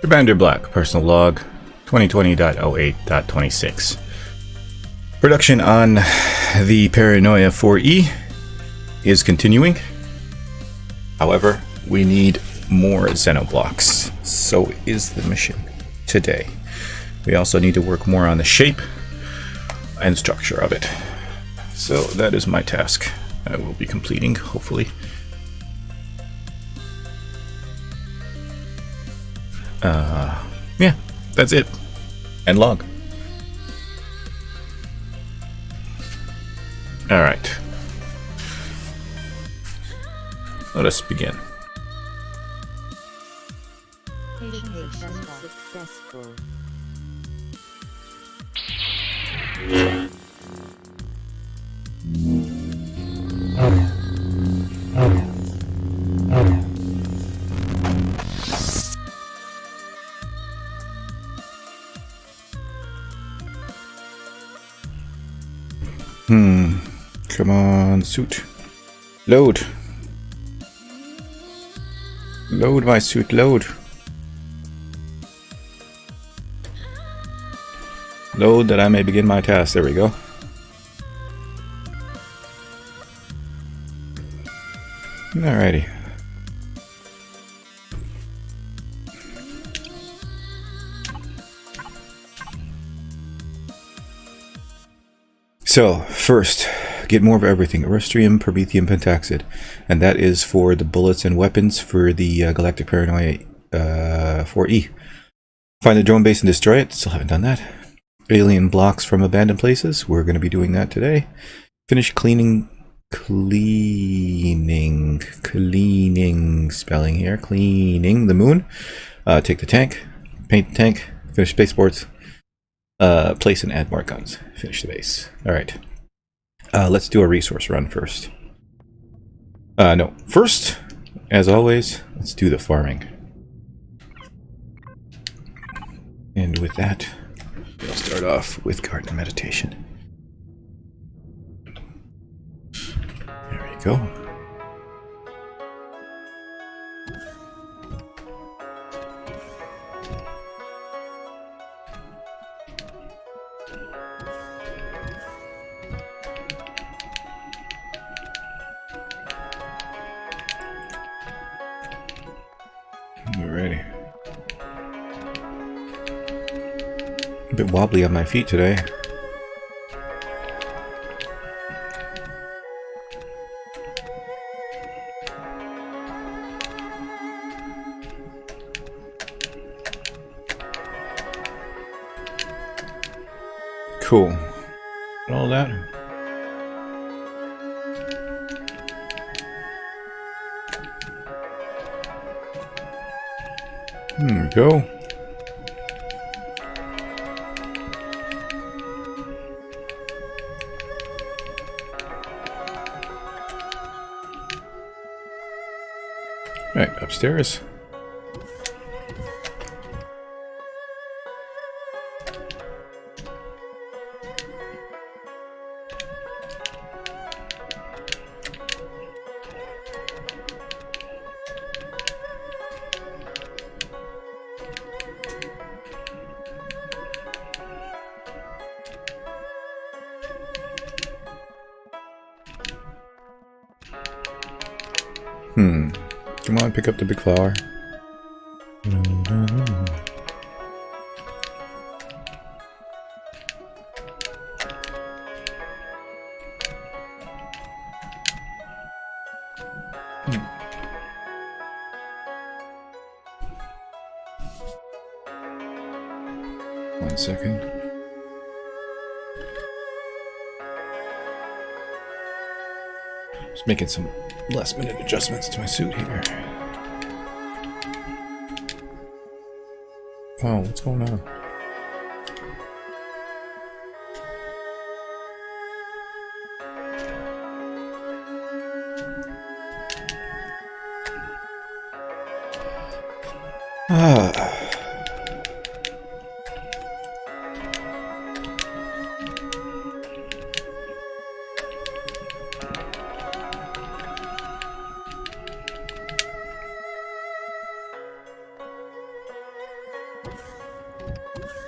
Commander Black, personal log, 2020.08.26. Production on the Paranoia 4E is continuing. However, we need more Xenoblocks. So is the mission today. We also need to work more on the shape and structure of it. So that is my task I will be completing, hopefully. Yeah, that's it. And log. Alright. Let us begin. Mission successful. Come on, suit. Load. Load my suit, load. Load that I may begin my task. There we go. Alrighty. So, first, get more of everything. Erustrium, Promethium, Pentaxid. And that is for the bullets and weapons for the Galactic Paranoia 4E. Find the drone base and destroy it. Still haven't done that. Alien blocks from abandoned places. We're going to be doing that today. Finish cleaning spelling here. Cleaning the moon. Take the tank. Paint the tank. Finish spaceports. Place and add more guns. Finish the base. Alright. Let's do a resource run first. No. First, as always, let's do the farming. And with that, we'll start off with garden meditation. There we go. Alrighty. A bit wobbly on my feet today. Cool. All that. There we go. Right, upstairs. Come on, pick up the big flower. One second. Just making some last minute adjustments to my suit here. Oh, what's going on?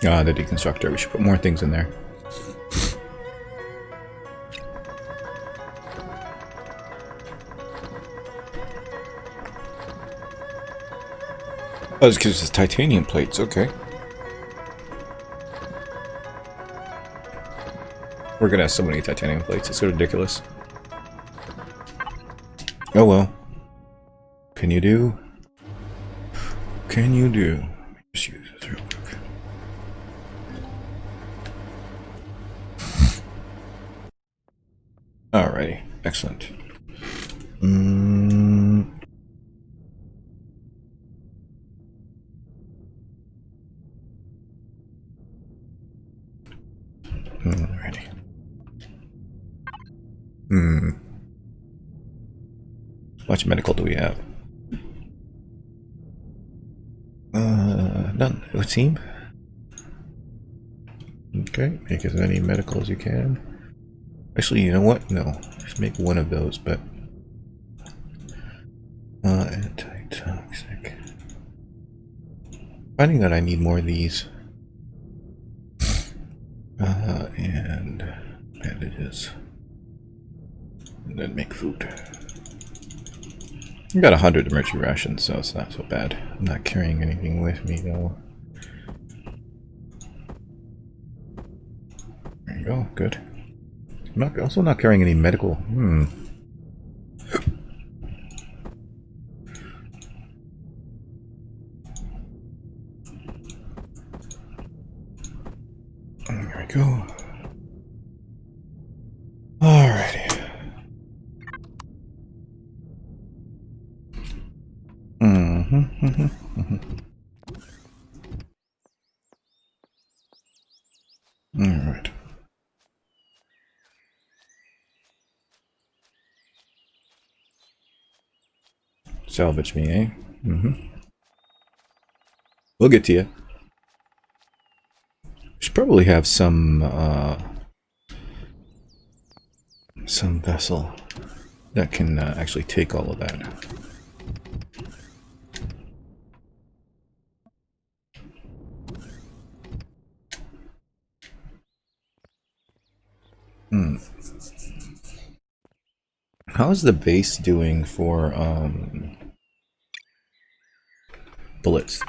Ah, the deconstructor. We should put more things in there. Oh, this gives us titanium plates. Okay. We're gonna have so many titanium plates. It's so ridiculous. Oh well. Can you do? Can you do? Just use this real quick. Alrighty. Excellent. Alrighty. How much medical do we have? None, it would seem. Okay, make as many medical as you can. Actually, you know what? No, just make one of those, but anti-toxic. Finding that I need more of these. And bandages. And then make food. I got 100 emergency rations, so it's not so bad. I'm not carrying anything with me, though. There you go, good. I'm also not carrying any medical. There we go. Alrighty. Alright. Salvage me, eh? We'll get to you. Should probably have some vessel that can actually take all of that. How's the base doing for bullets?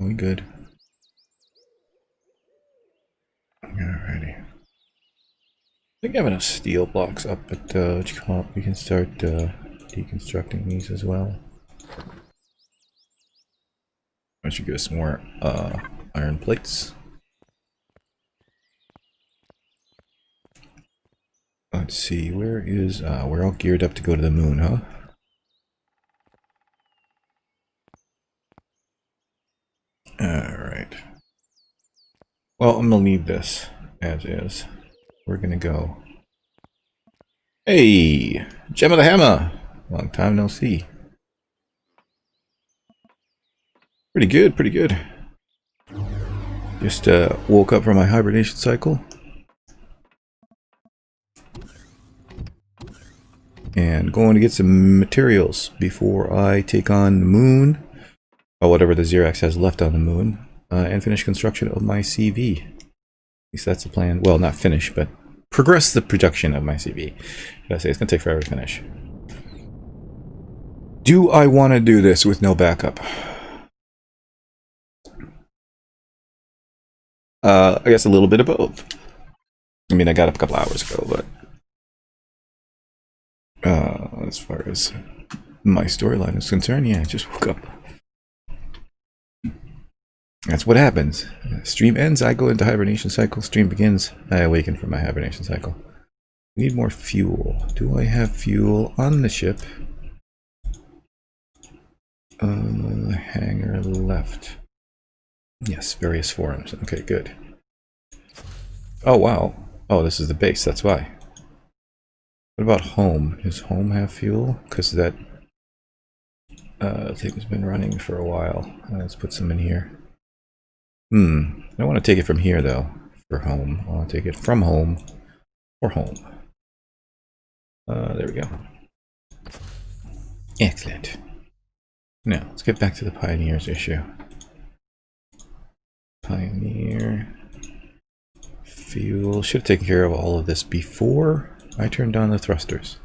Are we good? Alrighty. I think I have enough steel blocks up at what you call it? We can start deconstructing these as well. I should get us more iron plates. Let's see, where is we're all geared up to go to the moon, huh? Alright. Well, I'm gonna leave this as is. We're gonna go. Hey! Gem of the Hammer! Long time no see. Pretty good, pretty good. Just woke up from my hibernation cycle. And going to get some materials before I take on the moon, or whatever the Xerax has left on the moon, and finish construction of my CV. At least that's the plan. Well, not finish, but progress the production of my CV. I say it's gonna take forever to finish. Do I want to do this with no backup? I guess a little bit of both. I mean, I got up a couple hours ago, but as far as my storyline is concerned, yeah, I just woke up. That's what happens. Stream ends, I go into hibernation cycle. Stream begins, I awaken from my hibernation cycle. Need more fuel. Do I have fuel on the ship? Hangar left. Yes, various forms. Okay, good. Oh, wow. Oh, this is the base, that's why. What about home? Does home have fuel? Because that thing's been running for a while. Let's put some in here. I don't want to take it from here, though, for home. I want to take it from home for home. There we go. Excellent. Now, let's get back to the Pioneers issue. Pioneer. Fuel. Should have taken care of all of this before I turned on the thrusters.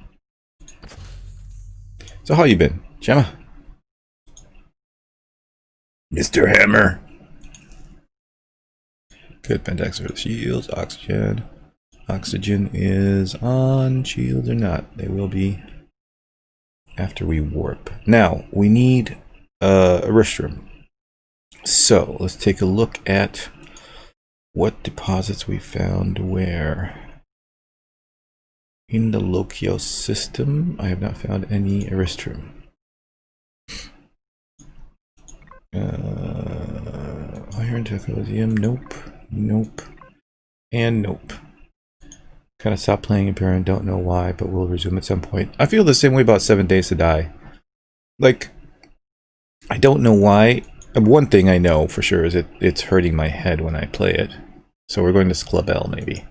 So how you been, Gemma? Mr. Hammer. Good, Pentax for the shields. Oxygen. Oxygen is on. Shields or not. They will be after we warp. Now, we need a restroom. So, let's take a look at what deposits we found where. In the Lokios system, I have not found any Eristrum. Iron Technologium, nope, nope, and nope. Kind of stopped playing Empyrion, don't know why, but we'll resume at some point. I feel the same way about 7 Days to Die. Like, I don't know why. One thing I know for sure is it's hurting my head when I play it. So we're going to Sklabel, maybe.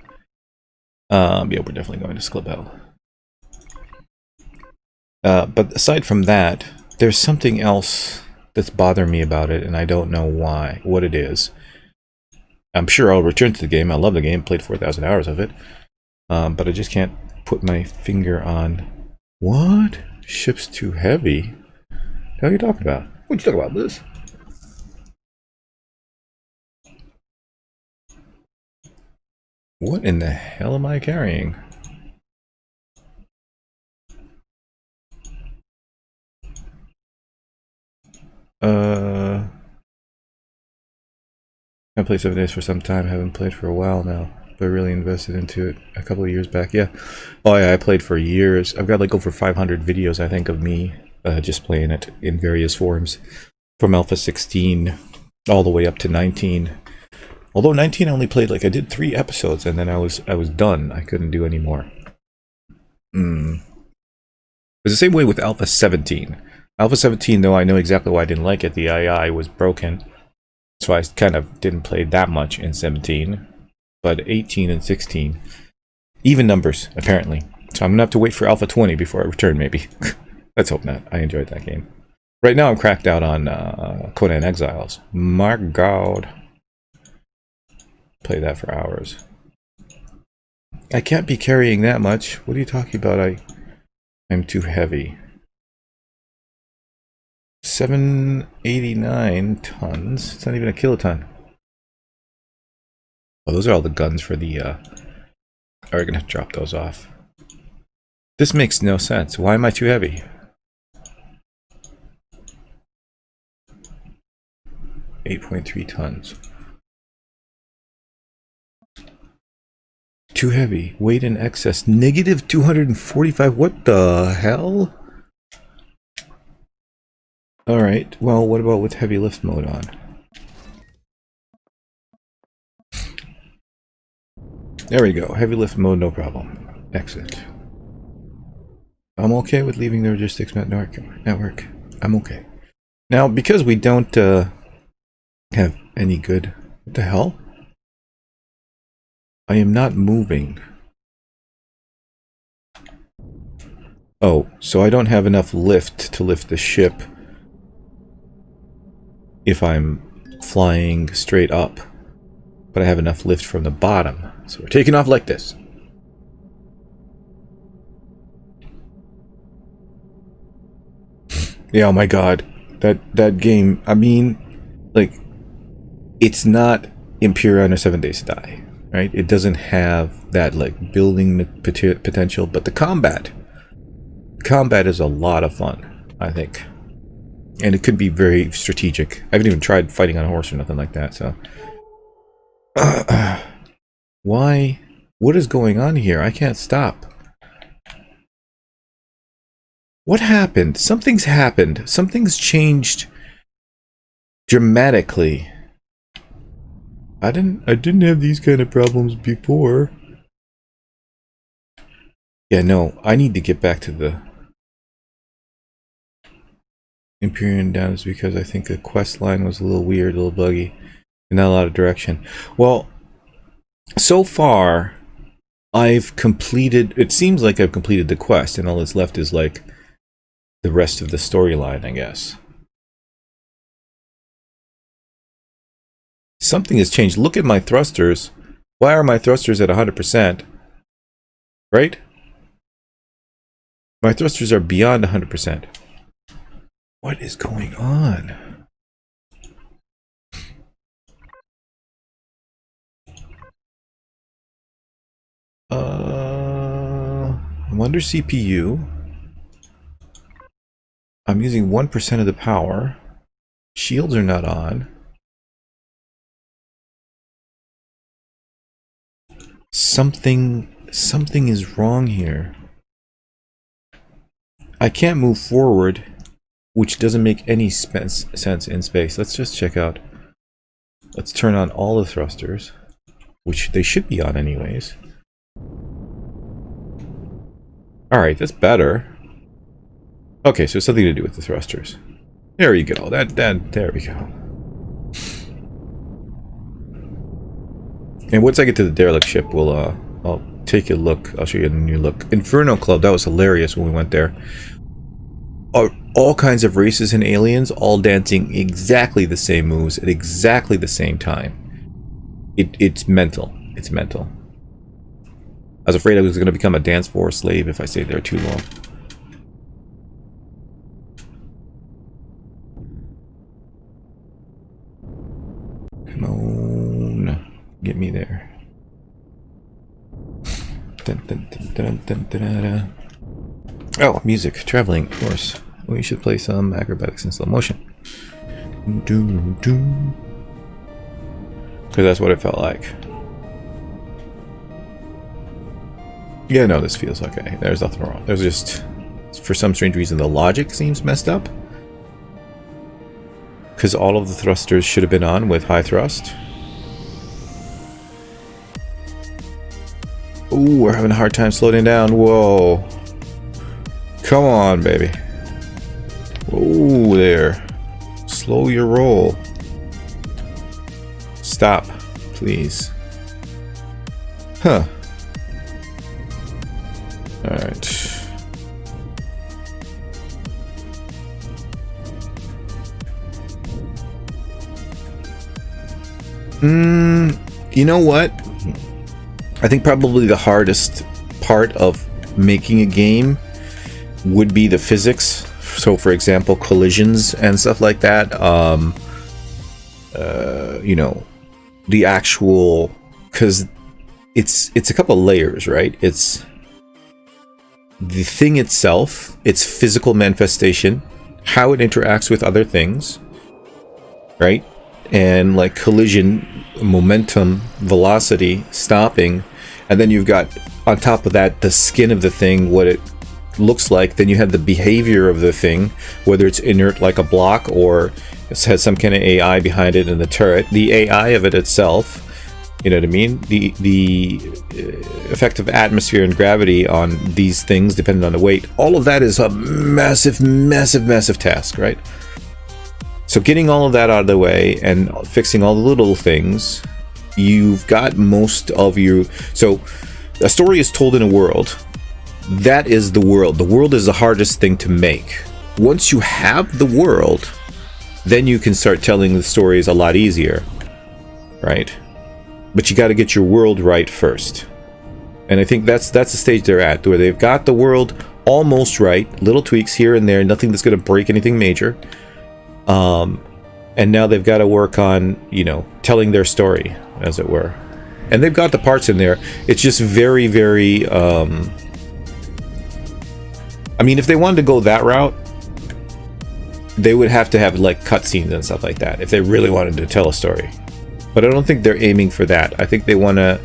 Yeah, we're definitely going to Sklabel. But aside from that, there's something else that's bothering me about it, and I don't know why, what it is. I'm sure I'll return to the game. I love the game, played 4,000 hours of it. But I just can't put my finger on... What? Ship's too heavy? What are you talking about? What are you talking about, Liz? What in the hell am I carrying? I played 7 Days for some time. Haven't played for a while now, but really invested into it a couple of years back. Yeah. Oh yeah, I played for years. I've got like over 500 videos, I think, of me just playing it in various forms, from Alpha 16 all the way up to 19. Although 19 I only played like I did 3 episodes and then I was done. I couldn't do any more. It was the same way with Alpha 17. Alpha 17, though, I know exactly why I didn't like it. The AI was broken, so I kind of didn't play that much in 17. But 18 and 16, even numbers apparently. So I'm gonna have to wait for Alpha 20 before I return, maybe. Let's hope not. I enjoyed that game. Right now I'm cracked out on Conan Exiles. My God. Play that for hours. I can't be carrying that much. What are you talking about? I'm too heavy. 789 tons. It's not even a kiloton. Oh, those are all the guns for the we're gonna have to drop those off. This makes no sense. Why am I too heavy? $8.3 tons. Too heavy. Weight in excess. Negative 245. What the hell? Alright. Well, what about with heavy lift mode on? There we go. Heavy lift mode, no problem. Exit. I'm okay with leaving the logistics network. I'm okay. Now, because we don't have any good... What the hell? I am not moving. Oh, so I don't have enough lift to lift the ship if I'm flying straight up. But I have enough lift from the bottom. So we're taking off like this. Yeah, oh my God. That game, I mean, like, it's not Empyrion or 7 Days to Die. Right? It doesn't have that like building potential, but the combat is a lot of fun, I think, and it could be very strategic. I haven't even tried fighting on a horse or nothing like that. So, why? What is going on here? I can't stop. What happened? Something's happened. Something's changed dramatically. I didn't have these kind of problems before. Yeah, no, I need to get back to the Empyrion Downs because I think the quest line was a little weird, a little buggy, and not a lot of direction. Well, so far, I've completed... It seems like I've completed the quest, and all that's left is, like, the rest of the storyline, I guess. Something has changed. Look at my thrusters. Why are my thrusters at 100%? Right? My thrusters are beyond 100%. What is going on? I'm under CPU. I'm using 1% of the power. Shields are not on. Something is wrong here. I can't move forward, which doesn't make any sense in space. Let's just check out. Let's turn on all the thrusters, which they should be on anyways. Alright, that's better. Okay, so something to do with the thrusters. There you go. There we go. And once I get to the derelict ship, I'll take a look. I'll show you a new look. Inferno Club, that was hilarious when we went there. All kinds of races and aliens, all dancing exactly the same moves at exactly the same time. It's mental. It's mental. I was afraid I was going to become a dance floor slave if I stayed there too long. Come on. Get me there. Dun, dun, dun, dun, dun, dun, dun. Oh, music. Traveling, of course. We should play some acrobatics in slow motion. Because that's what it felt like. Yeah, no, this feels okay. There's nothing wrong. There's just, for some strange reason, the logic seems messed up. Because all of the thrusters should have been on with high thrust. Ooh, we're having a hard time slowing down. Whoa. Come on, baby. Whoa there. Slow your roll. Stop, please. Huh. Alright. You know what? I think probably the hardest part of making a game would be the physics. So, for example, collisions and stuff like that. You know, the actual, because it's a couple layers, right? It's the thing itself, its physical manifestation, how it interacts with other things, right? And like collision, momentum, velocity, stopping, and then you've got on top of that the skin of the thing, what it looks like. Then you have the behavior of the thing, whether it's inert like a block or it has some kind of AI behind it in the turret. The AI of it itself, you know what I mean? The effect of atmosphere and gravity on these things, depending on the weight. All of that is a massive, massive, massive task, right? So getting all of that out of the way and fixing all the little things, you've got most of your... So a story is told in a world. That is the world. The world is the hardest thing to make. Once you have the world, then you can start telling the stories a lot easier, right? But you got to get your world right first. And I think that's the stage they're at, where they've got the world almost right, little tweaks here and there, nothing that's going to break anything major. And now they've got to work on, you know, telling their story, as it were. And they've got the parts in there. It's just very, very... I mean, if they wanted to go that route, they would have to have, like, cutscenes and stuff like that, if they really wanted to tell a story. But I don't think they're aiming for that. I think they want to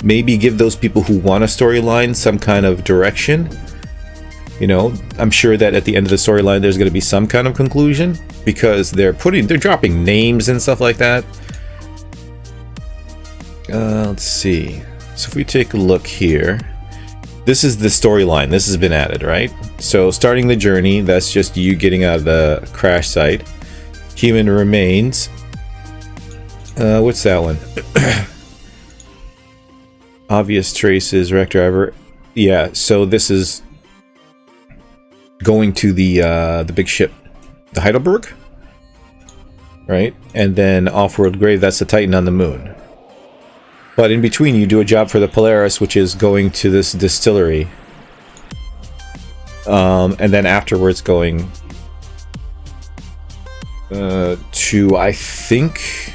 maybe give those people who want a storyline some kind of direction. You know, I'm sure that at the end of the storyline there's going to be some kind of conclusion, because they're dropping names and stuff like that. Let's see. So if we take a look here, this is the storyline. This has been added, right? So starting the journey, that's just you getting out of the crash site. Human remains. What's that one? Obvious traces, wreck driver. Yeah, so this is going to the big ship, the Heidelberg. right? And then Off-World Grave, that's the Titan on the moon. But in between, you do a job for the Polaris, which is going to this distillery. And then afterwards going to, I think...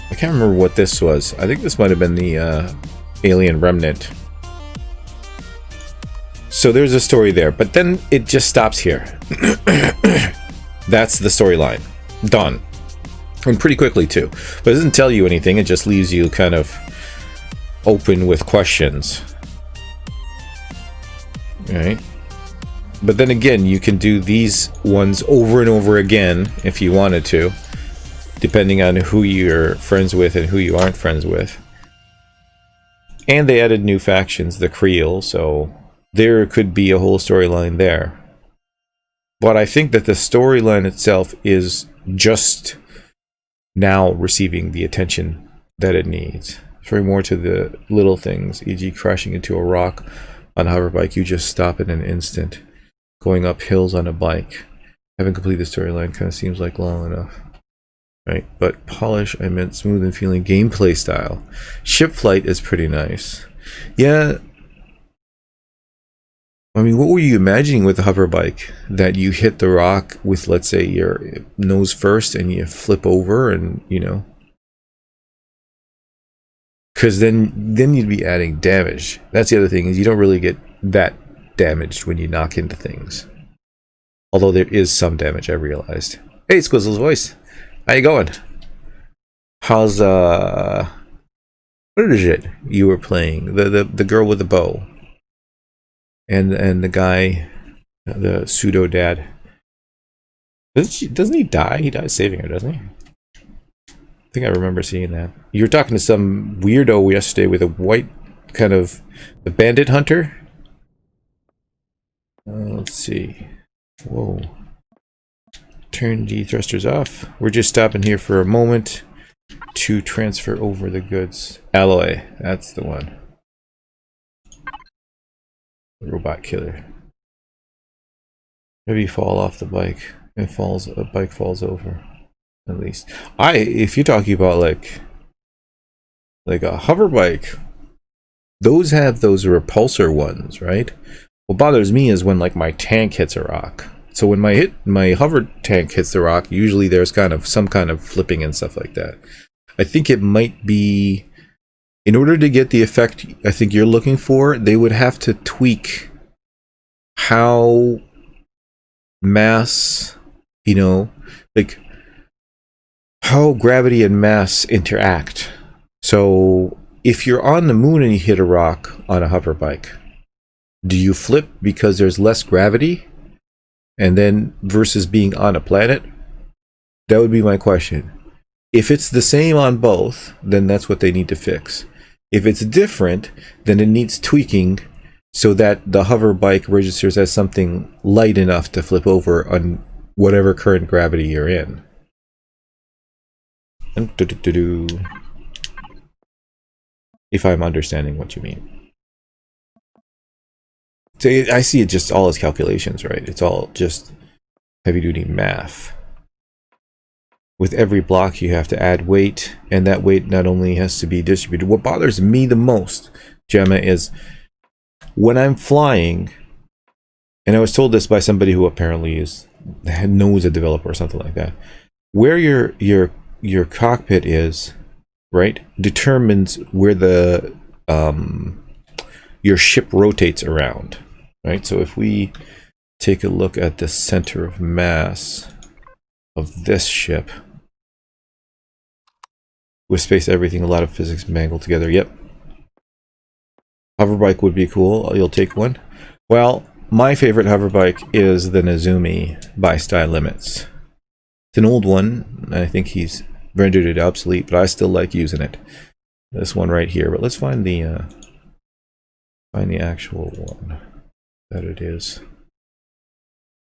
I can't remember what this was. I think this might have been the Alien Remnant. So there's a story there, but then it just stops here. That's the storyline. Done. And pretty quickly too. But it doesn't tell you anything, it just leaves you kind of open with questions. Right? But then again, you can do these ones over and over again if you wanted to, depending on who you're friends with and who you aren't friends with. And they added new factions, the Creel, so there could be a whole storyline there. But I think that the storyline itself is just now receiving the attention that it needs. Referring more to the little things, e.g. crashing into a rock on a hoverbike, you just stop in an instant. Going up hills on a bike. Having completed the storyline kind of seems like long enough. Right, but polish, I meant smooth and feeling gameplay style. Ship flight is pretty nice. Yeah. I mean, what were you imagining with the hoverbike? That you hit the rock with, let's say, your nose first and you flip over and, you know. Because then you'd be adding damage. That's the other thing, is you don't really get that damaged when you knock into things. Although there is some damage, I realized. Hey, Squizzle's voice. How you going? How's what is it you were playing? The girl with the bow. And the guy, the pseudo dad. Doesn't he die? He dies saving her, doesn't he? I think I remember seeing that. You were talking to some weirdo yesterday with a white kind of the bandit hunter. Let's see. Whoa. Turn the thrusters off. We're just stopping here for a moment to transfer over the goods. Alloy, that's the one. Robot killer. Maybe fall off the bike and a bike falls over. At least. If you're talking about like a hover bike, those have those repulsor ones, right? What bothers me is when like my tank hits a rock. So when my hover tank hits the rock, usually there's kind of some kind of flipping and stuff like that. I think it might be, in order to get the effect I think you're looking for, they would have to tweak how mass, you know, like how gravity and mass interact. So if you're on the moon and you hit a rock on a hover bike, do you flip because there's less gravity? And then versus being on a planet? That would be my question. If it's the same on both, then that's what they need to fix. If it's different, then it needs tweaking so that the hover bike registers as something light enough to flip over on whatever current gravity you're in. If I'm understanding what you mean. So I see it just all as calculations, right? It's all just heavy-duty math. With every block, you have to add weight, and that weight not only has to be distributed. What bothers me the most, Gemma, is when I'm flying, and I was told this by somebody who apparently knows a developer or something like that, where your cockpit is, right, determines where the your ship rotates around. Right, so if we take a look at the center of mass of this ship, with space everything, a lot of physics mangled together. Yep. Hoverbike would be cool. You'll take one. Well, my favorite hoverbike is the Nezumi by Style Limits. It's an old one. I think he's rendered it obsolete, but I still like using it. This one right here. But let's find the actual one that it is.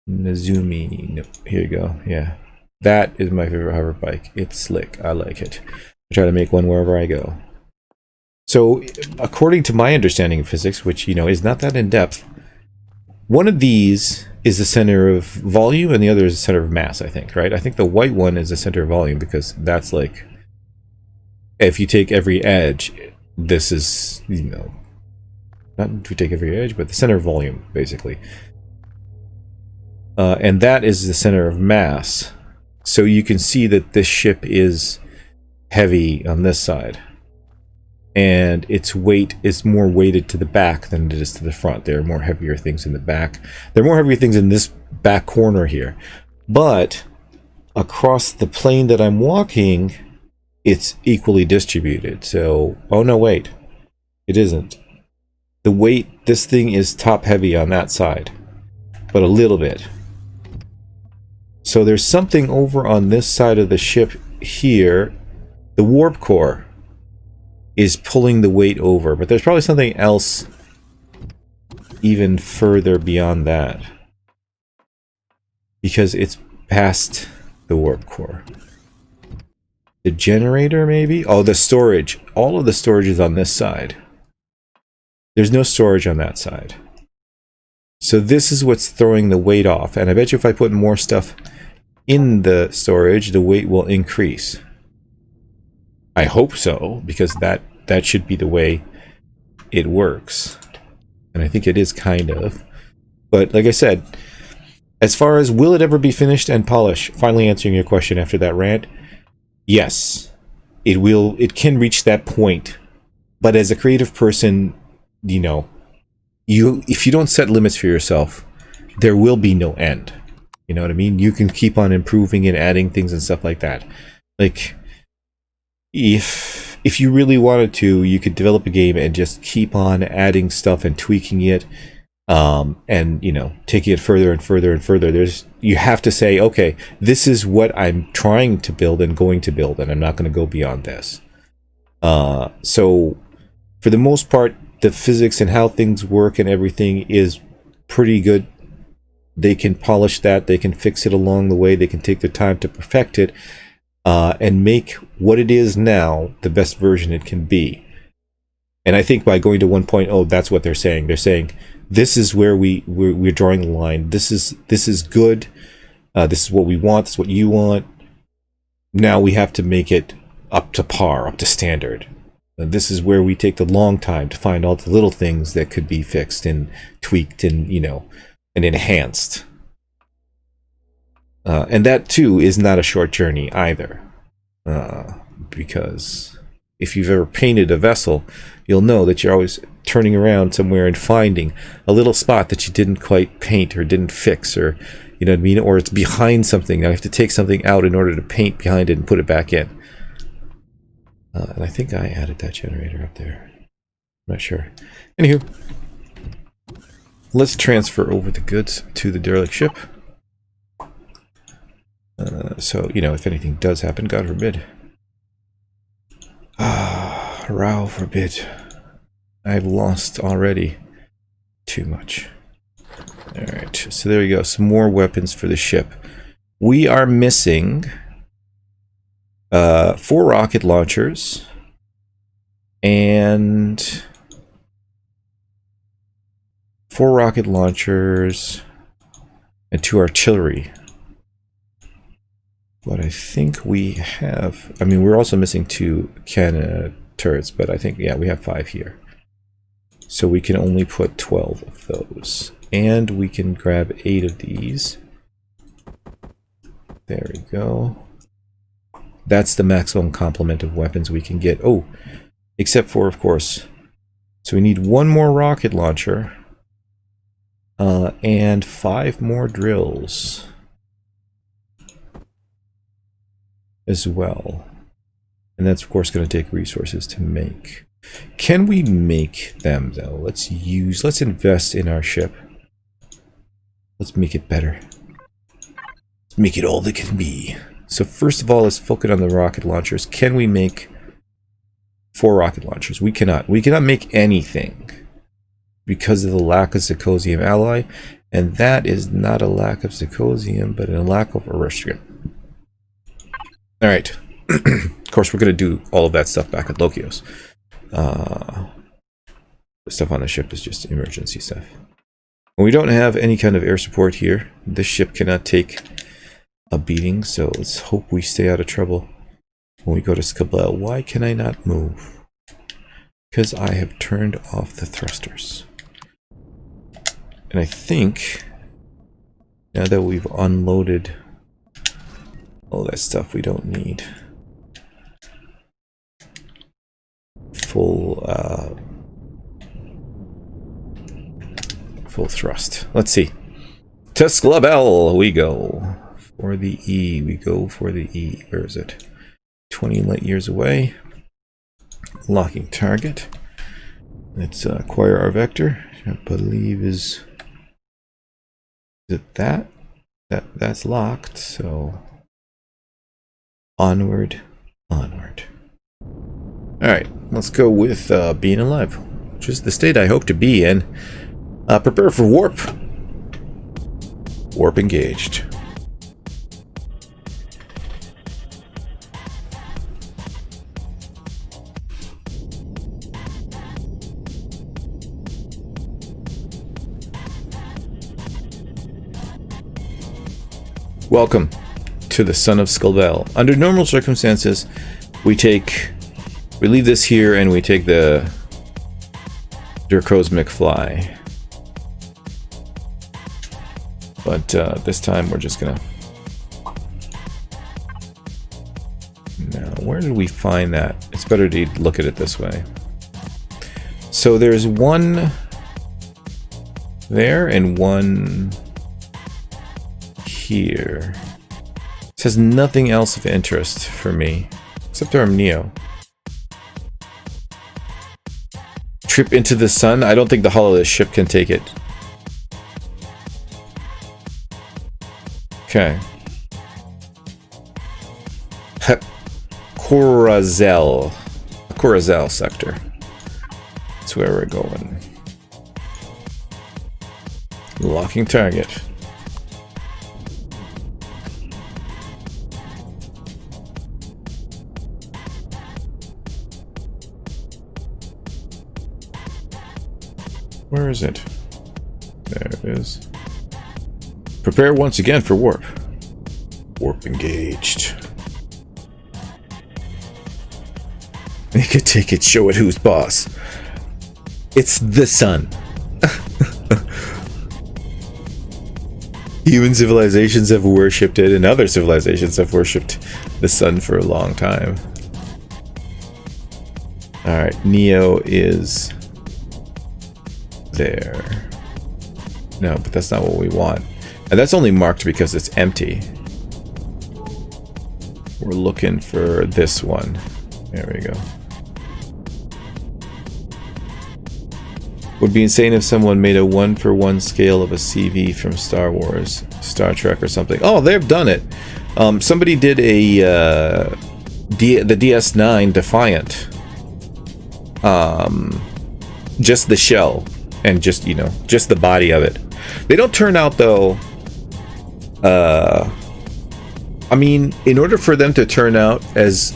Nezumi. No, here you go. Yeah, that is my favorite hover bike. It's slick. I like it. I try to make one wherever I go. So, according to my understanding of physics, which, you know, is not that in depth, one of these is the center of volume, and the other is the center of mass, I think, right? I think the white one is the center of volume, because that's like, if you take every edge, this is, you know, not if you take every edge, but the center of volume, basically. And that is the center of mass. So you can see that this ship is heavy on this side. And its weight is more weighted to the back than it is to the front. There are more heavier things in the back. There are more heavier things in this back corner here. But across the plane that I'm walking, it's equally distributed. So, oh no, wait. It isn't. The weight, this thing is top heavy on that side. But a little bit. So there's something over on this side of the ship here. The warp core is pulling the weight over, but there's probably something else even further beyond that, because it's past the warp core. The generator, maybe? Oh, the storage. All of the storage is on this side. There's no storage on that side. So this is what's throwing the weight off, and I bet you if I put more stuff in the storage, the weight will increase. I hope so, because that should be the way it works. And I think it is kind of. But like I said, as far as will it ever be finished and polished, finally answering your question after that rant, yes, it will. It can reach that point. But as a creative person, you know, if you don't set limits for yourself, there will be no end. You know what I mean? You can keep on improving and adding things and stuff like that. Like, if you really wanted to, you could develop a game and just keep on adding stuff and tweaking it, and, you know, taking it further and further and further. You have to say, okay, this is what I'm trying to build and going to build, and I'm not going to go beyond this. So for the most part, the physics and how things work and everything is pretty good. They can polish that, they can fix it along the way, they can take their time to perfect it, and make what it is now the best version it can be. And I think by going to 1.0, that's what they're saying. They're saying, this is where we're drawing the line. This is good. This is what we want. This is what you want. Now we have to make it up to par, up to standard. And this is where we take the long time to find all the little things that could be fixed and tweaked and, you know, and enhanced. And that too is not a short journey either, because if you've ever painted a vessel, you'll know that you're always turning around somewhere and finding a little spot that you didn't quite paint or didn't fix, or, you know what I mean, or it's behind something. Now you have to take something out in order to paint behind it and put it back in. And I think I added that generator up there. I'm not sure. Anywho, let's transfer over the goods to the derelict ship. So, you know, if anything does happen, God forbid. Row forbid. I've lost already too much. Alright, so there we go. Some more weapons for the ship. We are missing 4 rocket launchers and 4 rocket launchers and 2 artillery. But I think we have, I mean, we're also missing 2 cannon turrets, but I think, yeah, we have 5 here. So we can only put 12 of those. And we can grab 8 of these. There we go. That's the maximum complement of weapons we can get. Oh, except for, of course, so we need 1 more rocket launcher. And 5 more drills as well. And that's, of course, going to take resources to make. Can we make them, though? Let's invest in our ship. Let's make it better. Let's make it all that can be. So first of all, let's focus on the rocket launchers. Can we make 4 rocket launchers? We cannot. We cannot make anything because of the lack of zirconium alloy. And that is not a lack of zirconium, but a lack of erustrium. Alright. Of course, we're going to do all of that stuff back at Lokios. The stuff on the ship is just emergency stuff. We don't have any kind of air support here. This ship cannot take a beating, so let's hope we stay out of trouble when we go to Skabel. Why can I not move? Because I have turned off the thrusters. And I think now that we've unloaded all that stuff we don't need, full thrust. Let's see. To Skabel we go. For the E. We go for the E. Where is it? 20 light years away. Locking target. Let's acquire our vector. I believe is it that? That's locked, so onward. Alright, let's go with being alive, which is the state I hope to be in. Prepare for warp. Warp engaged. Welcome to the Son of Skabel. Under normal circumstances, we leave this here and we take the Cosmic Fly. But this time we're just gonna... Now, where did we find that? It's better to look at it this way. So there's one there and one here. This has nothing else of interest for me, except our Neo. Trip into the sun? I don't think the hull of this ship can take it. Okay. Corazel sector. That's where we're going. Locking target. Where is it? There it is. Prepare once again for warp. Warp engaged. Make it, take it, show it who's boss. It's the sun. Human civilizations have worshipped it, and other civilizations have worshipped the sun for a long time. Alright, Neo is there. No, but that's not what we want. And that's only marked because it's empty. We're looking for this one. There we go. Would be insane if someone made a 1-for-1 scale of a CV from Star Wars, Star Trek or something. Oh, they've done it. Somebody did a the DS9 Defiant. Just the shell and just, you know, just the body of it. They don't turn out though. I mean, in order for them to turn out as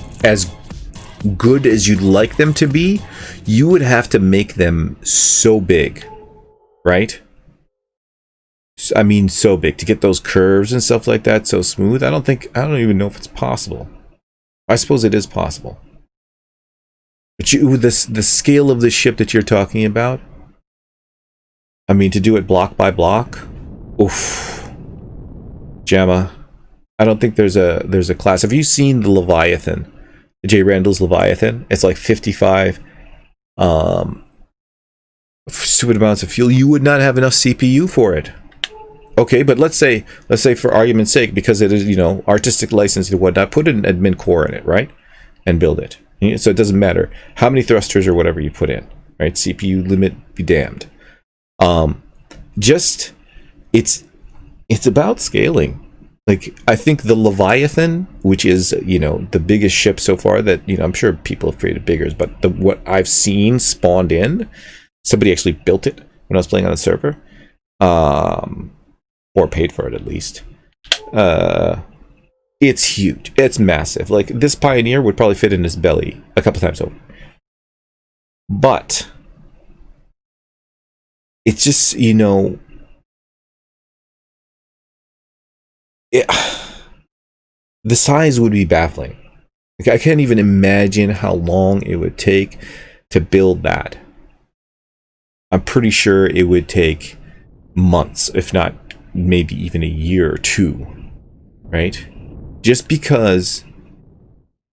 good as you'd like them to be, you would have to make them so big, right? I mean, so big to get those curves and stuff like that so smooth. I don't even know if it's possible. I suppose it is possible. But the scale of the ship that you're talking about, I mean, to do it block by block, oof. Jamma, I don't think there's a class. Have you seen the Leviathan? J. Randall's Leviathan? It's like 55 stupid amounts of fuel. You would not have enough CPU for it. Okay, but let's say for argument's sake, because it is, you know, artistic license and whatnot, put an admin core in it, right? And build it. So it doesn't matter how many thrusters or whatever you put in, right? CPU limit be damned. Just it's about scaling. Like, I think the Leviathan, which is, you know, the biggest ship so far that, you know, I'm sure people have created bigger, but what I've seen spawned in, somebody actually built it when I was playing on the server, or paid for it at least. It's huge. It's massive. Like, this Pioneer would probably fit in his belly a couple times over. But it's just, you know, the size would be baffling. Like, I can't even imagine how long it would take to build that. I'm pretty sure it would take months, if not maybe even a year or two, right? Just because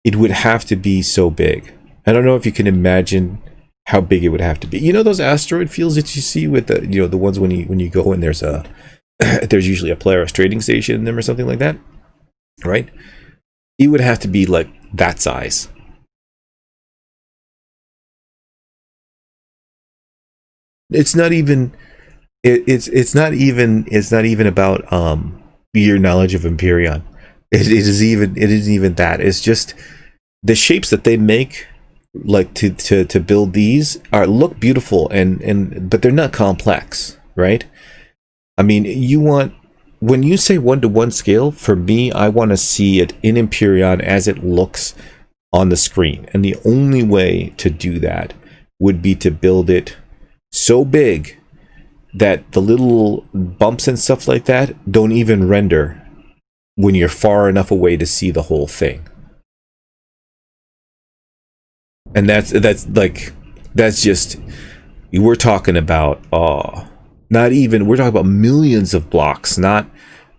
it would have to be so big. I don't know if you can imagine how big it would have to be. You know those asteroid fields that you see with the, you know, the ones when you go and there's a there's usually a Polaris trading station in them or something like that, right? It would have to be like that size. It's not even it's not even about your knowledge of Empyrion. It isn't even that. It's just the shapes that they make, like to build these, look beautiful and but they're not complex, right? I mean, when you say 1-to-1 scale, for me, I want to see it in Empyrion as it looks on the screen, and the only way to do that would be to build it so big that the little bumps and stuff like that don't even render when you're far enough away to see the whole thing. And that's just, we're talking about not even, we're talking about millions of blocks, not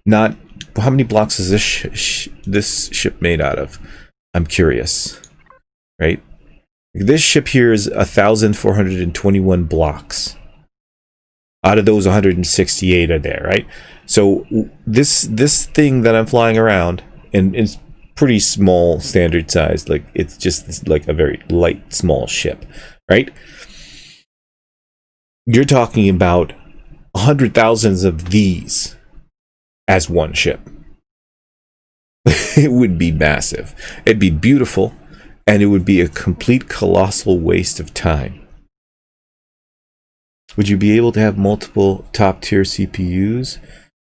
how many blocks is this ship made out of? I'm curious, right? This ship here is 1,421 blocks. Out of those, 168 are there, right? So this thing that I'm flying around, and it's pretty small, standard size, like it's just like a very light, small ship, right? You're talking about 100,000s of these as one ship. It would be massive. It'd be beautiful, and it would be a complete colossal waste of time. Would you be able to have multiple top tier CPUs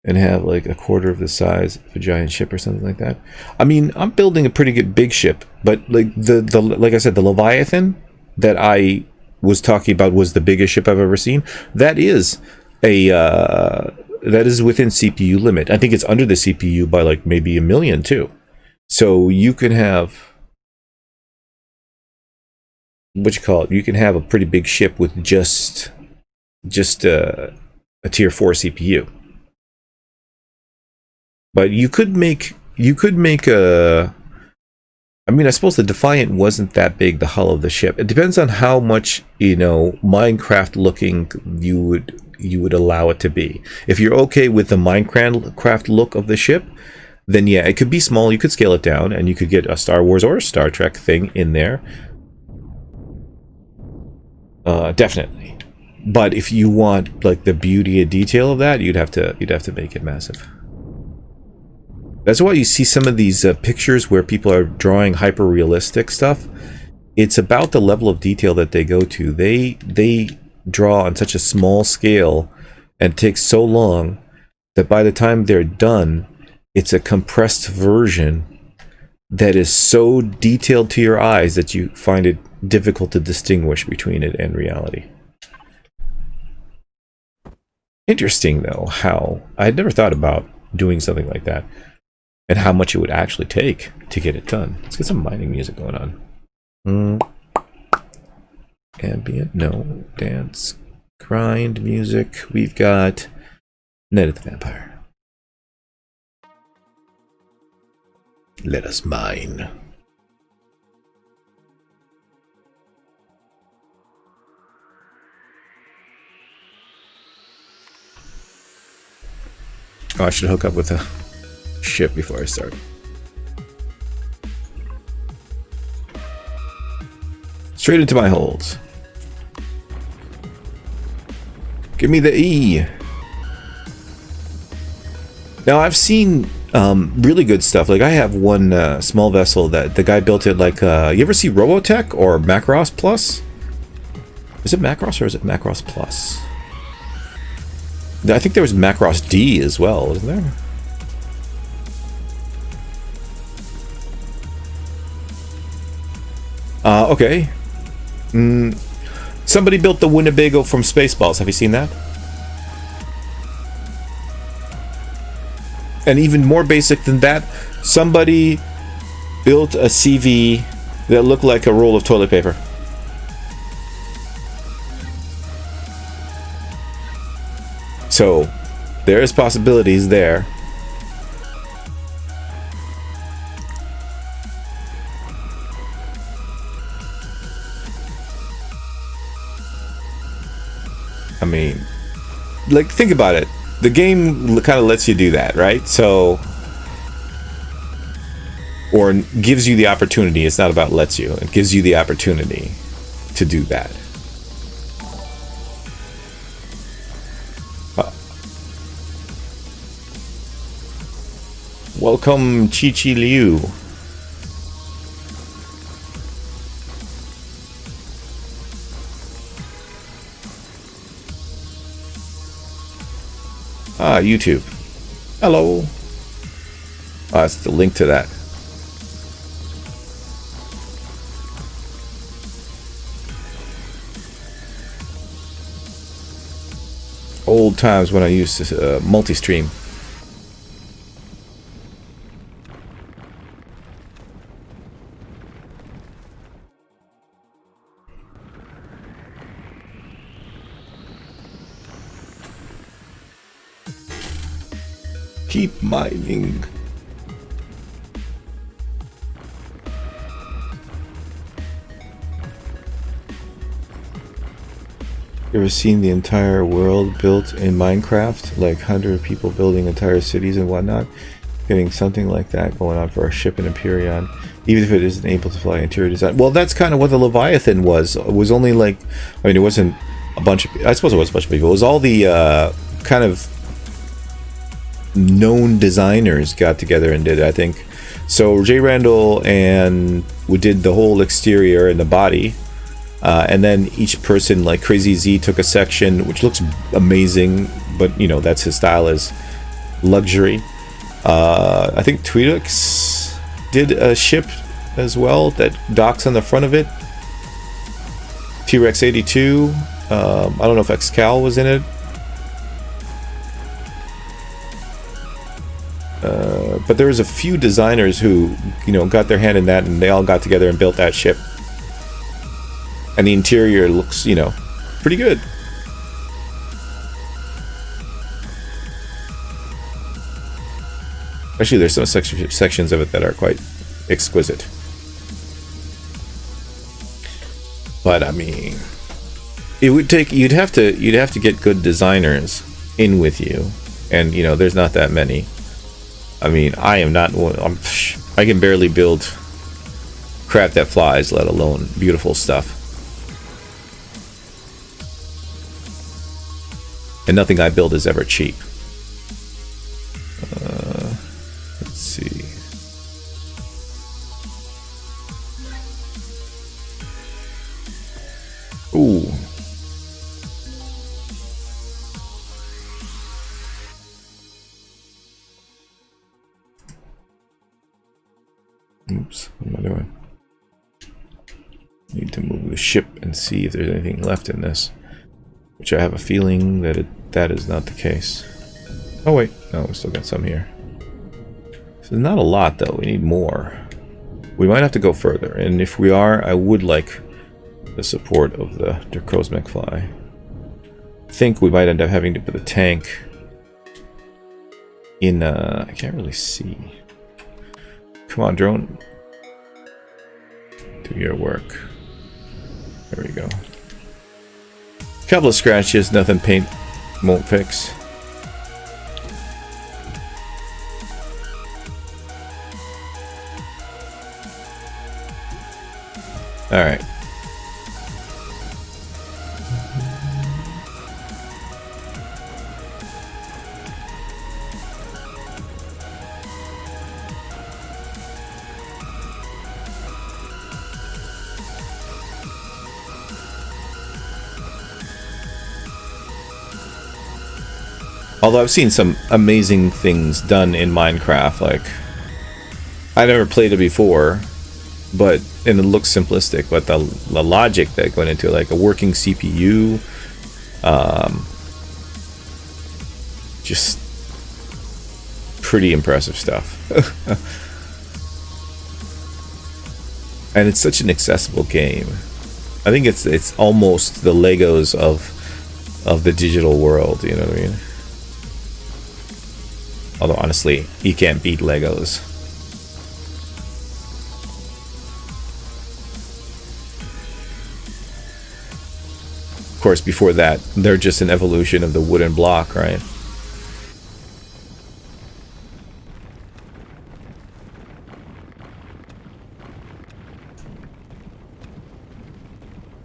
and have like a quarter of the size of a giant ship or something like that? I mean, I'm building a pretty good big ship, but like like I said, the Leviathan that I was talking about was the biggest ship I've ever seen. That is that is within CPU limit. I think it's under the CPU by like maybe 1 million too. So you can have, what you call it? You can have a pretty big ship with just a tier 4 CPU. But you could make a, I mean, I suppose the Defiant wasn't that big, the hull of the ship. It depends on how much, you know, Minecraft looking you would allow it to be. If you're okay with the Minecraft look of the ship, then yeah, it could be small. You could scale it down, and you could get a Star Wars or a Star Trek thing in there. Definitely. But if you want like the beauty and detail of that, you'd have to make it massive. That's why you see some of these pictures where people are drawing hyper realistic stuff. It's about the level of detail that they go to. They draw on such a small scale and it takes so long that by the time they're done, it's a compressed version that is so detailed to your eyes that you find it difficult to distinguish between it and reality. Interesting though, how I had never thought about doing something like that and how much it would actually take to get it done. Let's get some mining music going on. Ambient, no. Dance, grind music. We've got Night of the Vampire. Let us mine. Oh, I should hook up with a ship before I start. Straight into my holds. Give me the E. Now I've seen really good stuff. Like I have one small vessel that the guy built it like, you ever see Robotech or Macross Plus? Is it Macross or is it Macross Plus? I think there was Macross D as well, wasn't there? Okay. Somebody built the Winnebago from Spaceballs. Have you seen that? And even more basic than that, somebody built a CV that looked like a roll of toilet paper. So there's possibilities there. I mean, like, think about it. The game kind of lets you do that, right? So, or gives you the opportunity. It's not about lets you. It gives you the opportunity to do that. Welcome, Chi Liu. Ah, YouTube. Hello. Ah, that's the link to that. Old times when I used to multi-stream. Keep mining. You ever seen the entire world built in Minecraft? Like 100 people building entire cities and whatnot? Getting something like that going on for our ship in Empyrion, even if it isn't able to fly interior design. Well, that's kind of what the Leviathan was. It was only like, I mean, it wasn't a bunch of, I suppose it was a bunch of people. It was all the kind of known designers got together and did it, I think. So Jay Randall and we did the whole exterior and the body, and then each person, like Crazy Z, took a section which looks amazing, but you know, that's his style, is luxury. I think Tweedux did a ship as well that docks on the front of it. T-Rex 82. I don't know if Xcal was in it. But there was a few designers who, you know, got their hand in that, and they all got together and built that ship. And the interior looks, you know, pretty good. Actually, there's some sections of it that are quite exquisite. But I mean, it would take, you'd have to get good designers in with you, and you know, there's not that many. I mean, I am not one. I can barely build crap that flies, let alone beautiful stuff. And nothing I build is ever cheap. Let's see. Ooh. Oops, what am I doing? Need to move the ship and see if there's anything left in this. Which I have a feeling that that is not the case. Oh wait, no, we still got some here. So not a lot though, we need more. We might have to go further, and if we are, I would like the support of the Dracos McFly. I think we might end up having to put the tank in, I can't really see. Come on, drone. Do your work. There we go. Couple of scratches, nothing paint won't fix. Alright. Although I've seen some amazing things done in Minecraft, like I never played it before, but and it looks simplistic, but the logic that went into it, like a working CPU, just pretty impressive stuff. And it's such an accessible game. I think it's almost the Legos of the digital world, you know what I mean? Although honestly, you can't beat Legos. Of course, before that, they're just an evolution of the wooden block, right?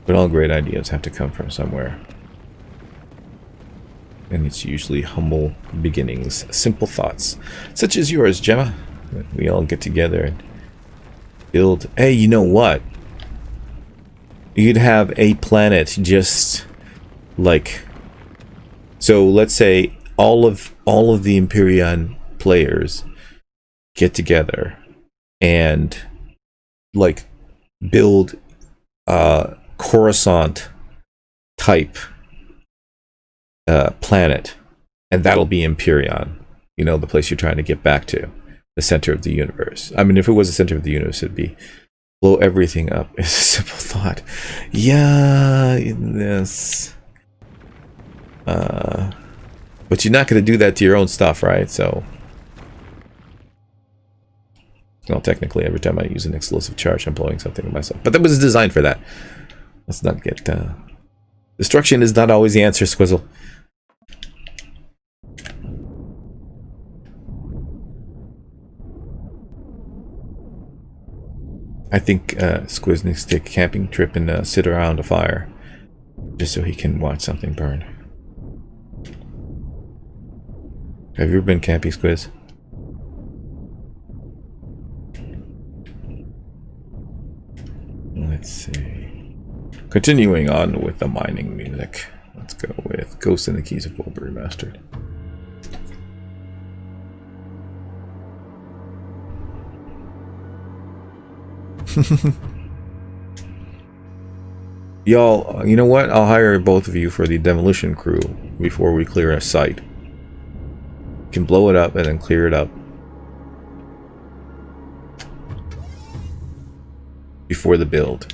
But all great ideas have to come from somewhere. And it's usually humble beginnings, simple thoughts, such as yours, Gemma. We all get together and build. Hey, you know what? You could have a planet just like, so let's say all of the Empyrion players get together and like build Coruscant type planet, and that'll be Empyrion, you know, the place you're trying to get back to, the center of the universe. I mean, if it was the center of the universe, it'd be blow everything up. It's a simple thought. Yeah, this. But you're not going to do that to your own stuff, right? So, well, technically, every time I use an explosive charge, I'm blowing something to myself. But that was designed for that. Let's not get... destruction is not always the answer, Squizzle. I think Squiz needs to take a camping trip and sit around a fire. Just so he can watch something burn. Have you ever been camping, Squiz? Let's see. Continuing on with the mining music. Let's go with Ghost and the Keys of Bulb Remastered. Y'all, you know what? I'll hire both of you for the demolition crew before we clear a site. You can blow it up and then clear it up before the build.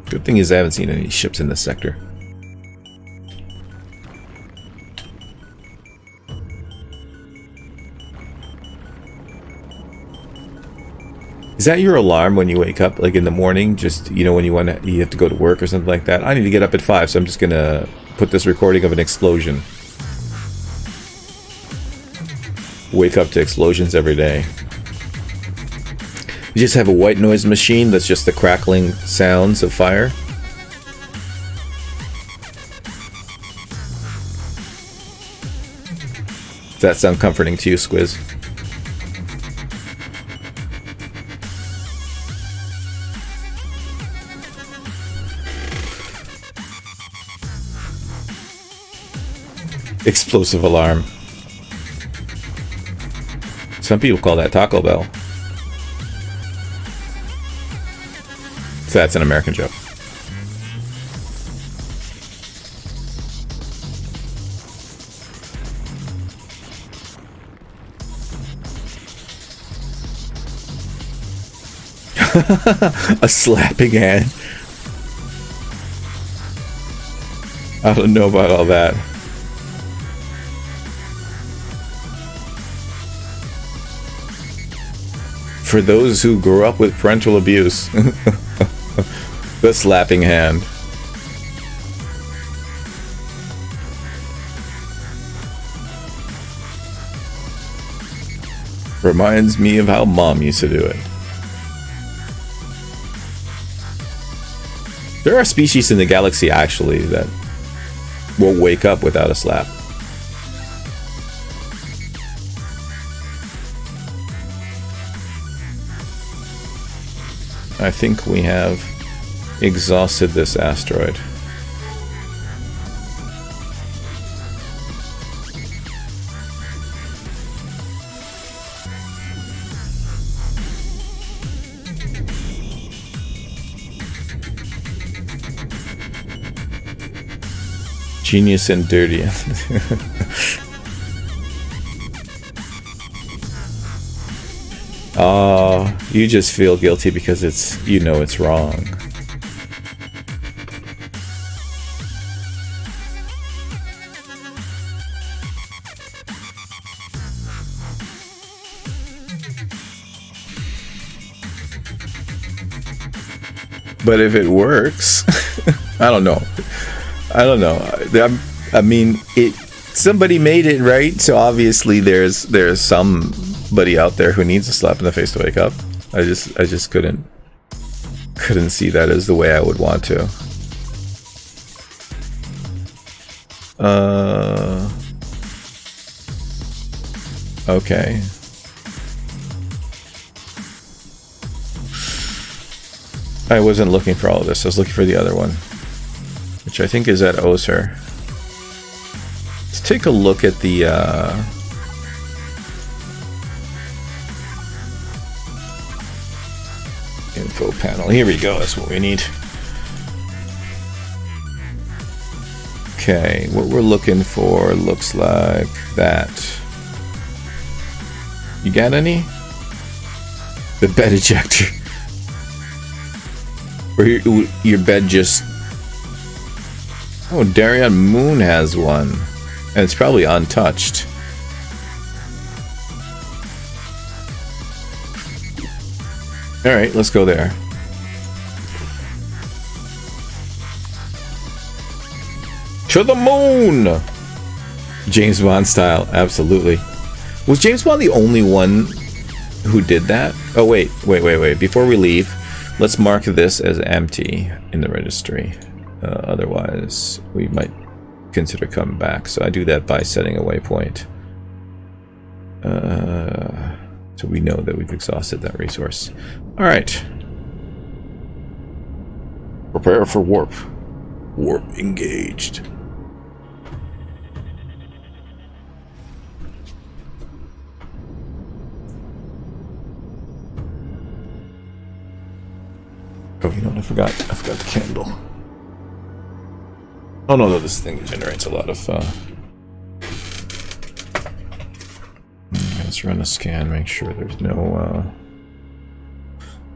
Good thing is I haven't seen any ships in this sector. Is that your alarm when you wake up, like in the morning? Just, you know, when you have to go to work or something like that? I need to get up at 5, so I'm just gonna put this recording of an explosion. Wake up to explosions every day. You just have a white noise machine that's just the crackling sounds of fire. Does that sound comforting to you, Squiz? Explosive alarm. Some people call that Taco Bell. So that's an American joke. A slapping hand. I don't know about all that. For those who grew up with parental abuse, the slapping hand. Reminds me of how Mom used to do it. There are species in the galaxy, actually, that will wake up without a slap. I think we have exhausted this asteroid. Genius and dirty. Oh, you just feel guilty because it's, you know, it's wrong. But if it works, I don't know. I don't know. I mean, somebody made it, right? So obviously there's somebody out there who needs a slap in the face to wake up. I just couldn't see that as the way I would want to. Okay. I wasn't looking for all of this. I was looking for the other one, which I think is at Oser. Let's take a look at the info panel. Here we go. That's what we need. Okay, what we're looking for looks like that. You got any? The bed ejector. Or your bed just... Oh, Darien Moon has one. And it's probably untouched. Alright, let's go there. To the moon! James Bond style, absolutely. Was James Bond the only one who did that? Oh, wait. Before we leave, let's mark this as empty in the registry. Otherwise, we might consider coming back. So I do that by setting a waypoint. So we know that we've exhausted that resource. Alright. Prepare for warp. Warp engaged. Oh, you know what? I forgot the candle. Oh no, this thing generates a lot of let's run a scan, make sure there's no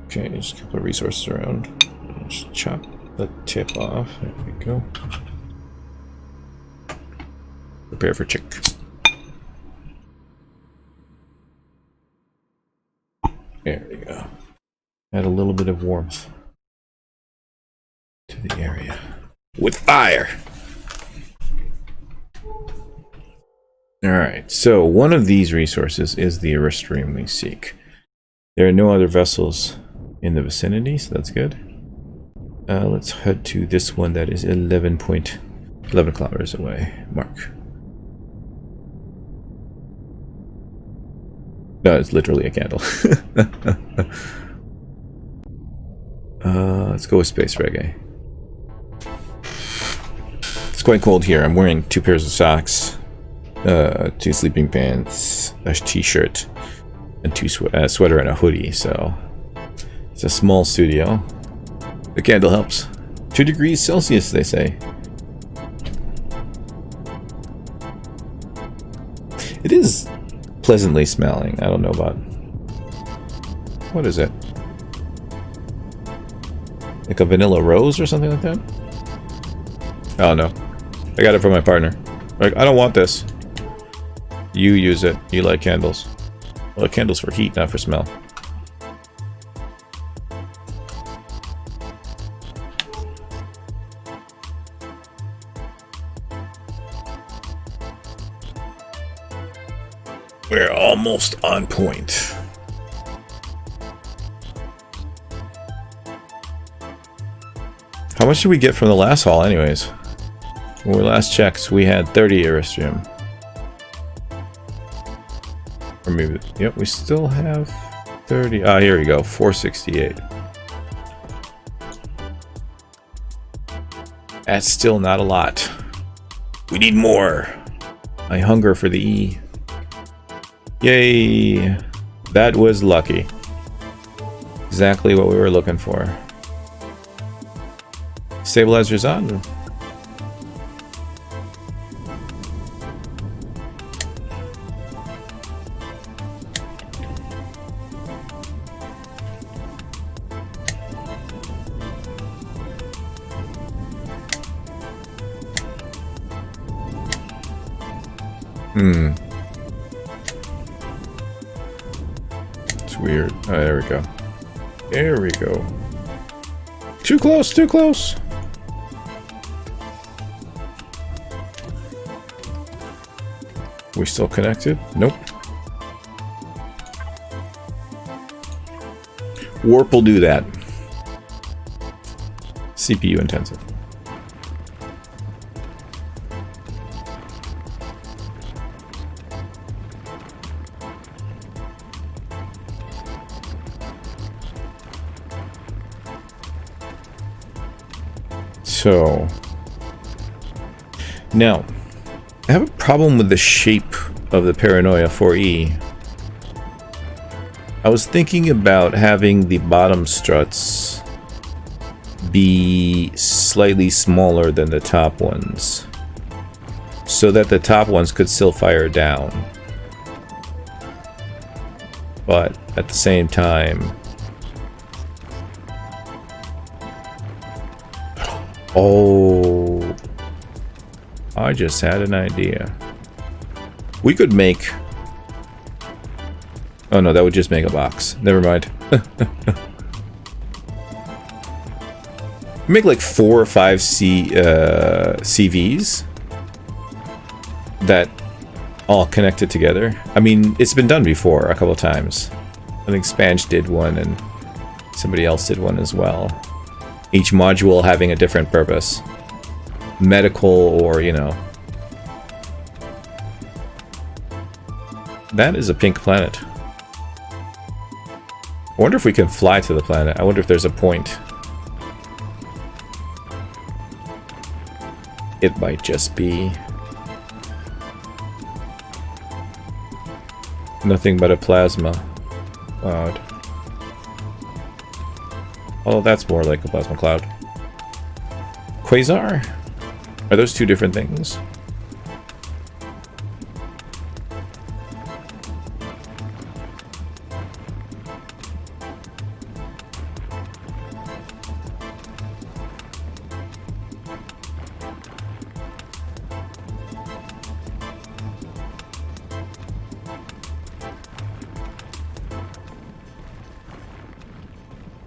okay, just a couple of resources around. Just chop the tip off. There we go. Prepare for chick. There we go. Add a little bit of warmth to the area with fire. Alright, so one of these resources is the Airstream we seek. There are no other vessels in the vicinity, so that's good. Let's head to this one that is 11 kilometers away. Mark. No, it's literally a candle. Let's go with Space Reggae. It's quite cold here. I'm wearing 2 pairs of socks, 2 sleeping pants, a t-shirt, and 2 sweater and a hoodie. So it's a small studio. The candle helps. 2 degrees Celsius, they say. It is pleasantly smelling. I don't know about... What is it? Like a vanilla rose or something like that? Oh no. I got it from my partner. Like, I don't want this. You use it. You like candles. Well, candles for heat, not for smell. We're almost on point. How much did we get from the last haul anyways? When we last checked, we had 30 Airstream. Or maybe, yep, we still have 30. Ah, here we go, 468. That's still not a lot. We need more. I hunger for the E. Yay! That was lucky. Exactly what we were looking for. Stabilizers on. It's weird. Oh, there we go. There we go. Too close, too close. We still connected? Nope. Warp will do that. CPU intensive. So now I have a problem with the shape of the Paranoia 4E. I was thinking about having the bottom struts be slightly smaller than the top ones, so that the top ones could still fire down. But at the same time, oh, I just had an idea. We could make... Oh no, that would just make a box. Never mind. Make like 4 or 5 CVs that all connected together. I mean, it's been done before a couple times. I think Spanch did one and somebody else did one as well. Each module having a different purpose. Medical or, you know. That is a pink planet. I wonder if we can fly to the planet. I wonder if there's a point. It might just be nothing but a plasma cloud. Oh, that's more like a plasma cloud. Quasar? Are those two different things?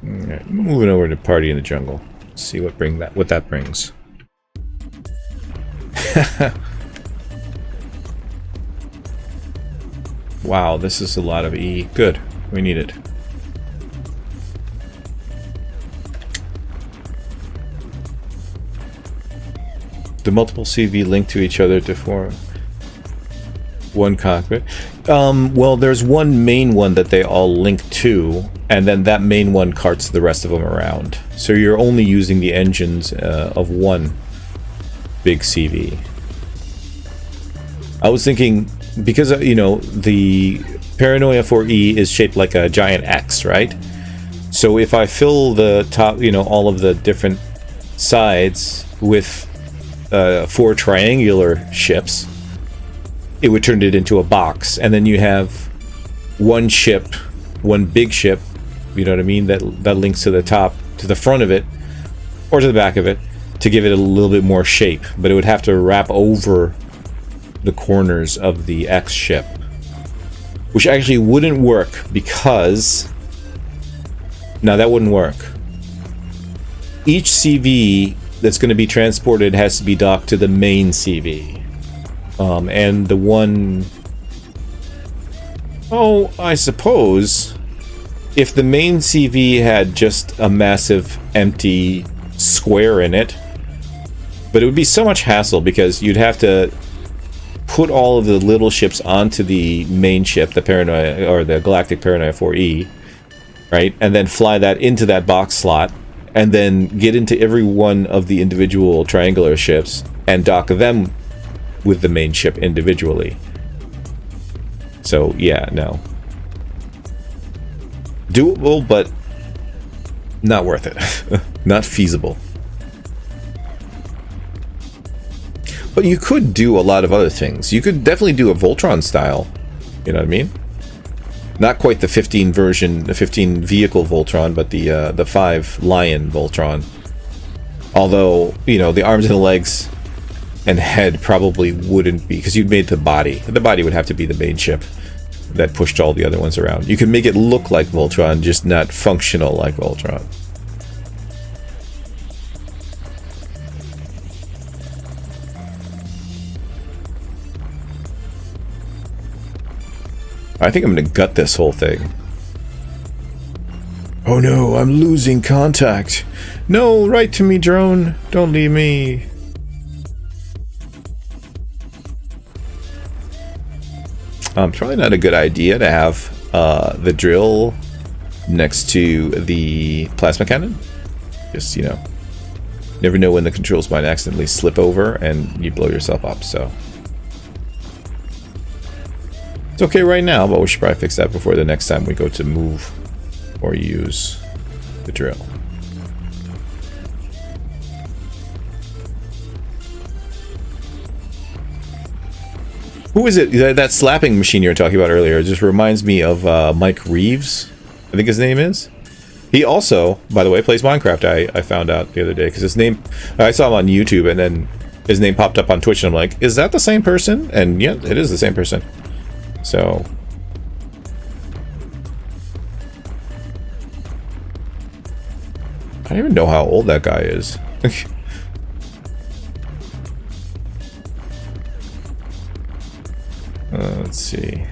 Alright, moving over to Party in the Jungle. Let's see what that brings. Wow, this is a lot of E. Good. We need it. The multiple CV link to each other to form one cockpit. Well, there's one main one that they all link to, and then that main one carts the rest of them around. So you're only using the engines of one big CV. I was thinking, because, you know, the Paranoia 4E is shaped like a giant X, right? So if I fill the top, you know, all of the different sides with 4 triangular ships, it would turn it into a box, and then you have one ship, one big ship, you know what I mean, that links to the top, to the front of it, or to the back of it, to give it a little bit more shape. But it would have to wrap over the corners of the X ship, which actually wouldn't work, because... Now, that wouldn't work. Each CV that's going to be transported has to be docked to the main CV. And the one... Oh, I suppose if the main CV had just a massive empty square in it, but it would be so much hassle, because you'd have to put all of the little ships onto the main ship, the Paranoia, or the Galactic Paranoia 4E, right? And then fly that into that box slot, and then get into every one of the individual triangular ships and dock them with the main ship individually. So, yeah, no. Doable, but not worth it. Not feasible. But you could do a lot of other things. You could definitely do a Voltron style. You know what I mean? Not quite the 15 version, the 15 vehicle Voltron, but the 5 Lion Voltron. Although, you know, the arms and the legs and head probably wouldn't be, because you'd made the body. The body would have to be the main ship that pushed all the other ones around. You can make it look like Voltron, just not functional like Voltron. I think I'm gonna gut this whole thing. Oh no, I'm losing contact. No, write to me, drone. Don't leave me. Probably not a good idea to have the drill next to the plasma cannon. Just, you know, never know when the controls might accidentally slip over and you blow yourself up, so. It's okay right now, but we should probably fix that before the next time we go to move or use the drill. Who is it? That slapping machine you were talking about earlier just reminds me of Mike Reeves, I think his name is. He also, by the way, plays Minecraft. I found out the other day because his name, I saw him on YouTube and then his name popped up on Twitch and I'm like, is that the same person? And yeah, it is the same person. So I don't even know how old that guy is. Let's see.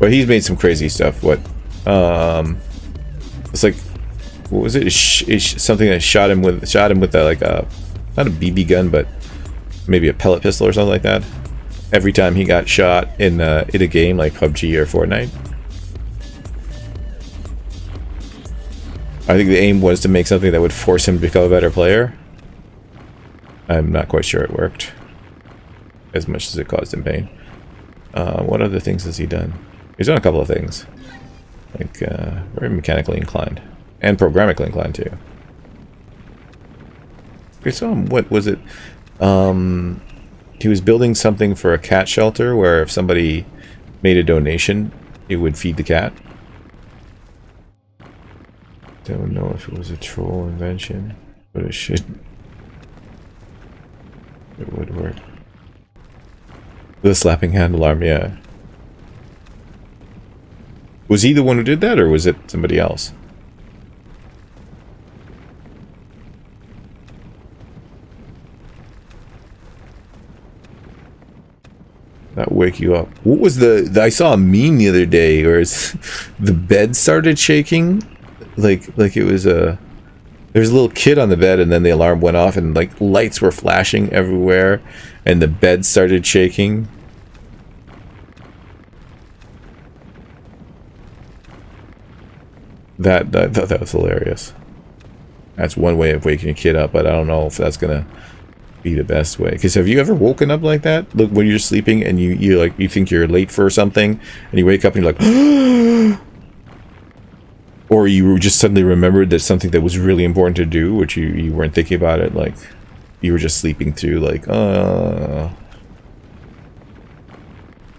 But he's made some crazy stuff. What? It's like, what was it? Something that shot him with a, like a, not a BB gun, but maybe a pellet pistol or something like that. Every time he got shot in a game like PUBG or Fortnite. I think the aim was to make something that would force him to become a better player. I'm not quite sure it worked as much as it caused him pain. What other things has he done? He's done a couple of things. Like, very mechanically inclined. And programmically inclined, too. We saw him, what was it? He was building something for a cat shelter where if somebody made a donation, it would feed the cat. Don't know if it was a troll invention, but it should. It would work. The slapping hand alarm, yeah. Was he the one who did that, or was it somebody else? That wake you up. What was I saw a meme the other day where the bed started shaking, like it was a. There's a little kid on the bed, and then the alarm went off, and like lights were flashing everywhere, and the bed started shaking. That was hilarious. That's one way of waking a kid up, but I don't know if that's gonna be the best way. Because have you ever woken up like that? Look, when you're sleeping and you think you're late for something, and you wake up and you're like. Or you just suddenly remembered that something that was really important to do, which you weren't thinking about it, like you were just sleeping through, like,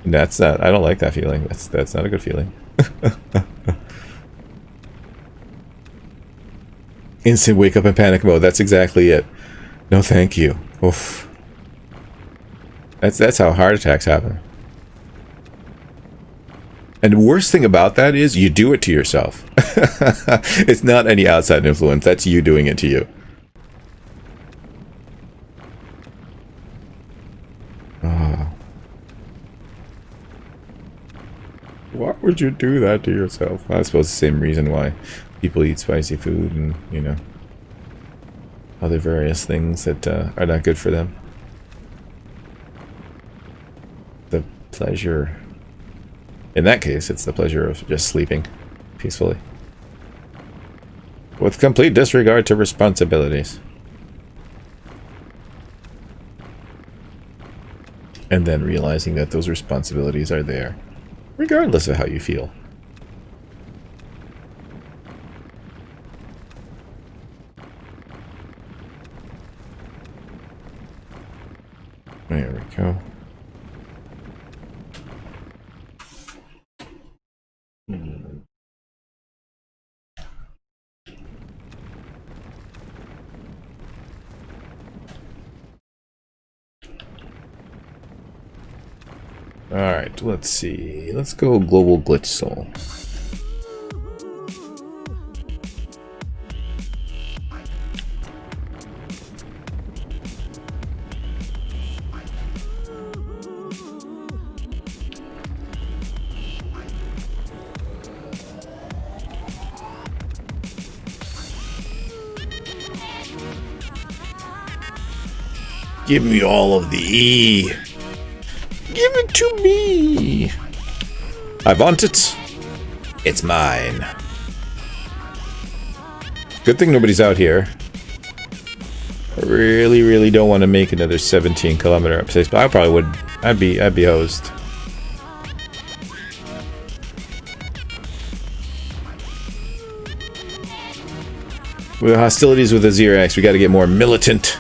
that's not, I don't like that feeling. That's not a good feeling. Instant wake up in panic mode. That's exactly it. No, thank you. Oof. That's how heart attacks happen. And the worst thing about that is you do it to yourself. It's not any outside influence. That's you doing it to you. Why would you do that to yourself? I suppose the same reason why people eat spicy food and, you know, other various things that are not good for them. The pleasure... In that case, it's the pleasure of just sleeping peacefully. With complete disregard to responsibilities. And then realizing that those responsibilities are there, regardless of how you feel. There we go. Alright, let's see. Let's go Global Glitch Soul. Give me all of the E. Give it to me. I want it. It's mine. Good thing nobody's out here. I really, really don't want to make another 17-kilometer upstate, but I probably would. I'd be hosed. With hostilities with Azirax, we got to get more militant.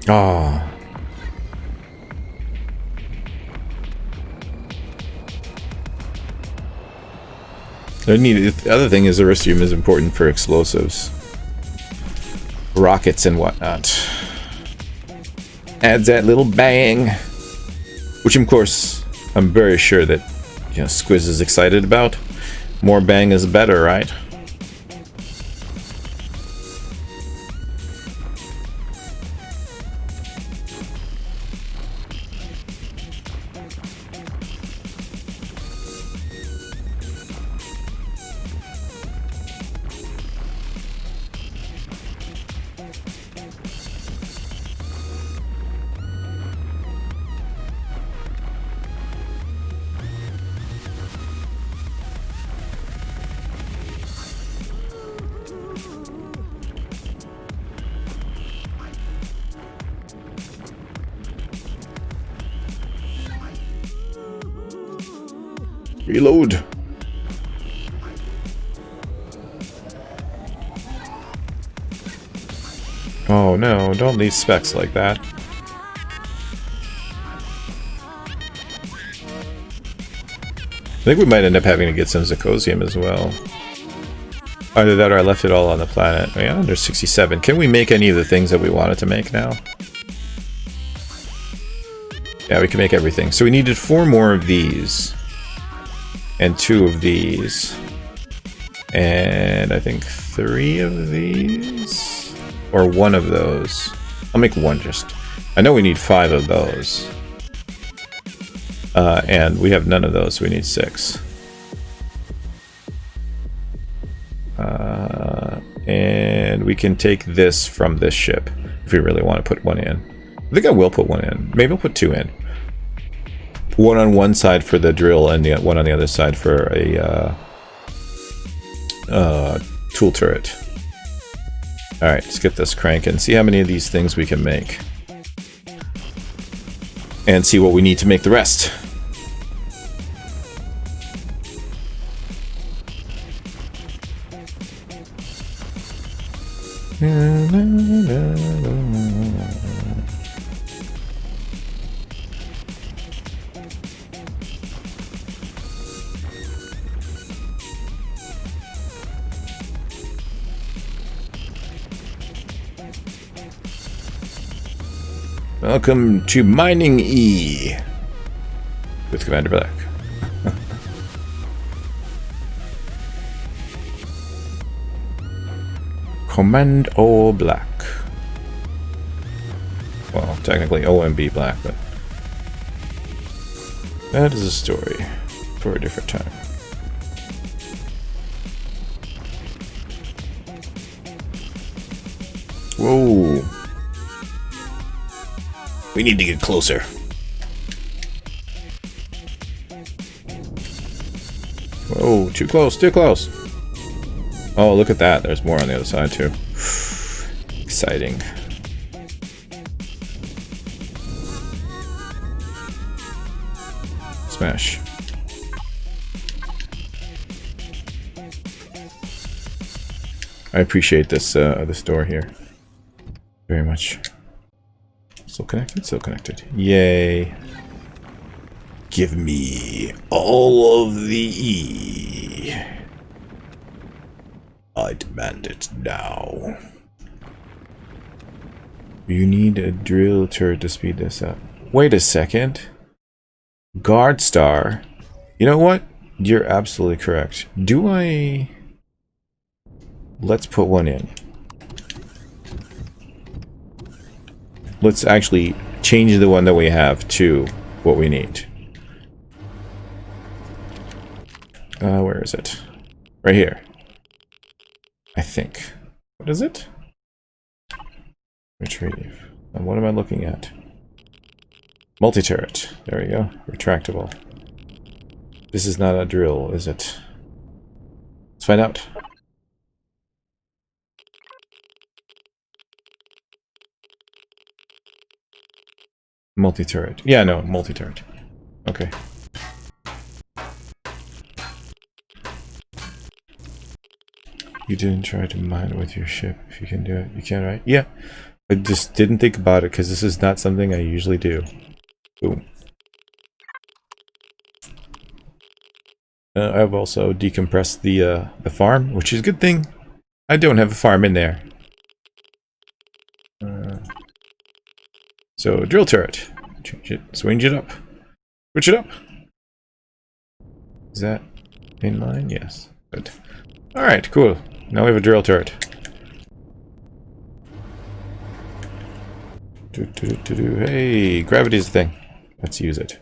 Oh. The other thing is Aristium is important for explosives. Rockets and whatnot. Adds that little bang. Which of course, I'm very sure that Squiz is excited about. More bang is better, right? Reload. Oh no, don't leave specs like that. I think we might end up having to get some Zirconium as well. Either that or I left it all on the planet. Oh, yeah, under 67. Can we make any of the things that we wanted to make now? Yeah, we can make everything. So we needed 4 more of these. And 2 of these. And I think 3 of these? Or 1 of those. I'll make 1 just. I know we need 5 of those. And we have none of those, so we need 6. And we can take this from this ship if we really want to put 1 in. I think I will put 1 in. Maybe I'll put 2 in. 1 on one side for the drill and the 1 on the other side for a tool turret. Alright, let's get this cranking. See how many of these things we can make. And see what we need to make the rest. Welcome to Mining E with Commander Black. Commando Black. Well, technically OMB Black, but that is a story for a different time. Whoa. We need to get closer. Whoa, too close, too close. Oh, look at that. There's more on the other side, too. Exciting. Smash. I appreciate this this door here very much. Still connected? Still connected. Yay. Give me all of the E. I demand it now. You need a drill turret to speed this up. Wait a second. Guard star. You know what? You're absolutely correct. Do I... Let's put one in. Let's actually change the one that we have to what we need. Where is it? Right here. I think. What is it? Retrieve. And what am I looking at? Multi-turret. There we go. Retractable. This is not a drill, is it? Let's find out. Multi-turret. Yeah, no, multi-turret. Okay. You didn't try to mine it with your ship. If you can do it, you can, right? Yeah. I just didn't think about it because this is not something I usually do. Boom. I've also decompressed the farm, which is a good thing. I don't have a farm in there. So drill turret. Change it. Swing it up. Switch it up. Is that in line? Yes. Good. Alright, cool. Now we have a drill turret. Hey, gravity's a thing. Let's use it.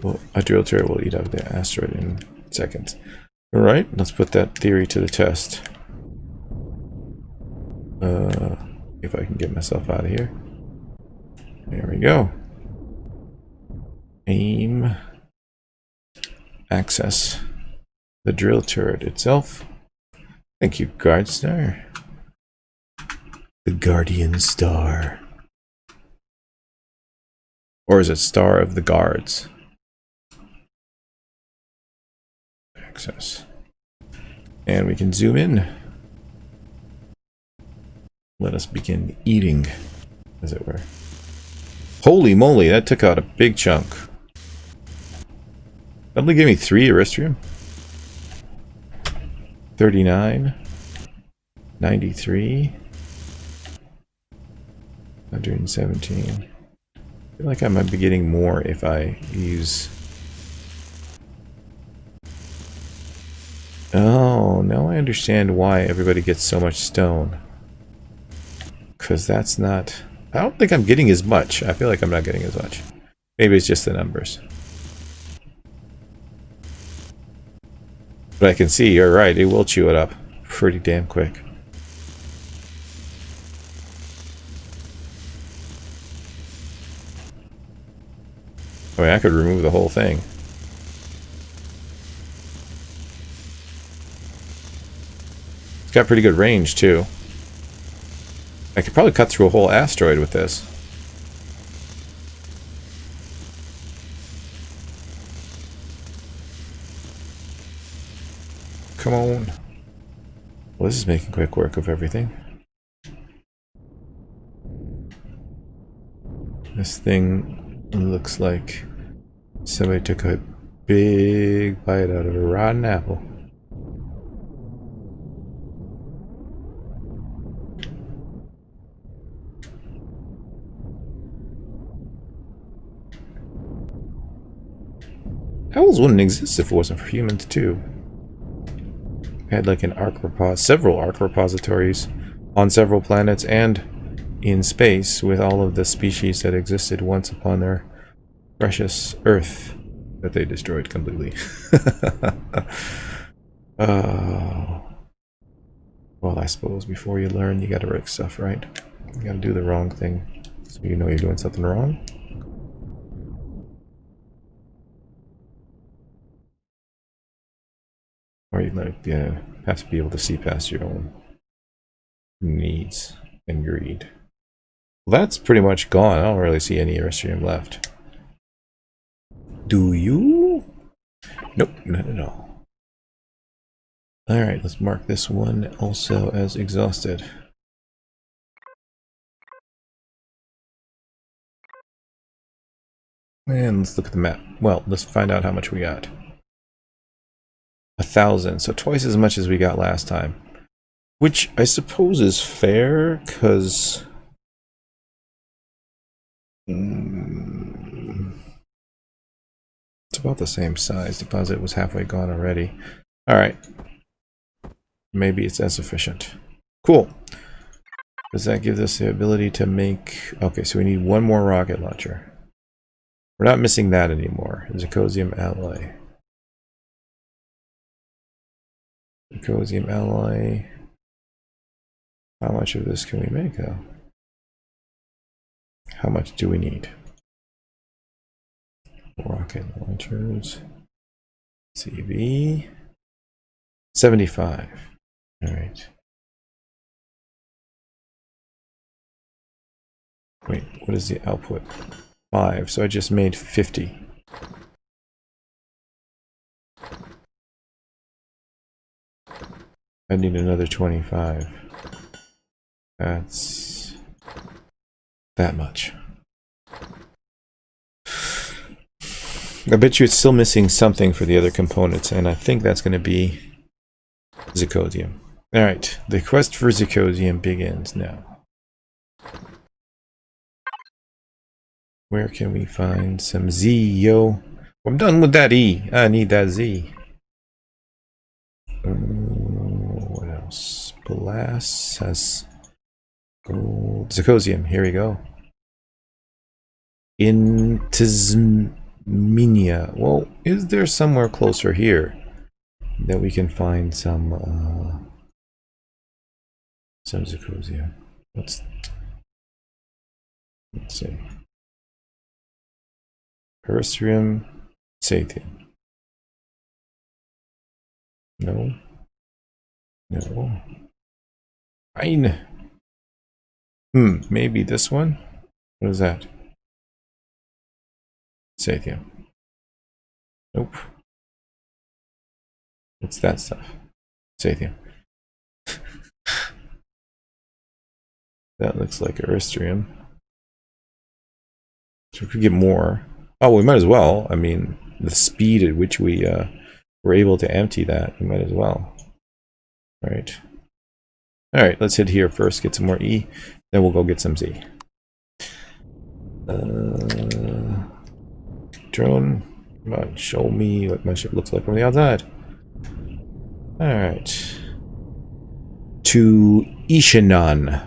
Well, a drill turret will eat up the asteroid in seconds. Alright, let's put that theory to the test. If I can get myself out of here. There we go. Aim. Access the drill turret itself. Thank you, Guard Star. The Guardian Star. Or is it Star of the Guards? Access. And we can zoom in. Let us begin eating, as it were. Holy moly, that took out a big chunk. That only gave me 3 Aristrium. 39. 93. 117. I feel like I might be getting more if I use... Oh, now I understand why everybody gets so much stone. Because that's not... I don't think I'm getting as much. I feel like I'm not getting as much. Maybe it's just the numbers. But I can see, you're right, it will chew it up pretty damn quick. I mean, I could remove the whole thing. It's got pretty good range, too. I could probably cut through a whole asteroid with this. Come on. Well, this is making quick work of everything. This thing looks like somebody took a big bite out of a rotten apple. Owls wouldn't exist if it wasn't for humans, too. We had like an several arc repositories on several planets and in space with all of the species that existed once upon their precious Earth that they destroyed completely. Well, I suppose before you learn, you gotta wreck stuff, right? You gotta do the wrong thing so you know you're doing something wrong. Or you like have to be able to see past your own needs and greed. Well, that's pretty much gone. I don't really see any Aristrium left. Do you? Nope, not at all. Alright, let's mark this one also as exhausted. And let's look at the map. Well, let's find out how much we got. 1,000, so twice as much as we got last time. Which I suppose is fair, because... it's about the same size. Deposit was halfway gone already. Alright. Maybe it's insufficient. Cool. Does that give us the ability to make... Okay, so we need one more rocket launcher. We're not missing that anymore. Zirconium alloy. Zirconium alloy. How much of this can we make, though? How much do we need? Rocket launchers. CV. 75. Alright. Wait, what is the output? 5, so I just made 50. I need another 25. That's that much. I bet you it's still missing something for the other components, and I think that's going to be zirconium. Alright, the quest for zirconium begins now. Where can we find some Z, yo? I'm done with that E. I need that Z. What else? Blast has gold. Zirconium, here we go. Intisminia. Well, is there somewhere closer here that we can find some zirconium? Let's see. Empyrion, Sathium. No. No. Fine. Maybe this one? What is that? Sathium. Nope. What's that stuff? Sathium. That looks like Empyrion. So we could get more. Oh, we might as well. I mean, the speed at which we were able to empty that, we might as well. Alright. Alright, let's hit here first, get some more E, then we'll go get some Z. Drone, come on, show me what my ship looks like from the outside. Alright. To Ishinan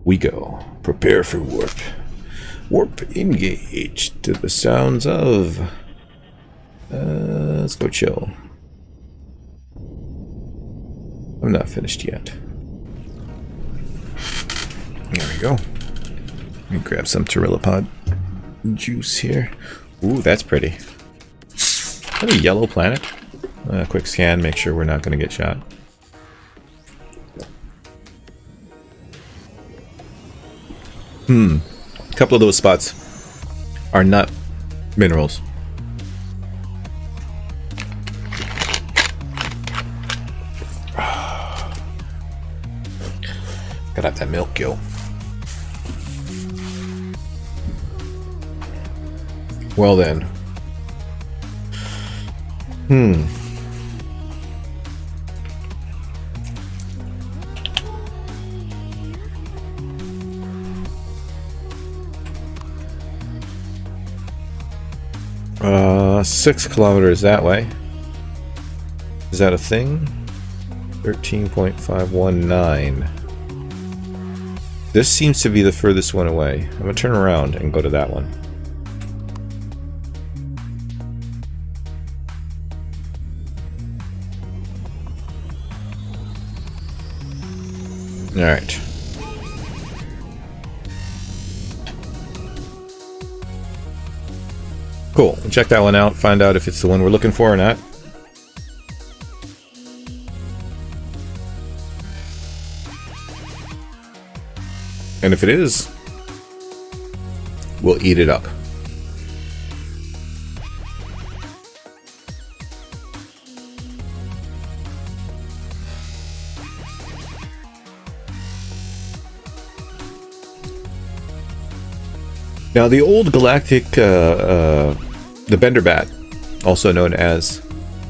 we go. Prepare for warp. Warp engaged to the sounds of... let's go chill. I'm not finished yet. There we go. Let me grab some Pterilopod juice here. Ooh, that's pretty. Is that a yellow planet? Quick scan, make sure we're not going to get shot. A couple of those spots are not minerals. Gotta have that milk, yo. Well then. 6 kilometers that way. Is that a thing? 13.519. This seems to be the furthest one away. I'm gonna turn around and go to that one. Alright. Cool. We'll check that one out, find out if it's the one we're looking for or not. And if it is, we'll eat it up. Now, the old galactic, the Bender Bat, also known as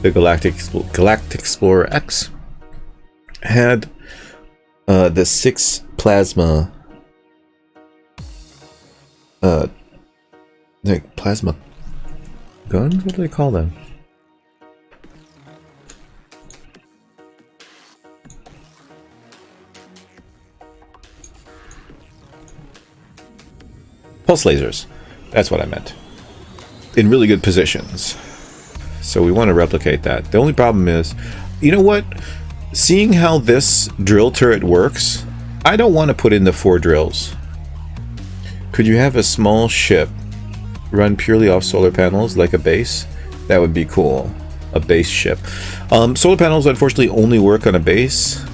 the Galactic Explorer X, had the 6 plasma, like plasma guns. What do they call them? Pulse lasers. That's what I meant. In really good positions. So we want to replicate that. The only problem is, you know what? Seeing how this drill turret works, I don't want to put in the 4 drills. Could you have a small ship run purely off solar panels like a base? That would be cool. A base ship. Solar panels unfortunately only work on a base.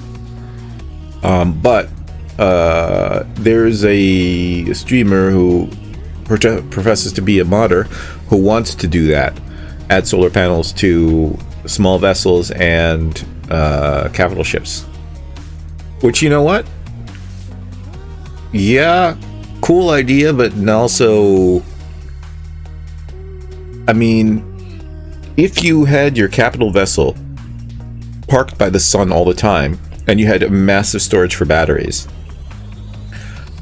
But there's a streamer who professes to be a modder who wants to do that. Add solar panels to small vessels and capital ships. Which, you know what? Yeah, cool idea, but also, I mean, if you had your capital vessel parked by the sun all the time and you had massive storage for batteries,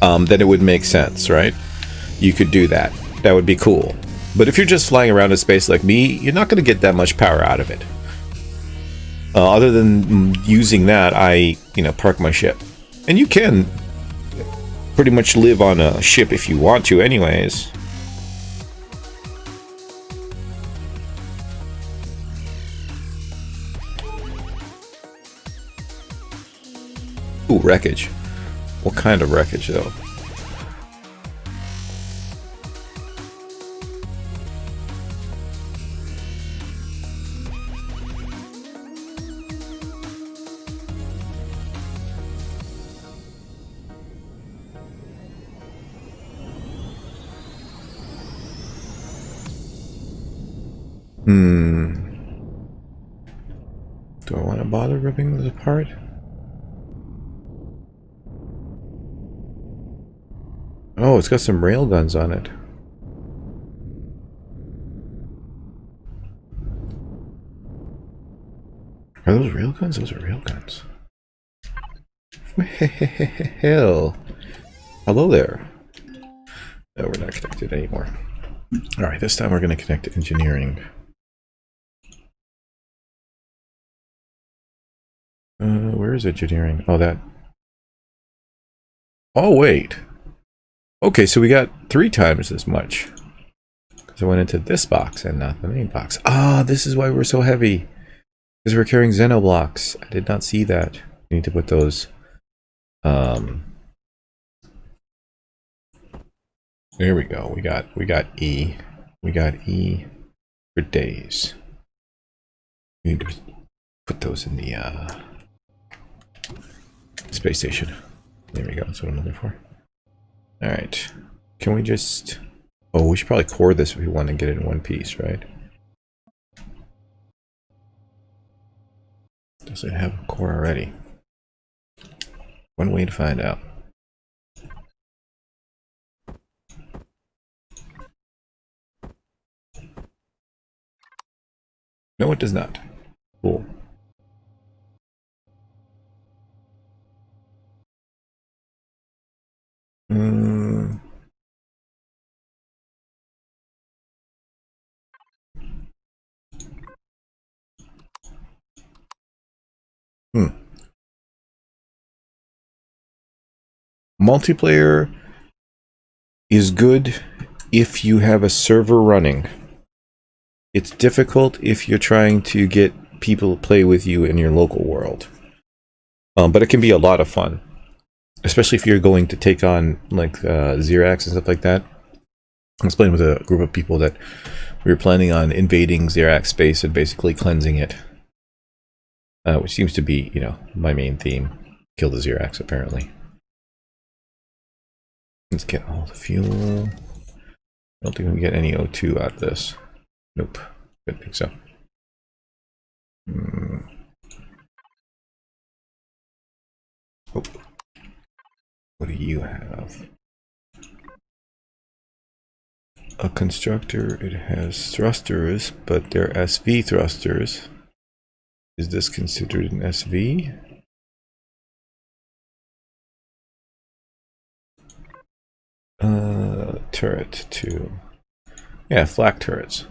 then it would make sense, right? You could do that. That would be cool. But if you're just flying around in space like me, you're not going to get that much power out of it. Other than using that, I, park my ship. And you can pretty much live on a ship if you want to anyways. Ooh, wreckage. What kind of wreckage, though? Do I want to bother ripping this apart? Oh, it's got some rail guns on it. Are those rail guns? Those are rail guns. Hell. Hello there. No, we're not connected anymore. Alright, this time we're going to connect to engineering. Where is engineering? Oh, that. Oh, wait. Okay, so we got 3 times as much. Because I went into this box and not the main box. Ah, this is why we're so heavy. Because we're carrying xenoblocks. I did not see that. We need to put those. There we go. We got E. We got E for days. We need to put those in the space station. There we go. That's what I'm looking for. All right. Can we just? Oh, we should probably core this if we want to get it in one piece, right? Does it have a core already? One way to find out. No, it does not. Cool. Multiplayer is good if you have a server running. It's difficult if you're trying to get people to play with you in your local world. But it can be a lot of fun. Especially if you're going to take on like Xerax and stuff like that. I was playing with a group of people that we were planning on invading Xerax space and basically cleansing it. Which seems to be, my main theme. Kill the Xerax, apparently. Let's get all the fuel. I don't think we can get any O2 out of this. Nope. Didn't think so. Oh. What do you have? a constructor. It has thrusters, but they're SV thrusters. Is this considered an SV? Turret too. Yeah, flak turrets.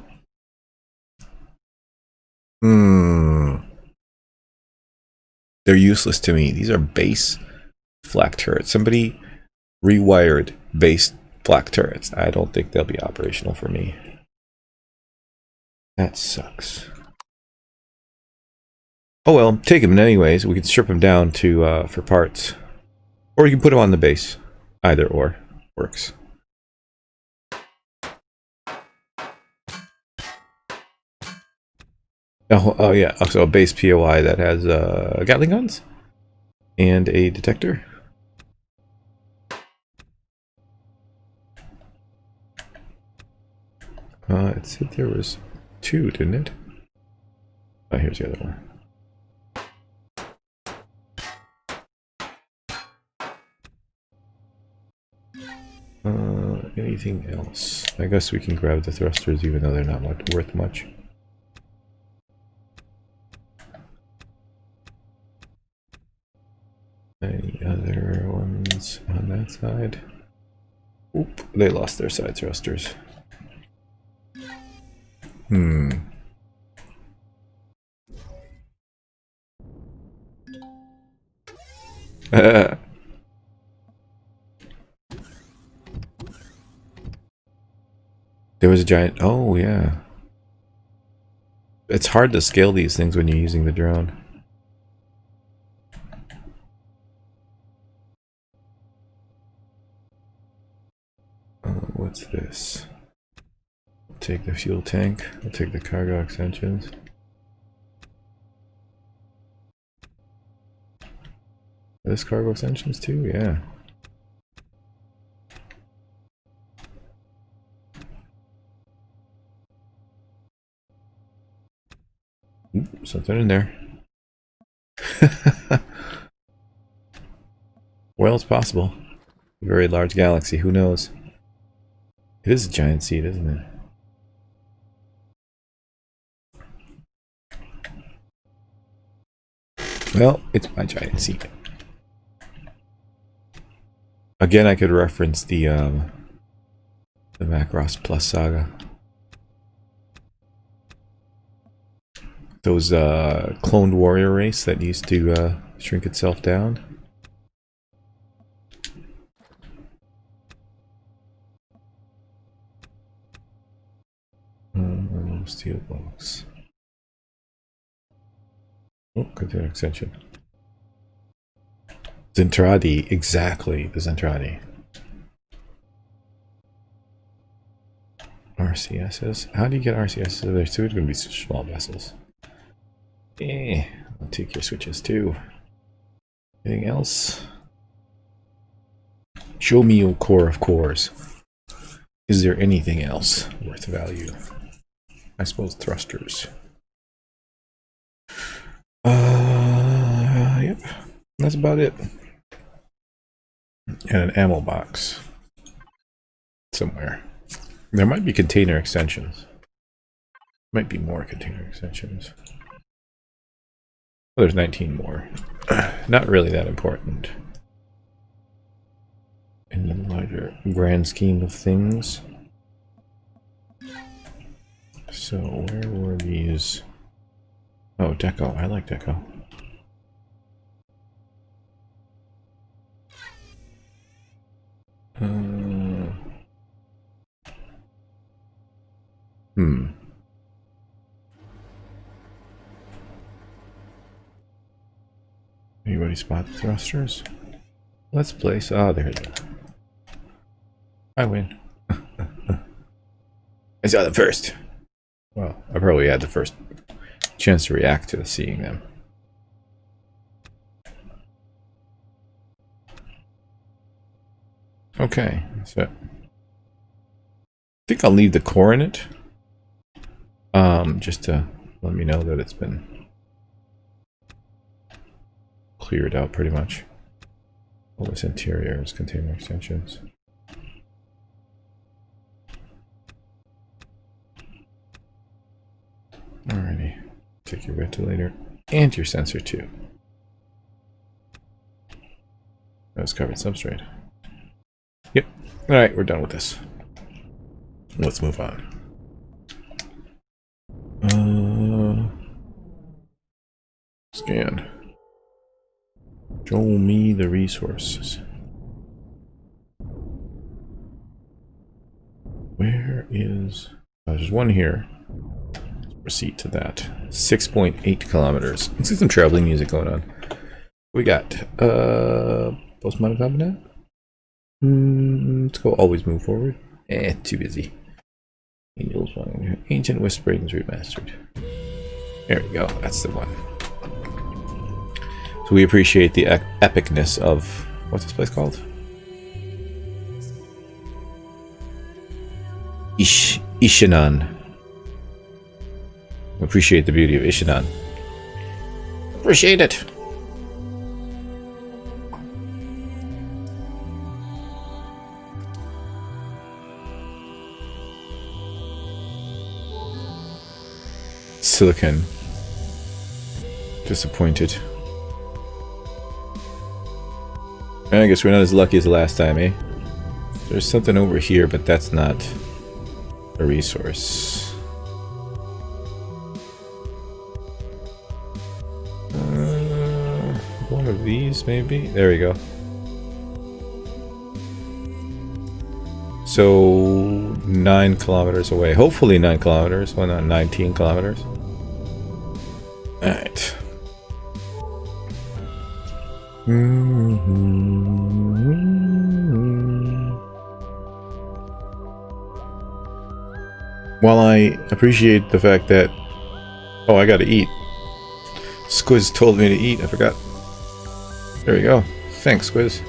They're useless to me. These are base flak turrets. Somebody rewired base flak turrets. I don't think they'll be operational for me. That sucks. Oh well, take them anyways. We can strip them down to for parts, or you can put them on the base. Either or works. Oh yeah. Also a base POI that has Gatling guns and a detector. It said there was 2, didn't it? Oh, here's the other one. Anything else? I guess we can grab the thrusters even though they're not worth much. Any other ones on that side? Oop, they lost their side thrusters. There was a giant... Oh, yeah. It's hard to scale these things when you're using the drone. What's this? I'll take the fuel tank. I'll take the cargo extensions. Are this cargo extensions too? Yeah. Ooh, something in there. Well, it's possible. A very large galaxy, who knows? It is a giant seed, isn't it? Well, it's my giant seed. Again, I could reference the Macross Plus saga. Those cloned warrior race that used to shrink itself down. Steel box. Oh, container extension. Zentradi, exactly, the Zentradi. RCSs? How do you get RCSs? There's two, it's going to be small vessels. I'll take your switches too. Anything else? Show me your core of cores. Is there anything else worth value? I suppose thrusters. Yep. That's about it. And an ammo box. Somewhere. There might be container extensions. Might be more container extensions. Well, there's 19 more. Not really that important. In the larger grand scheme of things. So, where were these? Oh, Deco. I like Deco. Anybody spot the thrusters? Let's place. Ah, there they are. I win. I saw them first. Well, I probably had the first chance to react to seeing them. Okay, so I think I'll leave the core in it. Just to let me know that it's been cleared out pretty much. All this interior is container extensions. Alrighty. Take your ventilator and your sensor too. That was covered substrate. Yep. Alright, we're done with this. Let's move on. Scan. Show me the resources. Where is... Oh, there's one here. Let's proceed to that. 6.8 kilometers. Let's get some traveling music going on. We got postmodern cabinet. Let's go always move forward. Too busy. Angels, Ancient Whisperings Remastered. There we go. That's the one. So we appreciate the epicness of... What's this place called? Ishinan. We appreciate the beauty of Ishinan. Appreciate it! Silicon. Disappointed. I guess we're not as lucky as the last time, eh? There's something over here, but that's not a resource. One of these, maybe? There we go. So, 9 kilometers away. Hopefully 9 kilometers. Why not 19 kilometers? Alright. While I appreciate the fact that... Oh, I gotta eat. Squiz told me to eat. I forgot. There we go. Thanks, Squiz.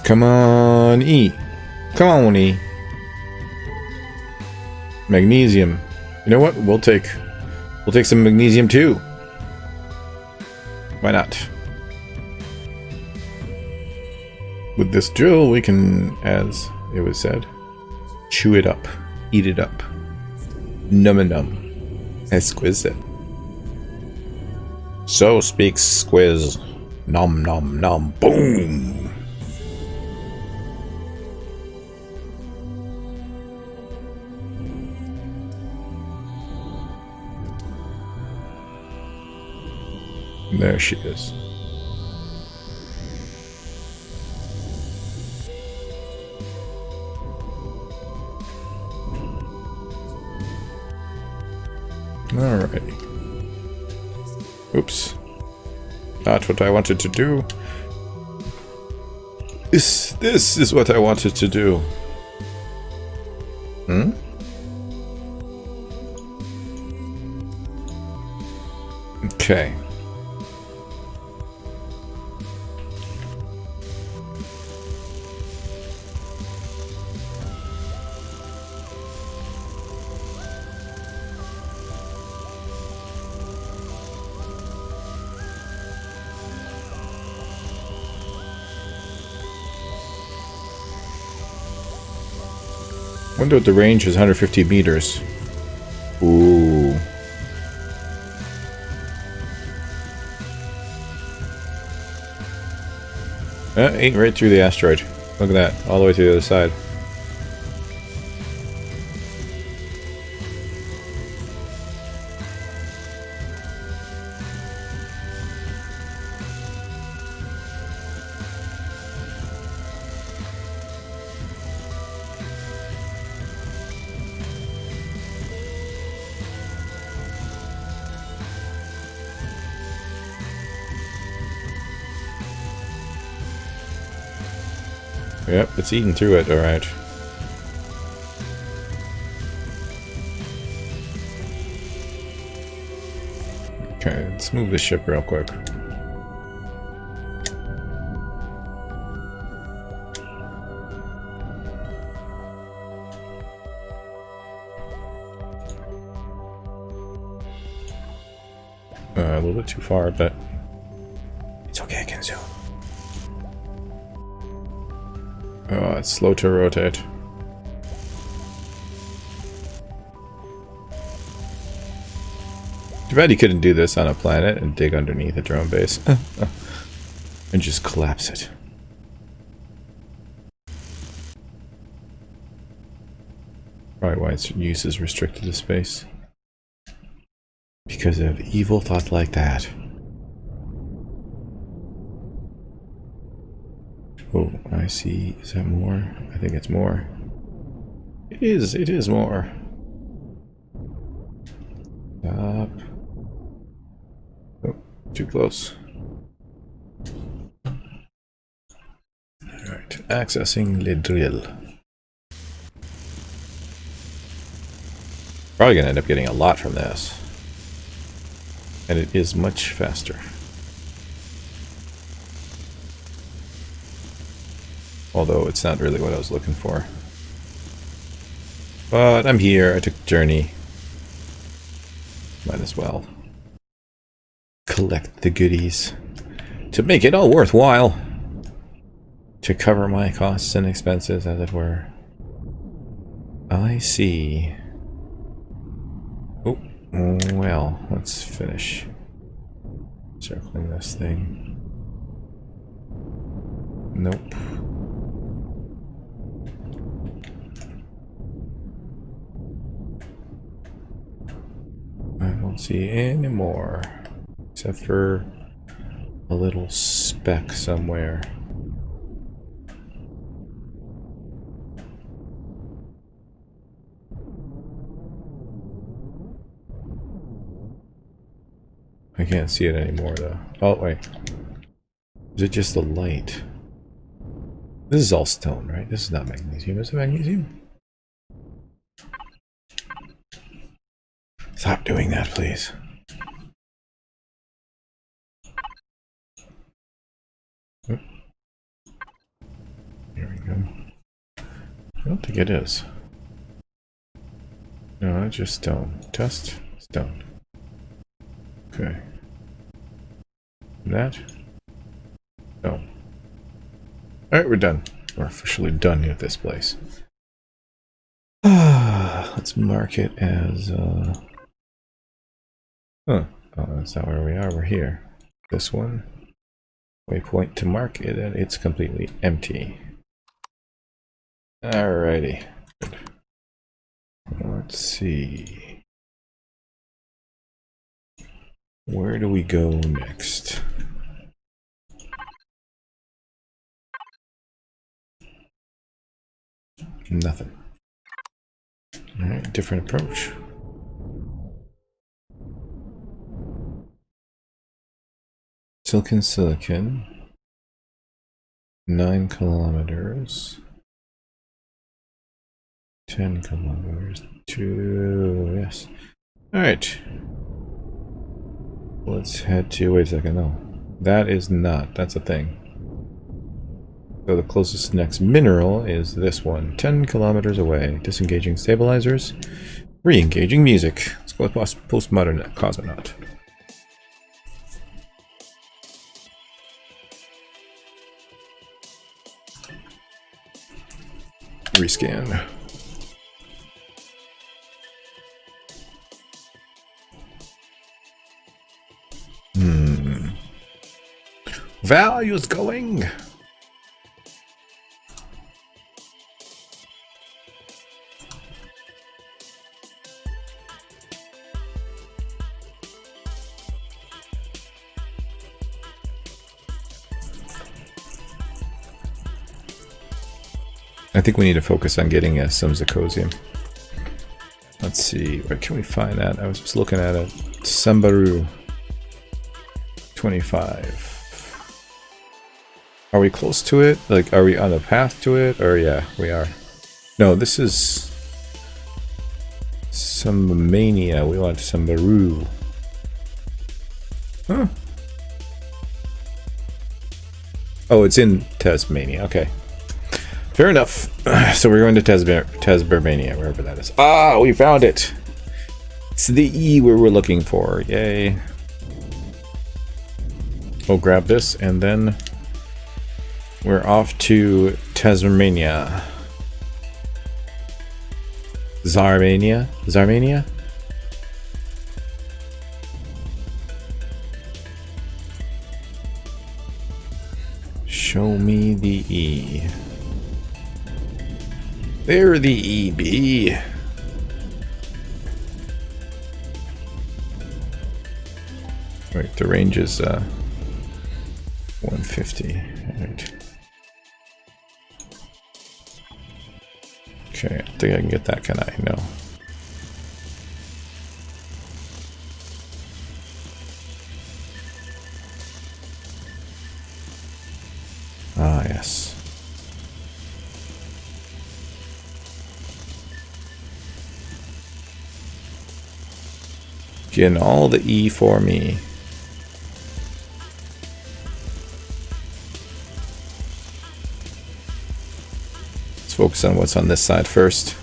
Come on, E. Come on, E. Magnesium. You know what? We'll take some magnesium too. Why not? With this drill, we can, as it was said, chew it up, eat it up. Num num, as Squiz said. So speaks Squiz. Nom nom nom. Boom. There she is. Alrighty. Oops. Not what I wanted to do. This is what I wanted to do. Hmm? Okay. Wonder what the range is. 150 meters. Ooh. Ain't right through the asteroid. Look at that. All the way to the other side. Yep, it's eating through it, alright. Okay, let's move the ship real quick. A little bit too far, but it's okay, I can zoom. Oh, it's slow to rotate. Too bad you couldn't do this on a planet and dig underneath a drone base. And just collapse it. Probably why its use is restricted to space. Because of evil thoughts like that. Oh, I see. Is that more? I think it's more. It is more. Stop. Oh, too close. Alright, accessing the drill. Probably gonna end up getting a lot from this. And it is much faster. Although it's not really what I was looking for. But I'm here, I took a journey. Might as well collect the goodies to make it all worthwhile. To cover my costs and expenses, as it were. I see. Oh, well, let's finish circling this thing. Nope. I don't see any more, except for a little speck somewhere. I can't see it anymore though. Oh wait. Is it just the light? This is all stone, right? This is not magnesium. Is it magnesium? Stop doing that, please. Oh. Here we go. I don't think it is. No, it's just stone. Test stone. Okay. That? No. Alright, we're done. We're officially done with this place. Let's mark it as, oh, that's not where we are. We're here. This one. Waypoint to mark it, and it's completely empty. Alrighty. Good. Let's see. Where do we go next? Nothing. Alright, different approach. Silicon. 9 kilometers. 10 kilometers. 2, yes. Alright. Let's head to, wait a second, no. That is not, that's a thing. So the closest next mineral is this one, 10 kilometers away. Disengaging stabilizers, re-engaging music. Let's go with postmodern cosmonaut. Rescan. Values going. I think we need to focus on getting some zirconium. Let's see, where can we find that? I was just looking at it. Sambaru 25. Are we close to it? Like, are we on the path to it? Or yeah, we are. No, this is Sambamania. We want Sambaru. Huh. Oh, it's in Tasmania. Okay. Fair enough. So we're going to Tasmania, wherever that is. Ah, we found it. It's the E we were looking for. Yay. We'll grab this, and then we're off to Tasmania. Zarmania? Zarmania? Show me the E. There the E be. Right, the range is 150. Right. Okay, I think I can get that, can I? No. Ah, yes. Getting all the E for me. Let's focus on what's on this side first.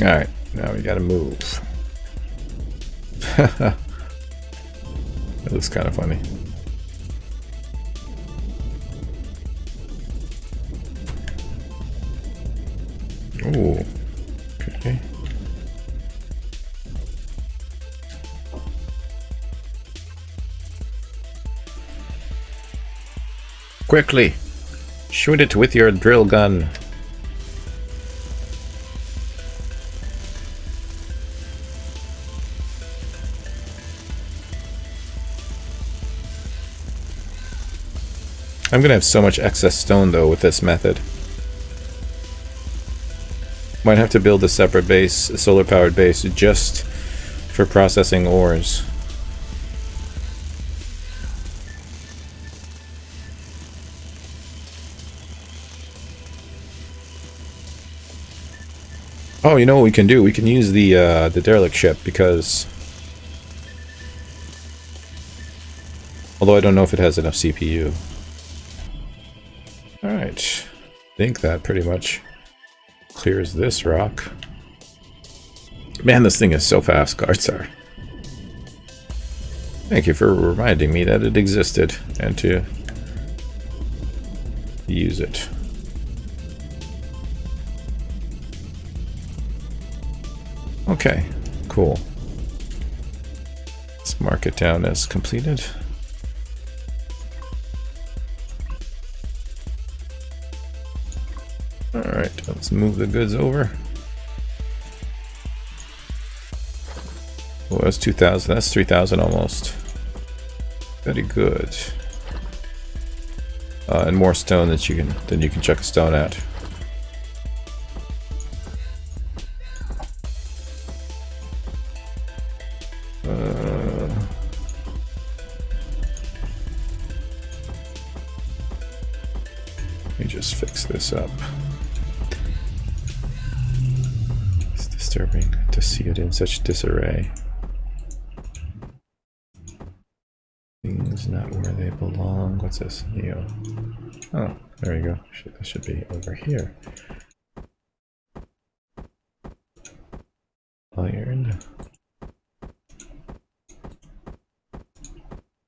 Alright, now we gotta move. That looks kind of funny. Ooh, okay. Quickly! Shoot it with your drill gun. I'm gonna have so much excess stone though with this method. Might have to build a separate base, a solar powered base, just for processing ores. Oh, you know what we can do? We can use the derelict ship, because although I don't know if it has enough CPU. Alright, I think that pretty much clears this rock. Man, this thing is so fast, Gartsar. Thank you for reminding me that it existed and to use it. Okay, cool. Let's mark it down as completed. Alright, let's move the goods over. Oh, that's 2,000. That's 3,000 almost. Very good. And more stone that you can chuck a stone at. Let me just fix this up. It's disturbing to see it in such disarray. Things not where they belong. What's this? Neo. Oh, there we go. That should be over here. Iron.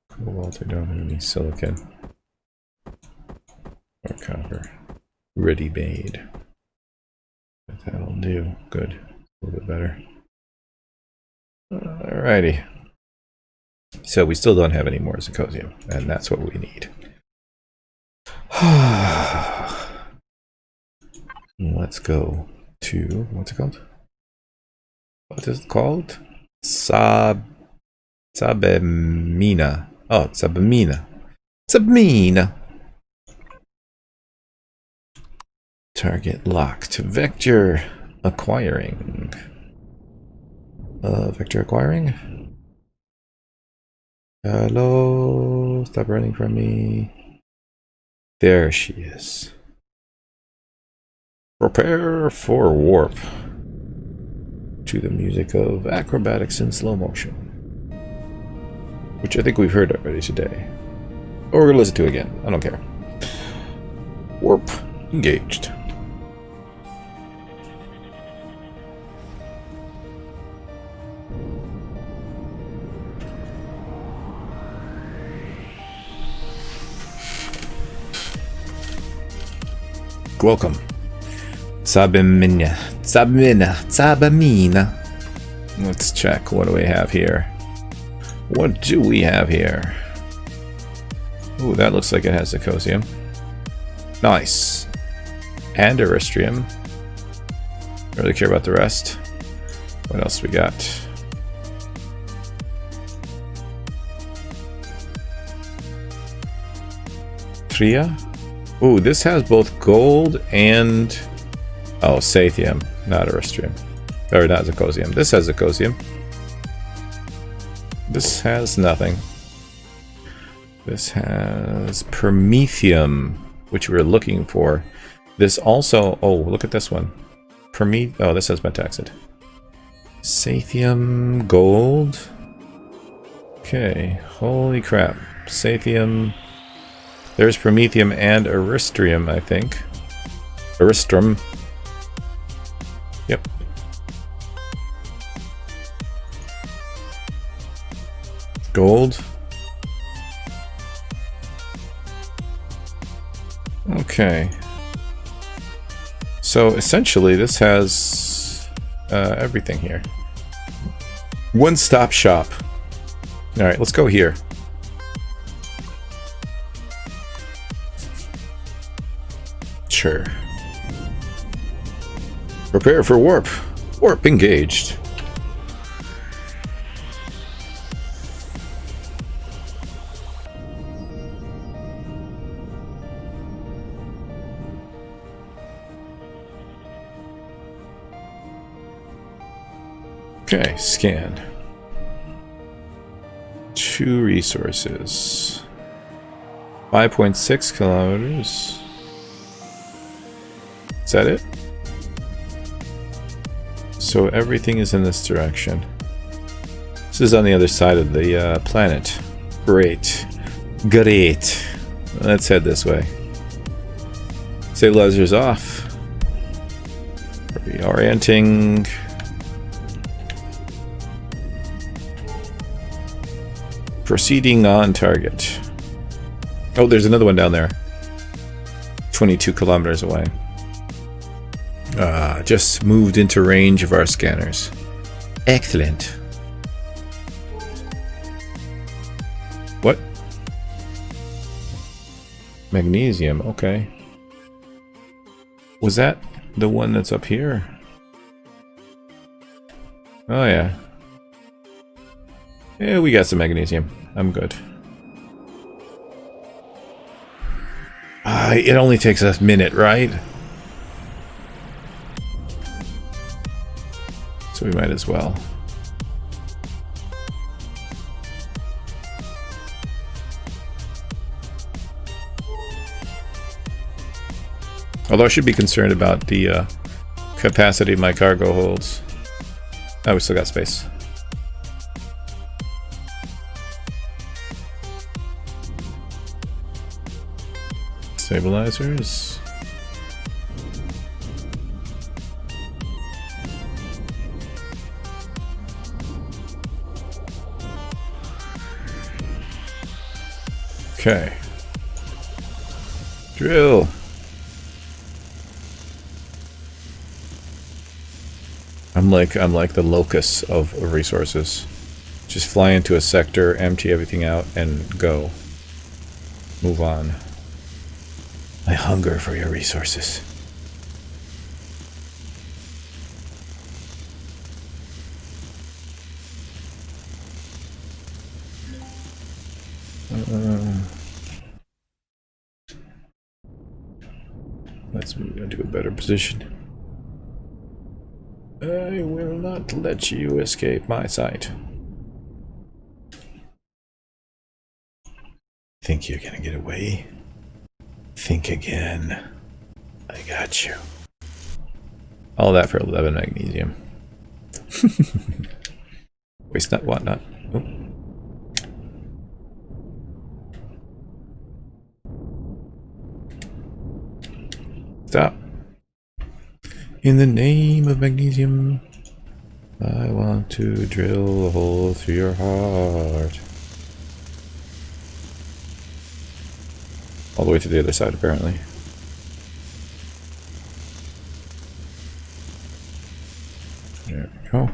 Cobalt, I don't have any silicon. Or copper. Ready made. But that'll do. Good. A little bit better. Alrighty. So we still don't have any more zirconium, and that's what we need. Let's go to, what's it called? What is it called? Sabemina. Oh, Sabemina. Sabemina. Target locked. Vector. acquiring. Vector acquiring. Hello, stop running from me. There she is. Prepare for warp. To the music of acrobatics in slow motion. Which I think we've heard already today. Or we're gonna listen to it again. I don't care. Warp engaged. Welcome. Sabamina. Let's check. What do we have here? What do we have here? Ooh, that looks like it has Zacosium. Nice. And Aristrium. Don't really care about the rest. What else we got? Tria? Ooh, this has both gold and... Oh, Sathium, not Aristrium. Or not Zacosium. This has Zacosium. This has nothing. This has Promethium, which we were looking for. This also... Oh, look at this one. Oh, this has Metaxid. Sathium, gold. Okay, holy crap. Sathium... There's Promethium and Aristrium, I think. Aristrum. Yep. Gold. Okay. So essentially this has everything here. One-stop shop. Alright, let's go here. Sure. Prepare for warp. Warp engaged. Okay, scan. 2 resources. 5.6 kilometers. Is that it? So everything is in this direction. This is on the other side of the planet. Great. Great. Let's head this way. Stabilizers off. Reorienting. Proceeding on target. Oh, there's another one down there. 22 kilometers away. Just moved into range of our scanners. Excellent. What? Magnesium, okay. Was that the one that's up here? Oh yeah. Yeah, we got some magnesium. I'm good. It only takes a minute, right? So we might as well. Although I should be concerned about the capacity my cargo holds. Oh, we still got space. Stabilizers. Okay. Drill. I'm like the locus of resources. Just fly into a sector, empty everything out, and go. Move on. I hunger for your resources. Let's move into a better position. I will not let you escape my sight. Think you're gonna get away? Think again. I got you. All that for 11 magnesium. Waste not, want not. Oh. Stop. In the name of magnesium, I want to drill a hole through your heart. All the way to the other side, apparently. There we go.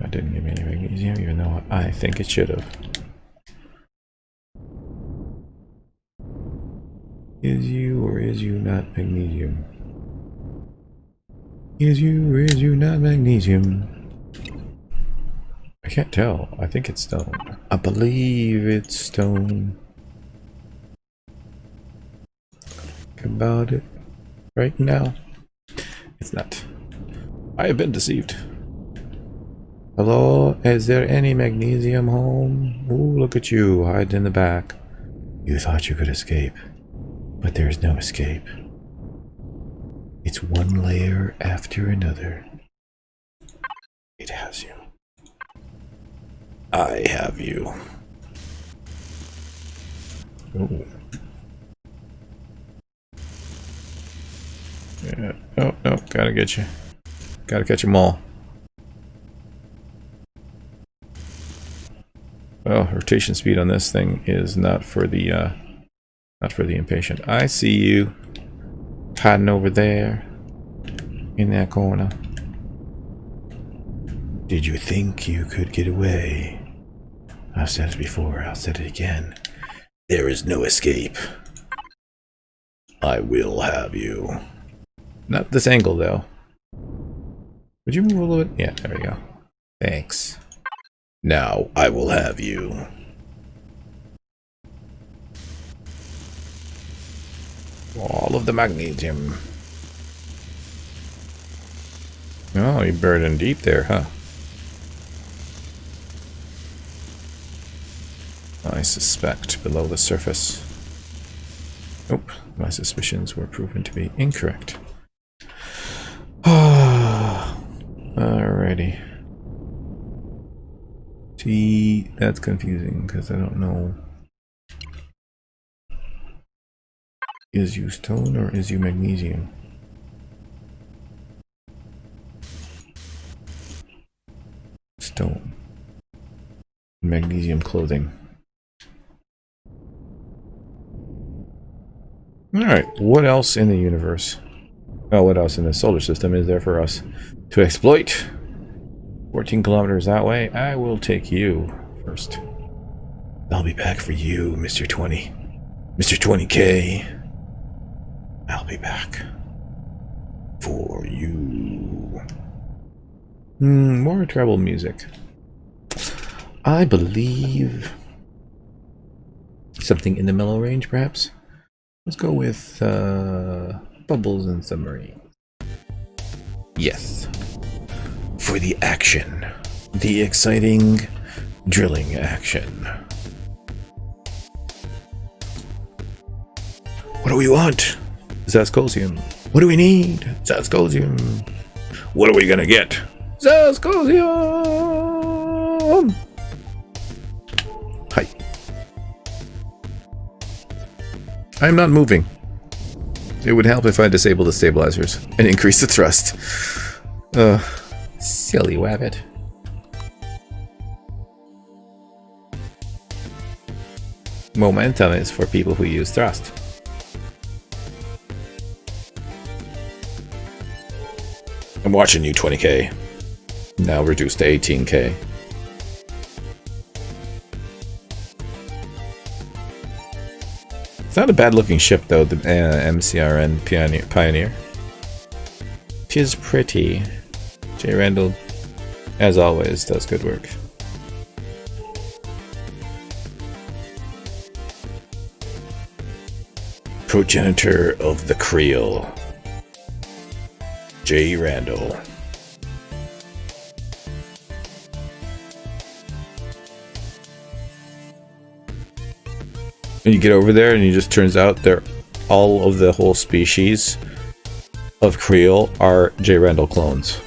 That didn't give me any magnesium, even though I think it should have. Is you or is you not magnesium? Is you or is you not magnesium? I can't tell. I think it's stone. I believe it's stone. Think about it right now. It's not. I have been deceived. Hello? Is there any magnesium home? Ooh, look at you, hiding in the back. You thought you could escape, but there's no escape. It's one layer after another. It has you. I have you. Ooh. Yeah. Oh, no, gotta get you. Gotta catch them all. Well, rotation speed on this thing is not for the impatient. I see you hiding over there in that corner. Did you think you could get away? I've said it before, I'll say it again. There is no escape. I will have you. Not this angle, though. Would you move a little bit? Yeah, there we go. Thanks. Now I will have you. All of the magnesium. Oh, you buried in deep there, huh? I suspect below the surface. Nope, my suspicions were proven to be incorrect. Alrighty. See, that's confusing because I don't know. Is you stone or is you magnesium? Stone. Magnesium clothing. Alright, what else in the universe? Oh, what else in the solar system is there for us to exploit? 14 kilometers that way. I will take you first. I'll be back for you, Mr. 20. Mr. 20K. I'll be back for you. More treble music. I believe something in the mellow range, perhaps. Let's go with Bubbles and Submarine. Yes. For the action. The exciting drilling action. What do we want? Zascosium. What do we need? Zascosium. What are we gonna get? Zascosium! Hi. I am not moving. It would help if I disable the stabilizers and increase the thrust. Silly wabbit. Momentum is for people who use thrust. I'm watching you, 20K. Now reduced to 18K. It's not a bad looking ship though, the MCRN Pioneer. She's pretty. Jay Randall, as always, does good work. Progenitor of the Creel. J. Randall. And you get over there and it just turns out they're all of the whole species of Creole are J. Randall clones.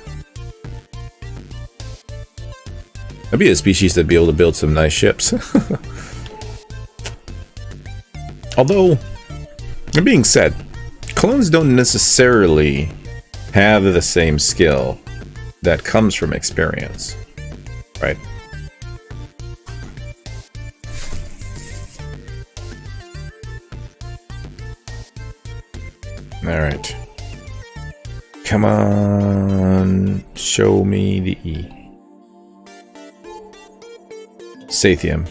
That'd be a species that'd be able to build some nice ships. Although, that being said, clones don't necessarily have the same skill that comes from experience, right? Alright. Come on, show me the E. Sathium.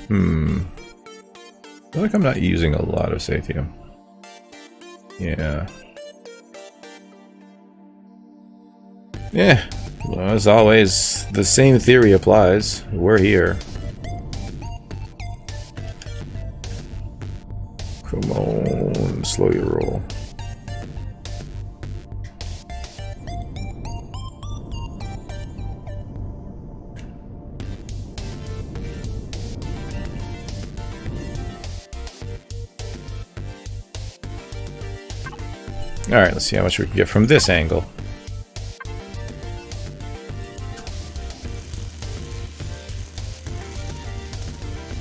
I feel like I'm not using a lot of Sathium. Yeah. Yeah. Well, as always, the same theory applies. We're here. Come on, slow your roll. Alright, let's see how much we can get from this angle.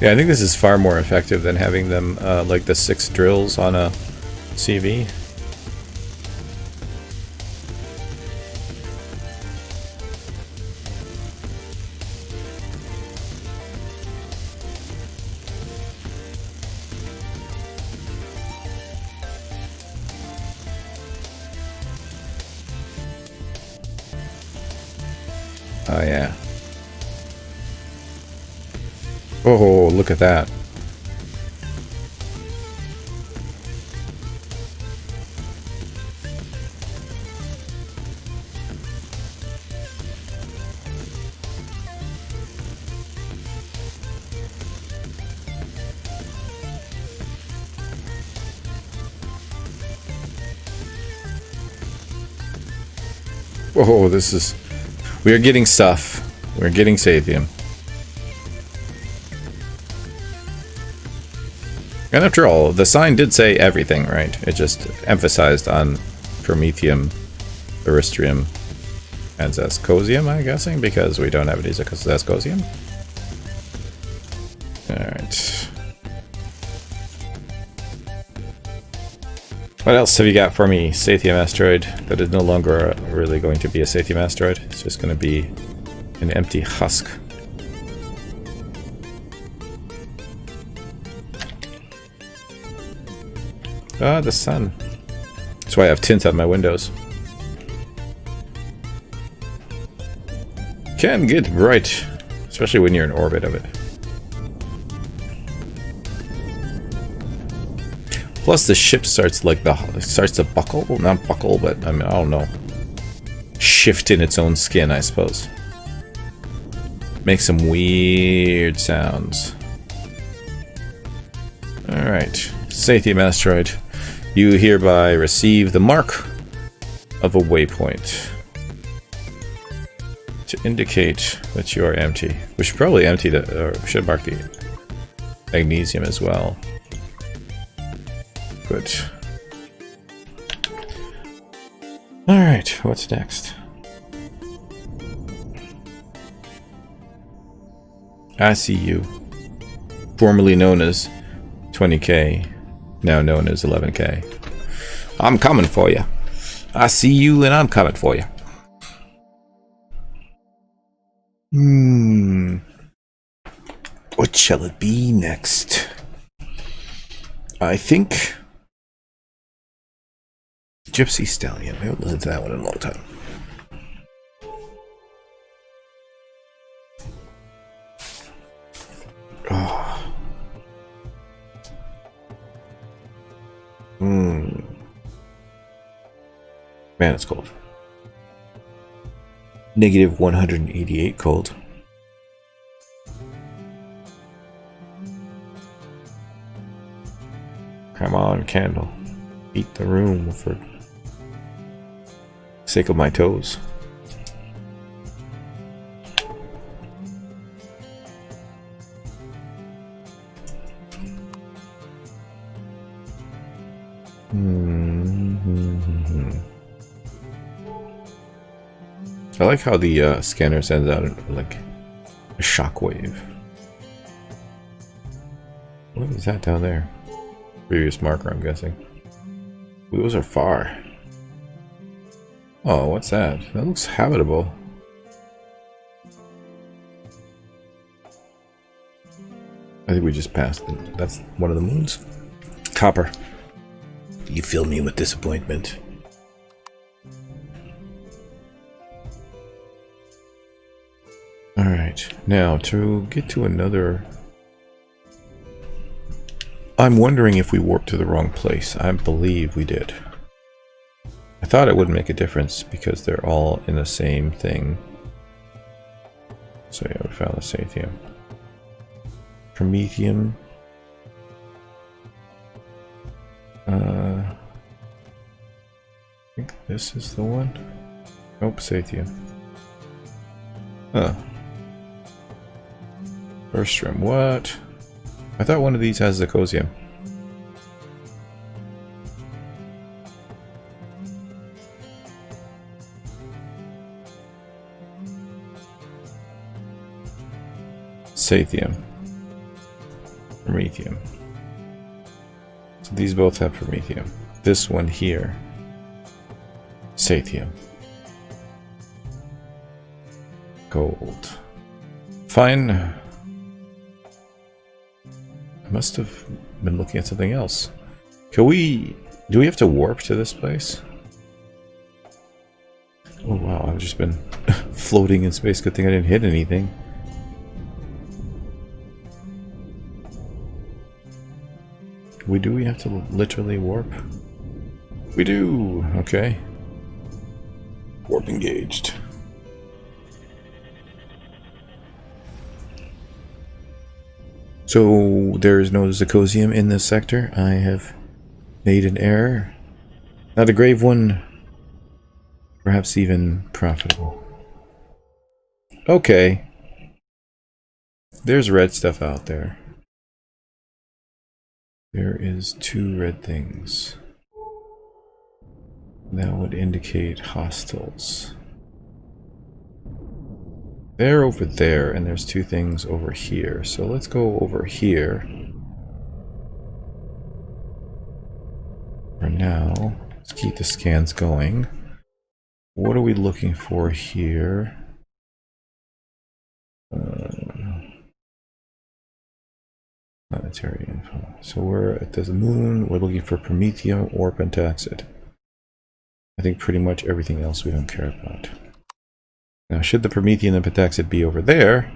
Yeah, I think this is far more effective than having them like the 6 drills on a CV. Oh yeah. Oh, look at that. Whoa, this is... We are getting stuff. We're getting Sathium. And after all, the sign did say everything, right? It just emphasized on Promethium, Aristrium, and Zascosium, I'm guessing, because we don't have any Zascosium. Alright. What else have you got for me? Sathium asteroid. That is no longer really going to be a Sathium asteroid. It's just going to be an empty husk. Ah, the sun. That's why I have tint on my windows. Can get bright, especially when you're in orbit of it. Plus, the ship starts like starts to buckle, well, not buckle, but I mean, I don't know, shift in its own skin, I suppose. Make some weird sounds. All right, Sathium asteroid. You hereby receive the mark of a waypoint to indicate that you are empty. We should probably empty the, or should mark the magnesium as well. Good. Alright, what's next? I see you. Formerly known as 20K, now known as 11K. I'm coming for you. I see you and I'm coming for you. What shall it be next? I think... Gypsy Stallion. I haven't listened to that one in a long time. Oh. Man, it's cold. Negative 188 cold. Come on, candle. Heat the room for sake of my toes. I like how the scanner sends out like a shockwave. What is that down there? Previous marker, I'm guessing. Ooh, those are far. Oh, what's that? That looks habitable. I think we just passed them. That's one of the moons. Copper. You fill me with disappointment. Alright, now to get to another... I'm wondering if we warped to the wrong place. I believe we did. I thought it wouldn't make a difference because they're all in the same thing. So yeah, we found the Sathium. Promethium. I think this is the one. Nope, Sathium. Huh. Berstrom, what? I thought one of these has Zirconium. Sathium. Promethium. So these both have Promethium. This one here. Sathium. Gold. Fine. I must have been looking at something else. Can we... Do we have to warp to this place? Oh wow, I've just been floating in space. Good thing I didn't hit anything. Do we have to literally warp? We do! Okay. Warp engaged. So there is no Zirconium in this sector. I have made an error. Not a grave one. Perhaps even profitable. Okay. There's red stuff out there. There is 2 red things. That would indicate hostiles. They're over there, and there's 2 things over here. So let's go over here. For now, let's keep the scans going. What are we looking for here? Planetary info. So we're at the moon. We're looking for Promethium or Pentaxid. I think pretty much everything else we don't care about. Now, should the Promethium and Pentaxid be over there,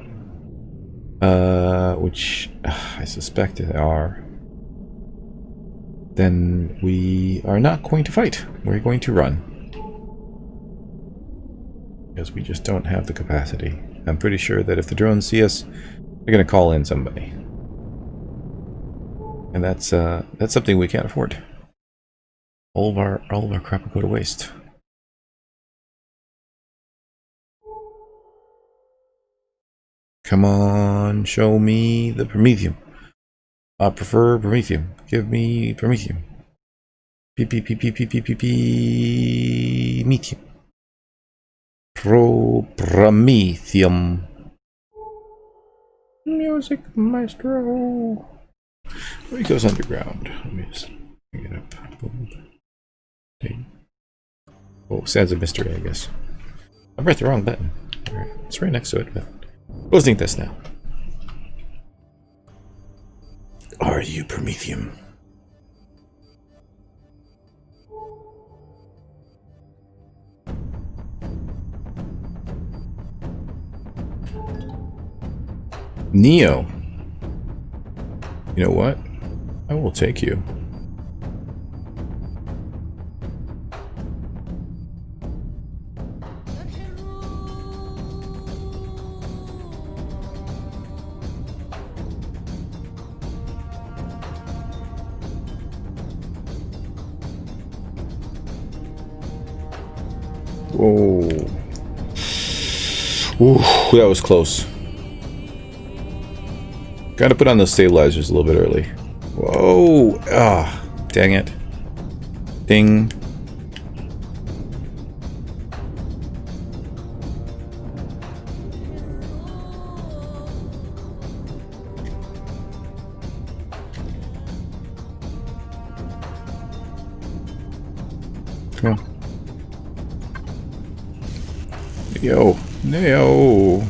which I suspect they are, then we are not going to fight. We're going to run. Because we just don't have the capacity. I'm pretty sure that if the drones see us, they're going to call in somebody. And that's something we can't afford. All of our crap will go to waste. Come on, show me the Promethium. I prefer Promethium. Give me Promethium. Promethium. Promethium. Music maestro. Where he goes underground. Let me just bring it up. Boom. Oh, sounds a mystery, I guess. I pressed the wrong button. Right. It's right next to it, but closing this now. Are you Promethium? Neo. You know what? I will take you. Whoa. Ooh, that was close. Gotta put on the stabilizers a little bit early. Whoa! Ah, dang it. Ding. Come on. Neo. Neo.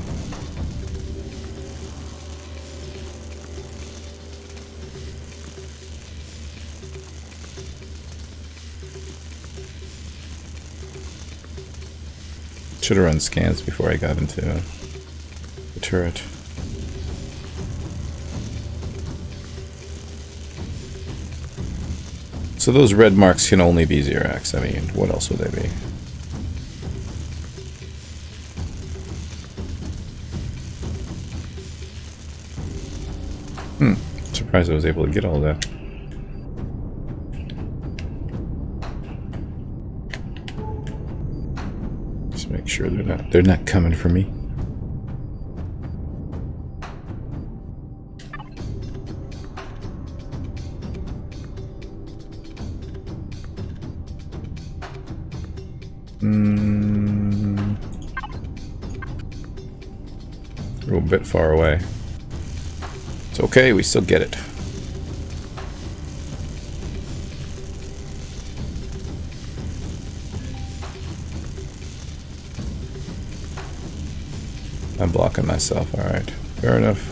Should have run scans before I got into the turret. So those red marks can only be Xerax. I mean, what else would they be? Surprised I was able to get all that. Just make sure they're not coming for me. A little bit far away. It's okay, we still get it. I'm blocking myself, alright. Fair enough.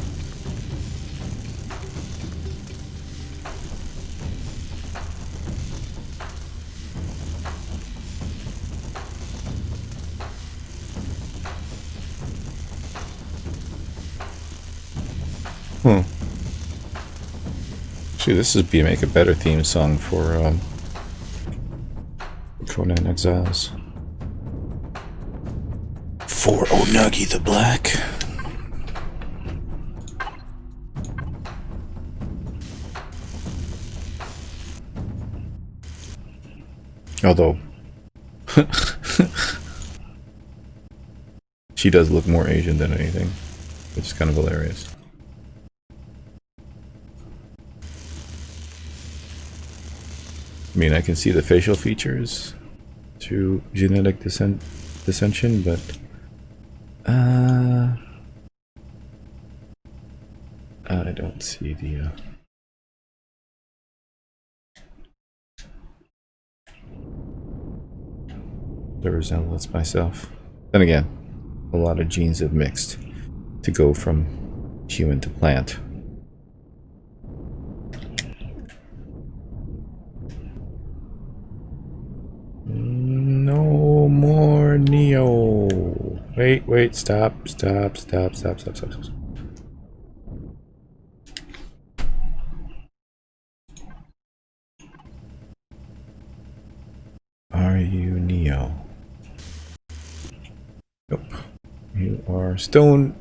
Actually, this would make a better theme song for Conan Exiles. For Onagi the Black. Although she does look more Asian than anything, which is kind of hilarious. I mean, I can see the facial features through genetic dissension, but I don't see the resemblance myself. Then again, a lot of genes have mixed to go from human to plant. No more Neo. Wait, stop. Are you Neo? Nope. You are Stone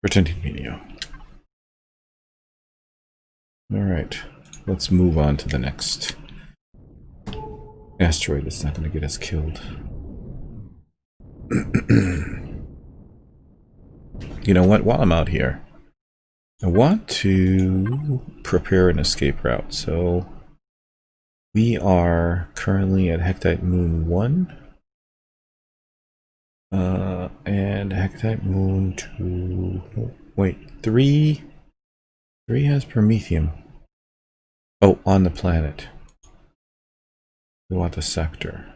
pretending to be Neo. Alright, let's move on to the next asteroid that's not going to get us killed. You know what? While I'm out here, I want to prepare an escape route. So we are currently at Hectite Moon 1. And Hectite Moon 2... Oh, wait, 3... 3 has Promethium. Oh, on the planet. We want the sector.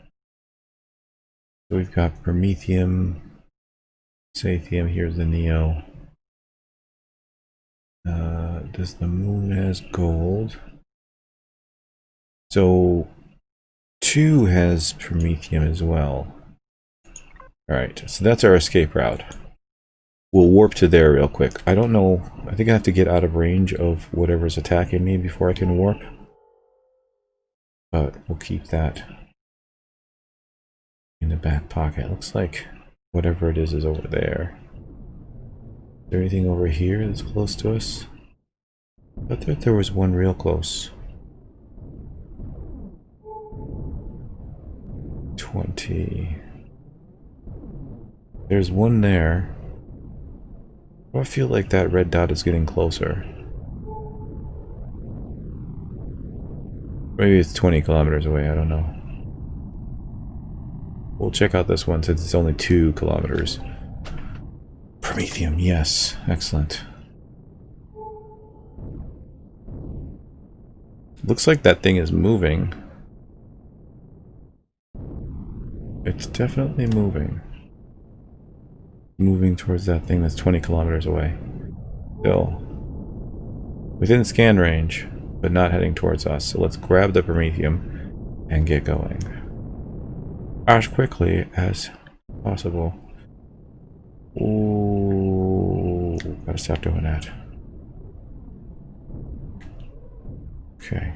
So we've got Promethium, Sathium, here's the Neo. Does the moon has gold? So 2 has Promethium as well. Alright, so that's our escape route. We'll warp to there real quick. I don't know, I think I have to get out of range of whatever's attacking me before I can warp. But we'll keep that in the back pocket. Looks like whatever it is over there. Is there anything over here that's close to us? I thought there was one real close. 20. There's one there. I feel like that red dot is getting closer. Maybe it's 20 kilometers away, I don't know. We'll check out this one since it's only 2 kilometers. Promethium, yes. Excellent. Looks like that thing is moving. It's definitely moving. Moving towards that thing that's 20 kilometers away. Still. Within scan range, but not heading towards us. So let's grab the promethium and get going. As quickly as possible. Ooh, gotta stop doing that. Okay.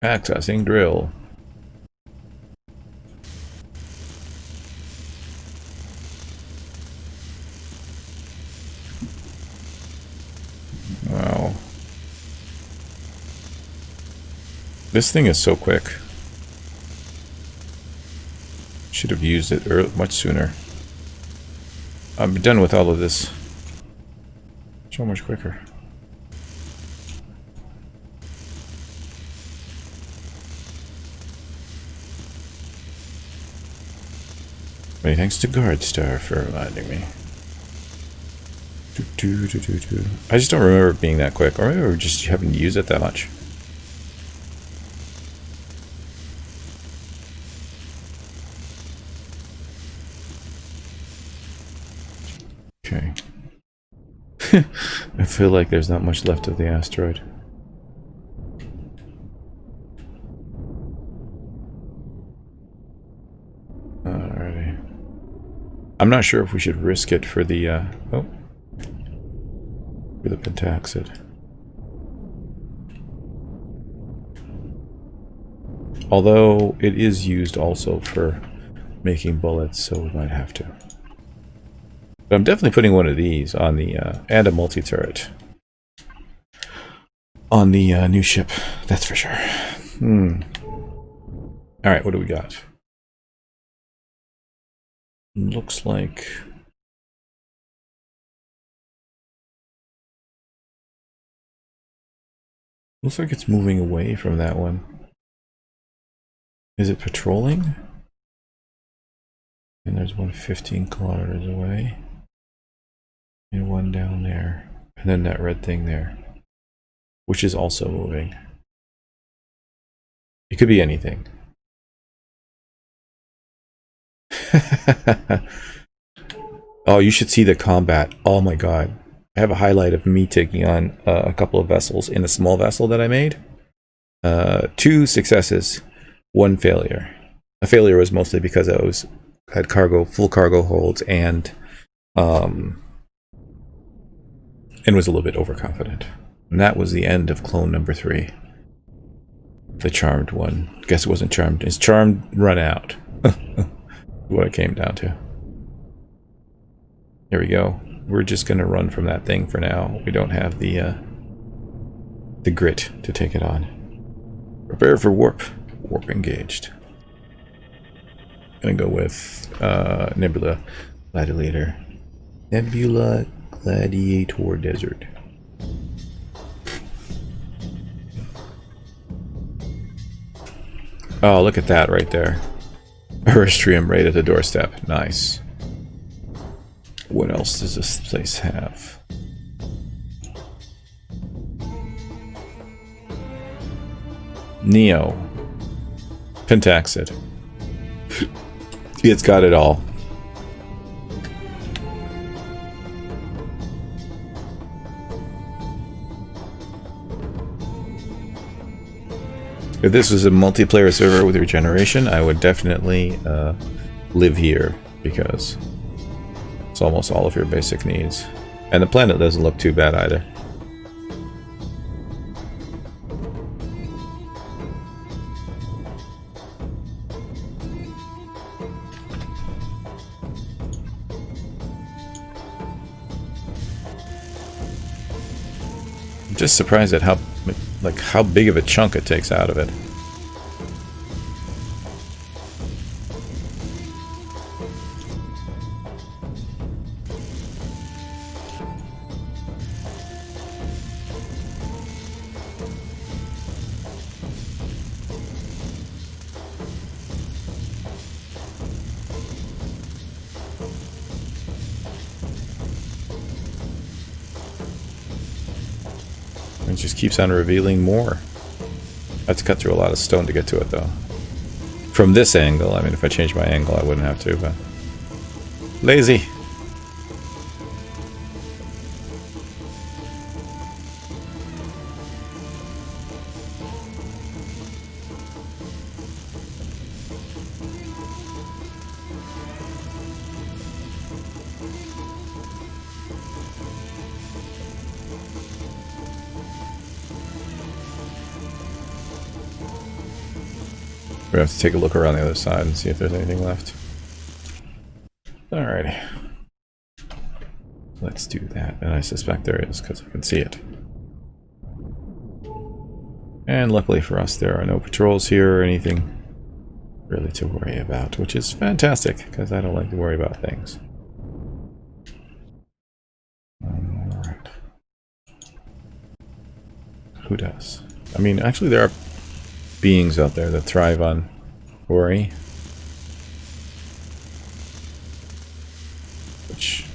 Accessing drill. Wow. This thing is so quick. Should have used it much sooner. I'm done with all of this. So much quicker. Many thanks to Guardstar for reminding me. I just don't remember it being that quick, or maybe we're just having to use it that much. Okay. I feel like there's not much left of the asteroid. Alrighty. I'm not sure if we should risk it for the, for the pentaxid. Although it is used also for making bullets, so we might have to. But I'm definitely putting one of these on the, and a multi-turret. On the new ship, that's for sure. Alright, what do we got? Looks like... Looks like it's moving away from that one. Is it patrolling? And there's one 15 kilometers away. And one down there. And then that red thing there. Which is also moving. It could be anything. Oh, you should see the combat. Oh my god. I have a highlight of me taking on a couple of vessels in a small vessel that I made. 2 successes, 1 failure. A failure was mostly because I had full cargo holds and was a little bit overconfident. And that was the end of clone number 3. The charmed one. Guess it wasn't charmed. It's charmed run out. What it came down to. Here we go. We're just gonna run from that thing for now. We don't have the grit to take it on. Prepare for warp. Warp engaged. Gonna go with Nebula Gladiator. Nebula Gladiator Desert. Oh, look at that right there. Aristrium right at the doorstep. Nice. What else does this place have? Neo. Pentaxid. It's got it all. If this was a multiplayer server with regeneration, I would definitely live here because it's almost all of your basic needs. And the planet doesn't look too bad either. I'm just surprised at how big of a chunk it takes out of it. just keeps on revealing more. I have to cut through a lot of stone to get to it, though. From this angle, I mean, if I change my angle, I wouldn't have to, but... Lazy! We have to take a look around the other side and see if there's anything left. Alrighty. Let's do that. And I suspect there is, because I can see it. And luckily for us, there are no patrols here or anything really to worry about, which is fantastic, because I don't like to worry about things. Alright. Who does? I mean, actually there are beings out there that thrive on worry, which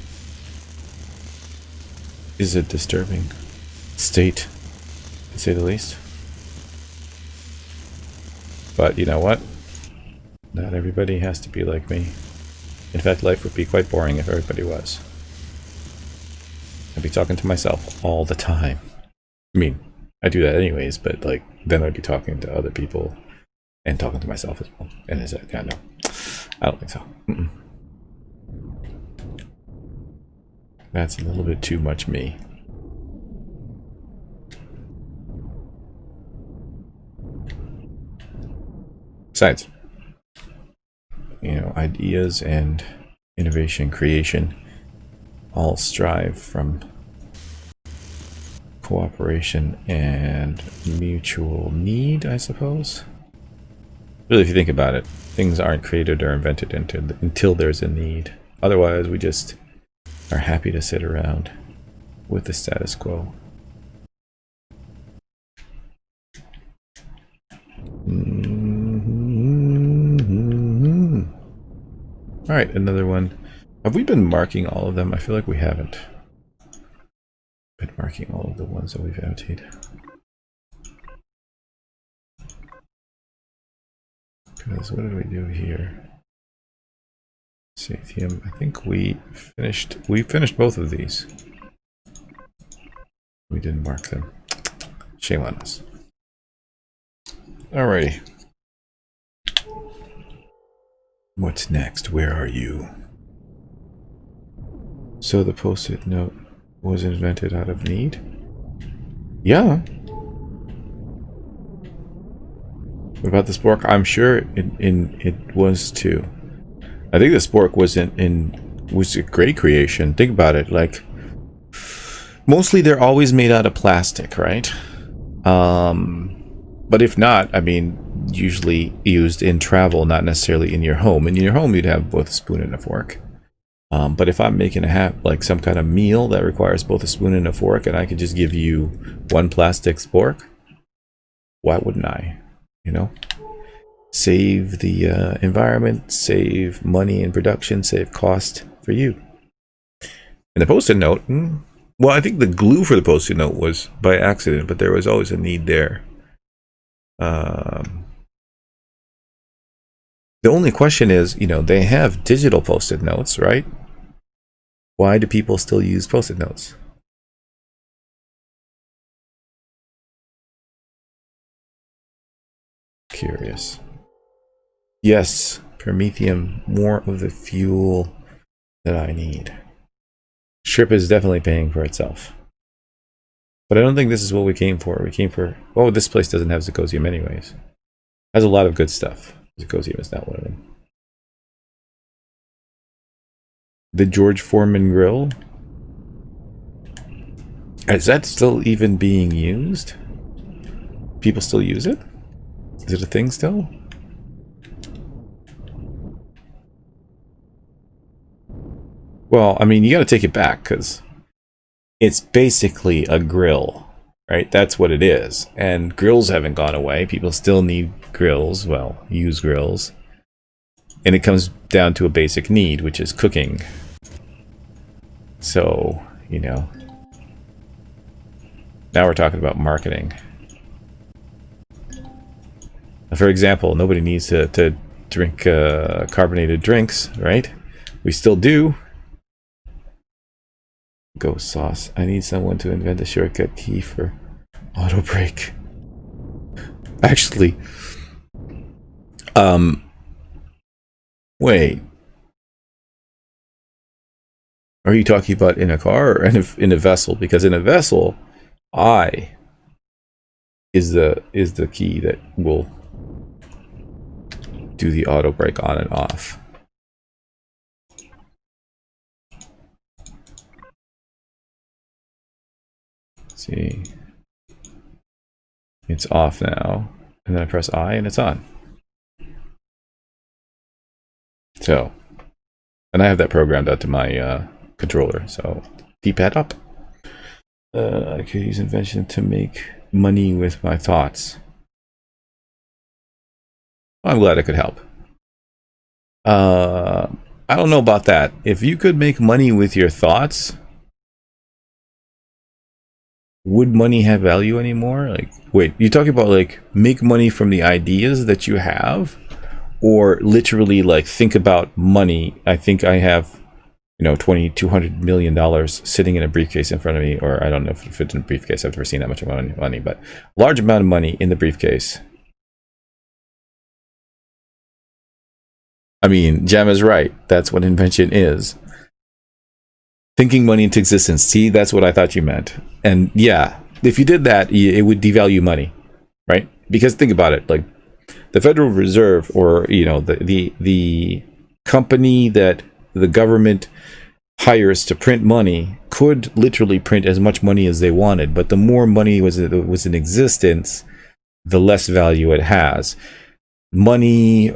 is a disturbing state, to say the least. But you know what? Not everybody has to be like me. In fact, life would be quite boring if everybody was. I'd be talking to myself all the time. I mean, I do that anyways, but like then I'd be talking to other people and talking to myself as well. And is that, yeah, no, I don't think so. That's a little bit too much me. Besides, you know, ideas and innovation, creation all strive from cooperation and mutual need, I suppose. Really, if you think about it, things aren't created or invented until there's a need. Otherwise, we just are happy to sit around with the status quo. Alright, another one. Have we been marking all of them? I feel like we haven't been marking all of the ones that we've emptied. Because what did we do here? Sathium. I think we finished both of these. We didn't mark them. Shame on us. Alrighty. What's next? Where are you? So the post-it note was invented out of need? Yeah. What about the spork? I'm sure it was too. I think the spork was a great creation. Think about it. Like, mostly they're always made out of plastic, right? But if not, I mean, usually used in travel, not necessarily in your home. In your home, you'd have both a spoon and a fork. But if I'm making like some kind of meal that requires both a spoon and a fork, and I could just give you one plastic spork, why wouldn't I? You know, save the environment, save money in production, save cost for you. And the post-it note, well, I think the glue for the post-it note was by accident, but there was always a need there. The only question is, you know, they have digital post-it notes, right? Why do people still use post-it notes? Curious. Yes, Promethium, more of the fuel that I need. Shrimp is definitely paying for itself. But I don't think this is what we came for. We came for... Oh, this place doesn't have Zirconium anyways. Has a lot of good stuff. Zirconium is not one of them. The George Foreman grill. Is that still even being used? People still use it? Is it a thing still? Well, I mean, you got to take it back because it's basically a grill, right? That's what it is. And grills haven't gone away. People still need grills. Well, use grills. And it comes down to a basic need, which is cooking. So, you know, Now we're talking about marketing. For example, nobody needs to drink carbonated drinks, right? We still do. Ghost sauce. I need someone to invent a shortcut key for auto brake. Actually, wait. Are you talking about in a car or in a vessel? Because in a vessel, I is the key that will do the auto brake on and off. See, it's off now, and then I press I and it's on. So, and I have that programmed out to my controller. So, D-pad up. I could use invention to make money with my thoughts. I'm glad I could help. I don't know about that. If you could make money with your thoughts, would money have value anymore? Like, wait, you talking about like make money from the ideas that you have, or literally like think about money? I think I have, $200 million sitting in a briefcase in front of me, or I don't know if it fits in a briefcase. I've never seen that much money, but large amount of money in the briefcase. I mean, Jam is right. That's what invention is. Thinking money into existence. See, that's what I thought you meant. And yeah, if you did that, it would devalue money, right? Because think about it, like the Federal Reserve, or the company that the government hires to print money, could literally print as much money as they wanted. But the more money was in existence, the less value it has. Money,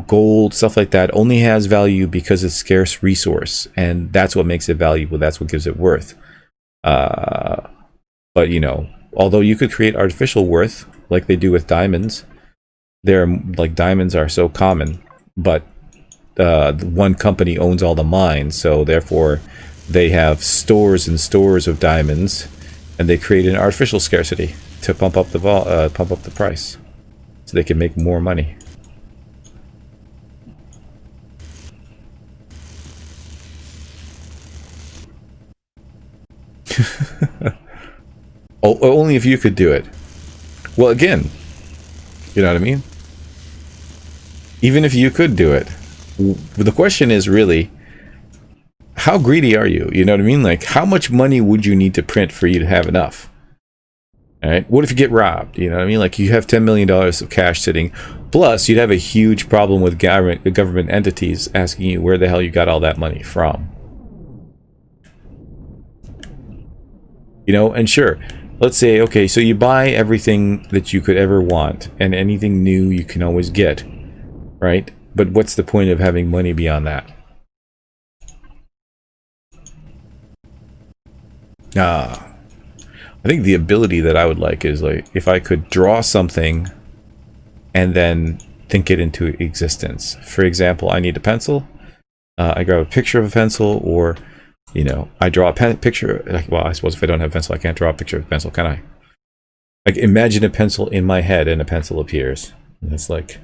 gold, stuff like that only has value because it's a scarce resource, and that's what makes it valuable. That's what gives it worth. But although you could create artificial worth like they do with diamonds, diamonds are so common, but one company owns all the mines, so therefore they have stores and stores of diamonds, and they create an artificial scarcity to pump up the price, so they can make more money. Only if you could do it. Well, again, you know what I mean? Even if you could do it, the question is really, how greedy are you? You know what I mean? Like, how much money would you need to print for you to have enough? All right. What if you get robbed? You know what I mean? Like, you have $10 million of cash sitting. Plus, you'd have a huge problem with government entities asking you where the hell you got all that money from. And sure, let's say, okay, so you buy everything that you could ever want, and anything new you can always get, right? But what's the point of having money beyond that? I think the ability that I would like is like if I could draw something and then think it into existence. For example, I need a pencil. I grab a picture of a pencil, or I draw a picture. Well, I suppose if I don't have a pencil, I can't draw a picture of a pencil, can I? Like, imagine a pencil in my head and a pencil appears. And it's like,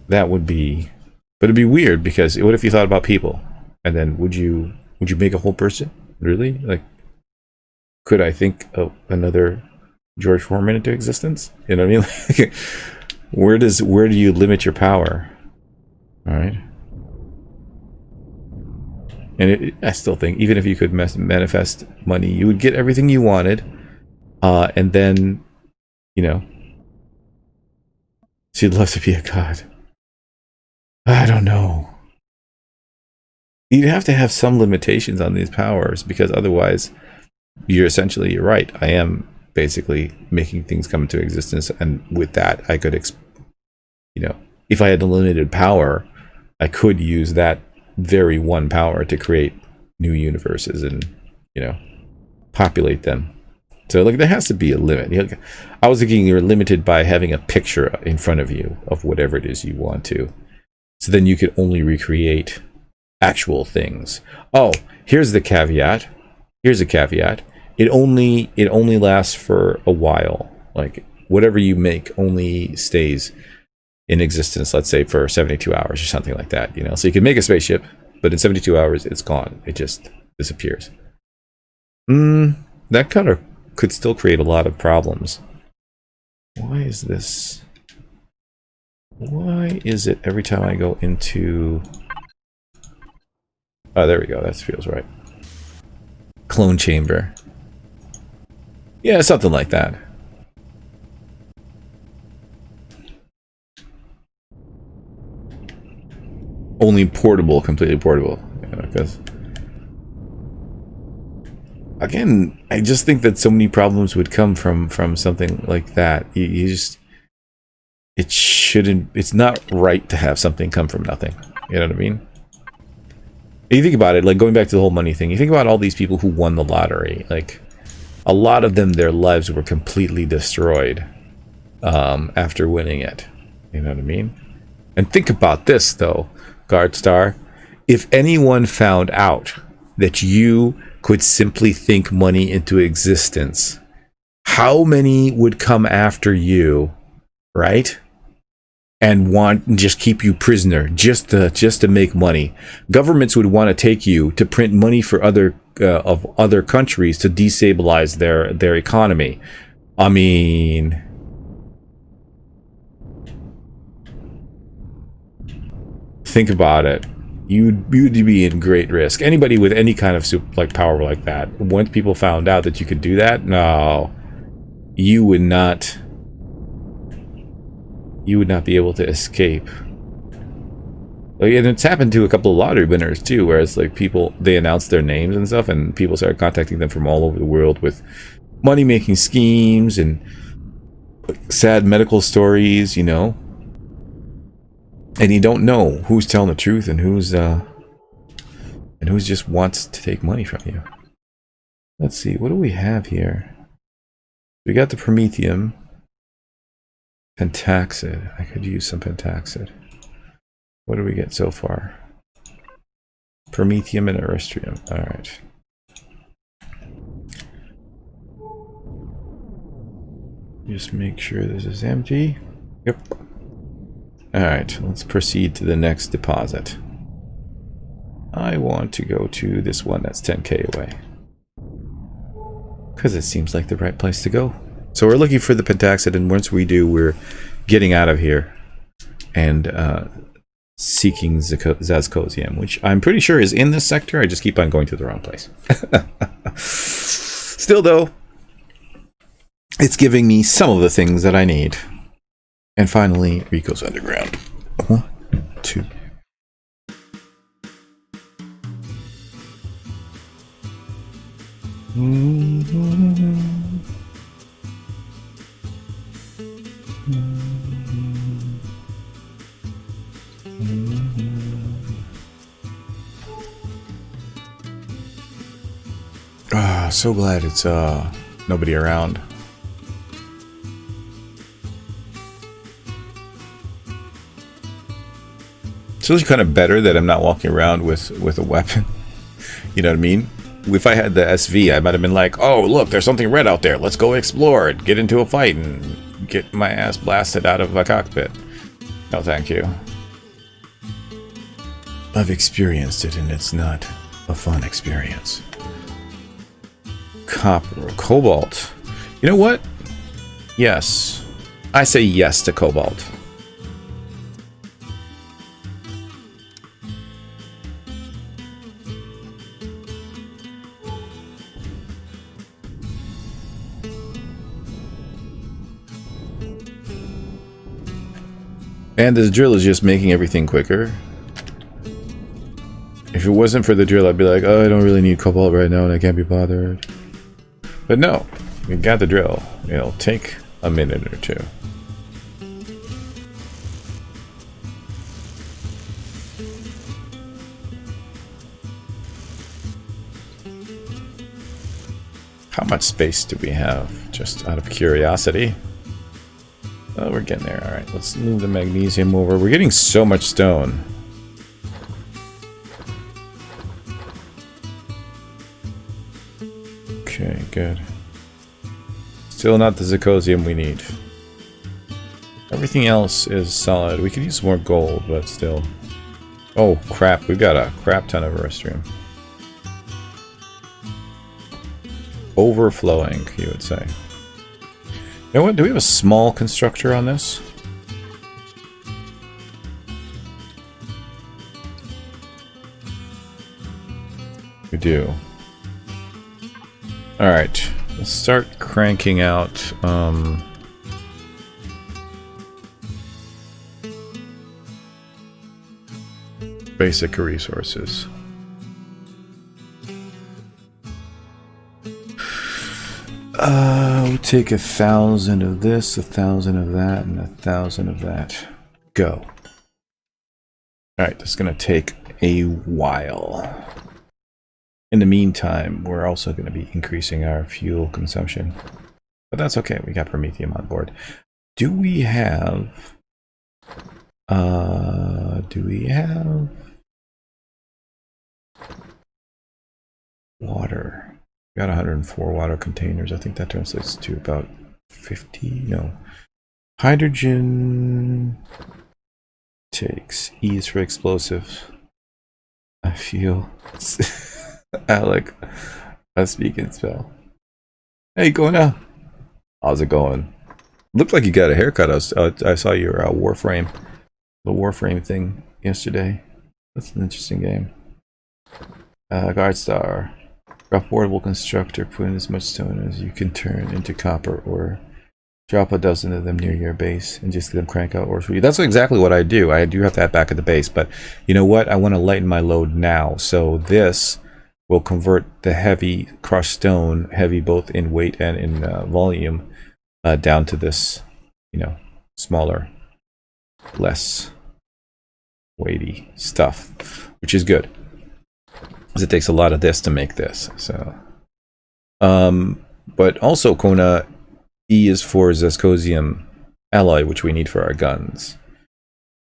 that would be, but it'd be weird, because what if you thought about people, and then would you make a whole person? Really? Like, could I think of another George Foreman into existence? You know what I mean? Where do you limit your power? All right. And I still think, even if you could manifest money, you would get everything you wanted, and then, so you'd love to be a god. I don't know. You'd have to have some limitations on these powers, because otherwise, you're right. I am basically making things come into existence, and with that, I could, if I had unlimited power, I could use that very one power to create new universes and, populate them. So, like, there has to be a limit. I was thinking you're limited by having a picture in front of you of whatever it is you want to. So then you could only recreate actual things. Oh, here's the caveat. Here's a caveat. it only lasts for a while. Like whatever you make only stays in existence, let's say for 72 hours or something like that, you know. So you can make a spaceship, but in 72 hours it's gone. It just disappears. That color could still create a lot of problems. Why is this? Why is it every time I go into... Oh, there we go. That feels right. Clone chamber. Yeah, something like that. Only portable, completely portable. Yeah, because... Again, I just think that so many problems would come from something like that. You just... It shouldn't... It's not right to have something come from nothing. You know what I mean? You think about it, like going back to the whole money thing, you think about all these people who won the lottery, like a lot of them, their lives were completely destroyed after winning it. You know what I mean? And think about this though, Guardstar. If anyone found out that you could simply think money into existence, how many would come after you, right? And just keep you prisoner just to make money. Governments would want to take you to print money for other countries to destabilize their economy. I mean, think about it. You'd be in great risk. Anybody with any kind of power like that. Once people found out that you could do that, no, you would not. You would not be able to escape. Like, and it's happened to a couple of lottery winners too, where it's like people, they announce their names and stuff, and people start contacting them from all over the world with money-making schemes and sad medical stories, you know. And you don't know who's telling the truth and who's just wants to take money from you. Let's see, what do we have here? We got the Promethium. Pentaxid. I could use some Pentaxid. What do we get so far? Promethium and Eristrium. Alright. Just make sure this is empty. Yep. Alright, let's proceed to the next deposit. I want to go to this one that's 10k away. Because it seems like the right place to go. So we're looking for the Pentaxid, and once we do, we're getting out of here and seeking Zazcosium, which I'm pretty sure is in this sector. I just keep on going to the wrong place. Still, though, it's giving me some of the things that I need. And finally, Rico's Underground. 1, 2. So glad it's nobody around. It's really kind of better that I'm not walking around with a weapon. You know what I mean? If I had the SV, I might have been like, oh, look, there's something red out there. Let's go explore it, get into a fight, and get my ass blasted out of a cockpit. No, thank you. I've experienced it, and it's not a fun experience. Copper, cobalt. You know what? Yes. I say yes to cobalt. And this drill is just making everything quicker. If it wasn't for the drill, I'd be like, oh, I don't really need cobalt right now and I can't be bothered. But no, we got the drill. It'll take a minute or two. How much space do we have? Just out of curiosity. Oh, we're getting there. Alright, let's move the magnesium over. We're getting so much stone. Okay, good. Still not the zirconium we need. Everything else is solid. We could use more gold, but still. Oh crap, we've got a crap ton of Earthstream. Overflowing, you would say. You know what? Do we have a small constructor on this? We do. Alright. Let's start cranking out basic resources. We'll take 1,000 of this, 1,000 of that, and 1,000 of that. Go. Alright, that's gonna take a while. In the meantime, we're also going to be increasing our fuel consumption. But that's okay, we got Promethium on board. Do we have... water? We got 104 water containers. I think that translates to about 50, no. Hydrogen takes E is for explosives. I feel... Alec, I speak in spell. Hey, Gona. How's it going? Looked like you got a haircut. I saw your Warframe, the Warframe thing yesterday. That's an interesting game. Guard Star. Drop portable constructor. Put in as much stone as you can turn into copper, or drop a dozen of them near your base and just let them crank out ores for you. That's exactly what I do. I do have that back at the base, but you know what? I want to lighten my load now. So this will convert the heavy crushed stone, heavy both in weight and in volume, down to this, you know, smaller, less weighty stuff, which is good, because it takes a lot of this to make this. So, but also, Kona, E is for zirconium alloy, which we need for our guns.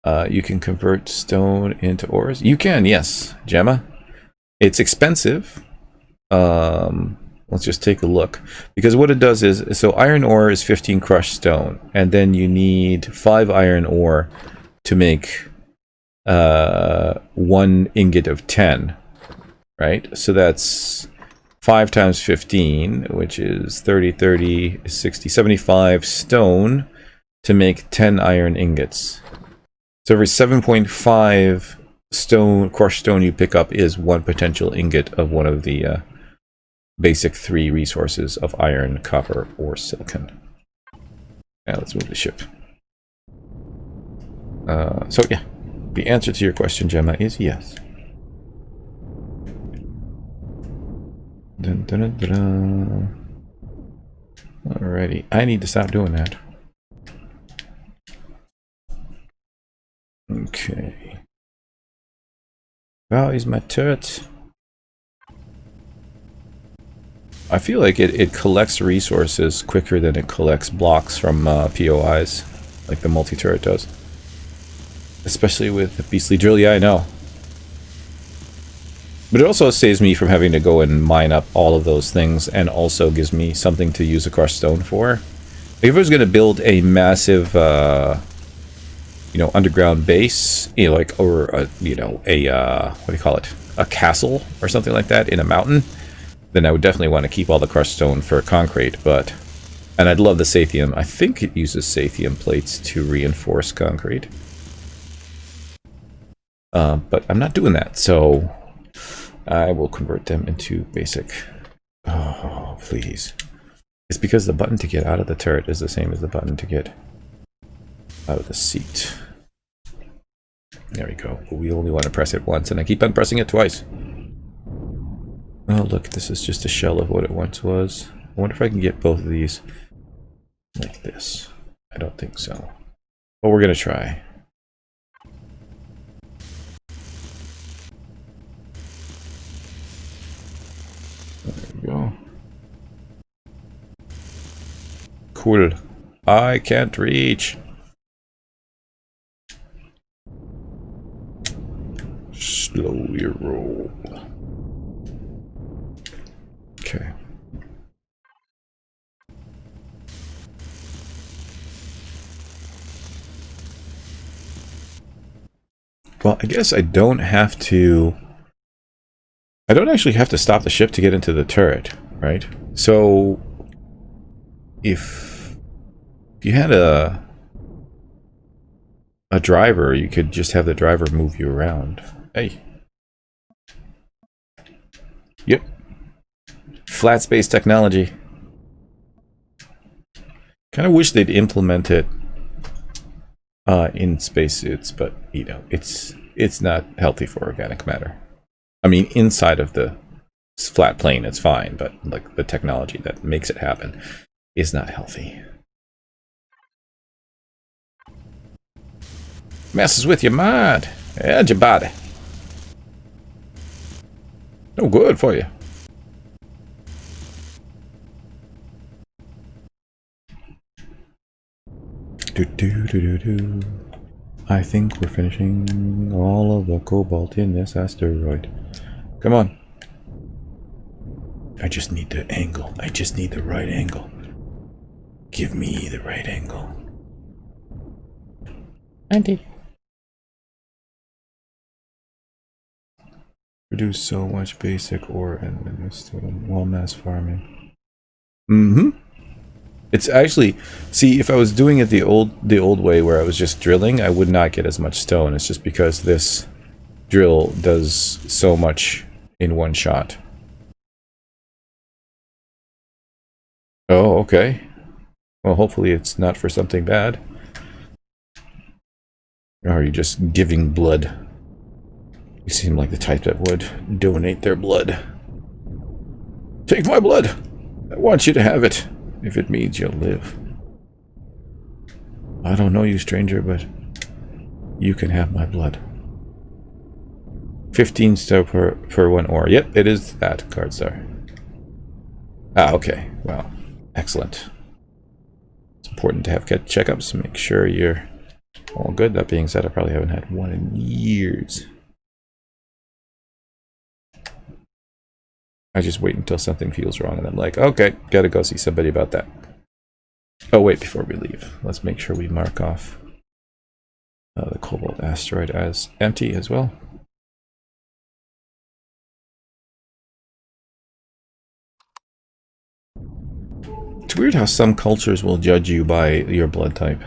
You can convert stone into ores. You can, yes, Gemma. It's expensive. Let's just take a look. Because what it does is, so iron ore is 15 crushed stone, and then you need 5 iron ore to make 1 ingot of 10, right? So that's 5 times 15, which is 30, 30, 60, 75 stone to make 10 iron ingots. So every 7.5 crushed stone you pick up is 1 potential ingot of one of the basic 3 resources of iron, copper, or silicon. Now let's move the ship. So yeah, the answer to your question, Gemma, is yes. Dun, dun, dun, dun, dun. Alrighty, I need to stop doing that. Okay. Well, is my turret? I feel like it collects resources quicker than it collects blocks from POIs, like the multi-turret does. Especially with the beastly drill, yeah, I know. But it also saves me from having to go and mine up all of those things, and also gives me something to use a crushed stone for. Like if I was going to build a massive, you know, underground base, you know, like, or a, you know, a what do you call it, a castle or something like that in a mountain, then I would definitely want to keep all the crushed stone for concrete. But, and I'd love the sathium. I think it uses sathium plates to reinforce concrete. But I'm not doing that, so I will convert them into basic. Oh, please. It's because the button to get out of the turret is the same as the button to get out of the seat. There we go. But we only want to press it once, and I keep on pressing it twice. Oh, look, this is just a shell of what it once was. I wonder if I can get both of these like this. I don't think so. But we're going to try. There we go. Cool. I can't reach. Slowly roll. Okay. Well, I guess I don't have to... I don't actually have to stop the ship to get into the turret, right? So, if you had a driver, you could just have the driver move you around. Hey. Yep. Flat space technology. Kind of wish they'd implement it in spacesuits, but you know, it's not healthy for organic matter. I mean, inside of the flat plane, it's fine, but like the technology that makes it happen is not healthy. Messes with your mind and your body. No good for you. I think we're finishing all of the cobalt in this asteroid. Come on. I just need the angle. I just need the right angle. Give me the right angle. Auntie. Produce so much basic ore and while mass farming. Mm-hmm. It's actually, see, if I was doing it the old way where I was just drilling, I would not get as much stone. It's just because this drill does so much in one shot. Oh, okay. Well, hopefully it's not for something bad. Or are you just giving blood? You seem like the type that would donate their blood. Take my blood! I want you to have it. If it means you'll live. I don't know you, stranger, but you can have my blood. 15 star per 1 ore. Yep, it is that card star. Ah, okay. Well, excellent. It's important to have checkups to make sure you're all good. That being said, I probably haven't had one in years. I just wait until something feels wrong and I'm like, okay, gotta go see somebody about that. Oh wait, before we leave, let's make sure we mark off the Cobalt asteroid as empty as well. It's weird how some cultures will judge you by your blood type.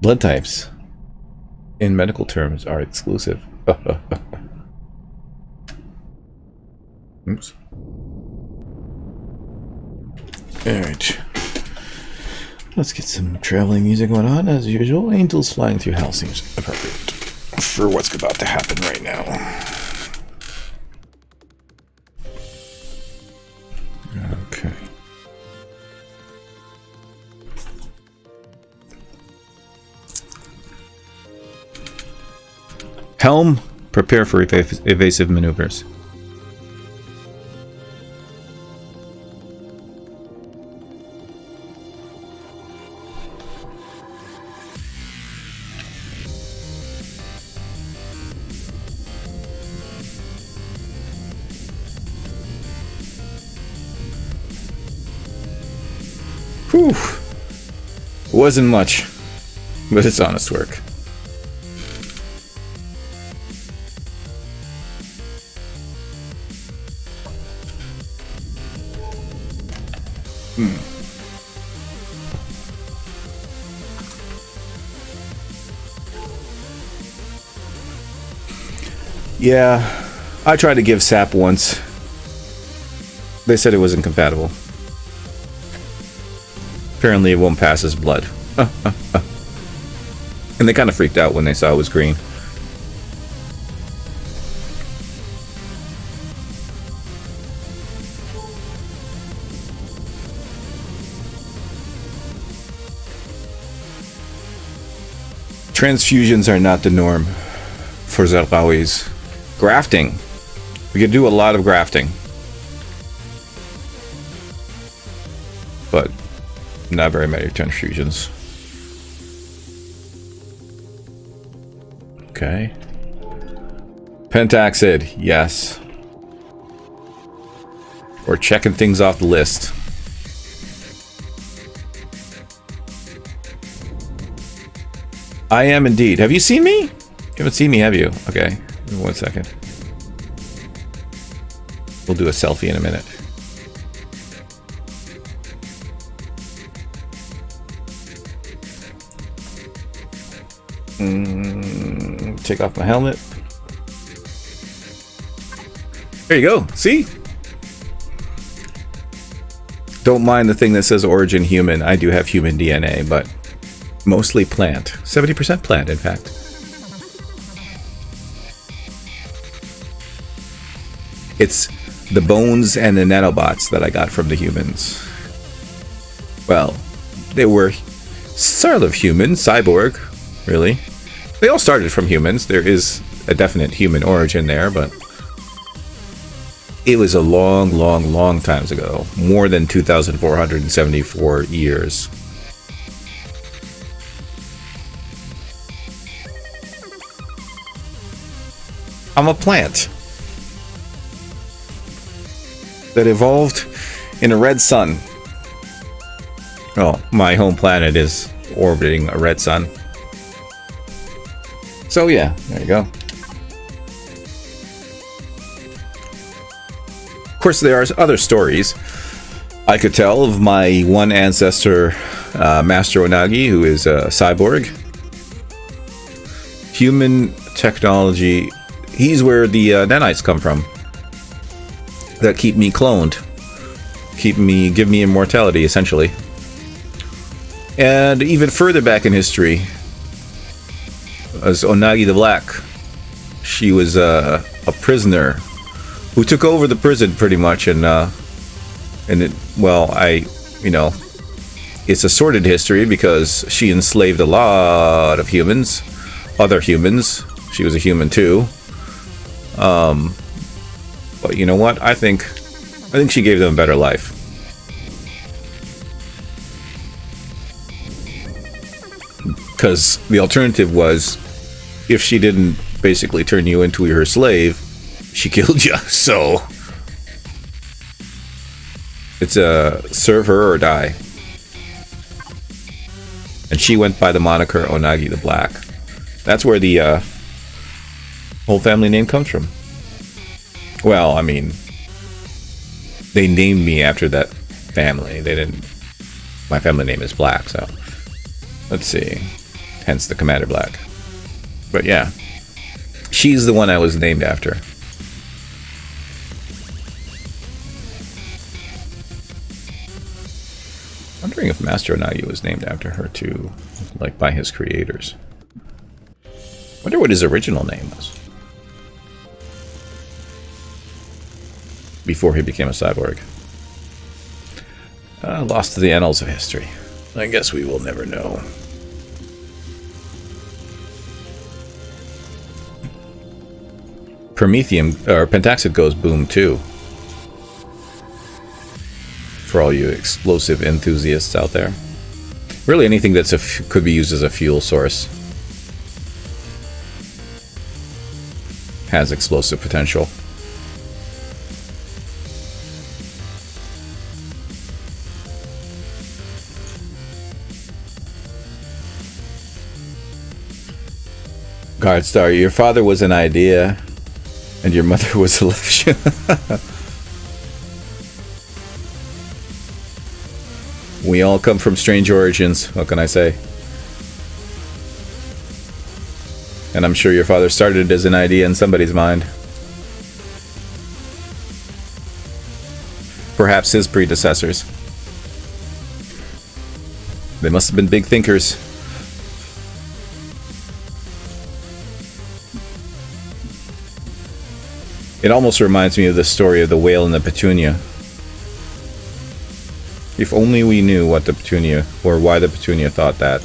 Blood types, in medical terms, are exclusive. Oops. Alright. Let's get some traveling music going on as usual. Angels flying through hell seems appropriate for what's about to happen right now. Okay. Helm, prepare for evasive maneuvers. Whew. Wasn't much, but it's honest work. Yeah, I tried to give sap once. They said it was incompatible. Apparently it won't pass as blood. And they kind of freaked out when they saw it was green. Transfusions are not the norm for Zarqawis. Grafting. We could do a lot of grafting. But not very many transfusions. Okay. Pentaxid, yes. We're checking things off the list. I am indeed. Have you seen me? You haven't seen me, have you? Okay. Give me 1 second. We'll do a selfie in a minute. Take off my helmet. There you go. See? Don't mind the thing that says origin human. I do have human DNA, but mostly plant. 70% plant, in fact. It's the bones and the nanobots that I got from the humans. Well, they were sort of human, cyborg, really. They all started from humans. There is a definite human origin there, but it was a long, long, long times ago. More than 2,474 years. I'm a plant that evolved in a red sun. Oh, my home planet is orbiting a red sun. So yeah, there you go. Of course, there are other stories I could tell of my one ancestor, Master Onagi, who is a cyborg. Human technology. He's where the nanites come from. That keep me cloned. Give me immortality, essentially. And even further back in history, as Onagi the Black, she was a prisoner who took over the prison pretty much, and it, well, it's a sordid history because she enslaved a lot of humans, other humans. She was a human too. But you know what? I think she gave them a better life. Because the alternative was, if she didn't basically turn you into her slave, she killed you. So it's a serve her or die. And she went by the moniker Onagi the Black. That's where the whole family name comes from. Well, I mean, they named me after that family. They didn't. My family name is Black, so let's see. Hence the Commander Black. But yeah, she's the one I was named after. Wondering if Master Onagi was named after her too, like by his creators. Wonder what his original name was before he became a cyborg. Lost to the annals of history. I guess we will never know. Promethium, or Pentaxid goes boom too. For all you explosive enthusiasts out there. Really anything that's could be used as a fuel source has explosive potential. Guardstar, your father was an idea, and your mother was a left. We all come from strange origins, what can I say? And I'm sure your father started as an idea in somebody's mind. Perhaps his predecessors. They must have been big thinkers. It almost reminds me of the story of the whale and the petunia. If only we knew what the petunia, or why the petunia thought that,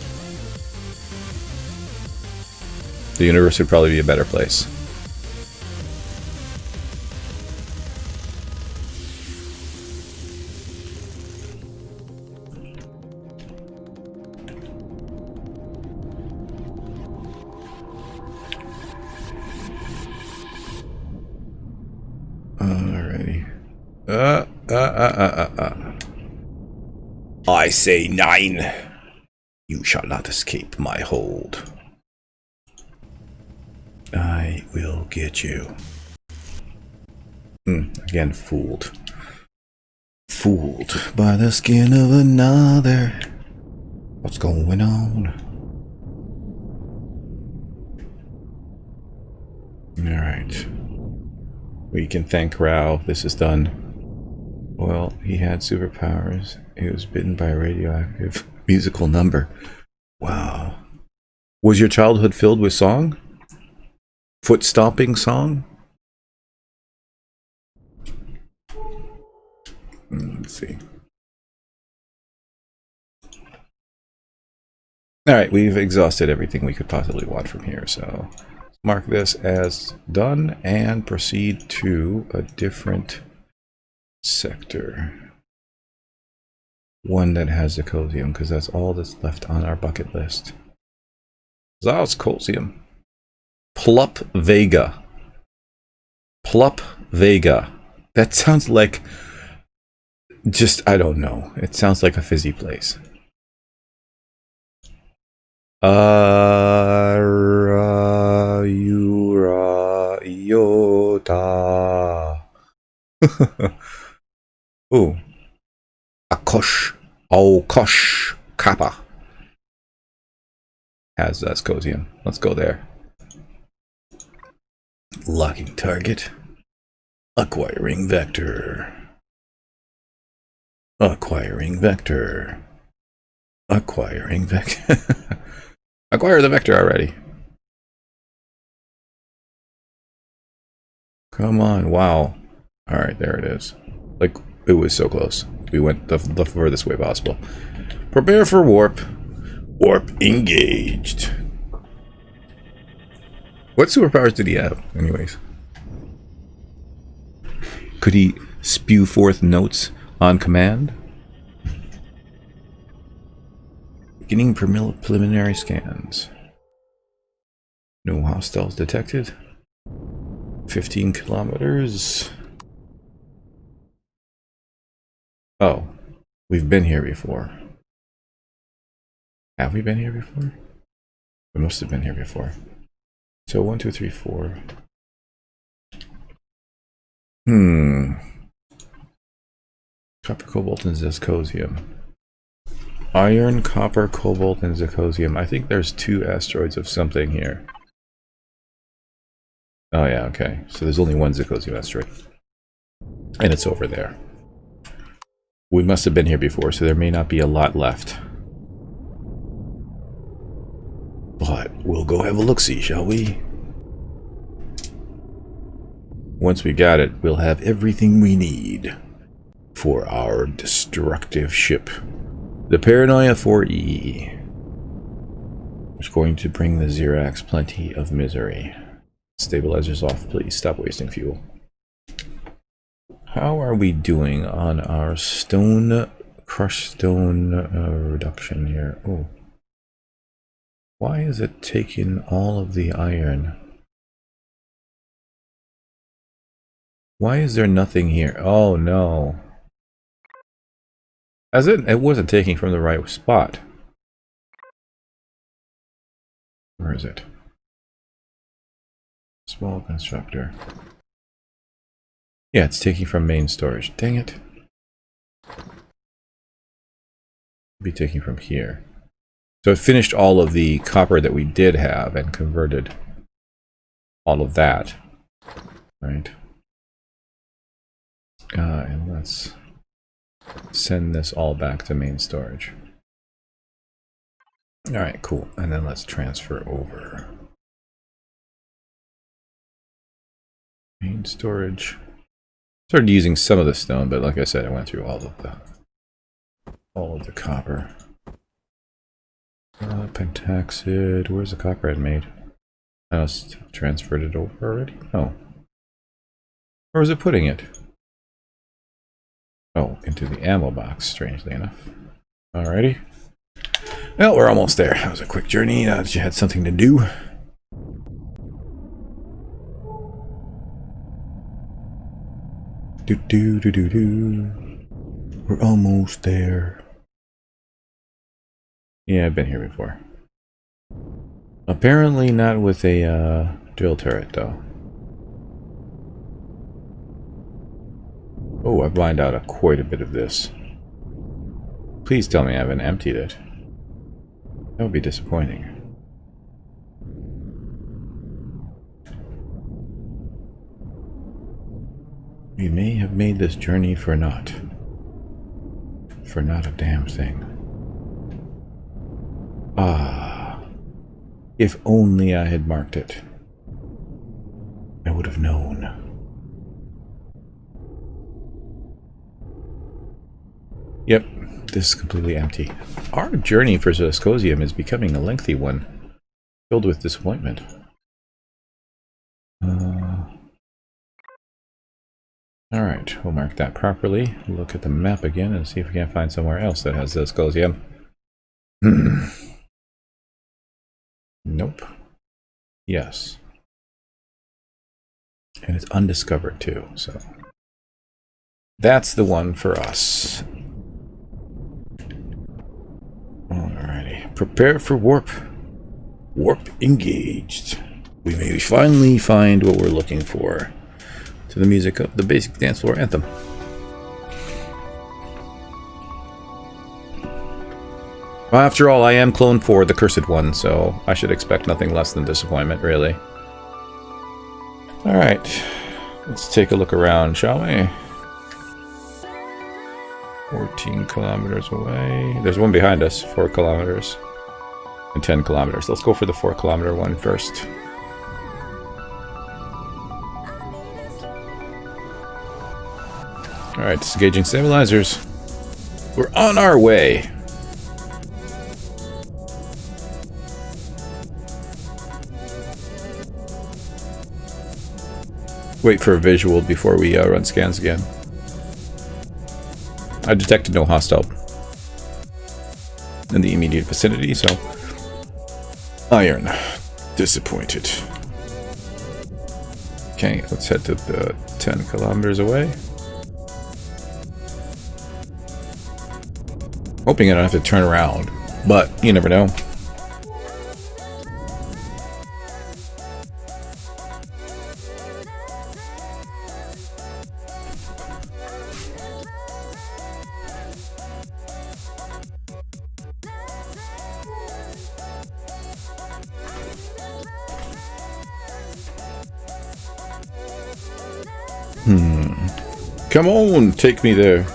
the universe would probably be a better place. Alrighty. I say 9. You shall not escape my hold. I will get you. Again, fooled. Fooled by the skin of another. What's going on? Alright. We can thank Rao. This is done. Well, he had superpowers. He was bitten by a radioactive musical number. Wow. Was your childhood filled with song? Foot stomping song? Let's see. Alright, we've exhausted everything we could possibly want from here, so mark this as done and proceed to a different sector. One that has Zirconium, because that's all that's left on our bucket list. Zirconium. Plup Vega. Plup Vega. That sounds like just, I don't know. It sounds like a fizzy place. Yota. Ooh. Akosh. Okosh Kappa. Has Zirconium. Let's go there. Locking target. Acquiring vector. Acquiring vector. Acquiring vector. Acquire the vector already. Come on, wow. Alright, there it is. Like, it was so close. We went the furthest way possible. Prepare for warp. Warp engaged. What superpowers did he have, anyways? Could he spew forth notes on command? Beginning preliminary scans. No hostiles detected. 15 kilometers. Oh, we've been here before. Have we been here before? We must have been here before. So 1, 2, 3, 4. Copper, cobalt, and Zirconium. Iron, copper, cobalt, and Zirconium. I think there's 2 asteroids of something here. Oh yeah, okay. So there's only 1 Zirconium asteroid. And it's over there. We must have been here before, so there may not be a lot left. But we'll go have a look-see, shall we? Once we got it, we'll have everything we need for our destructive ship. The Paranoia 4E. It's going to bring the Xerax plenty of misery. Stabilizers off, please. Stop wasting fuel. How are we doing on our crushed stone reduction here? Oh. Why is it taking all of the iron? Why is there nothing here? Oh no. As it wasn't taking from the right spot. Where is it? Small constructor. Yeah, it's taking from main storage. Dang it. Be taking from here. So it finished all of the copper that we did have and converted all of that. Right. And let's send this all back to main storage. Alright, cool. And then let's transfer over. Main storage. Started using some of the stone, but like I said, I went through all of the copper. Pentaxid. Where's the copper I made? I must have transferred it over already? No. Where was it putting it? Oh, into the ammo box, strangely enough. Alrighty. Well, we're almost there. That was a quick journey. Now that you had something to do. We're almost there. Yeah, I've been here before. Apparently not with a drill turret, though. Oh, I've mined out quite a bit of this. Please tell me I haven't emptied it. That would be disappointing. We may have made this journey for naught. For not a damn thing. Ah. If only I had marked it. I would have known. Yep, this is completely empty. Our journey for Zoscosium is becoming a lengthy one, filled with disappointment. Alright, we'll mark that properly. Look at the map again and see if we can find somewhere else that has Zoscosium. Nope. Yes. And it's undiscovered too, so... that's the one for us. Alrighty. Prepare for warp. Warp engaged. We may finally find what we're looking for. To the music of the basic dance floor anthem. Well, after all, I am clone 4, the Cursed One, so I should expect nothing less than disappointment, really. Alright. Let's take a look around, shall we? 14 kilometers away. There's one behind us, 4 kilometers. And 10 kilometers. Let's go for the 4 kilometer one first. Alright, disengaging stabilizers. We're on our way. Wait for a visual before we run scans again. I detected no hostile in the immediate vicinity, so... iron. Disappointed. Okay, let's head to the 10 kilometers away. Hoping I don't have to turn around, but you never know. Come on, take me there.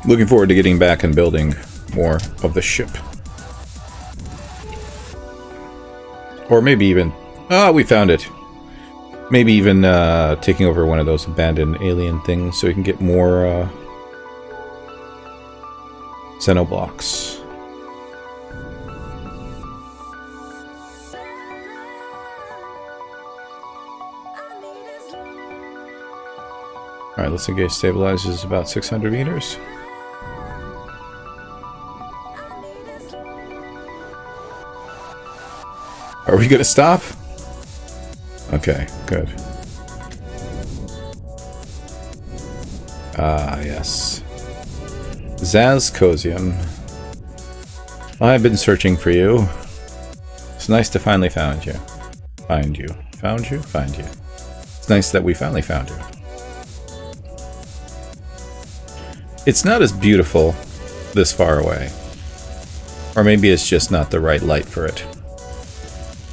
Looking forward to getting back and building more of the ship. Or maybe even... ah, we found it. Maybe even taking over one of those abandoned alien things so we can get more xenoblocks. Alright, let's engage stabilizers about 600 meters. Are we gonna stop? Okay, good. Ah, yes. Zoscosium. I've been searching for you. It's nice to finally find you. Find you. Found you? Find you. It's nice that we finally found you. It's not as beautiful this far away. Or maybe it's just not the right light for it.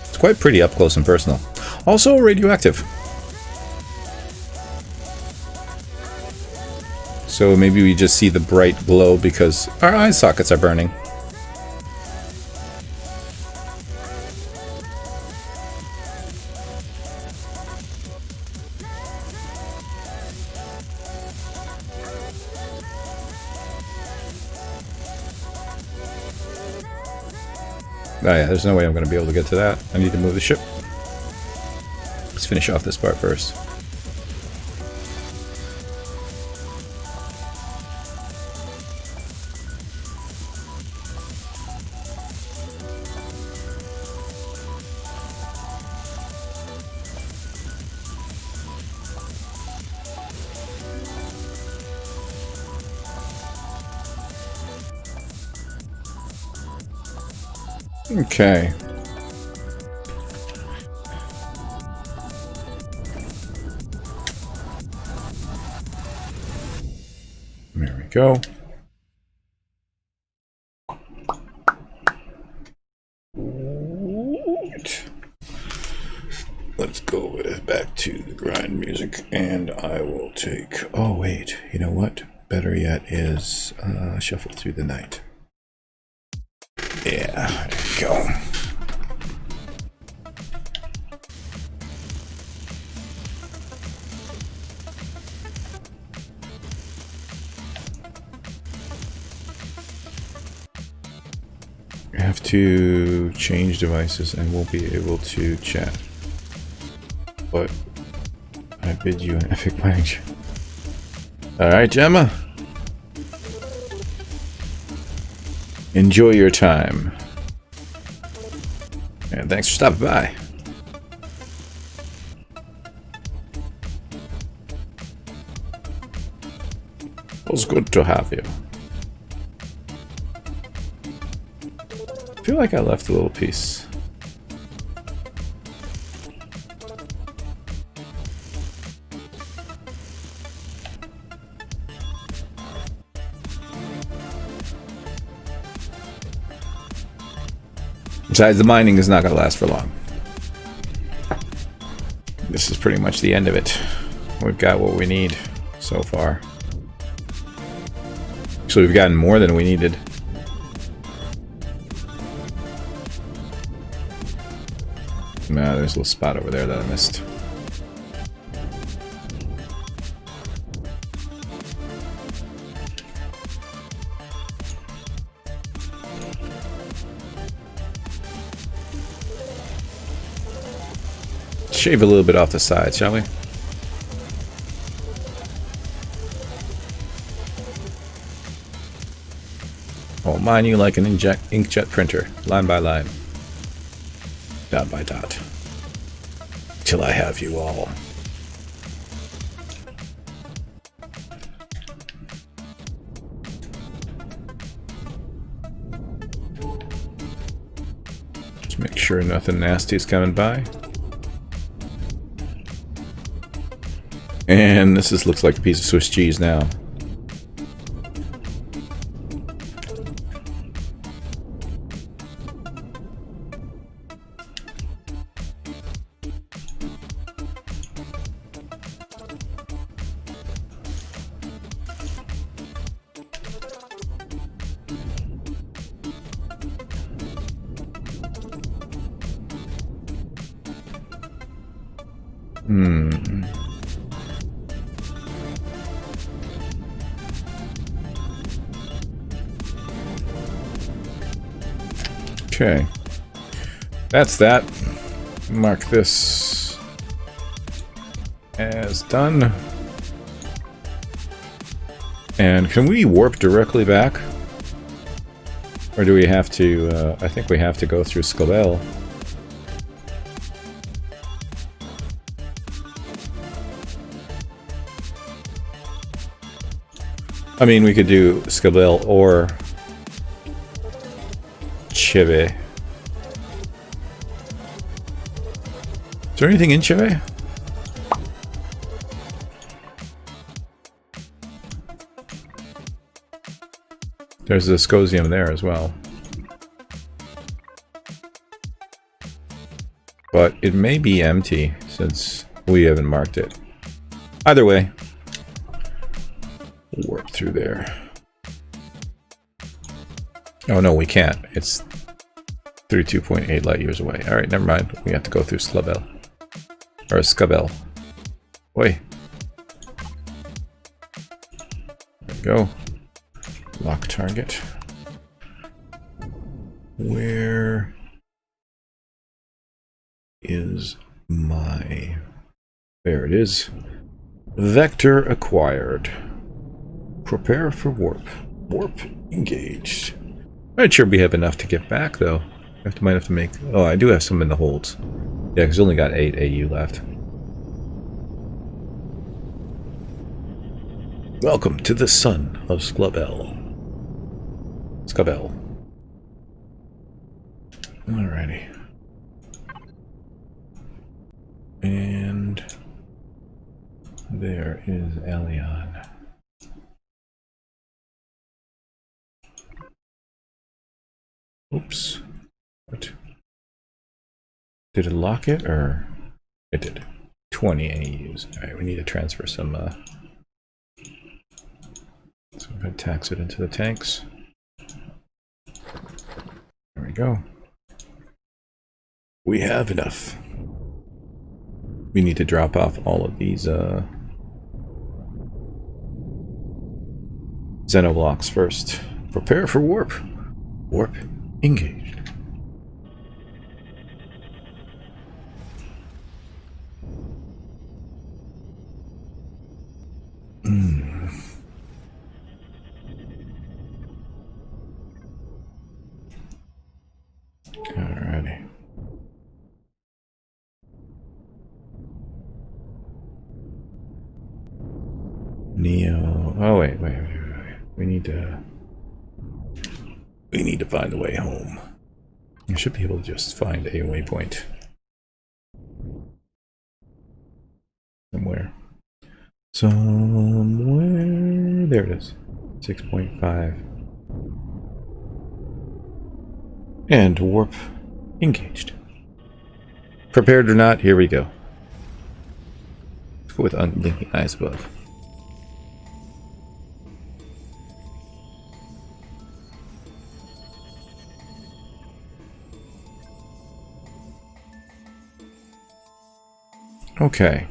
It's quite pretty up close and personal. Also radioactive. So maybe we just see the bright glow because our eye sockets are burning. Oh yeah, there's no way I'm going to be able to get to that. I need to move the ship. finish off this part first. Okay. There we go. Let's go back to the grind music, and I will take... Oh, wait. You know what? Better yet is Shuffle Through the Night. Yeah, there we go. I have to change devices and won't be able to chat. But I bid you an epic wank. Alright, Gemma. Enjoy your time. And thanks for stopping by. It was good to have you. I feel like I left a little piece. Besides, the mining is not going to last for long. This is pretty much the end of it. We've got what we need so far. So we've gotten more than we needed. Nah, there's a little spot over there that I missed. Shave a little bit off the side, shall we? I'll mine you like an inkjet printer, line by line, dot by dot, till I have you all. Just make sure nothing nasty is coming by. And this looks like a piece of Swiss cheese now. Okay, that's that. Mark this as done. And can we warp directly back? Or do we have to, I think we have to go through Skobel. I mean, we could do Skobel or Chive. Is there anything in Chive? There's a Scosium there as well. But it may be empty since we haven't marked it. Either way, warp through there. Oh no, we can't. It's 32.8 light years away. Alright, never mind. We have to go through Slabel. Or Skabel. Oi. There we go. Lock target. Where is my There it is. Vector acquired. Prepare for warp. Warp engaged. I'm not sure we have enough to get back, though. Might have to make... Oh, I do have some in the holds. Yeah, because I only got 8 AU left. Welcome to the sun of Sklabel. Skabel. Alrighty. And... there is Elion. Oops. What? Did it lock it, or it did? 20 AUs. Alright, we need to transfer some tax it into the tanks. There we go. We have enough. We need to drop off all of these Xenoblocks first. Prepare for warp. Warp engaged. Alrighty. Neo. Oh wait. We need to find the way home. I should be able to just find a waypoint somewhere. There it is. 6.5. And warp engaged. Prepared or not, here we go. Let's go with unblinking eyes above. Okay.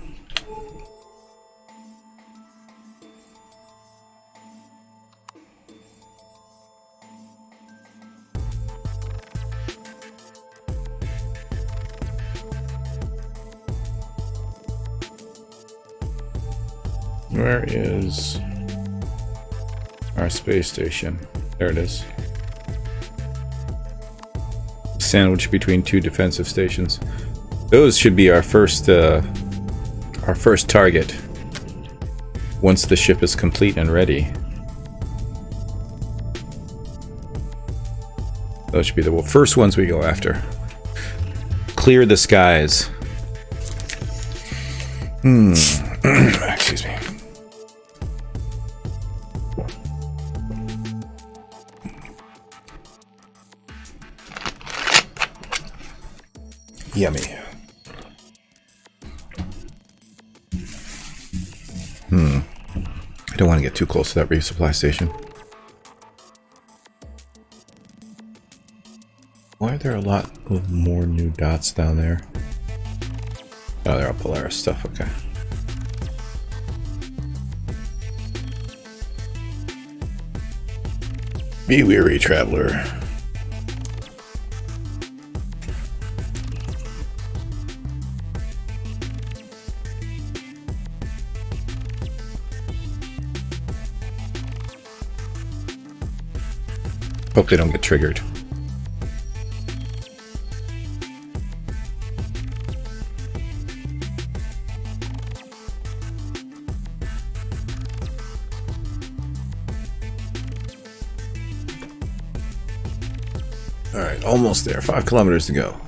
Where is our space station? There it is. Sandwiched between two defensive stations. Those should be our first target once the ship is complete and ready. Those should be the first ones we go after. Clear the skies. Excuse me. Yummy. I don't want to get too close to that resupply station. Why are there a lot of more new dots down there? Oh, they're all Polaris stuff, okay. Be weary, traveler. Hope they don't get triggered. Alright, almost there. 5 kilometers to go.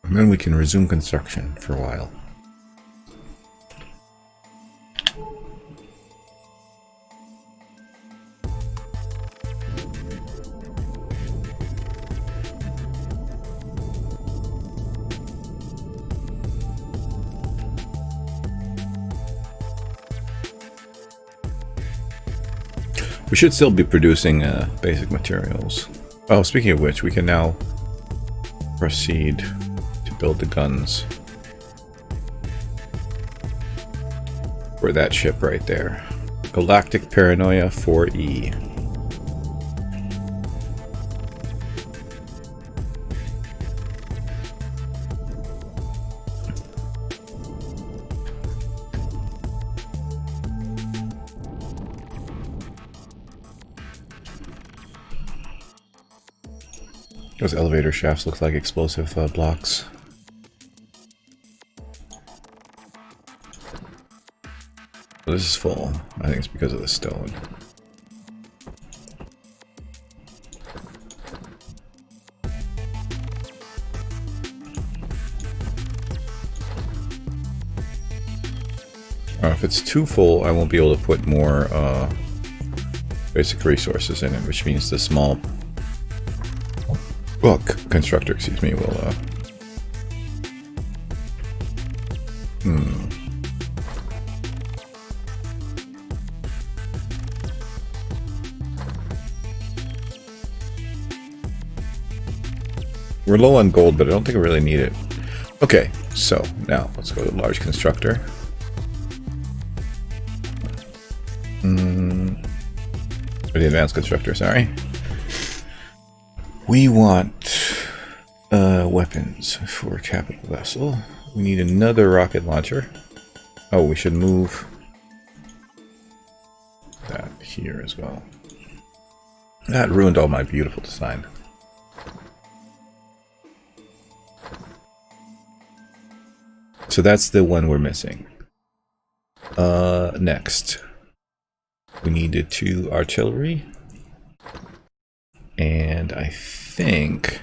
And then we can resume construction for a while. We should still be producing basic materials. Oh, speaking of which, we can now proceed to build the guns for that ship right there. Galactic Paranoia 4E. Those elevator shafts look like explosive blocks. This is full. I think it's because of the stone. If it's too full, I won't be able to put more basic resources in it, which means the small constructor, excuse me, will We're low on gold, but I don't think I really need it. Okay, so now let's go to the large constructor. Or the advanced constructor, sorry. We want weapons for a capital vessel. We need another rocket launcher. Oh, we should move that here as well. That ruined all my beautiful design. So that's the one we're missing. Next, we needed 2 artillery. And I think...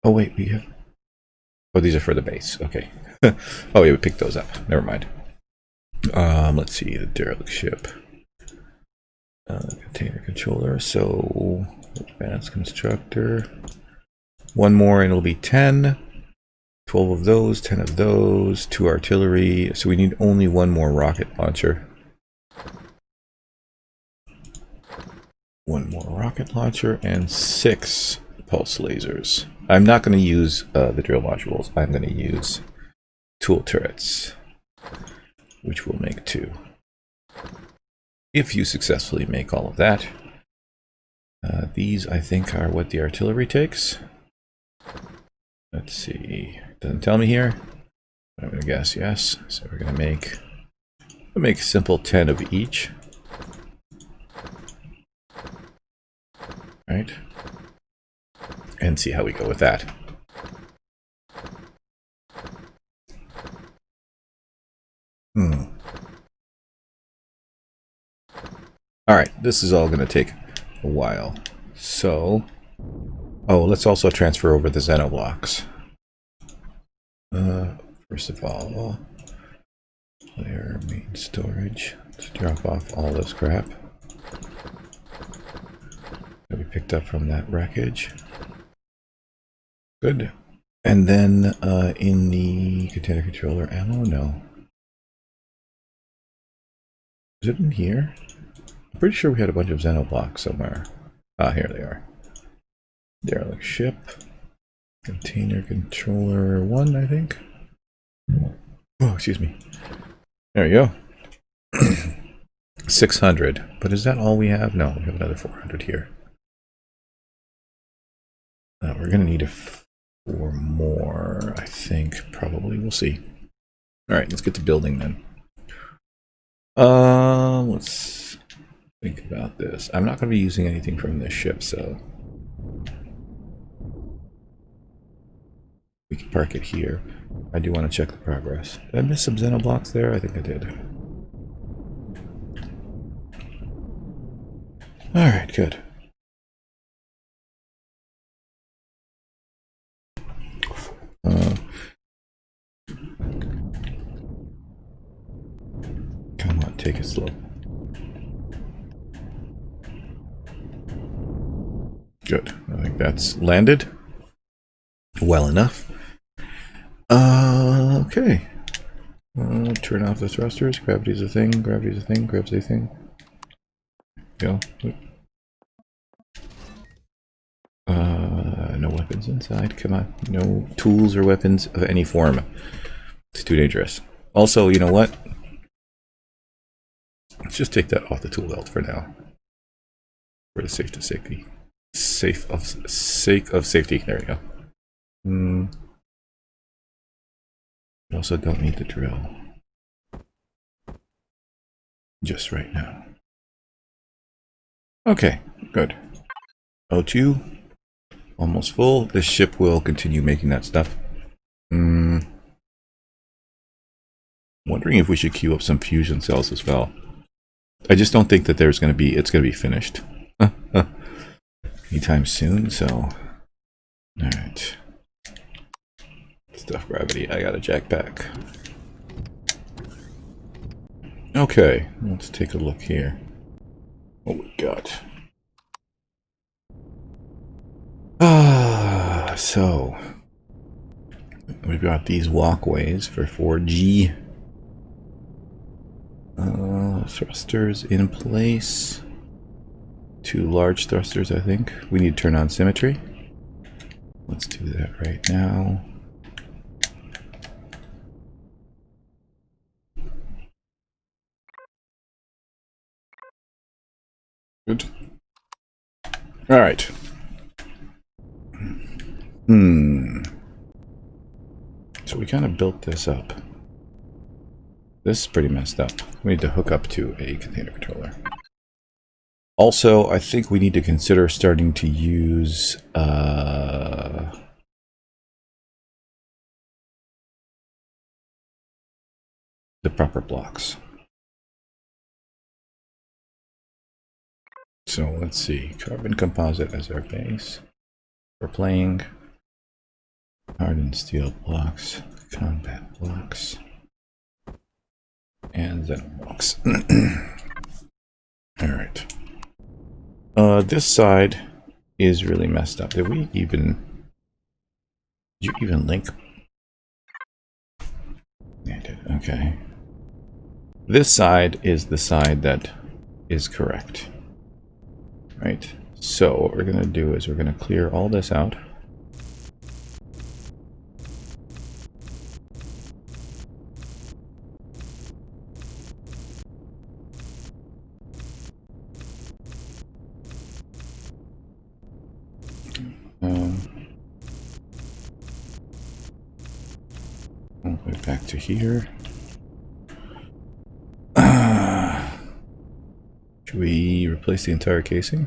Oh wait, we have... Oh, these are for the base. Okay. Oh yeah, we picked those up. Never mind. Let's see, the derelict ship. Container controller. So, advanced constructor. 1 more and it'll be 10. 12 of those, 10 of those, 2 artillery. So we need only 1 more rocket launcher. 1 more rocket launcher and 6 pulse lasers. I'm not going to use the drill modules. I'm going to use tool turrets, which will make 2. If you successfully make all of that. These, I think, are what the artillery takes. Let's see. Doesn't tell me here. I'm going to guess yes. So we're going to make simple 10 of each. Right? And see how we go with that. Alright, this is all going to take a while. So, oh, let's also transfer over the xenoblocks. First of all, player main storage. Let's drop off all this crap that we picked up from that wreckage. Good. And then in the container controller ammo, no. Is it in here? I'm pretty sure we had a bunch of xenoblocks somewhere. Ah, here they are. Derelict ship. Container controller 1, I think. Oh, excuse me. There we go. 600. But is that all we have? No, we have another 400 here. We're going to need 4 more, I think. Probably. We'll see. Alright, let's get to building then. Let's think about this. I'm not going to be using anything from this ship, so we can park it here. I do want to check the progress. Did I miss some xenoblocks there? I think I did. Alright, good. Come on, take it slow. Good. I think that's landed well enough. Okay. Turn off the thrusters. Gravity's a thing. Gravity's a thing. Gravity's a thing. Go. No weapons inside. Come on. No tools or weapons of any form. It's too dangerous. Also, you know what? Let's just take that off the tool belt for now. For the sake of safety. Sake of safety. There we go. We also don't need the drill. Just right now. Okay, good. O2. Almost full. This ship will continue making that stuff. Wondering if we should queue up some fusion cells as well. I just don't think that it's going to be finished anytime soon, so alright. Stuff gravity, I got a jackpack. Okay, let's take a look here. What we got. So we've got these walkways for 4G. Thrusters in place. 2 large thrusters, I think. We need to turn on symmetry. Let's do that right now. Good. All right. So we kind of built this up. This is pretty messed up. We need to hook up to a container controller. Also, I think we need to consider starting to use the proper blocks. So let's see, carbon composite as our base. We're playing hardened steel blocks, combat blocks, and Xenon blocks. All right. This side is really messed up. Did you even link? Yeah, I did. Okay. This side is the side that is correct. Right. So what we're going to do is we're going to clear all this out. All the way back to here. Should we replace the entire casing?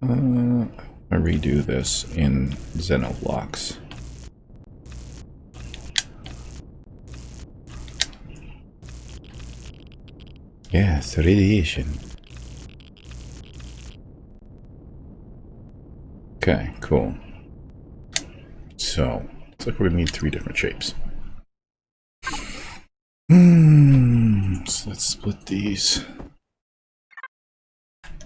I redo this in Xenoblocks. Yes, radiation. Okay, cool. So, looks like we're gonna need 3 different shapes. So let's split these.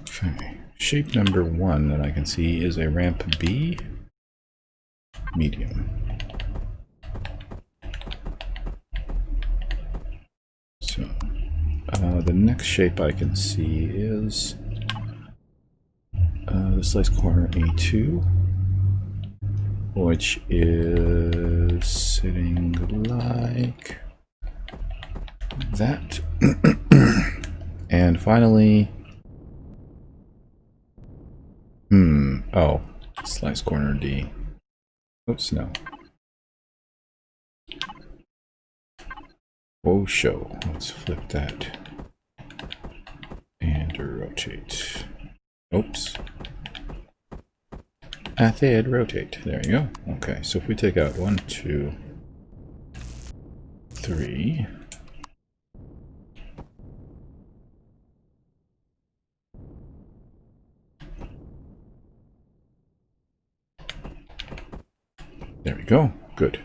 Okay, shape number 1 that I can see is a ramp B, medium. So, the next shape I can see is the slice corner A2, which is sitting like that. And finally, oh, slice corner D. Oops, no. Oh, show. Let's flip that and rotate. Oops. I said rotate. There you go. Okay, so if we take out 1, 2, 3. There we go. Good.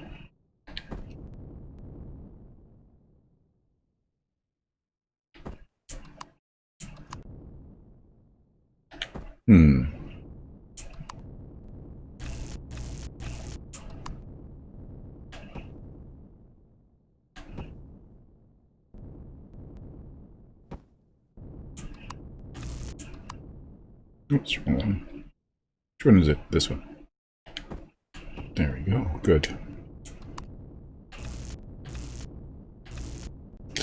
Oops, wrong one. Which one is it? This one. There we go. Good.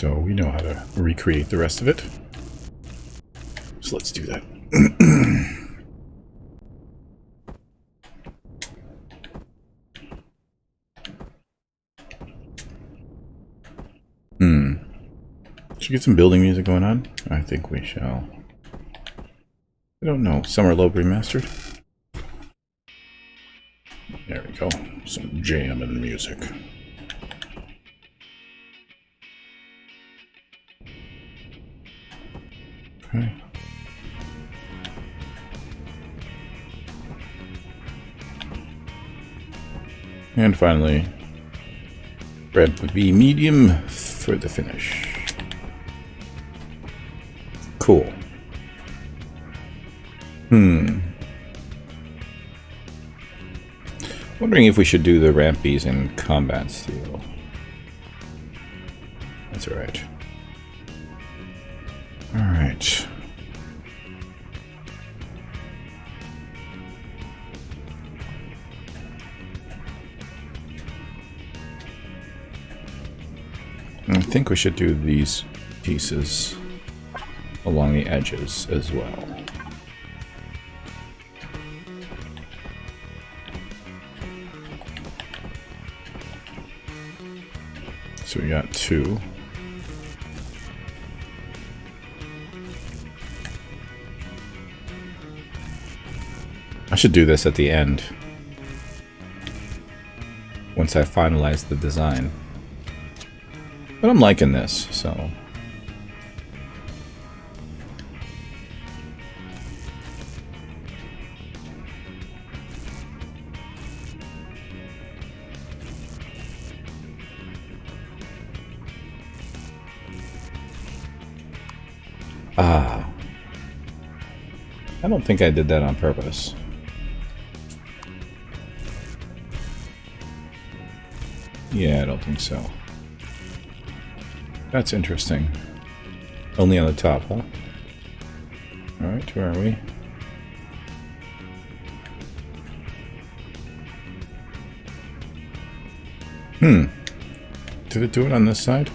So we know how to recreate the rest of it. So let's do that. Should we get some building music going on? I think we shall. I don't know. Summer Lobe remastered? There we go. Some jamming music. Okay. And finally, ramp B medium for the finish. Cool. Wondering if we should do the rampies in combat steel. That's alright. Alright. I think we should do these pieces along the edges as well. So we got two. I should do this at the end, once I finalize the design. But I'm liking this, so... Ah. I don't think I did that on purpose. Yeah, I don't think so. That's interesting. Only on the top, huh? Alright, where are we? Did it do it on this side?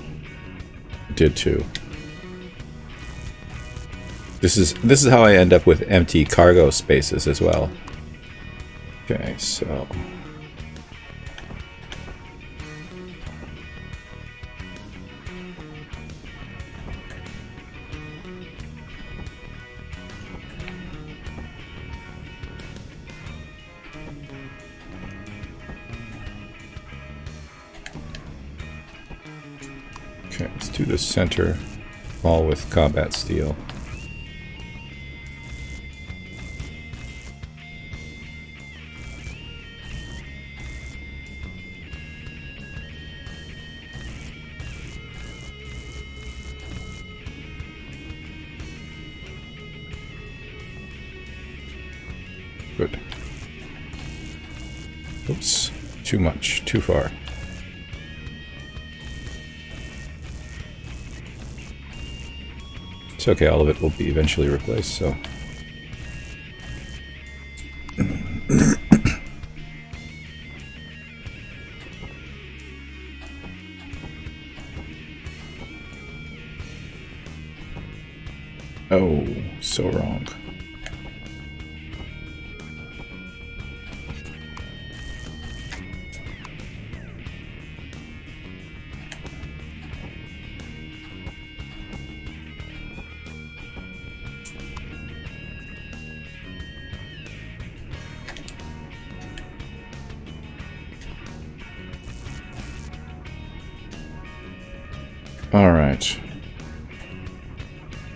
It did too. This is how I end up with empty cargo spaces as well. Okay, so... Okay, let's do the center all with combat steel. Good. Oops, too much, too far. It's okay, all of it will be eventually replaced, so... Oh, so wrong. Alright.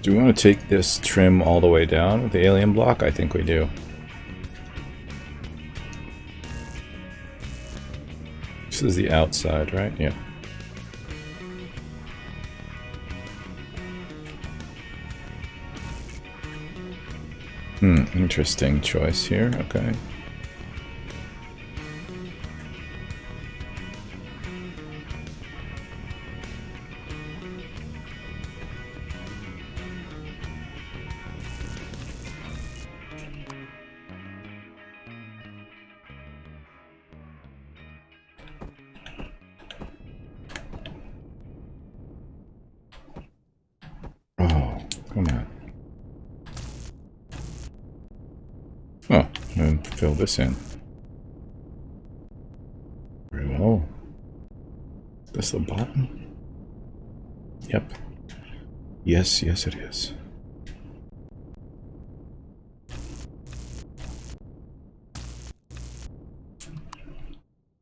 Do we want to take this trim all the way down with the alien block? I think we do. This is the outside, right? Yeah. Interesting choice here. Okay. Oh, and fill this in. Very well. Is this the bottom? Yep. Yes, yes it is.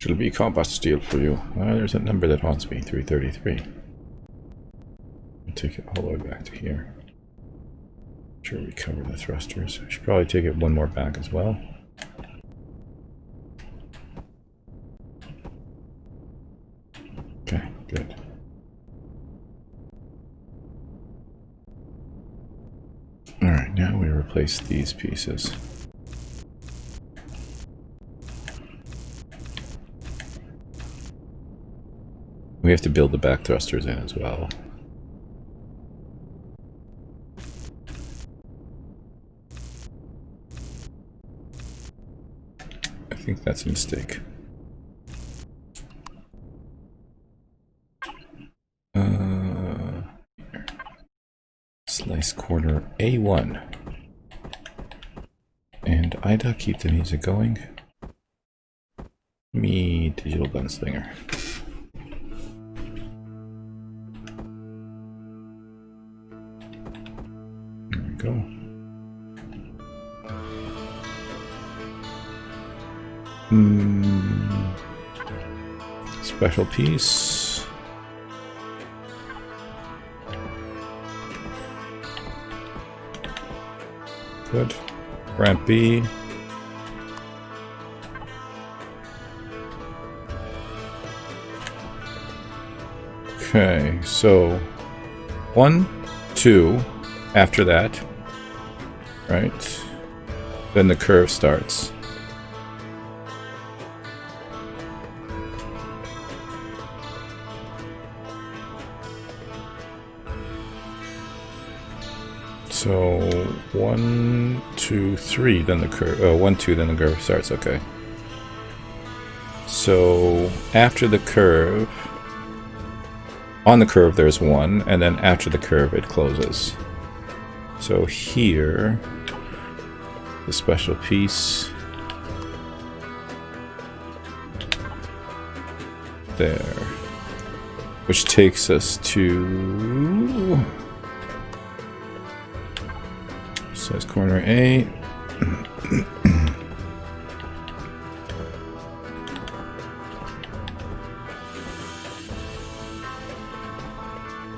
Should be combat steel for you. There's a number that haunts me, 333. I'll take it all the way back to here. Sure we cover the thrusters. I should probably take it one more back as well. Okay, good. Alright, now we replace these pieces. We have to build the back thrusters in as well. I think that's a mistake. Here. Slice corner A1. And Ida, keep the music going. Me, digital gunslinger. There we go. Special piece. Good. Ramp B. Okay, so 1, 2, after that, right? Then the curve starts. So 1, 2, 3, then the curve. 1, 2, then the curve starts. Okay. So after the curve, on the curve there's 1, and then after the curve it closes. So here, the special piece there, which takes us to size corner A.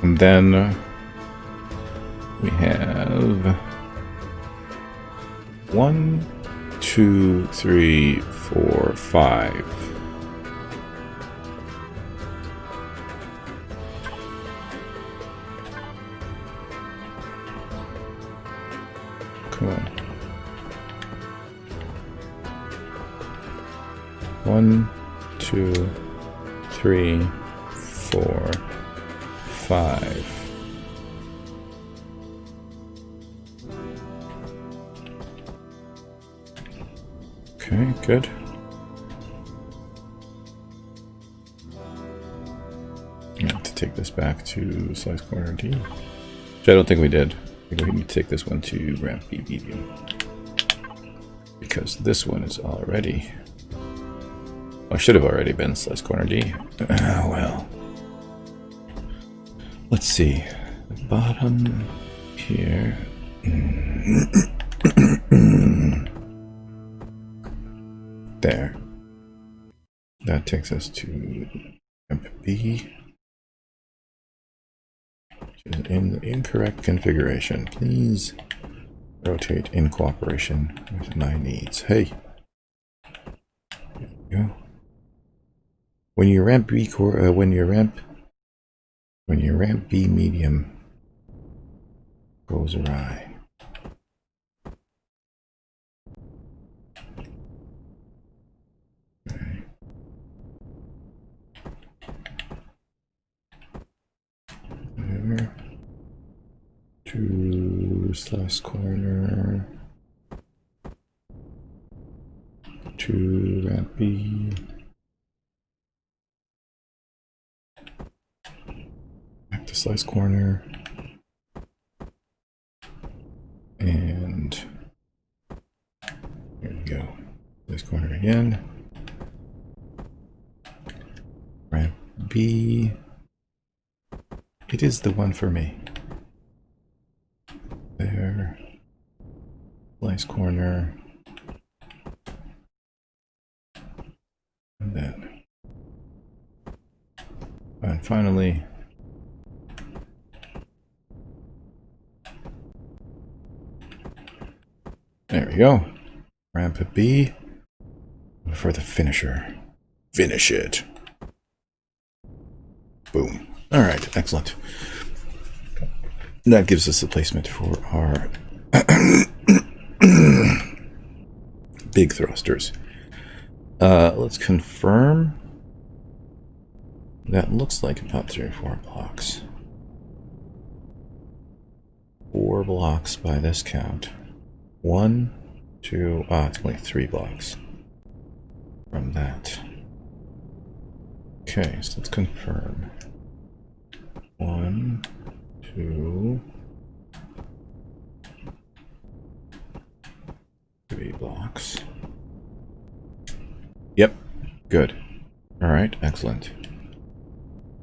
And then we have 1, 2, 3, 4, 5. Come on. 1, 2, 3, 4, 5. Okay, good. I have to take this back to slice corner D, which I don't think we did. I think we need to take this one to ramp B medium, because this one is already, well, should have already been slice corner D. Well, let's see. The bottom here. There. That takes us to ramp B, which is in the incorrect configuration. Please rotate in cooperation with my needs. Hey. There we go. When you ramp B core, when you ramp B medium goes awry. Okay. There. To slice corner. To ramp B. Back to slice corner. And go. This corner again. Ramp B. It is the one for me. There. Slice corner. And then. And finally. There we go. Ramp B. For the finisher. Finish it. Boom. Alright, excellent. That gives us the placement for our big thrusters. Let's confirm. That looks like about 3 or 4 blocks. 4 blocks by this count. 1, 2, it's only 3 blocks from that. Okay, so let's confirm. 1, 2, 3 blocks. Yep, good. Alright, excellent.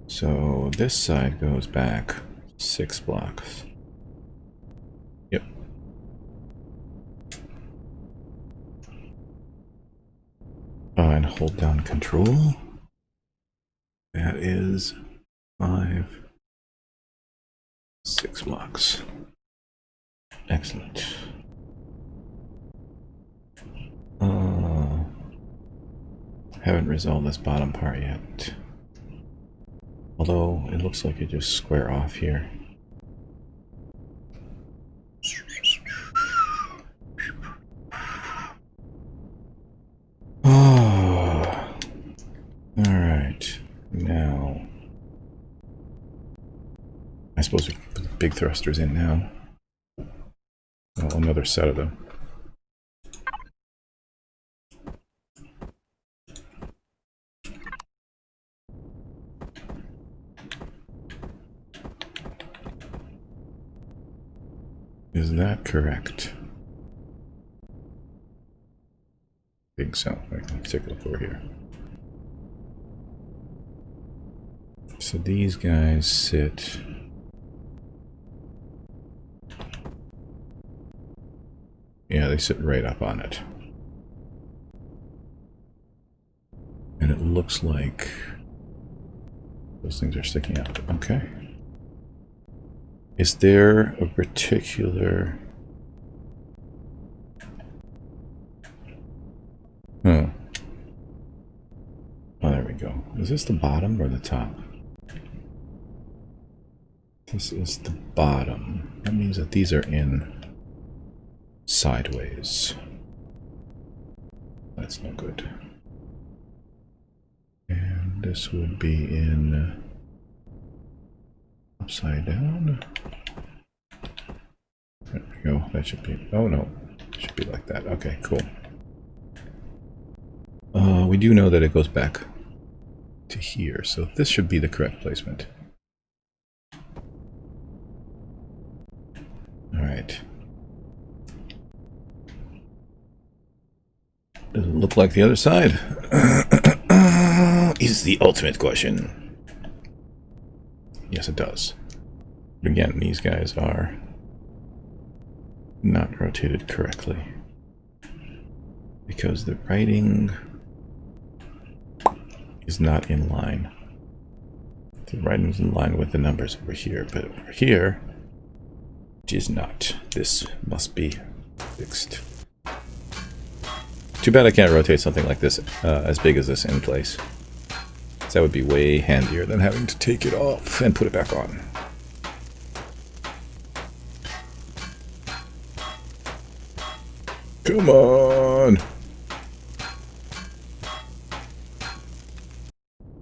So this side goes back 6 blocks. Yep. And hold down control. That is 5, 6 blocks. Excellent. Haven't resolved this bottom part yet. Although it looks like it just square off here. Oh. Alright. Now. I suppose we can put the big thrusters in now. Well, another set of them. Is that correct? I think so. Let's take a look over here. So these guys sit. Yeah, they sit right up on it. And it looks like those things are sticking out. Okay. Is there a particular... Oh. Oh, there we go. Is this the bottom or the top? This is the bottom. That means that these are in sideways. That's no good. And this would be in upside down. There we go. That should be... Oh no. It should be like that. Okay, cool. We do know that it goes back to here, so this should be the correct placement. Alright. Doesn't look like the other side. Is the ultimate question. Yes, it does. But again, these guys are not rotated correctly. Because the writing is not in line. The writing is in line with the numbers over here, but over here, it is not. This must be fixed. Too bad I can't rotate something like this, as big as this in place. So that would be way handier than having to take it off and put it back on. Come on!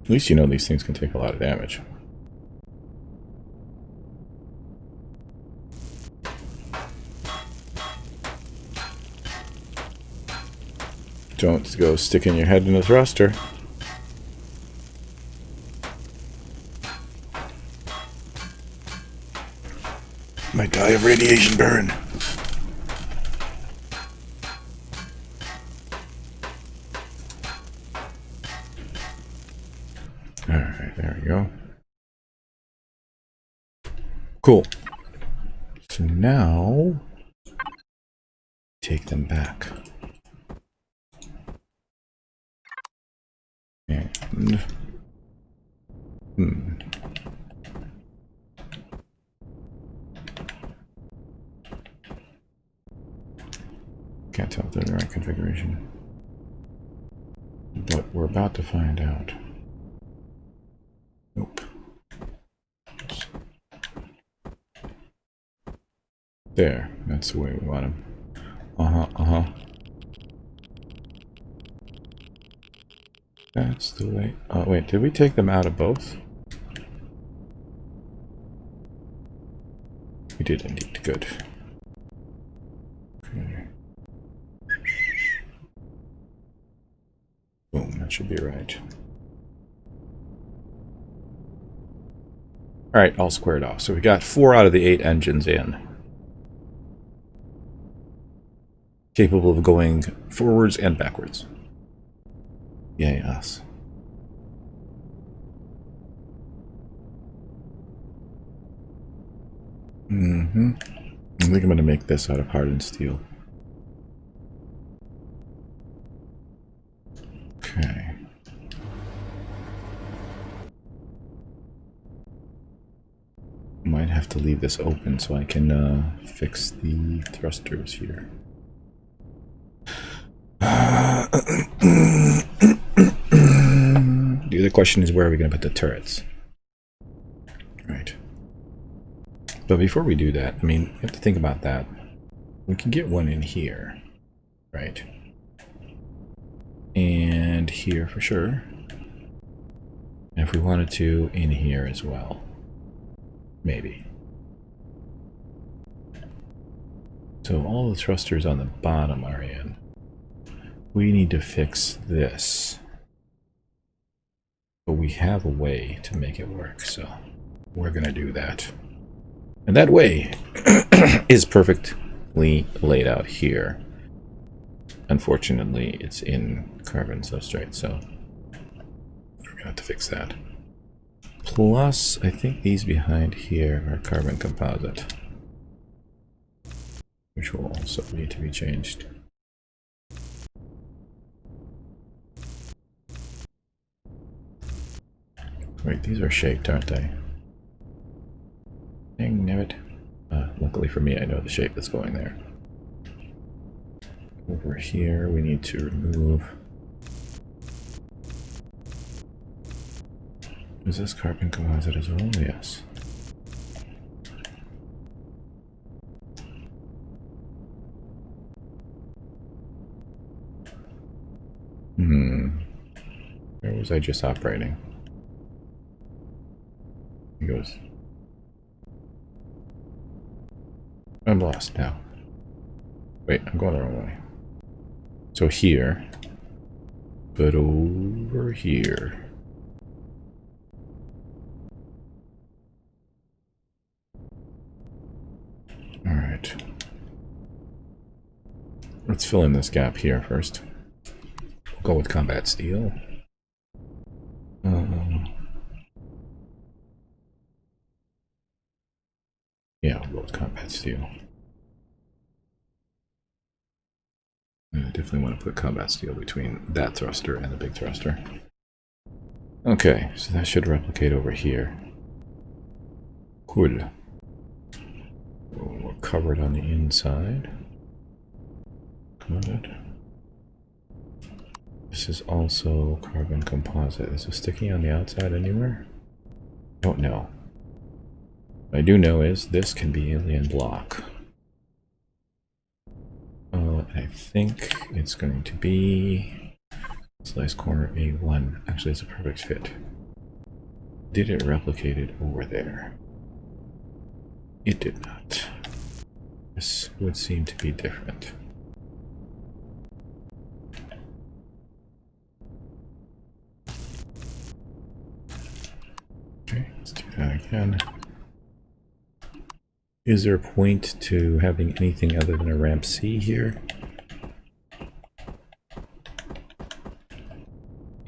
At least you know these things can take a lot of damage. Don't go sticking your head in a thruster. Might die of radiation burn. Alright, there we go. Cool. So now, take them back. And... Can't tell if they're in the right configuration. But we're about to find out. Nope. There, that's the way we want them. That's the way. Oh, wait, did we take them out of both? We did indeed. Good. Okay. Boom, that should be right. Alright, all squared off. So we got 4 out of the 8 engines in. Capable of going forwards and backwards. Yay, us. I think I'm going to make this out of hardened steel. Okay. Might have to leave this open so I can fix the thrusters here. The other question is, where are we going to put the turrets? Right. But before we do that, I mean, we have to think about that. We can get one in here, right? And here for sure. And if we wanted to, in here as well. Maybe. So all the thrusters on the bottom are in. We need to fix this. But we have a way to make it work, so we're going to do that. And that way is perfectly laid out here. Unfortunately, it's in carbon substrate, so we're going to have to fix that. Plus, I think these behind here are carbon composite, which will also need to be changed. Wait, these are shaped, aren't they? Dang nabbit. Luckily for me, I know the shape that's going there. Over here, we need to remove... Is this carbon composite as well? Yes. Where was I just operating? He goes... I'm lost now. Wait, I'm going the wrong way. So here, but over here. All right. Let's fill in this gap here first. We'll go with combat steel. Yeah, we'll go with combat steel. I definitely want to put combat steel between that thruster and the big thruster. Okay, so that should replicate over here. Cool. We're covered on the inside. Good. This is also carbon composite. Is it sticking on the outside anywhere? Don't know. What I do know is this can be alien block. I think it's going to be slice corner A1. Actually, it's a perfect fit. Did it replicate it over there? It did not. This would seem to be different. Okay, let's do that again. Is there a point to having anything other than a ramp C here?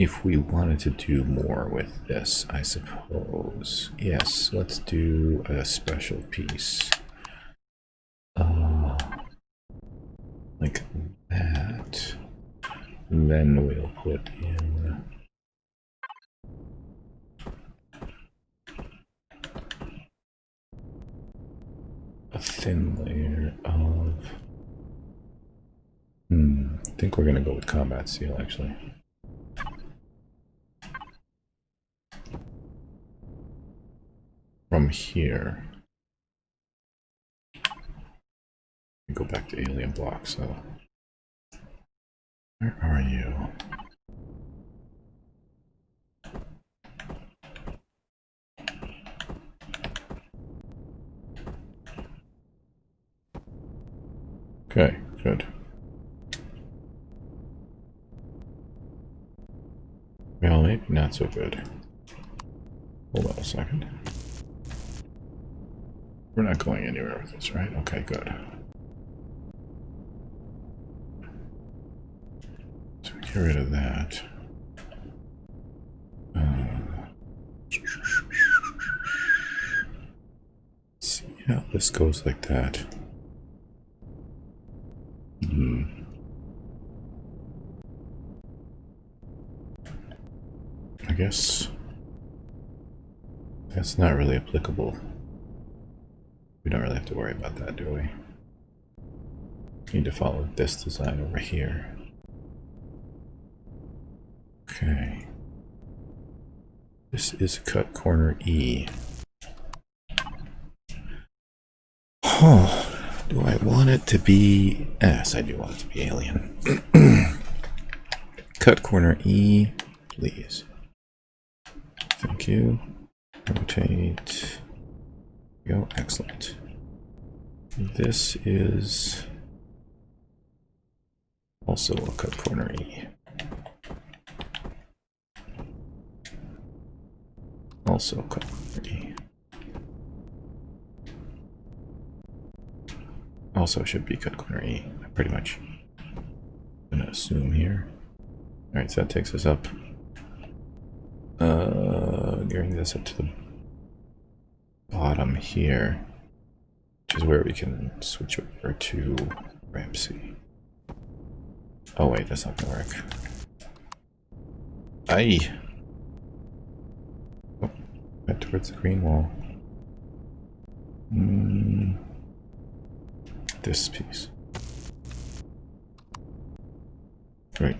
if we wanted to do more with this, I suppose. Yes, let's do a special piece. Like that. And then we'll put in a thin layer of... I think we're going to go with combat steel, actually. From here, we go back to alien blocks, so... Where are you? Okay, good. Well, maybe not so good. Hold on a second. We're not going anywhere with this, right? Okay, good. So we get rid of that. See how this goes like that. I guess that's not really applicable. We don't really have to worry about that, do we? Need to follow this design over here. Okay. This is cut corner E. Huh. Do I want it to be... Yes, I do want it to be alien. Cut corner E, please. Thank you. Rotate. Go. Excellent. This is also a cut corner E. Also cut corner E. Also should be cut corner E. Pretty much. I'm gonna assume here. Alright, so that takes us up. Gearing this up to the bottom here, which is where we can switch over to ramp C. Oh wait, that's not gonna work. Aye. Oh, head towards the green wall. This piece. Right.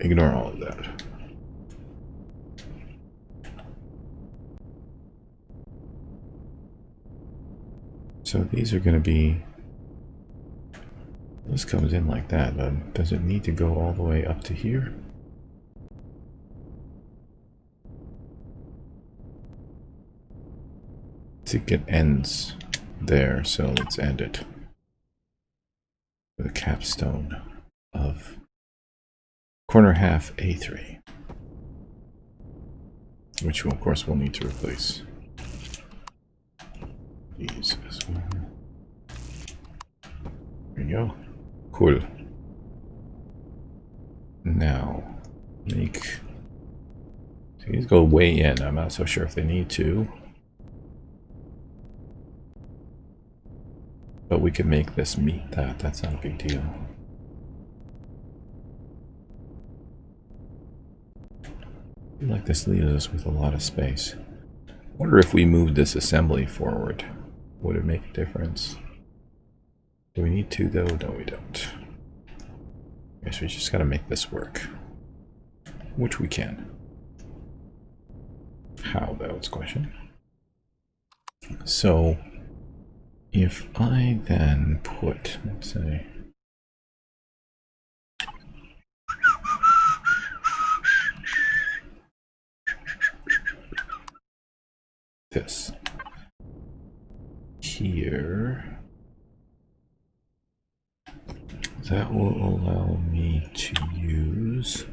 Ignore all of that. So these are going to be... This comes in like that, but does it need to go all the way up to here? I think it ends there, so let's end it with a capstone of corner half A3, which of course we'll need to replace these as well. There you go. Cool. Now make these go way in. I'm not so sure if they need to, but we can make this meet that. That's not a big deal. I feel like this leaves us with a lot of space. I wonder if we move this assembly forward, would it make a difference? Do we need to though? No, we don't. I guess we just gotta make this work, which we can. How though, is the question. So if I then put, let's say, this here, that will allow me to use,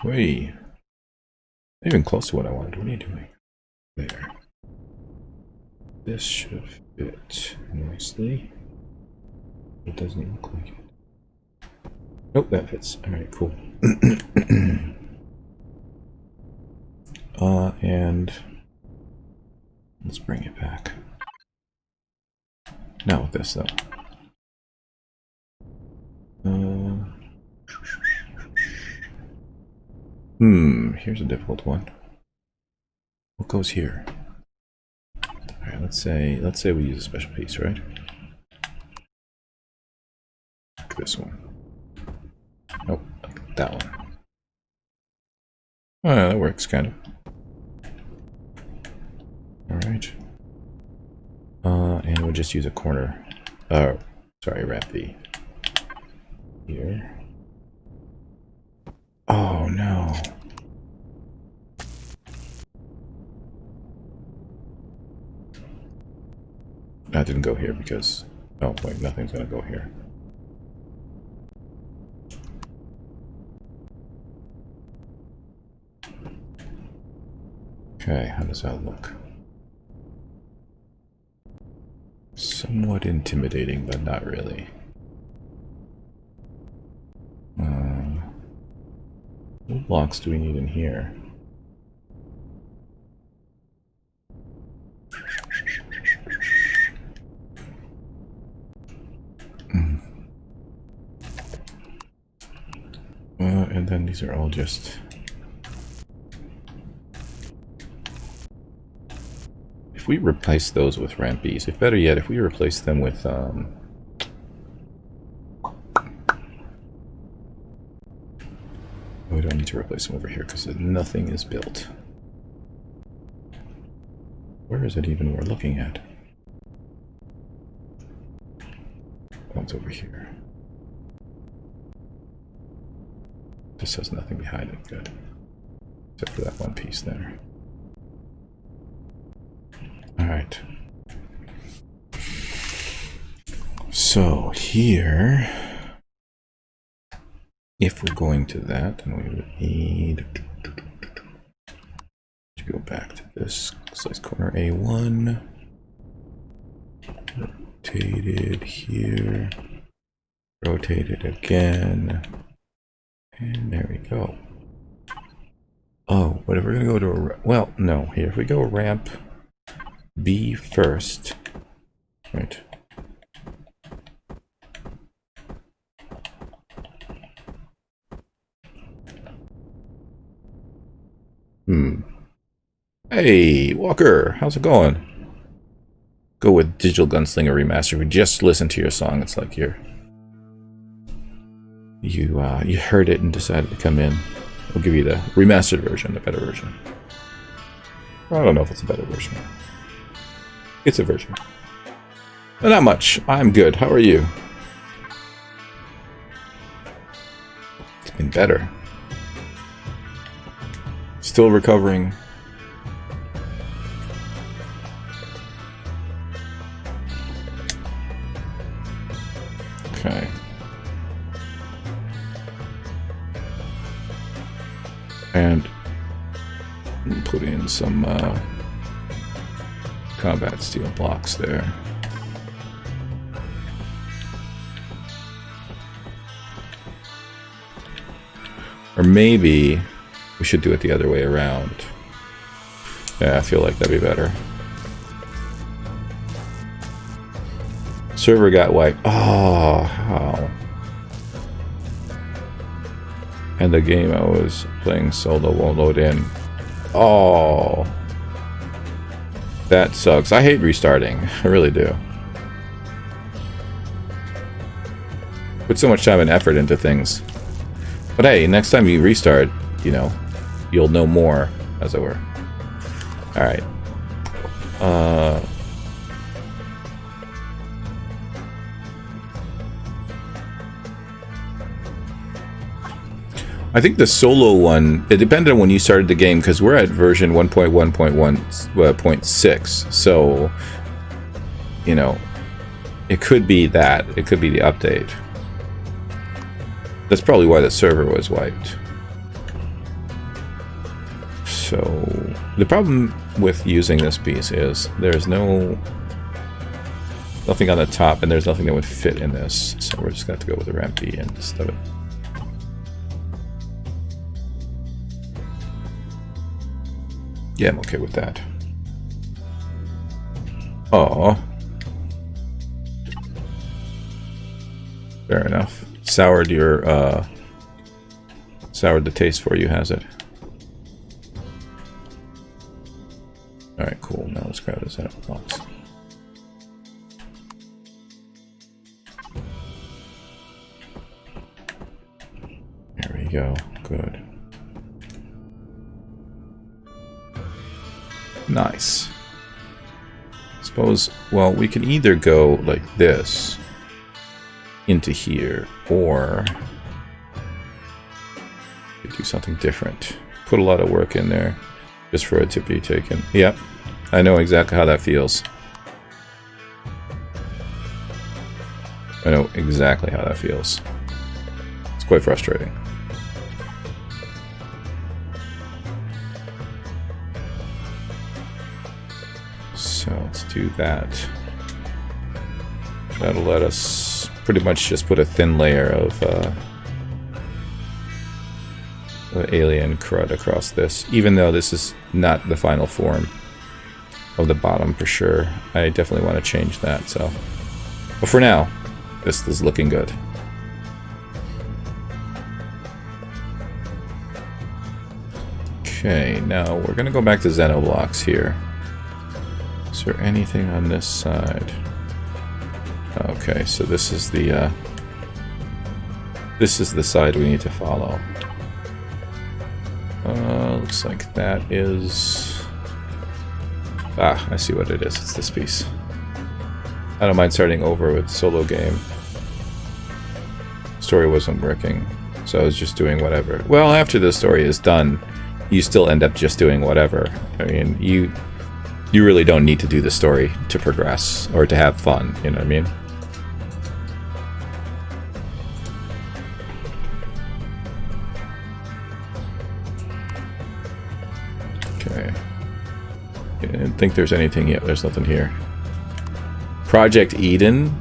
wait, not even close to what I wanted. What are you doing? There. this should fit nicely. It doesn't look like it. Nope, that fits. Alright, cool. And let's bring it back. Not with this, though. Here's a difficult one. What goes here? Alright, let's say we use a special piece, right? Like this one. Nope, like that one. Oh, yeah, that works, kind of. Alright. And we'll just use a corner. Sorry, wrap B. Here. Oh, no. That didn't go here because... Oh, wait, nothing's gonna go here. Okay, how does that look? Somewhat intimidating, but not really. What blocks do we need in here? And then these are all just... If we replace those with ramp Bs, if better yet, if we replace them with we don't need to replace them over here because nothing is built. Where is it even we're looking at? Oh, it's over here. This has nothing behind it, good. Except for that one piece there. Alright. So here, if we're going to that, then we would need to go back to this slice corner A1. Rotated here. Rotated again. And there we go. Oh, but if we're going to go to a... Well, no. Here, if we go ramp B first. Right. Hey, Walker. How's it going? Go with Digital Gunslinger Remastered. We just listened to your song. It's like you heard it and decided to come in. We'll give you the remastered version, the better version. I don't know if it's a better version. It's a version. But not much. I'm good. How are you? It's been better. Still recovering. Okay. And put in some combat steel blocks there. Or maybe we should do it the other way around. Yeah, I feel like that'd be better. Server got wiped. Oh, how? And the game I was playing solo won't load in. Oh. That sucks. I hate restarting. I really do. Put so much time and effort into things. But hey, next time you restart, you know, you'll know more, as it were. Alright. I think the solo one, it depended on when you started the game, because we're at version 1.1.1.6, so, you know, it could be that. It could be the update. That's probably why the server was wiped. So the problem with using this piece is there's nothing on the top, and there's nothing that would fit in this. So we're just going to have to go with a ramp B instead of it. Yeah, I'm okay with that. Oh, fair enough. Soured the taste for you, has it? All right, cool. Now let's grab this out box. There we go. Good. Nice. Suppose, well, we can either go like this into here, or we could do something different. Put a lot of work in there just for it to be taken. Yep, I know exactly how that feels. I know exactly how that feels. It's quite frustrating. So let's do that. That'll let us pretty much just put a thin layer of alien crud across this. Even though this is not the final form of the bottom for sure, I definitely want to change that. So, but for now, this is looking good. Okay, now we're gonna go back to Xenoblocks here. Is there anything on this side? Okay, so this is the side we need to follow. Looks like that is... Ah, I see what it is. It's this piece. I don't mind starting over with solo game. Story wasn't working, so I was just doing whatever. Well, after the story is done, you still end up just doing whatever. I mean, you really don't need to do the story to progress or to have fun, you know what I mean? Okay. I didn't think there's anything yet. There's nothing here. Project Eden?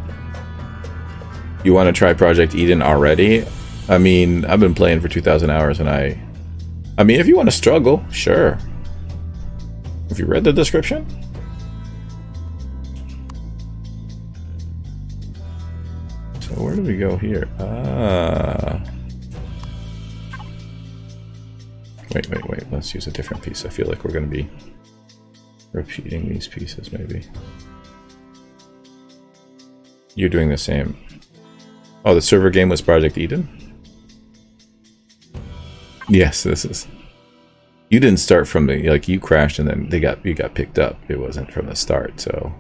You want to try Project Eden already? I mean, I've been playing for 2,000 hours and I mean, if you want to struggle, sure. Have you read the description? So where do we go here? Wait. Let's use a different piece. I feel like we're going to be repeating these pieces, maybe. You're doing the same. Oh, the server game was Project Eden? Yes, this is. You didn't start from the, like, you crashed and then you got picked up. It wasn't from the start, so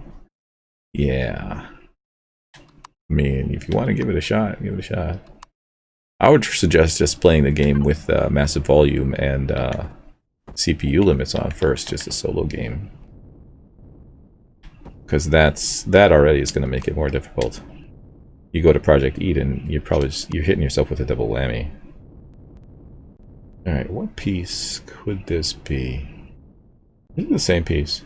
yeah. I mean, if you want to give it a shot, give it a shot. I would suggest just playing the game with massive volume and CPU limits on first, just a solo game, because that already is going to make it more difficult. You go to Project Eden, you're hitting yourself with a double whammy. Alright, what piece could this be? Is it the same piece?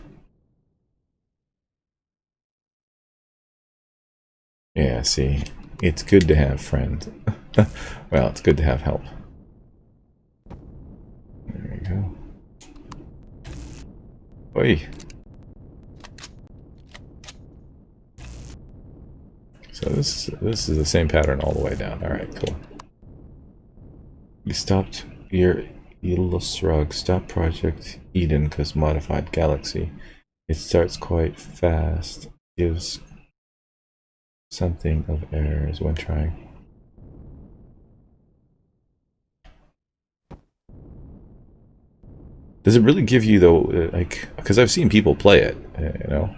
Yeah, see, it's good to have friends. Well, it's good to have help. There you go. Oi! So this is the same pattern all the way down. Alright, cool. You stopped your Illusrug. Stop Project Eden because modified galaxy. It starts quite fast. Gives something of errors when trying. Does it really give you, though, like, because I've seen people play it, you know?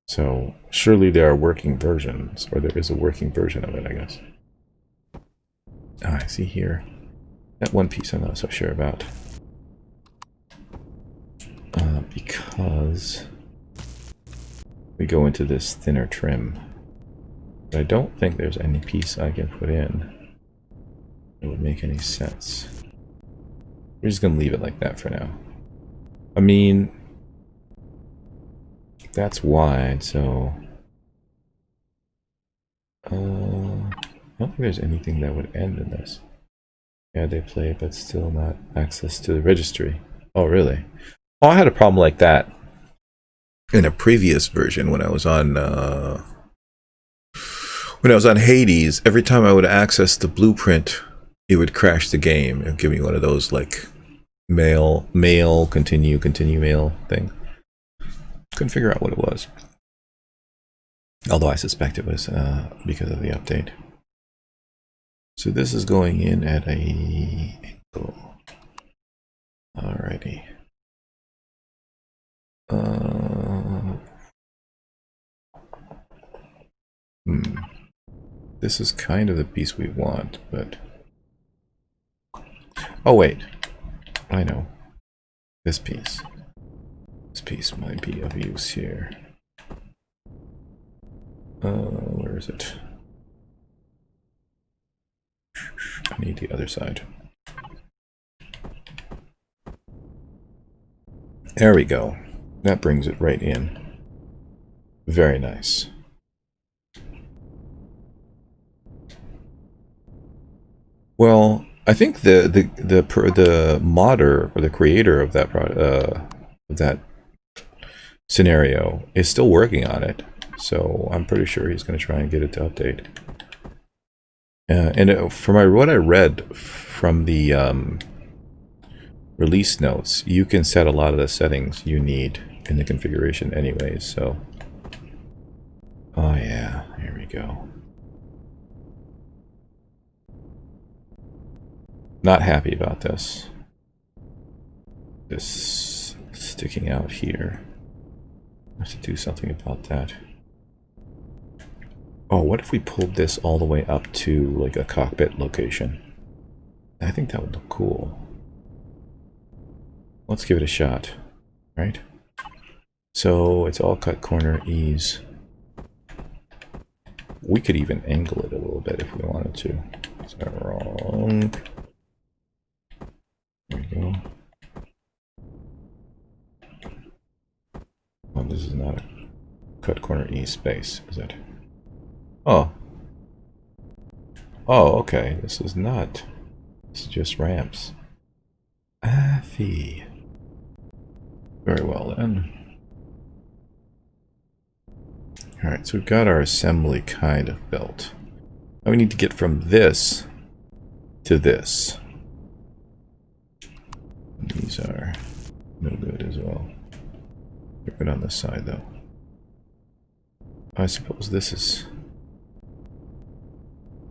So, surely there are working versions, or there is a working version of it, I guess. Ah, I see here. That one piece I'm not so sure about. Because we go into this thinner trim. But I don't think there's any piece I can put in that would make any sense. We're just gonna leave it like that for now. I mean, that's wide, so I don't think there's anything that would end in this. Yeah, they play, but still not access to the registry. Oh, really? Oh, I had a problem like that in a previous version when I was on Hades. Every time I would access the blueprint, it would crash the game and give me one of those like mail, continue mail thing. Couldn't figure out what it was. Although I suspect it was because of the update. So this is going in at a angle. Alrighty. This is kind of the piece we want, but... Oh, wait. I know. This piece. This piece might be of use here. Where is it? I need the other side. There we go. That brings it right in. Very nice. Well, I think the modder or the creator of that scenario is still working on it, so I'm pretty sure he's going to try and get it to update. From what I read from the release notes, you can set a lot of the settings you need in the configuration anyways. So, oh yeah, here we go. Not happy about this. This sticking out here. I have to do something about that. Oh, what if we pulled this all the way up to like a cockpit location? I think that would look cool. Let's give it a shot, right? So it's all cut corner ease. We could even angle it a little bit if we wanted to. Is that wrong? There we go. Oh, this is not a cut corner ease space, is it? Oh. Oh, okay. This is not. This is just ramps. Ah, fee. Very well then. Alright, so we've got our assembly kind of built. Now we need to get from this to this. These are no good as well. They're good on this side though. I suppose this is...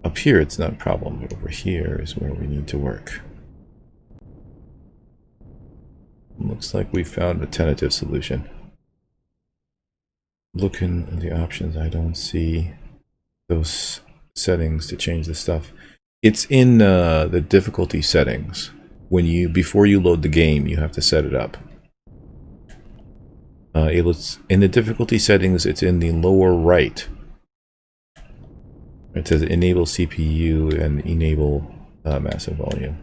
Up here it's not a problem, but over here is where we need to work. Looks like we found a tentative solution. Looking at the options, I don't see those settings to change the stuff. It's in the difficulty settings. Before you load the game, you have to set it up. In the difficulty settings, it's in the lower right. It says enable CPU and enable massive volume.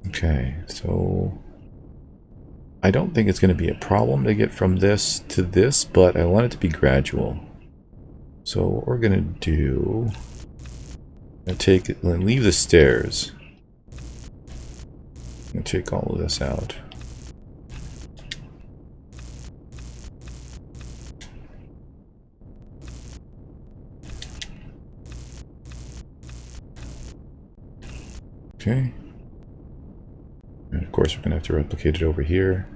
Okay, so I don't think it's going to be a problem to get from this to this, but I want it to be gradual. So what we're going to do, leave the stairs. I'm going to take all of this out. Okay. And of course we're going to have to replicate it over here,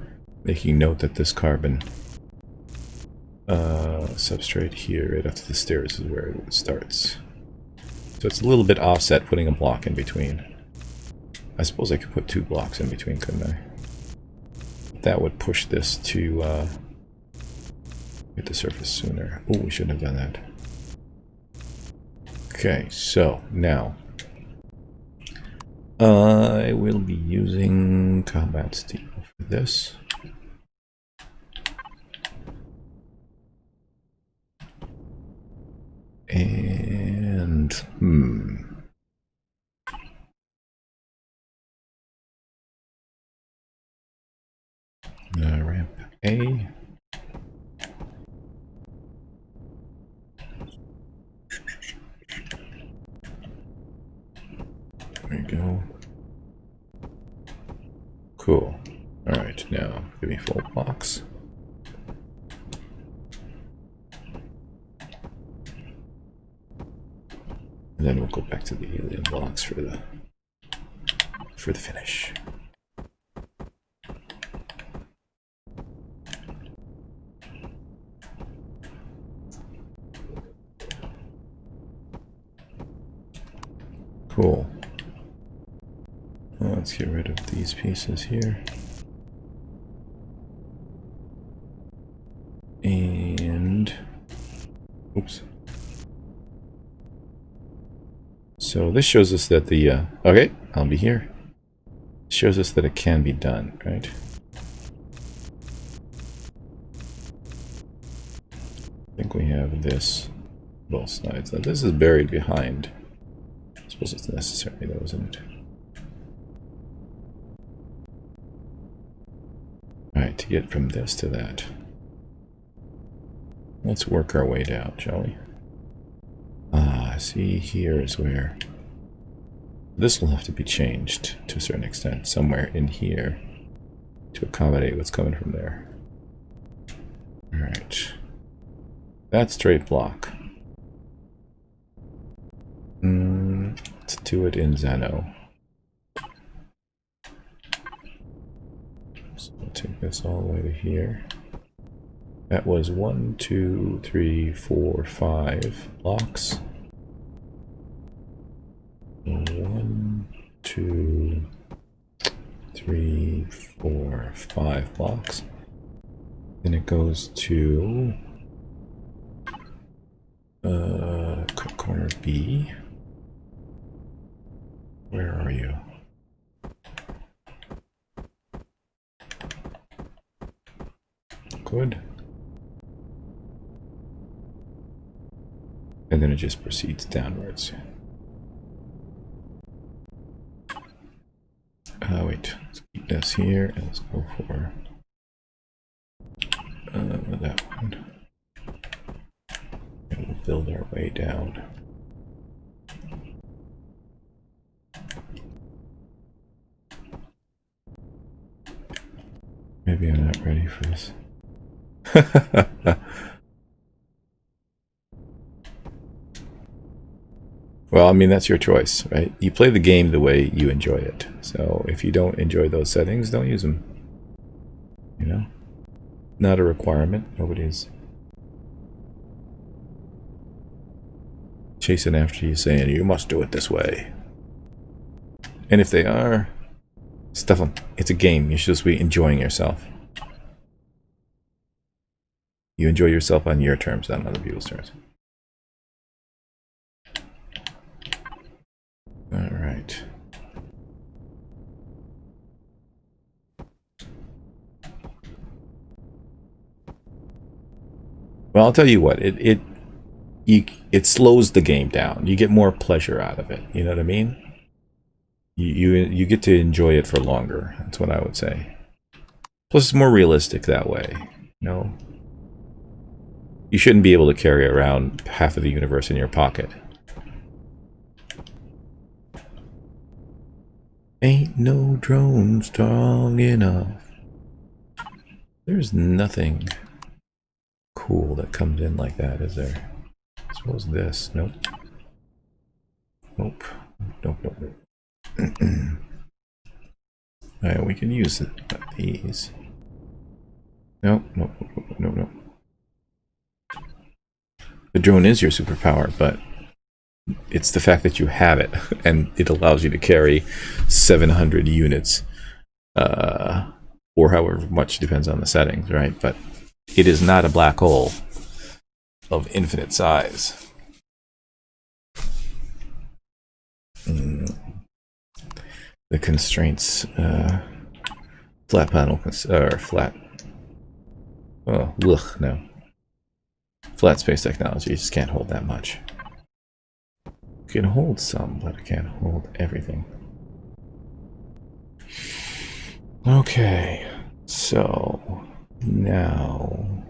making note that this carbon substrate here right after the stairs is where it starts. So it's a little bit offset, putting a block in between. I suppose I could put 2 blocks in between, couldn't I? That would push this to hit the surface sooner. Oh, we shouldn't have done that. Okay, so now I will be using combat steel for this. And Ramp A. There you go. Cool. Alright, now give me full blocks. And then we'll go back to the alien blocks for the finish. Cool. Well, let's get rid of these pieces here. And oops. So this shows us that the okay, I'll be here. Shows us that it can be done, right? I think we have this both sides. Now this is buried behind. I suppose it's necessary though, isn't it? Alright, to get from this to that. Let's work our way down, shall we? See, here is where this will have to be changed to a certain extent, somewhere in here, to accommodate what's coming from there. Alright. That straight block. Let's do it in Zeno. So we'll take this all the way to here. That was 1, 2, 3, 4, 5 blocks. 1, 2, 3, 4, 5 blocks. Then it goes to corner B. Where are you? Good. And then it just proceeds downwards. Wait, let's keep this here and let's go for that one. And we'll build our way down. Maybe I'm not ready for this. Well, I mean, that's your choice, right? You play the game the way you enjoy it. So if you don't enjoy those settings, don't use them. You know? Not a requirement. Nobody's chasing after you saying, you must do it this way. And if they are, stuff them. It's a game. You should just be enjoying yourself. You enjoy yourself on your terms, not on other people's terms. All right. Well, I'll tell you what. It slows the game down. You get more pleasure out of it. You know what I mean? You get to enjoy it for longer. That's what I would say. Plus, it's more realistic that way. You know, you shouldn't be able to carry around half of the universe in your pocket. Ain't no drone strong enough. There's nothing cool that comes in like that, is there? I suppose this. Nope. Nope. Nope, nope, nope. Alright, we can use it, these. Nope, nope, nope, nope, nope. The drone is your superpower, but it's the fact that you have it, and it allows you to carry 700 units, or however much, depends on the settings, right? But it is not a black hole of infinite size. The constraints, flat panel, or flat, oh, ugh, no. Flat space technology just can't hold that much. It can hold some, but it can't hold everything. Okay. So now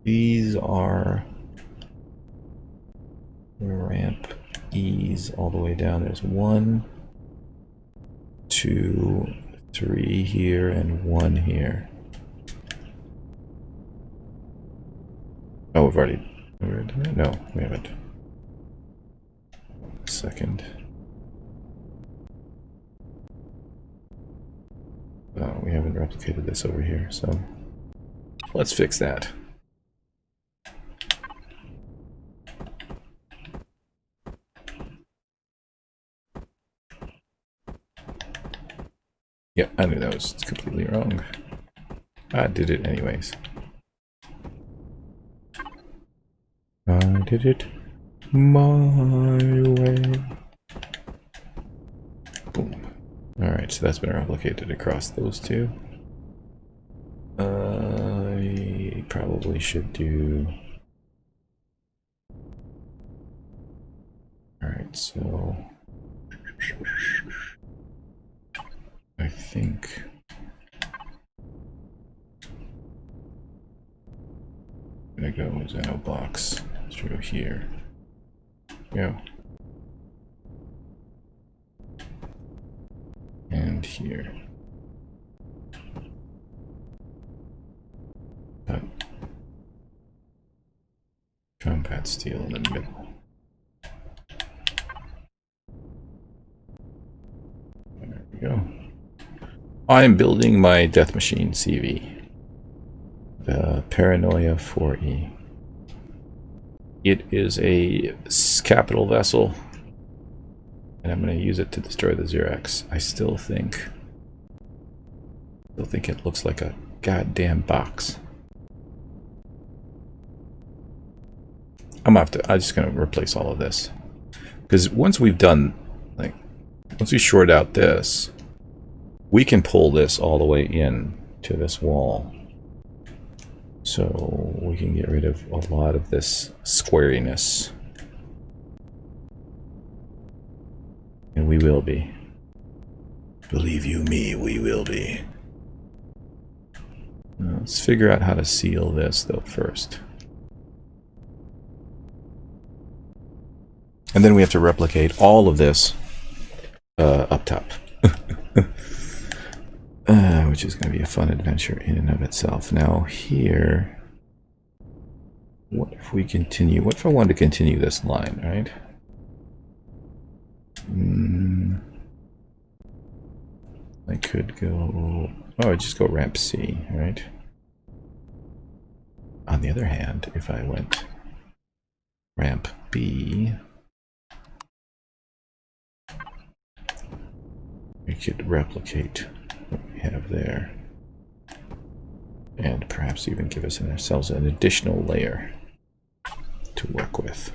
these are ramp E's all the way down. There's 1, 2, 3 here and 1 here. Oh, we've already done it? No, we haven't. Second. Oh, we haven't replicated this over here, so let's fix that. Yep, I knew that was completely wrong. I did it anyways. I did it my way. Boom. Alright, so that's been replicated across those two. I probably should do... Alright, so... I think... I'm gonna go Zeno box through here. Go. And here. But combat steel in the middle. There we go. I'm building my death machine CV. The Paranoia 4E. It is a capital vessel, and I'm going to use it to destroy the Xerax. I still think it looks like a goddamn box. I'm just going to replace all of this, because once we've done, like, once we short out this, we can pull this all the way in to this wall. So we can get rid of a lot of this squariness. And we will be. Believe you me, we will be. Let's figure out how to seal this though first. And then we have to replicate all of this up top. Which is going to be a fun adventure in and of itself. Now here, what if we continue? What if I wanted to continue this line, right? I could go... Oh, I'd just go ramp C, right? On the other hand, if I went ramp B, we could replicate what we have there, and perhaps even give ourselves an additional layer to work with.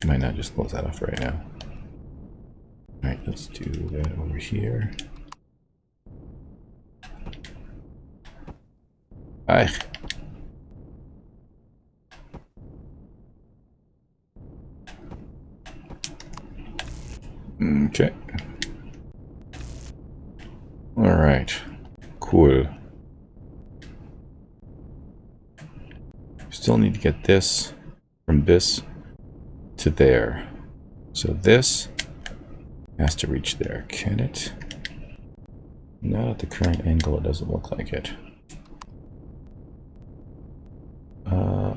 Might not just close that off right now. Alright, let's do that over here. Aye. Okay. All right. Cool. Still need to get this from this to there. So this has to reach there. Can it? Not at the current angle, it doesn't look like it.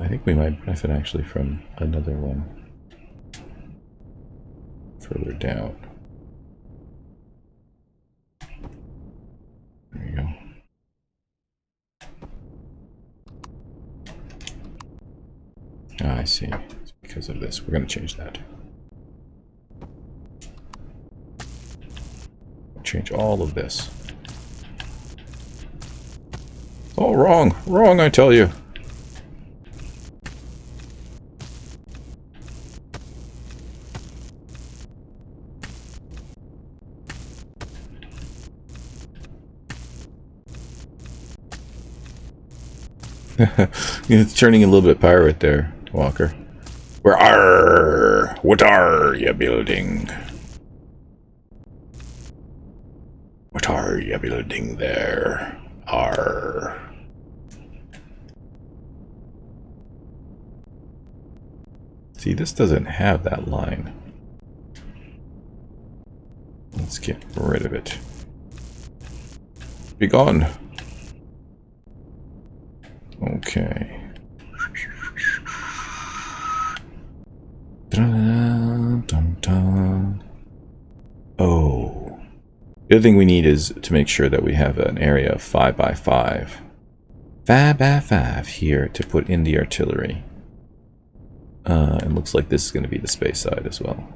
I think we might benefit actually from another one further down. There you go. Ah, I see. It's because of this. We're going to change that. Change all of this. Oh, wrong. Wrong, I tell you. It's turning a little bit pirate there, Walker. Where are? What are you building? What are you building there? Are. See, this doesn't have that line. Let's get rid of it. Be gone. Okay. Dun, dun, dun. Oh. The other thing we need is to make sure that we have an area of 5 by 5. 5 by 5 here to put in the artillery. It looks like this is going to be the space side as well.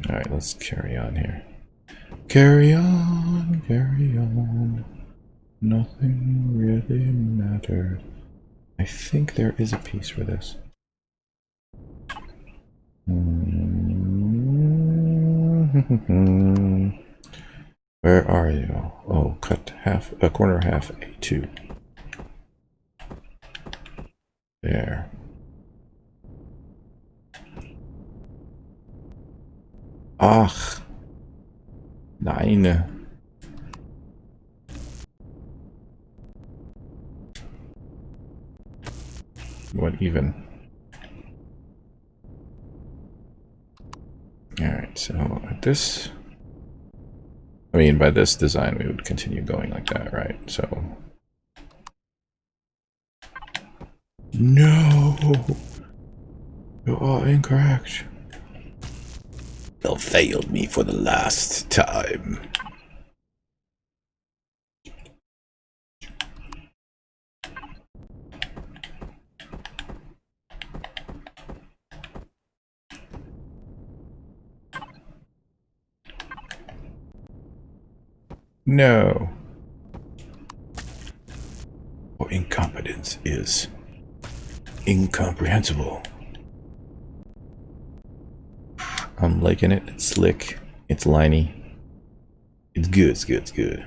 Alright, let's carry on here. Carry on, carry on. Nothing really mattered. I think there is a piece for this. Where are you? Oh, cut half, a corner half A2. There. Ach. Nein. What even? Alright, so this... I mean, by this design, we would continue going like that, right? So... No! You are incorrect. You failed me for the last time. No. Your incompetence is incomprehensible. I'm liking it. It's slick. It's liney. It's good. It's good. It's good.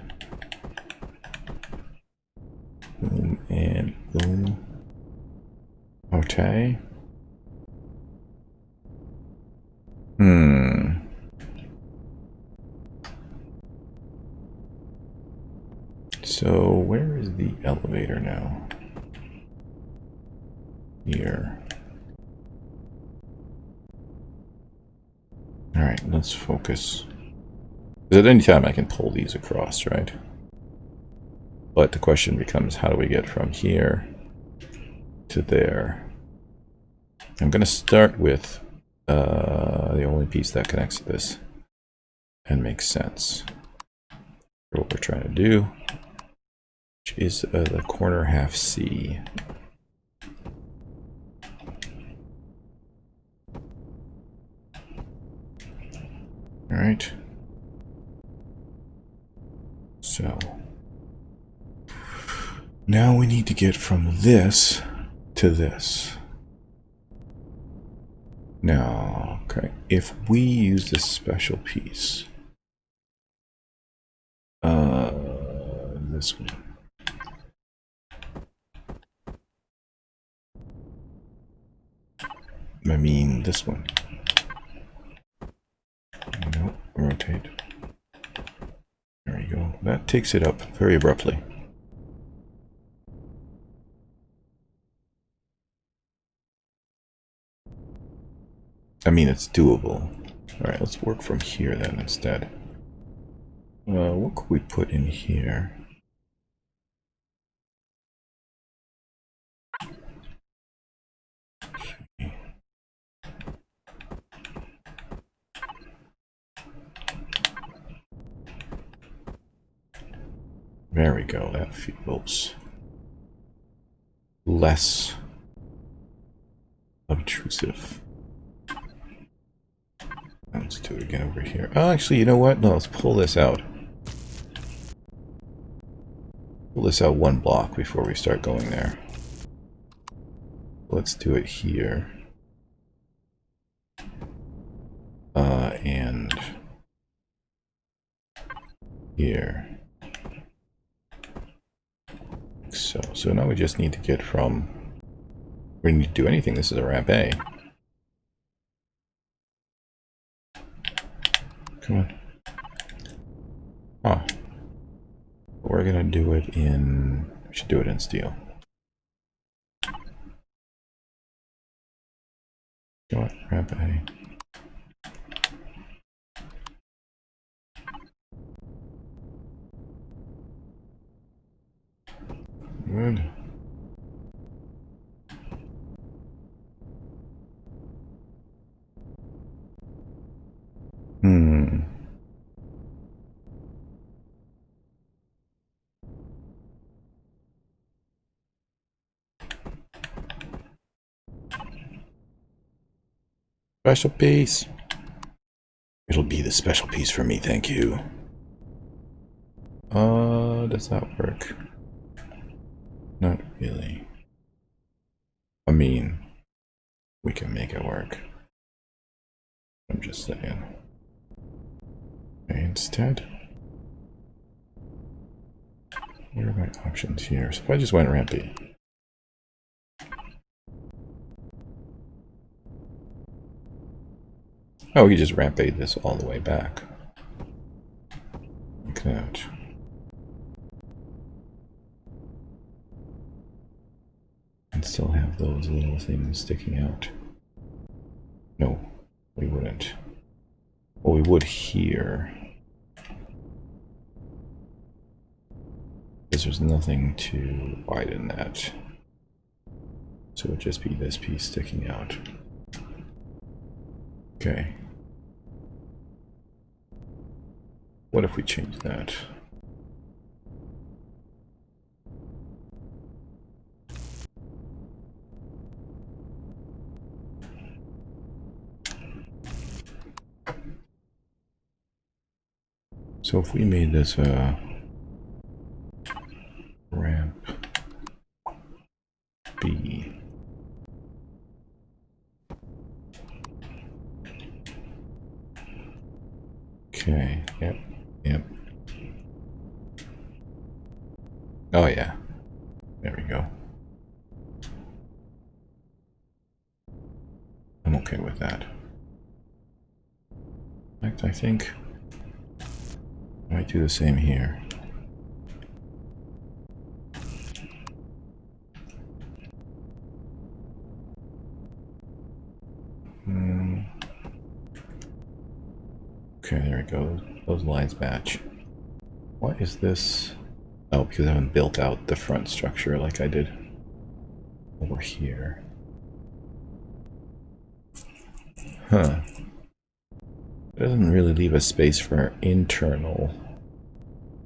Boom and boom. Okay. So where is the elevator now? Here. Alright, let's focus. Because at any time I can pull these across, right? But the question becomes, how do we get from here to there? I'm going to start with the only piece that connects to this and makes sense for what we're trying to do, which is the corner half C. All right. So now we need to get from this to this. Now, okay, if we use this special piece, this one. I mean, this one. Nope, rotate. There you go. That takes it up very abruptly. I mean, it's doable. Alright, let's work from here then instead. What could we put in here? There we go, that feels less obtrusive. Let's do it again over here. Oh, actually, you know what? No, let's pull this out. Pull this out one block before we start going there. Let's do it here. And here. So now we just need to get from We need to do anything. This is a ramp A. Come on. Oh. We're gonna do it in... We should do it in steel. Come on, ramp A. Good. Special piece. It'll be the special piece for me, thank you. Does that work? Not really. I mean, we can make it work. I'm just saying. Okay, instead, what are my options here? So if I just went rampy. Oh, we just rampade this all the way back. Like that. And still have those little things sticking out. No, we wouldn't. Well, we would here. Because there's nothing to widen that. So it would just be this piece sticking out. Okay. What if we change that? So if we made this a ramp B. Okay, yep, yep. Oh yeah, there we go. I'm okay with that. In fact, I think I might do the same here. Okay, there we go. Those lines match. What is this? Oh, because I haven't built out the front structure like I did over here. Huh. It doesn't really leave a space for internal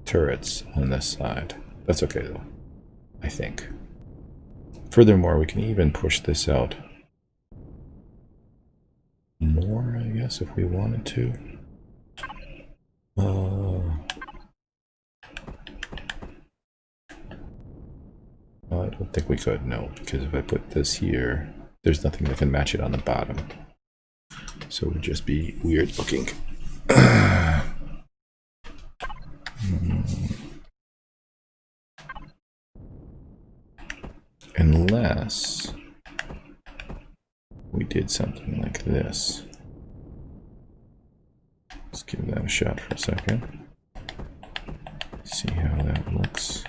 turrets on this side. That's okay though, I think. Furthermore, we can even push this out more, I guess, if we wanted to. I don't think we could, no, because if I put this here, there's nothing that can match it on the bottom. So it would just be weird looking. Unless we did something like this. Let's give that a shot for a second. See how that looks.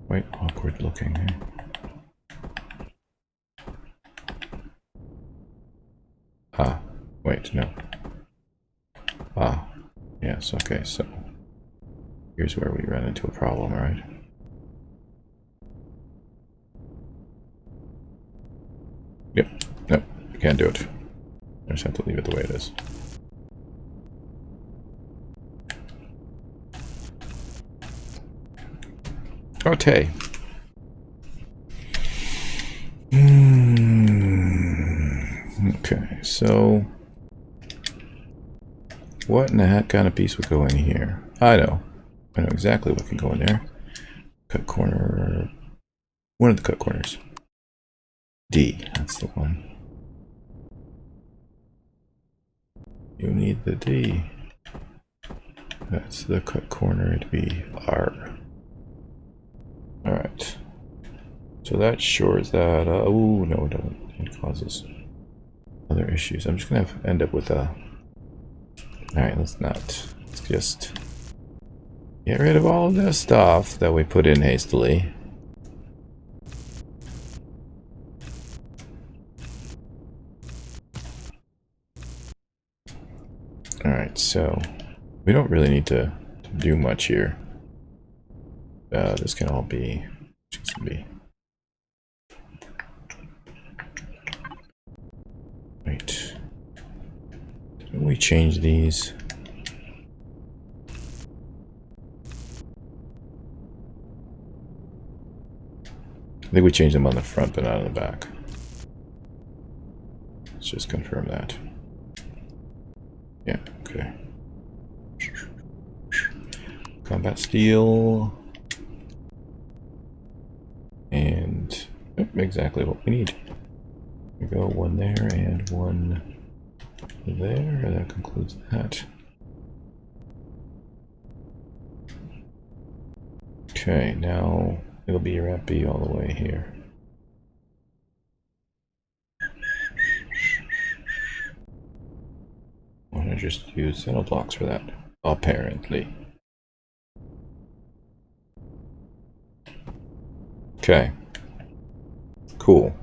Quite awkward looking, eh? Ah, wait, no. Ah, yes, okay, so here's where we run into a problem, right? Yep, nope, I can't do it. I just have to leave it the way it is. Okay. Okay, so what in the heck kind of piece would go in here? I know exactly what can go in there. Cut corner, one of the cut corners. D, that's the one. You need the D. That's the cut corner. It'd be R. Alright. So that shores that. Oh, no, it doesn't. It causes other issues. I'm just going to end up with a... Alright, let's not. Let's just get rid of all of this stuff that we put in hastily. Alright, so we don't really need to do much here. This can all be... Wait. Didn't we change these? I think we changed them on the front, but not on the back. Let's just confirm that. Yeah, okay. Combat steel. And exactly what we need. We go one there and one there. That concludes that. Okay, now it'll be ramp B all the way here. Why don't I just use center blocks for that? Apparently. Okay. Cool.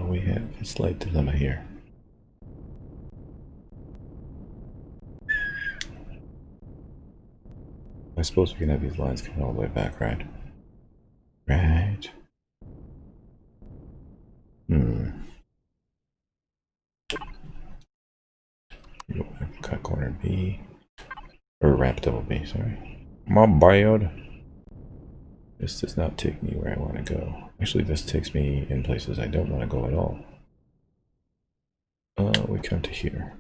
We have a slight dilemma here. I suppose we can have these lines coming all the way back, right? Right. Cut corner B. Or ramp double B, sorry. My bad. This does not take me where I want to go. Actually, this takes me in places I don't want to go at all. We come to here.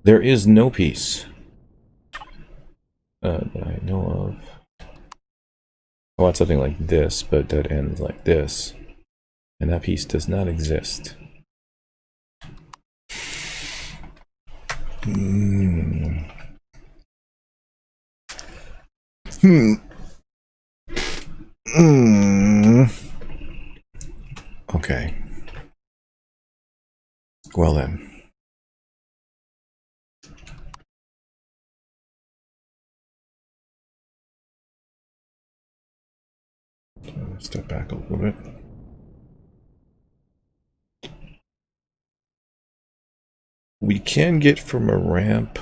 There is no piece that I know of. I want something like this, but that ends like this. And that piece does not exist. Okay. Well then. Step back a little bit. We can get from a ramp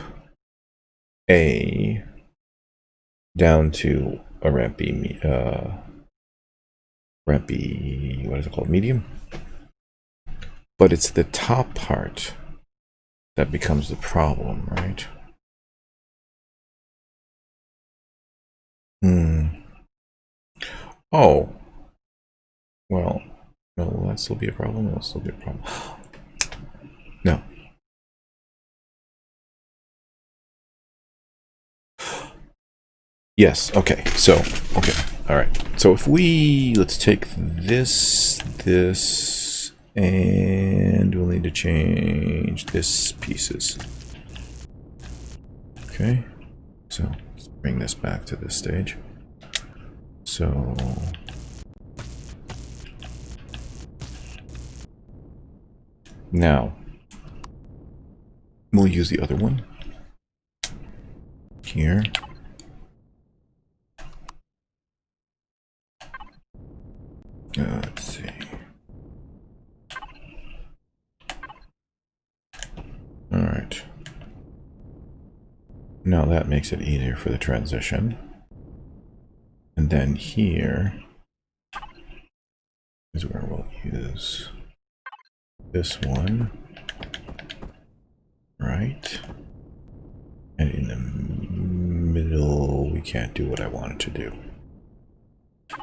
A down to a ramp B, what is it called? Medium? But it's the top part that becomes the problem, right? Oh. Well, will that still be a problem? It'll still be a problem. No. Yes, okay, so, okay, alright. So if we, let's take this, and we'll need to change this pieces. Okay, so let's bring this back to this stage. So, now, we'll use the other one here. Let's see. All right. Now that makes it easier for the transition. And then here is where we'll use this one. Right. And in the middle, we can't do what I wanted to do. I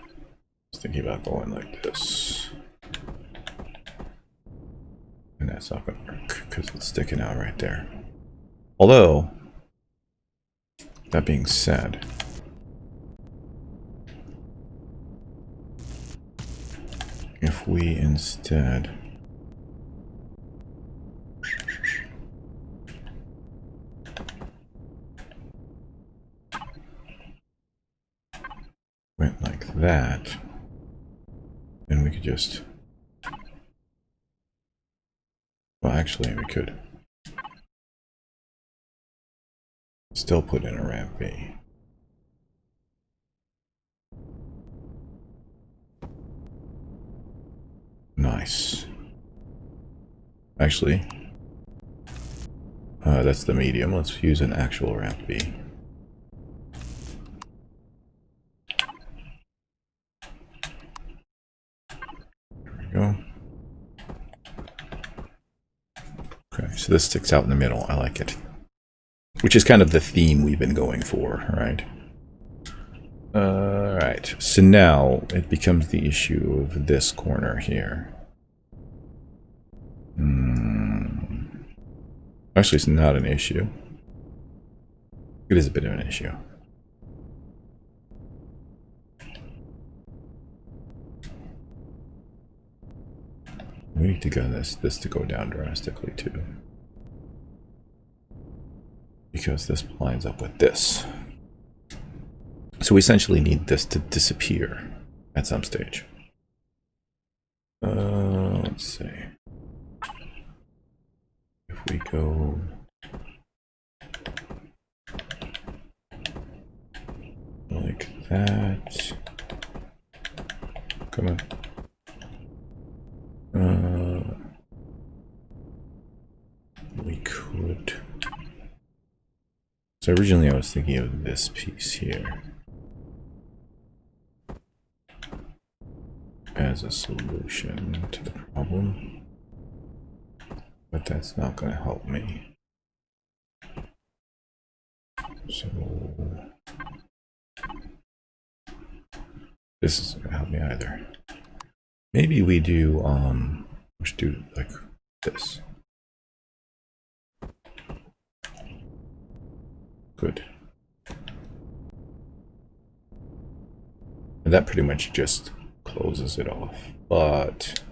was thinking about going like this. And that's not going to work because it's sticking out right there. Although, that being said, if we instead that, and we could just... Well, actually, we could still put in a ramp B. Nice. Actually, that's the medium. Let's use an actual ramp B. There we go. Okay, so this sticks out in the middle. I like it. Which is kind of the theme we've been going for, right? Alright, so now it becomes the issue of this corner here. Actually, it's not an issue. It is a bit of an issue. We need to get this to go down drastically too. Because this lines up with this. So we essentially need this to disappear at some stage. Let's see. If we go... like that. Come on. We could... So originally I was thinking of this piece here as a solution to the problem, but that's not going to help me. So this isn't going to help me either. Maybe we do we should do like this. Good. And that pretty much just closes it off, but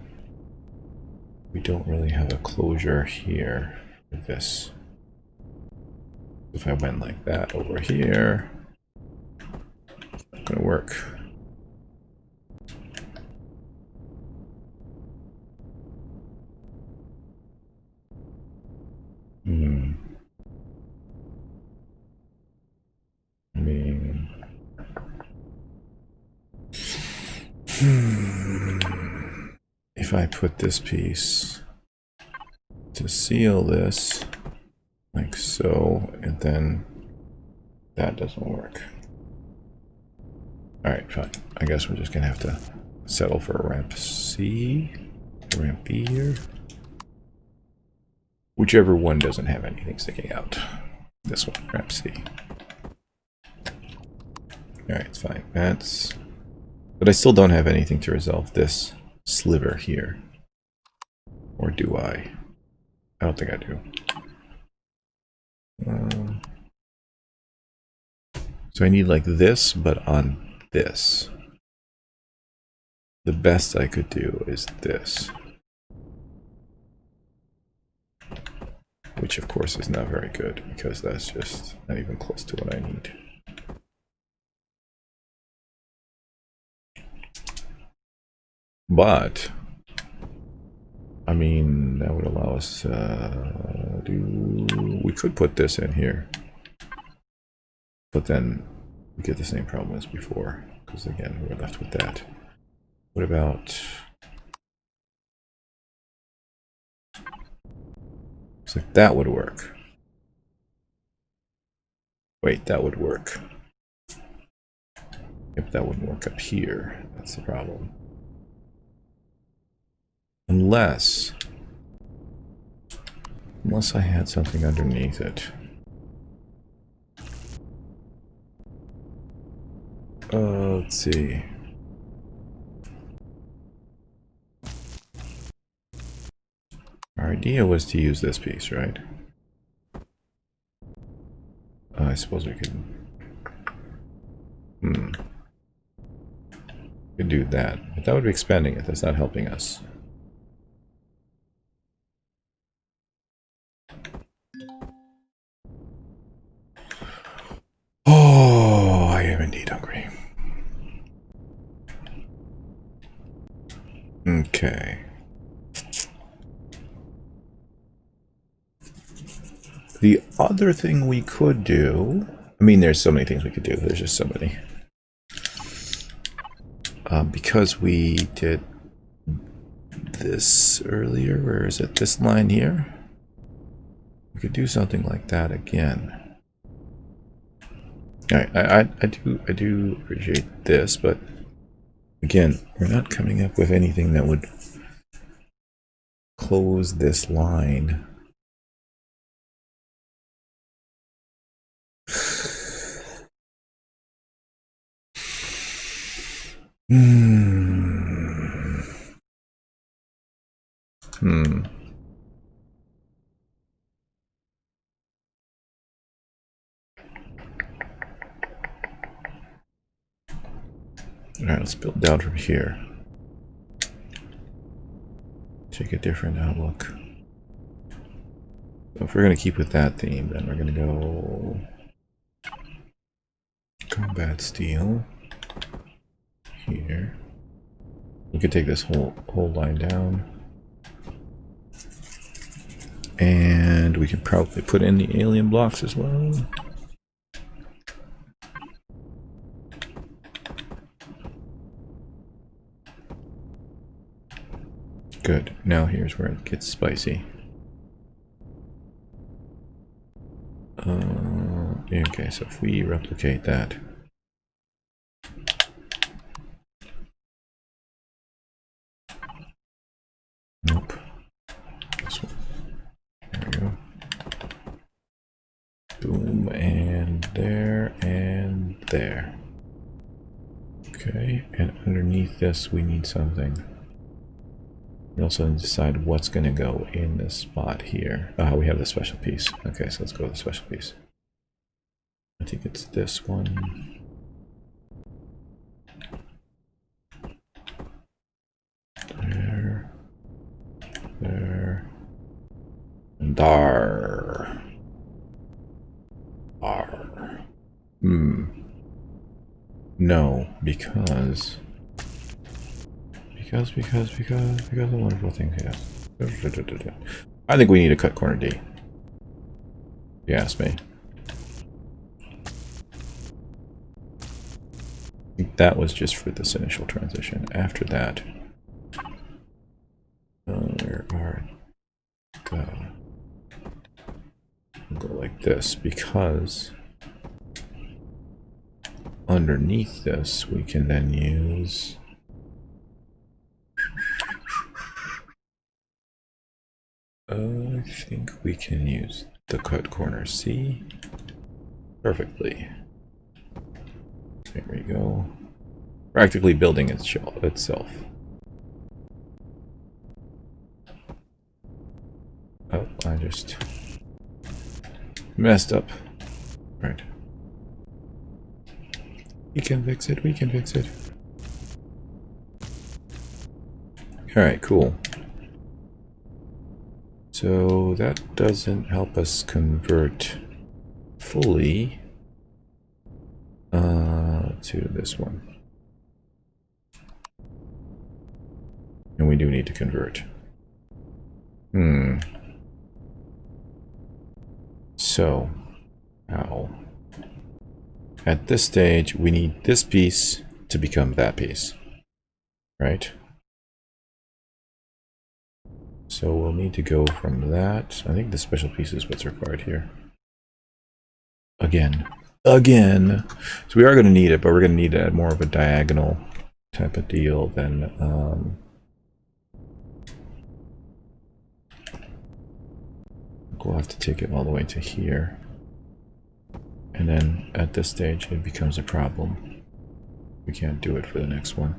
we don't really have a closure here for this. If I went like that over here, it's not gonna work. If I put this piece to seal this like so, and then that doesn't work. Alright, fine. I guess we're just gonna have to settle for a ramp C, ramp B here. Whichever one doesn't have anything sticking out. This one, ramp C. Alright, it's fine. That's... But I still don't have anything to resolve this sliver here. Or do I? I don't think I do. So I need like this, but on this. The best I could do is this. Which of course is not very good, because that's just not even close to what I need. But, I mean, that would allow us to do... We could put this in here. But then we get the same problem as before, because again, we're left with that. What about... Looks like that would work. Wait, that would work. Yep, that wouldn't work up here. That's the problem. Unless I had something underneath it. Let's see. Our idea was to use this piece, right? I suppose we could... Could do that. But that would be expanding it. That's not helping us. Oh, I am indeed hungry. Okay. The other thing we could do, I mean, there's so many things we could do. There's just so many. Because we did this earlier, where is it? This line here? We could do something like that again. I do appreciate this, but again, we're not coming up with anything that would close this line. Alright, let's build down from here. Take a different outlook. So if we're going to keep with that theme, then we're going to go combat steel here. We could take this whole line down. And we could probably put in the alien blocks as well. Good. Now here's where it gets spicy. Okay, so if we replicate that. Nope. This one. There we go. Boom, and there, and there. Okay, and underneath this we need something. We also need to decide what's going to go in this spot here. We have the special piece. Okay, so let's go with the special piece. I think it's this one. There. There. And there. There. No, because of wonderful things, yeah. I think we need to cut corner D. If you ask me. I think that was just for this initial transition. After that, where are the... We'll go like this, because underneath this we can then use... I think we can use the cut corner C perfectly. There we go. Practically building itself. Oh, I just messed up. Right. We can fix it, we can fix it. Alright, cool. So that doesn't help us convert fully to this one. And we do need to convert. So, how? At this stage, we need this piece to become that piece, right? So we'll need to go from that. I think the special piece is what's required here. Again. So we are going to need it, but we're going to need it at more of a diagonal type of deal than... we'll have to take it all the way to here. And then at this stage, it becomes a problem. We can't do it for the next one.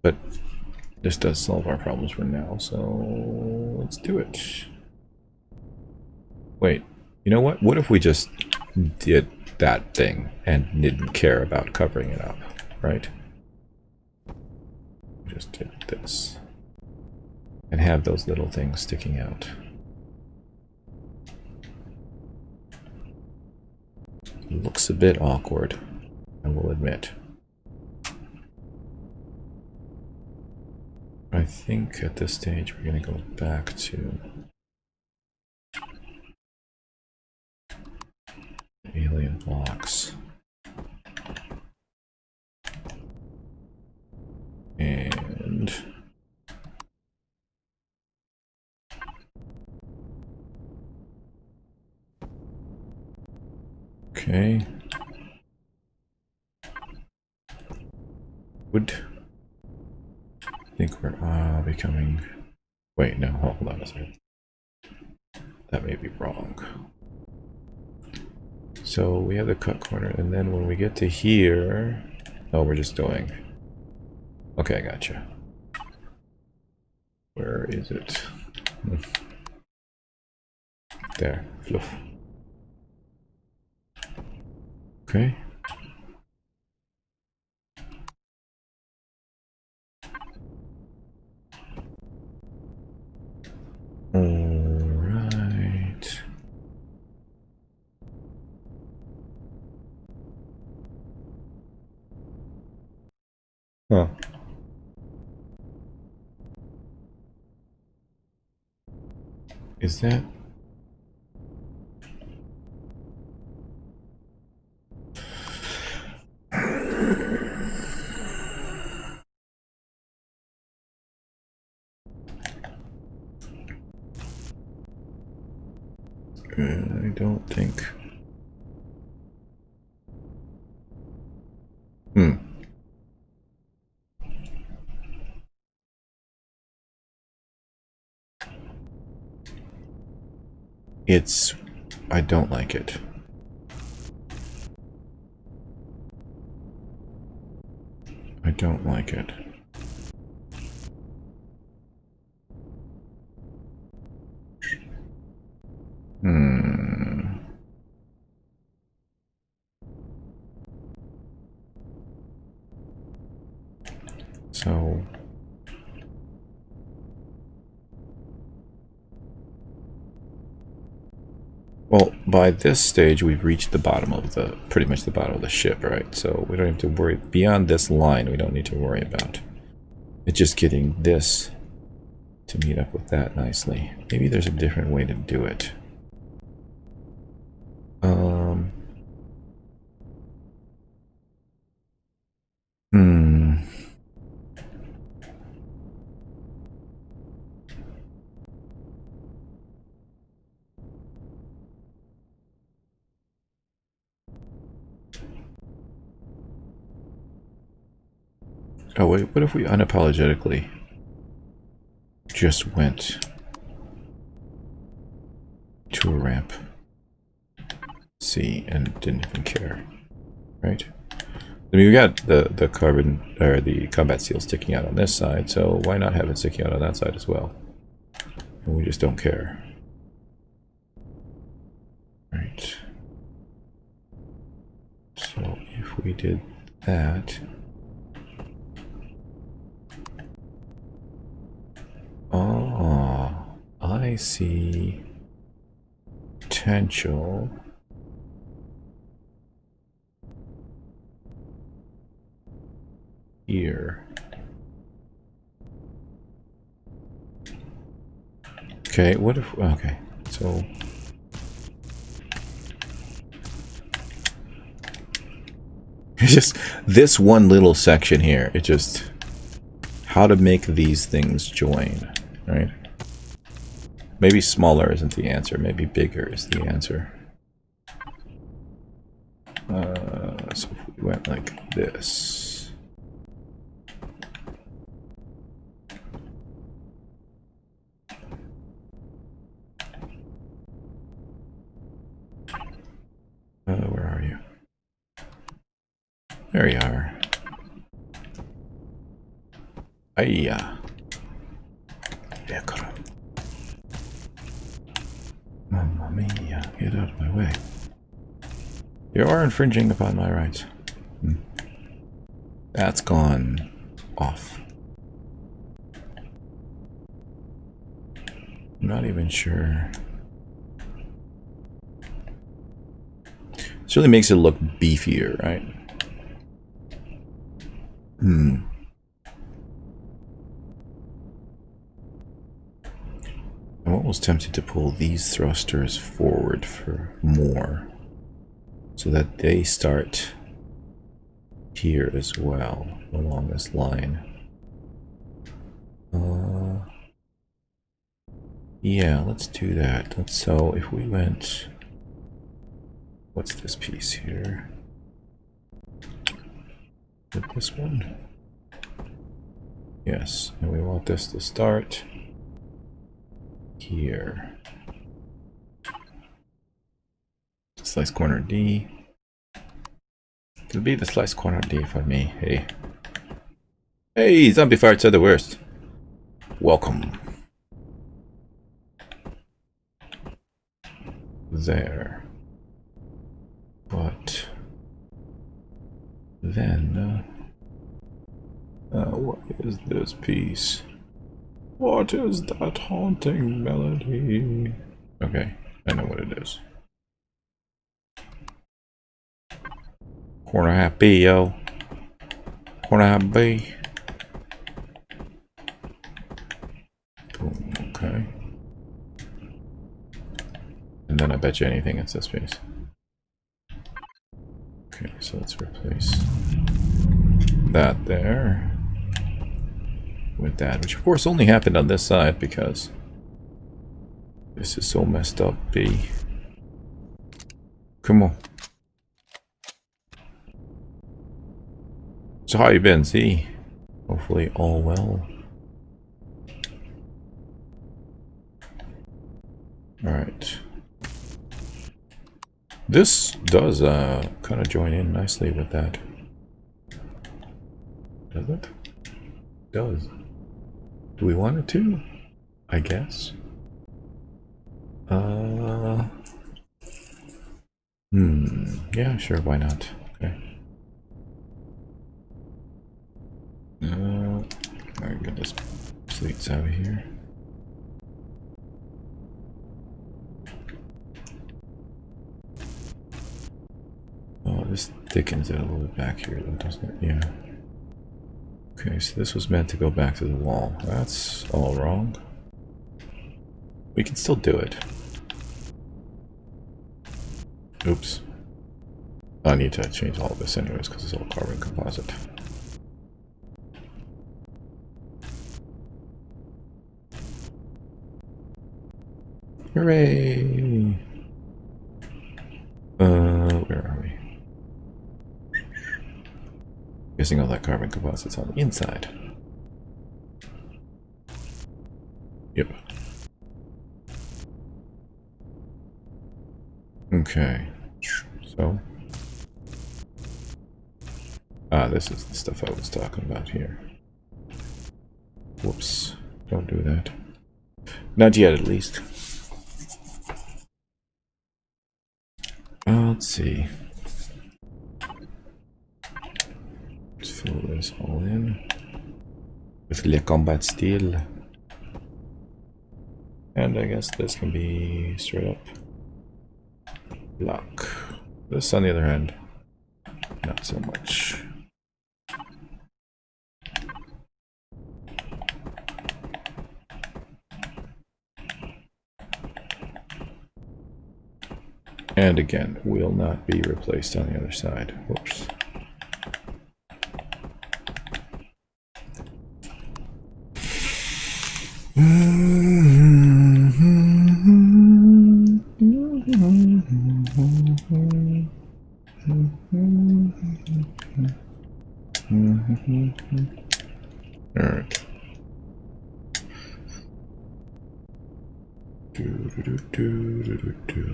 But this does solve our problems for now, so let's do it. Wait, you know what? What if we just did that thing and didn't care about covering it up, right? Just did this. And have those little things sticking out. It looks a bit awkward, I will admit. I think at this stage we're going to go back to alien blocks. And okay. Wood. I think we're becoming. Wait, no, hold on a second. That may be wrong. So we have the cut corner, and then when we get to here, oh, we're just going. Okay, I gotcha. Where is it? There, fluff. Okay. All right. Huh. Is that? I don't think. It's. I don't like it. I don't like it. So. Well, by this stage, we've reached the bottom of the, pretty much the bottom of the ship, right? So we don't have to worry, beyond this line, we don't need to worry about. It's just getting this to meet up with that nicely. Maybe there's a different way to do it. Oh wait, what if we unapologetically just went to a ramp C and didn't even care, right? I mean, we got the carbon or the combat seal sticking out on this side, so why not have it sticking out on that side as well? And we just don't care. Right. So if we did that. Oh, I see potential. Here. Okay, what if, okay, so it's just this one little section here, it just, how to make these things join, right? Maybe smaller isn't the answer, maybe bigger is the answer. So if we went like this. Where are you? There you are. Ayya. Mamma mia, get out of my way. You are infringing upon my rights. That's gone off. I'm not even sure. This really makes it look beefier, right? I'm almost tempted to pull these thrusters forward for more, so that they start here as well, along this line. Yeah, let's do that. So if we went... What's this piece here? With this one? Yes, and we want this to start here. Slice corner D. It'll be the slice corner D for me. Hey. Hey, zombie farts are the worst. Welcome. There. But then what is this piece? What is that haunting melody? Okay, I know what it is. Corner half B, yo. Corner half B. Boom, okay. And then I bet you anything it's this piece. Okay, so let's replace that there with that, which of course only happened on this side because this is so messed up. B. Come on. So how you been, Z? Hopefully all well. Alright. This does kind of join in nicely with that. Does it? It does. Do we want it to? I guess. Yeah, sure, why not? Okay. Alright, get this plates out of here. Oh, this thickens it a little bit back here, though, doesn't it? Yeah. Okay, so this was meant to go back to the wall. That's all wrong. We can still do it. Oops. I need to change all of this anyways, because it's all carbon composite. Hooray! Where are we? Guessing all that carbon composite's on the inside. Yep. Okay. So. This is the stuff I was talking about here. Whoops. Don't do that. Not yet, at least. Let's see. Let's fill this all in with Le Combat Steel. And I guess this can be straight up block. This, on the other hand, not so much. And again, will not be replaced on the other side. Whoops. Alright.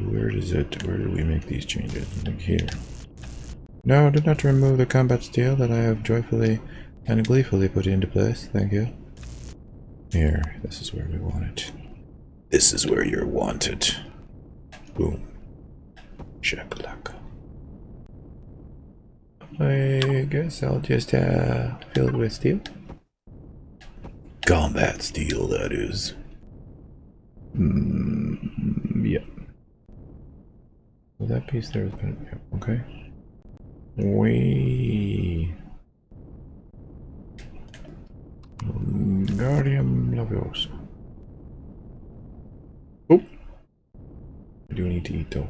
Where is it? Where do we make these changes? Like here. No, do not remove the combat steel that I have joyfully and gleefully put into place. Thank you. Here, this is where we want it. This is where you're wanted. Boom. Shakalaka. I guess I'll just fill it with steel. Combat steel, that is. Yep. Well, that piece there is gonna be okay. Guardium Lavioso. Oh, I do need to eat though.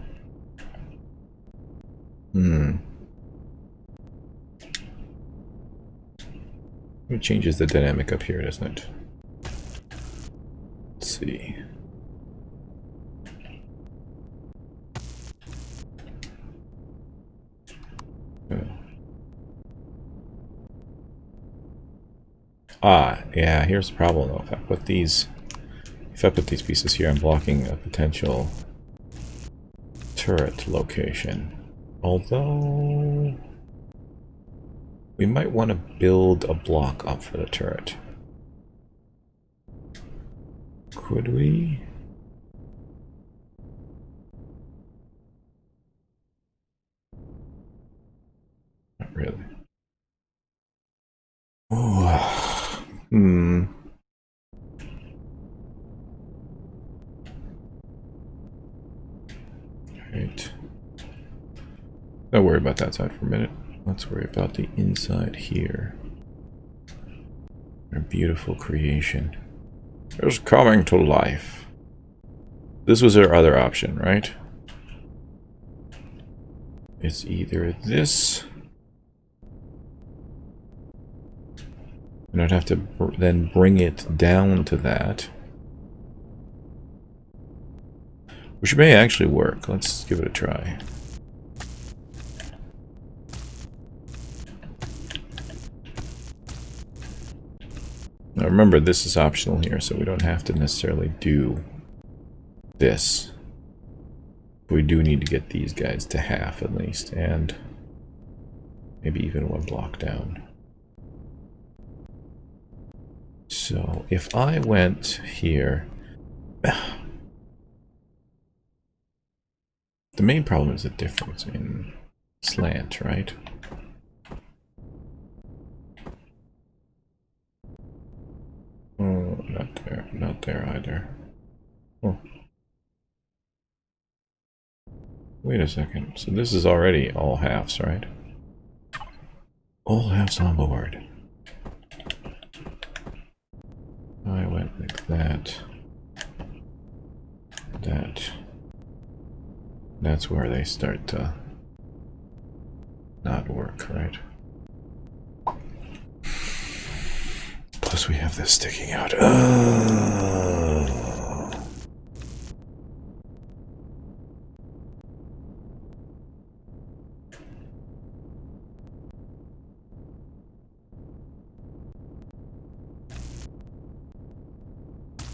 It changes the dynamic up here, doesn't it? Let's see. Ah, yeah, here's the problem though. If I put these pieces here, I'm blocking a potential turret location. Although we might want to build a block up for the turret. Could we? Not really. Oh, Alright. Don't worry about that side for a minute. Let's worry about the inside here. Our beautiful creation is coming to life. This was our other option, right? It's either this, and I'd have to then bring it down to that, which may actually work. Let's give it a try. Now remember, this is optional here, so we don't have to necessarily do this. We do need to get these guys to half at least, and maybe even one block down. So if I went here, the main problem is the difference in slant, right? Oh, not there either. Oh. Wait a second, so this is already all halves, right? All halves on board. I went like that. That's where they start to not work, right? Plus we have this sticking out.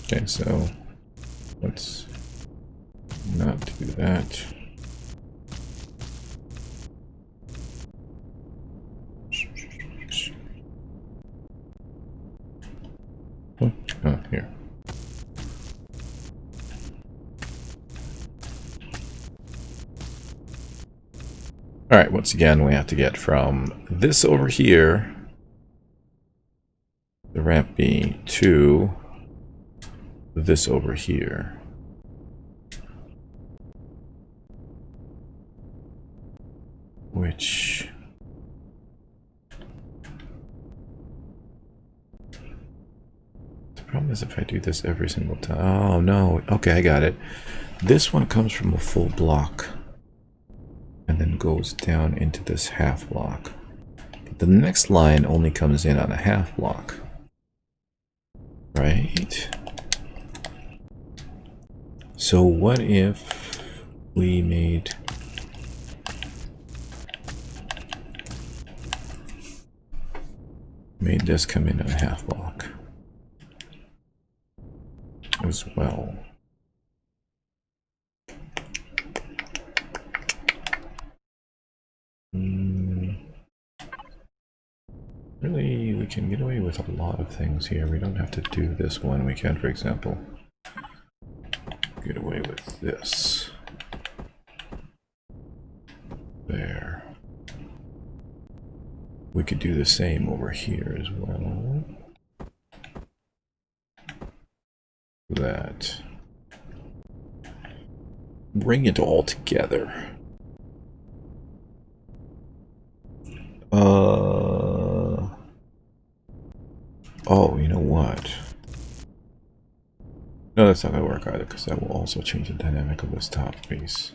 Okay, so let's not do that. Oh, here. Alright, once again, we have to get from this over here, the ramp B, to this over here. Which... the problem is if I do this every single time... Oh, no. Okay, I got it. This one comes from a full block and then goes down into this half block. But the next line only comes in on a half block. Right? So what if we made this come in on a half block as well? Really, we can get away with a lot of things here. We don't have to do this one. We can, for example, get away with this. There. We could do the same over here as well. That. Bring it all together. Oh, you know what? No, that's not going to work either, because that will also change the dynamic of this top piece.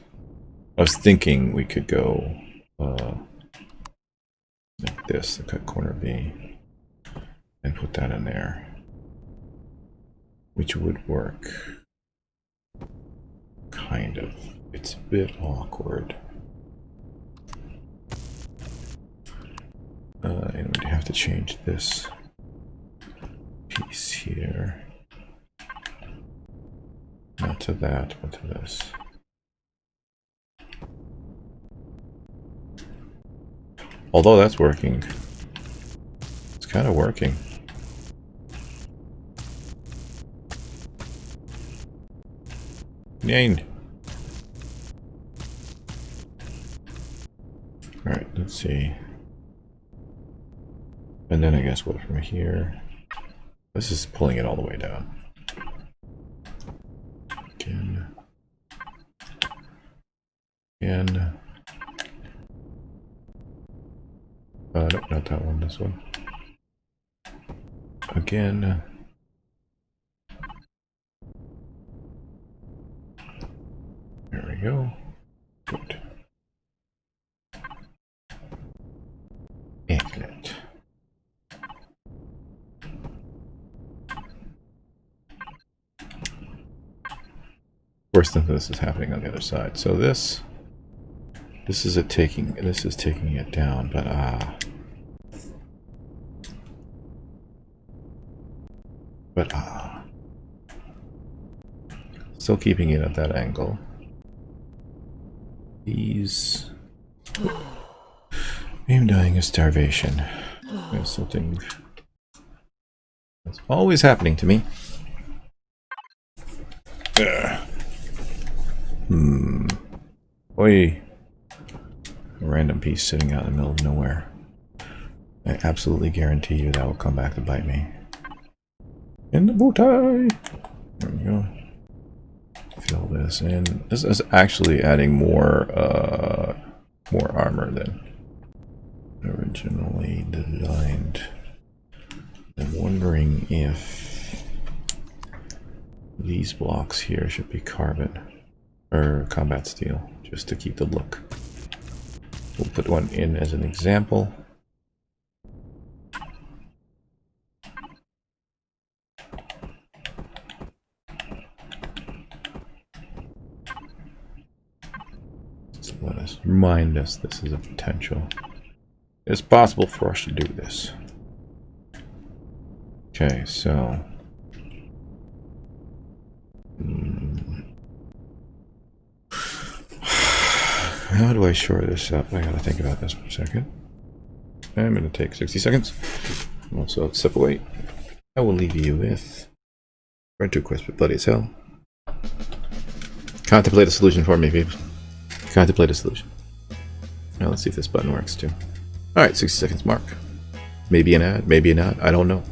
I was thinking we could go like this, the cut corner B, and put that in there, which would work. Kind of. It's a bit awkward. And we'd have to change this piece here. Not to that, but to this. Although that's working. It's kind of working. Yay. Alright, let's see. And then I guess what from here? This is pulling it all the way down. Again. Nope, not that one, this one. Again. There we go. Good. Excellent. Worse than this is happening on the other side. So this is taking it down, but still keeping it at that angle. These I'm dying of starvation. There's something that's always happening to me. Oi. A random piece sitting out in the middle of nowhere. I absolutely guarantee you that will come back to bite me. In the bow tie! There we go. Fill this in. This is actually adding more armor than originally designed. I'm wondering if these blocks here should be carbon or combat steel, just to keep the look. We'll put one in as an example. So let us remind us this is a potential. It's possible for us to do this. Okay, so how do I shore this up? I gotta think about this for a second. I'm gonna take 60 seconds. Also, step away. I will leave you with Renter Quest, but bloody as hell. Contemplate a solution for me, people. Contemplate a solution. Now let's see if this button works too. Alright, 60 seconds mark. Maybe an ad, maybe not, I don't know.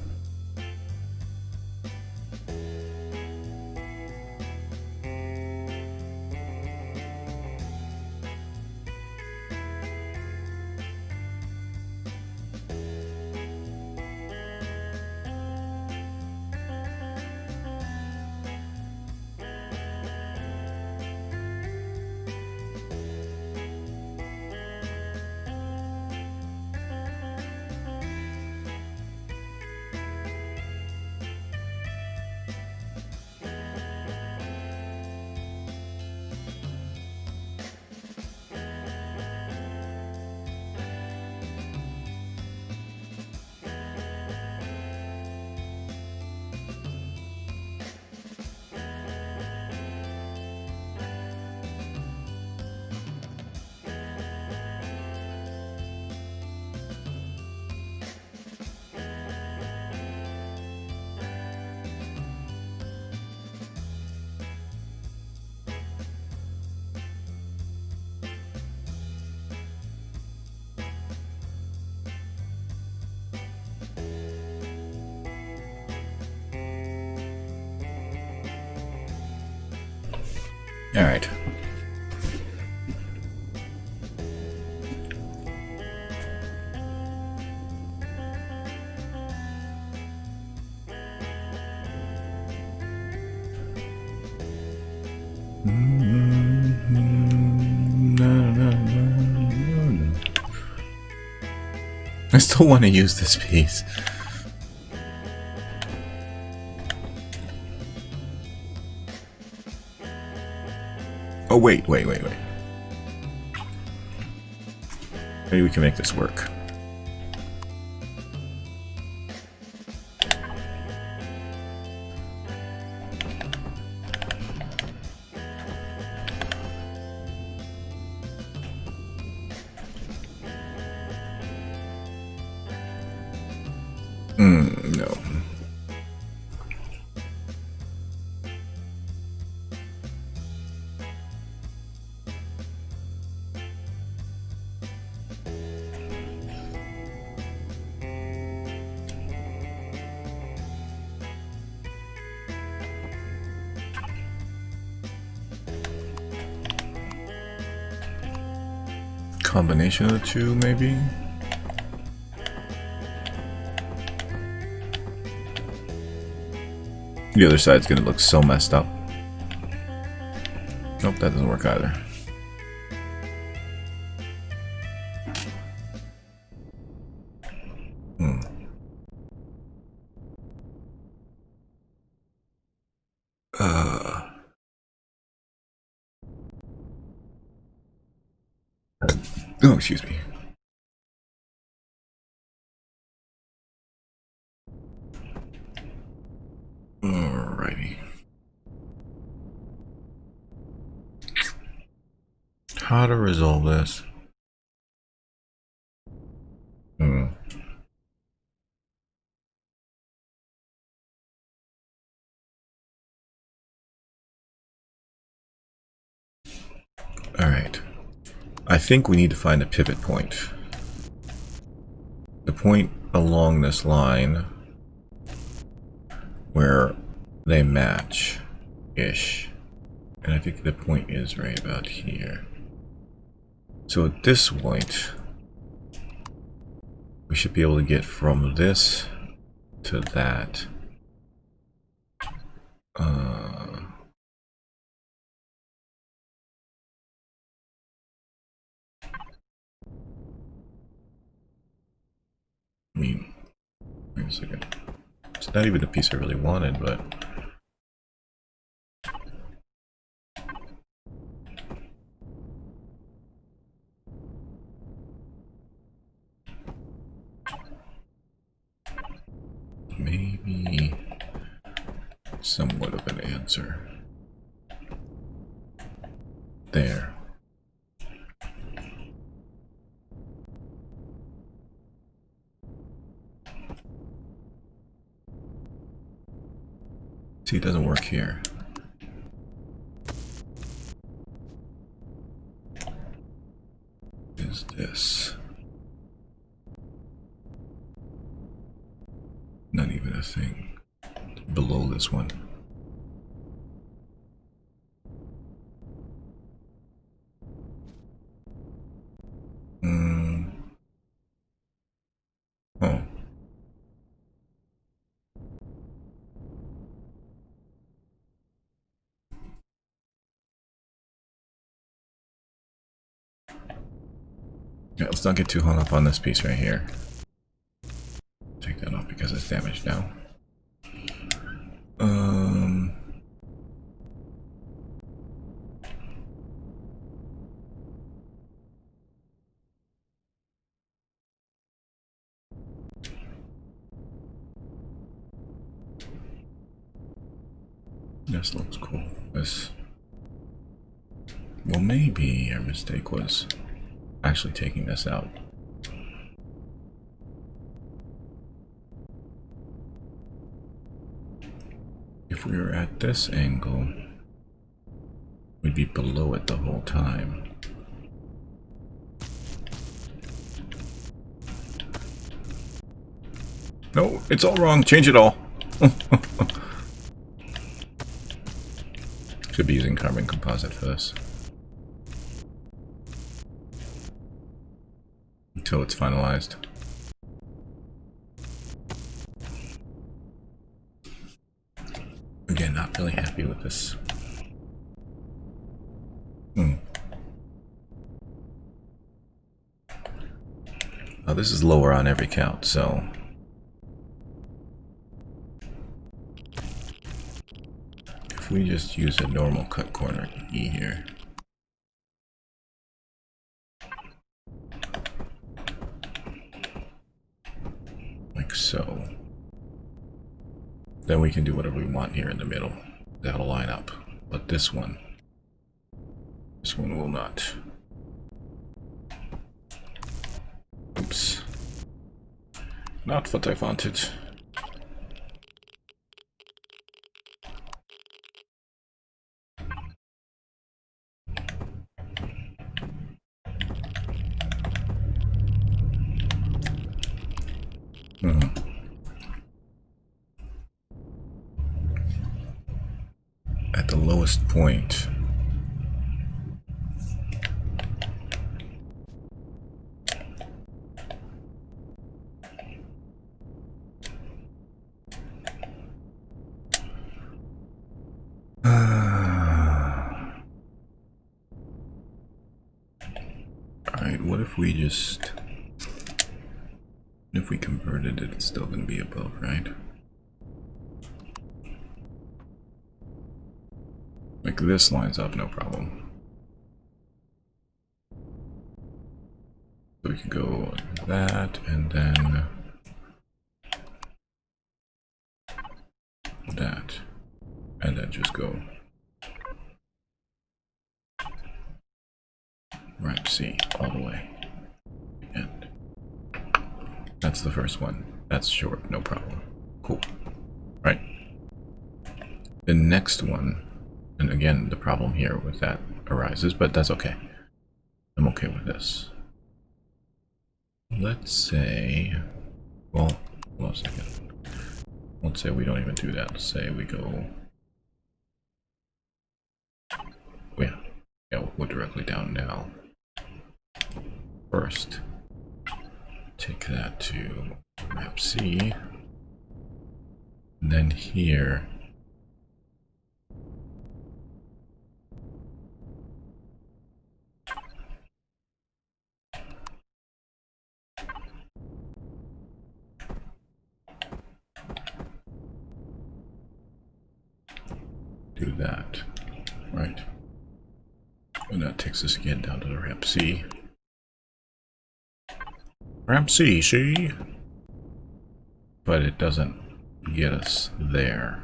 All right. I still want to use this piece. Oh, wait. Maybe we can make this work. No. Combination of the two, maybe? The other side's gonna look so messed up. Nope, that doesn't work either. Oh, excuse me. Alrighty. How to resolve this? Alright. I think we need to find a pivot point. The point along this line where they match-ish. And I think the point is right about here. So at this point, we should be able to get from this to that. I mean, wait a second. It's not even a piece I really wanted, but... maybe somewhat of an answer. There. See, it doesn't work here. Is this? Not even a thing. Below this one. Oh. Yeah, let's not get too hung up on this piece right here. Take that off because it's damaged now. This looks cool. This... well, maybe our mistake was actually taking this out. If we were at this angle, we'd be below it the whole time. No, it's all wrong. Change it all. Should be using carbon composite for this. Until it's finalized. Again, not really happy with this. Oh, this is lower on every count, so if we just use a normal cut corner E here, like so, then we can do whatever we want here in the middle. That'll line up. But this one will not. Oops. Not what I wanted. At the lowest point. Alright, what if we just... If we converted it, it's still going to be above, right? Like this lines up, no problem. So we can go like that, and then that, and then just go ramp C all the way. And that's the first one. That's short, no problem. Cool. Right. The next one, and again, the problem here with that arises, but that's okay. I'm okay with this. Let's say, well, hold on a second. Let's say we don't even do that. Let's say we go, yeah, we'll go directly down now. First, take that to map C, and then here, do that, right? And that takes us again down to the ramp C. Ramp C, see? But it doesn't get us there.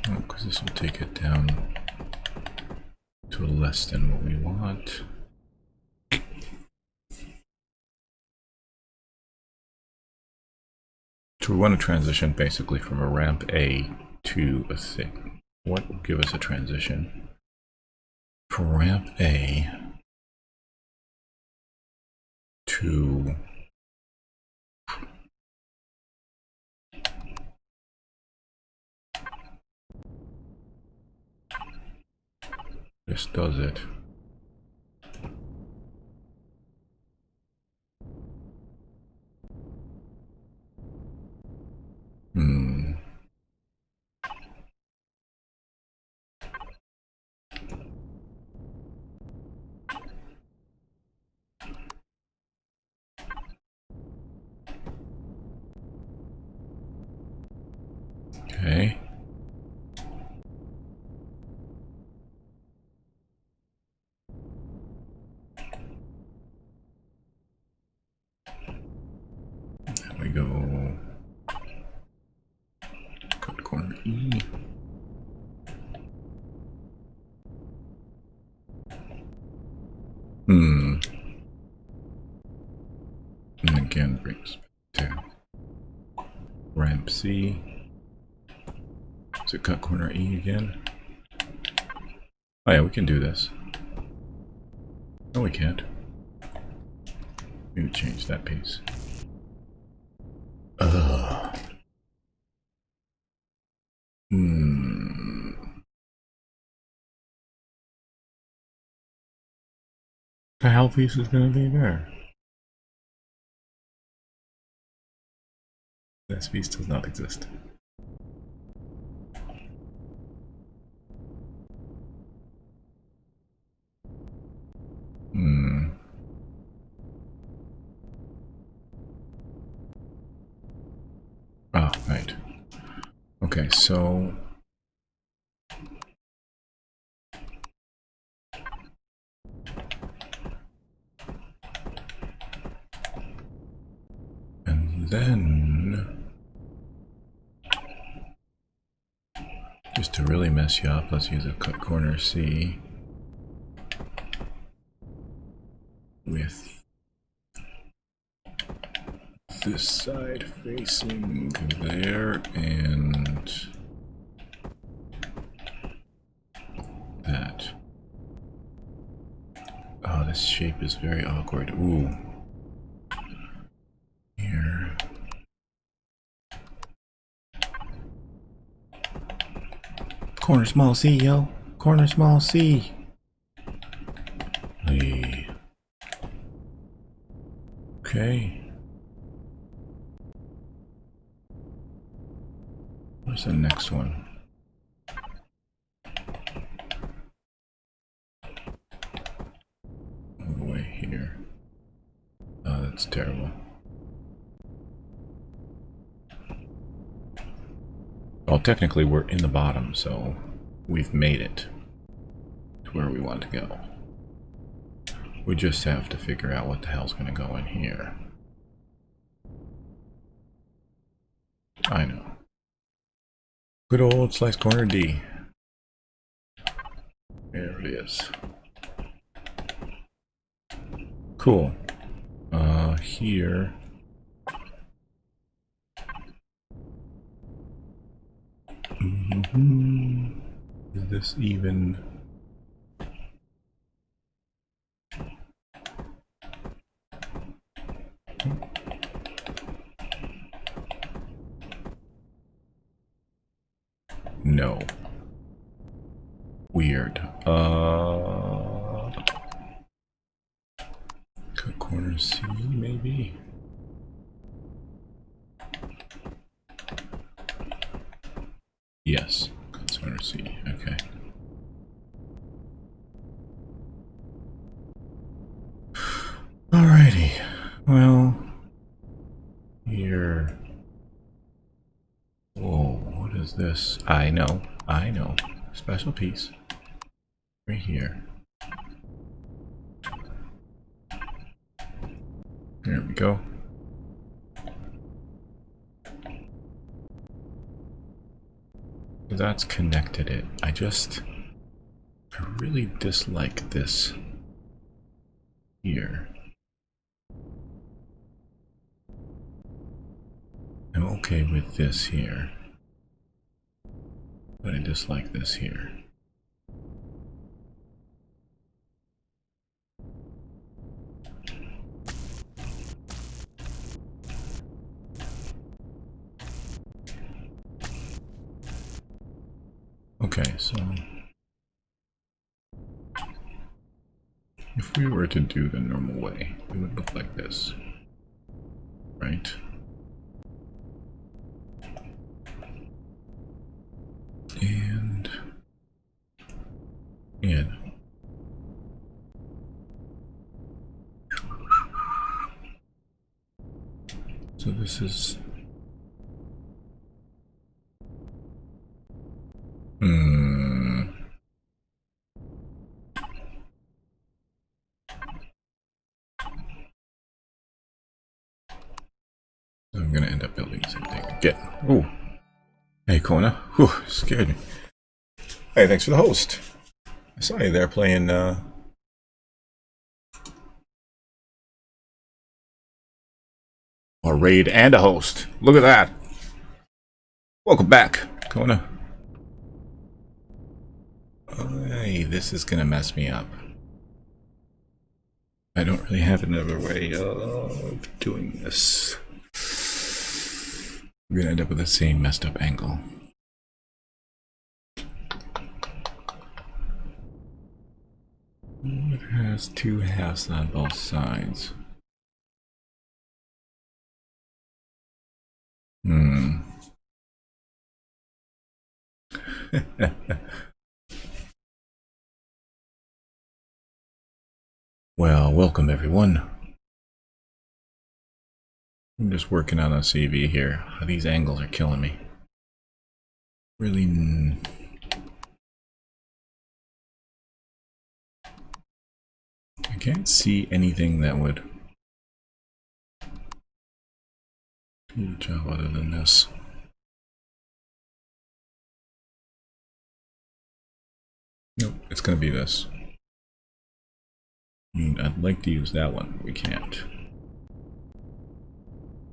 Because this will take it down to less than what we want. So we want to transition basically from a ramp A to a thing. What will give us a transition? For ramp A to this does it. Okay. There we go. Cut corner E. And again brings back to ramp C. So cut corner E again. Oh yeah, we can do this. No, we can't. We need to change that piece. The hell piece is gonna be there. This piece does not exist. Oh, right. Okay, so and then just to really mess you up, let's use a cut corner C with this side facing there and that. Oh, this shape is very awkward. Ooh. Here. Corner small C, yo. Corner small C. Hey. Okay. Where's the next one? All the way here. Oh, that's terrible. Well, technically we're in the bottom, so we've made it to where we want to go. We just have to figure out what the hell's going to go in here. I know. Good old slice corner D. There it is. Cool. Here. Is this even? No. Weird. Cut corner C, maybe? Yes. Cut corner C, okay. Alrighty. Well, here. Whoa, what is this? I know. Special piece. Right here. There we go. That's connected it. I really dislike this here. I'm okay with this here, but I dislike this here. Okay, so if we were to do the normal way, it would look like this, right? And yeah. So this is I'm gonna end up building the same thing again. Ooh. Hey, Kona. Whew, scared me. Hey, thanks for the host. I saw you there playing, a raid and a host. Look at that. Welcome back, Kona. Hey, this is gonna mess me up. I don't really have another way of doing this. I'm gonna end up with the same messed up angle. It has two halves on both sides. Well, welcome everyone. I'm just working on a CV here. These angles are killing me. Really. I can't see anything that would do the job other than this. Nope, it's going to be this. I mean, I'd like to use that one. We can't.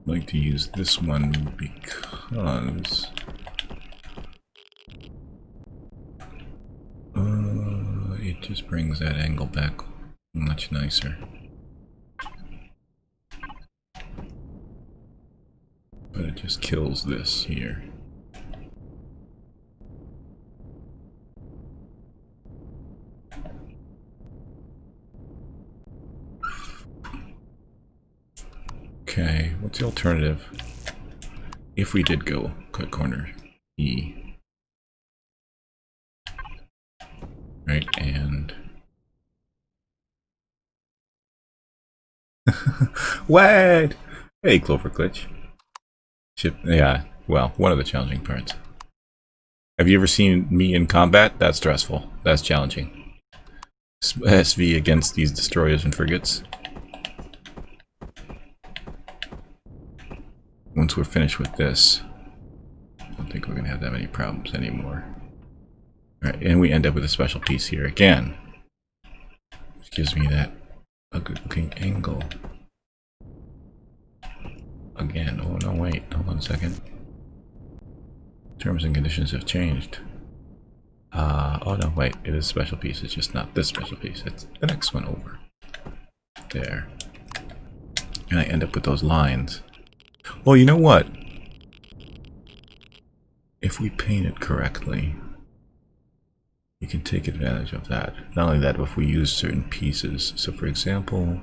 I'd like to use this one because it just brings that angle back much nicer. But it just kills this here. Okay, what's the alternative? If we did go cut corner E. Right, and what? Hey, Clover Glitch. Yeah, well, one of the challenging parts. Have you ever seen me in combat? That's stressful. That's challenging. SV against these destroyers and frigates. Once we're finished with this, I don't think we're going to have that many problems anymore. Alright, and we end up with a special piece here again. Which gives me that a good looking angle. Again, oh no, wait, hold on a second. Terms and conditions have changed. Oh no, wait, it is a special piece, it's just not this special piece, it's the next one over. There. And I end up with those lines. Well, you know what? If we paint it correctly, we can take advantage of that. Not only that, but if we use certain pieces. So for example,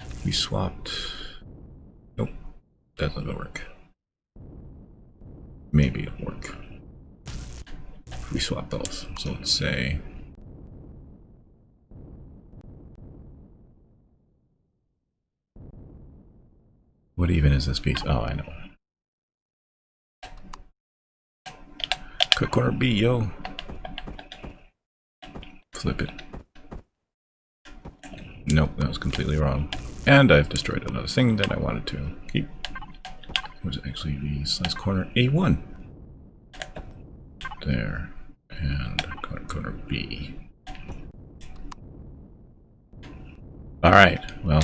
if we swapped... Nope, that's not gonna work. Maybe it'll work. If we swap those. So let's say... What even is this piece? Oh, I know. Cut corner B, yo. Flip it. Nope, that was completely wrong. And I've destroyed another thing that I wanted to keep. It was actually the slice corner A1. There. And cut corner B. Alright, well,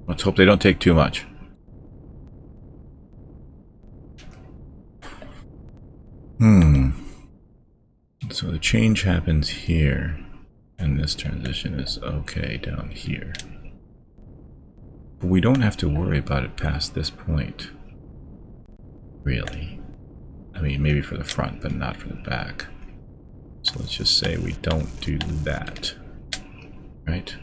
let's hope they don't take too much. So the change happens here, and this transition is okay down here. But we don't have to worry about it past this point, really. I mean, maybe for the front, but not for the back. So let's just say we don't do that, right?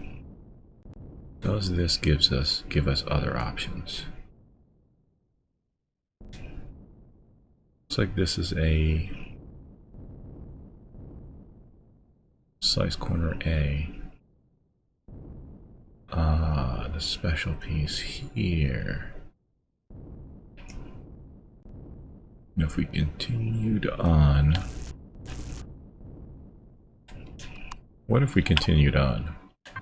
Does this give us other options? Looks like this is a slice corner A. The special piece here. And if we continued on, what if we continued on?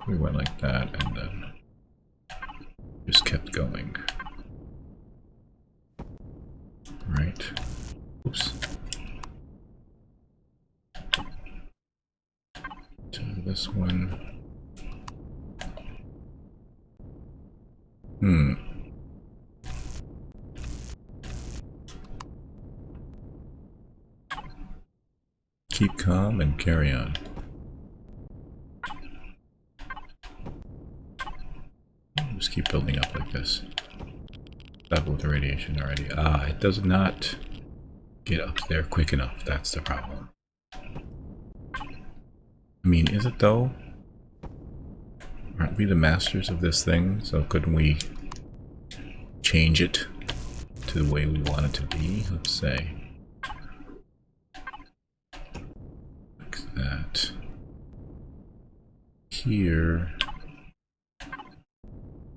We went like that and then just kept going. Right? Oops. To this one. Keep calm and carry on. Just keep building up like this. Level with the radiation already. It does not get up there quick enough. That's the problem. I mean, is it though? Aren't we the masters of this thing? So couldn't we change it to the way we want it to be? Let's say. here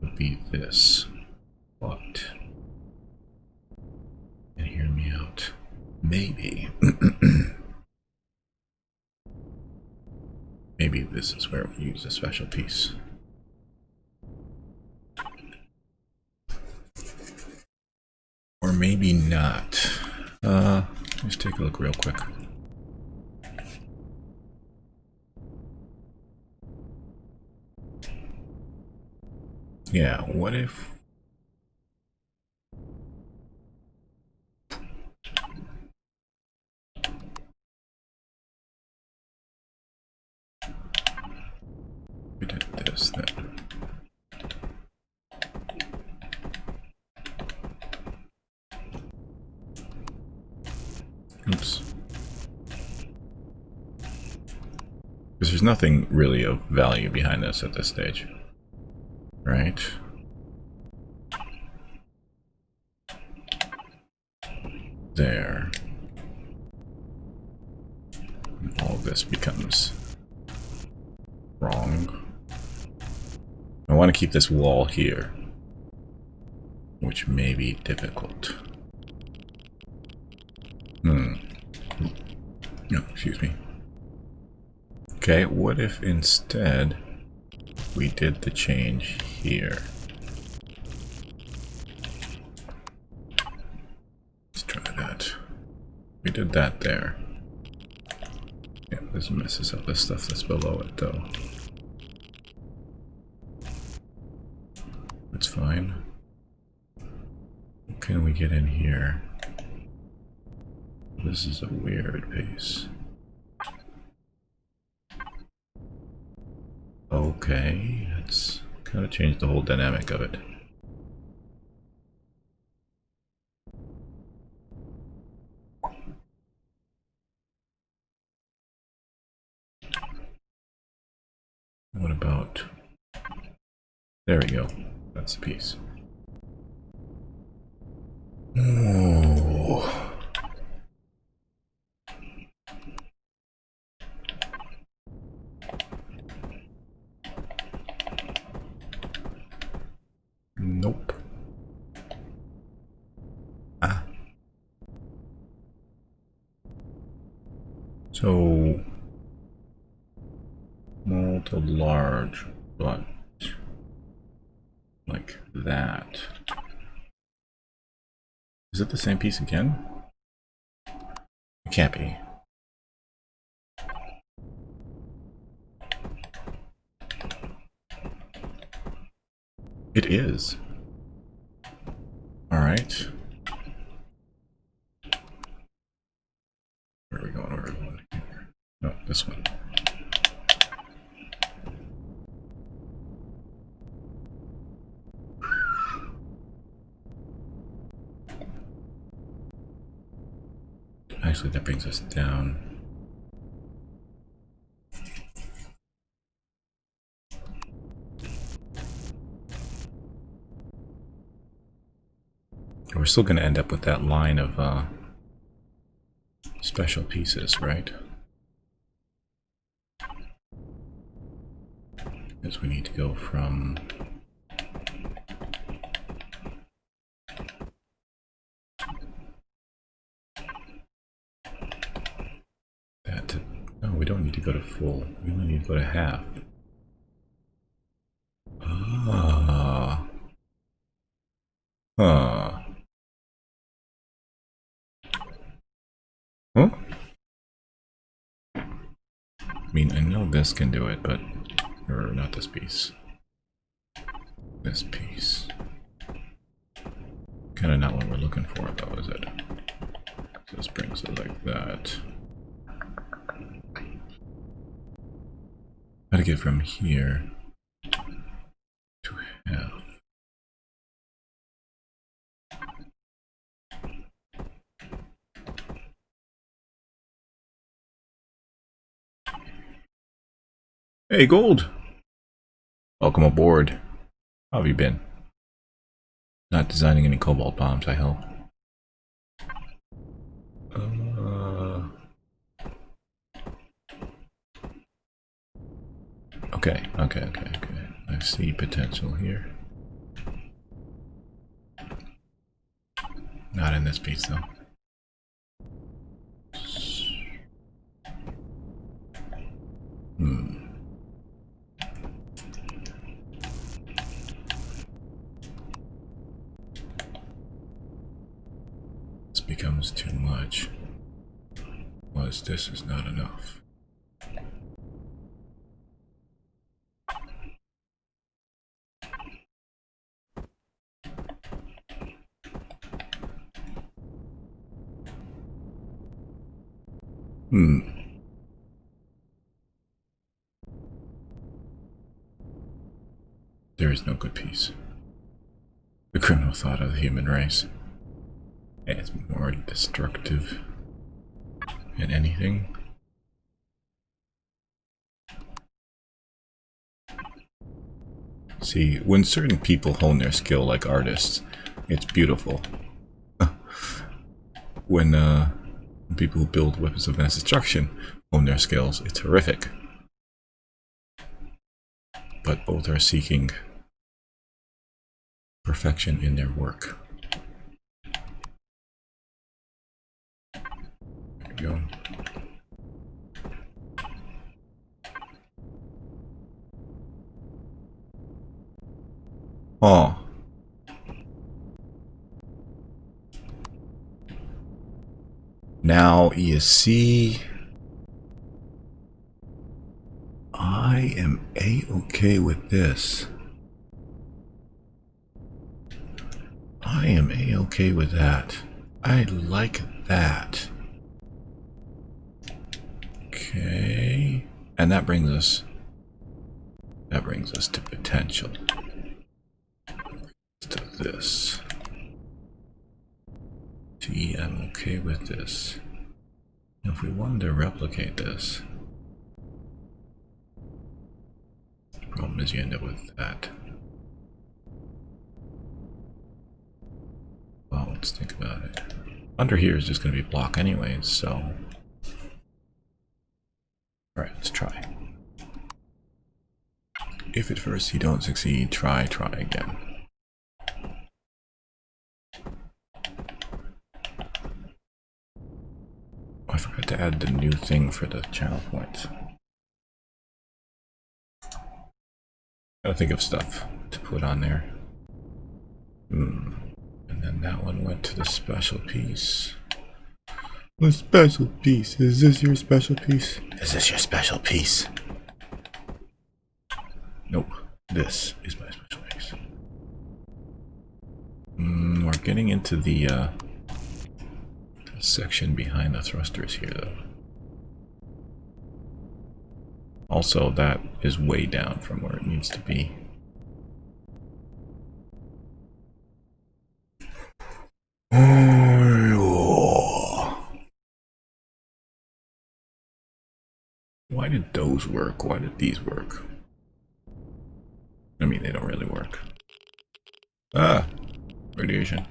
would be this. But, and hear me out, maybe, maybe this is where we use a special piece. Or maybe not. Let's take a look real quick. Yeah, what if... we did this then. Oops. Because there's nothing really of value behind this at this stage. Right? There. And all of this becomes wrong. I want to keep this wall here, which may be difficult. No, excuse me. Okay, what if instead we did the change here? Let's try that. We did that there. Yeah, this messes up the stuff that's below it though. That's fine. What can we get in here? This is a weird piece. Okay, it's kind of changed the whole dynamic of it. What about... there we go. That's the piece. Oh. Nope. Ah. So small to large, but like that. Is it the same piece again? It can't be. It is. All right. Where are we going? Where are we going here? No, this one. Actually, that brings us down. We're still going to end up with that line of special pieces, right? Because we need to go from that to... no, we don't need to go to full. We only need to go to half. Ah. Huh. Huh? I mean, I know this can do it, but... or not this piece. This piece. Kind of not what we're looking for, though, is it? So this brings it like that. Gotta get from here to half. Hey, Gold! Welcome aboard. How have you been? Not designing any cobalt bombs, I hope. Okay. I see potential here. Not in this piece though. This becomes too much. Was this is not enough. There is no good peace. The criminal thought of the human race. And it's more destructive than anything. See, when certain people hone their skill like artists, it's beautiful. When people who build weapons of mass destruction hone their skills, it's horrific. But both are seeking perfection in their work. There we go. Oh. Now you see, I am A-okay with this. I am A-okay with that. I like that. Okay. And that brings us to potential. To this. See, I'm okay with this. Now, if we wanted to replicate this, the problem is you end up with that. Well, let's think about it. Under here is just going to be block anyways, so... Alright, let's try. If at first you don't succeed, try again. I forgot to add the new thing for the channel points. Gotta think of stuff to put on there. And then that one went to the special piece. What special piece? Is this your special piece? Is this your special piece? Nope. This is my special piece. We're getting into the section behind the thrusters here, though. Also, that is way down from where it needs to be. Why did those work? Why did these work? I mean, they don't really work. Ah! Radiation.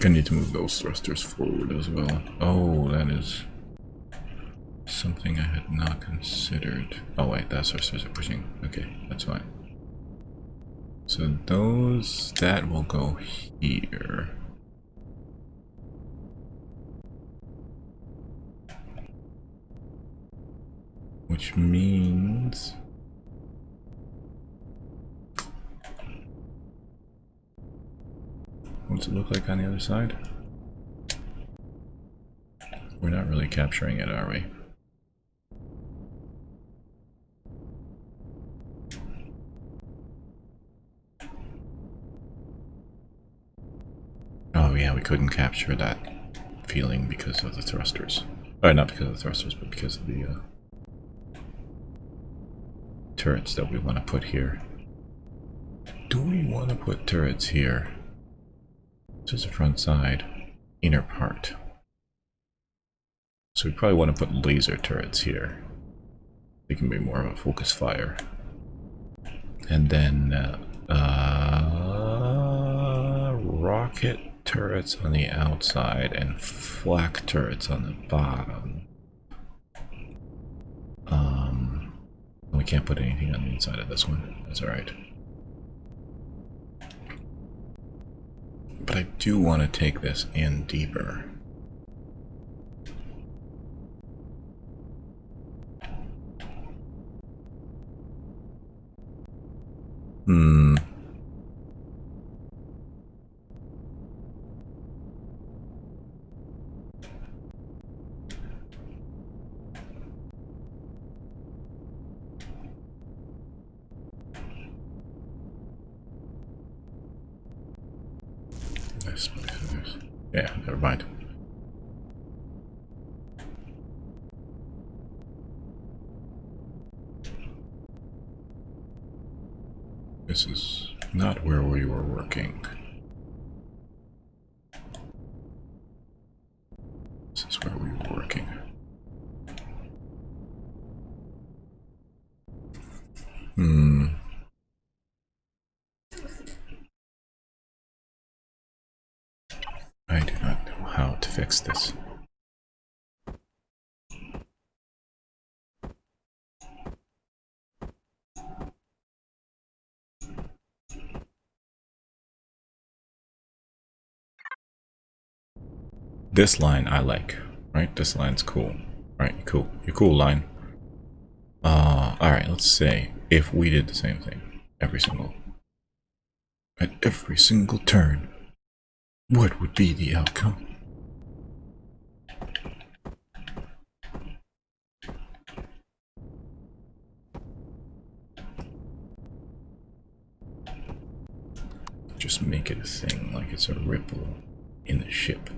I need to move those thrusters forward as well. Oh, that is something I had not considered. Oh wait, that thrusters are pushing. Okay, that's fine. So those, that will go here. Which means... What's it look like on the other side? We're not really capturing it, are we? Oh yeah, we couldn't capture that feeling because of the thrusters. Or not because of the thrusters, but because of the turrets that we want to put here. Do we want to put turrets here? This is the front side, inner part. So we probably want to put laser turrets here. It can be more of a focus fire. And then rocket turrets on the outside and flak turrets on the bottom. We can't put anything on the inside of this one. That's alright. But I do want to take this in deeper. Yeah, never mind. This is not where we were working. This is where we were working. I do not know how to fix this. This line I like, right? This line's cool. Right, cool. You're cool, line. Alright, let's say if we did the same thing at every single turn, what would be the outcome? Just make it a thing, like it's a ripple in the ship.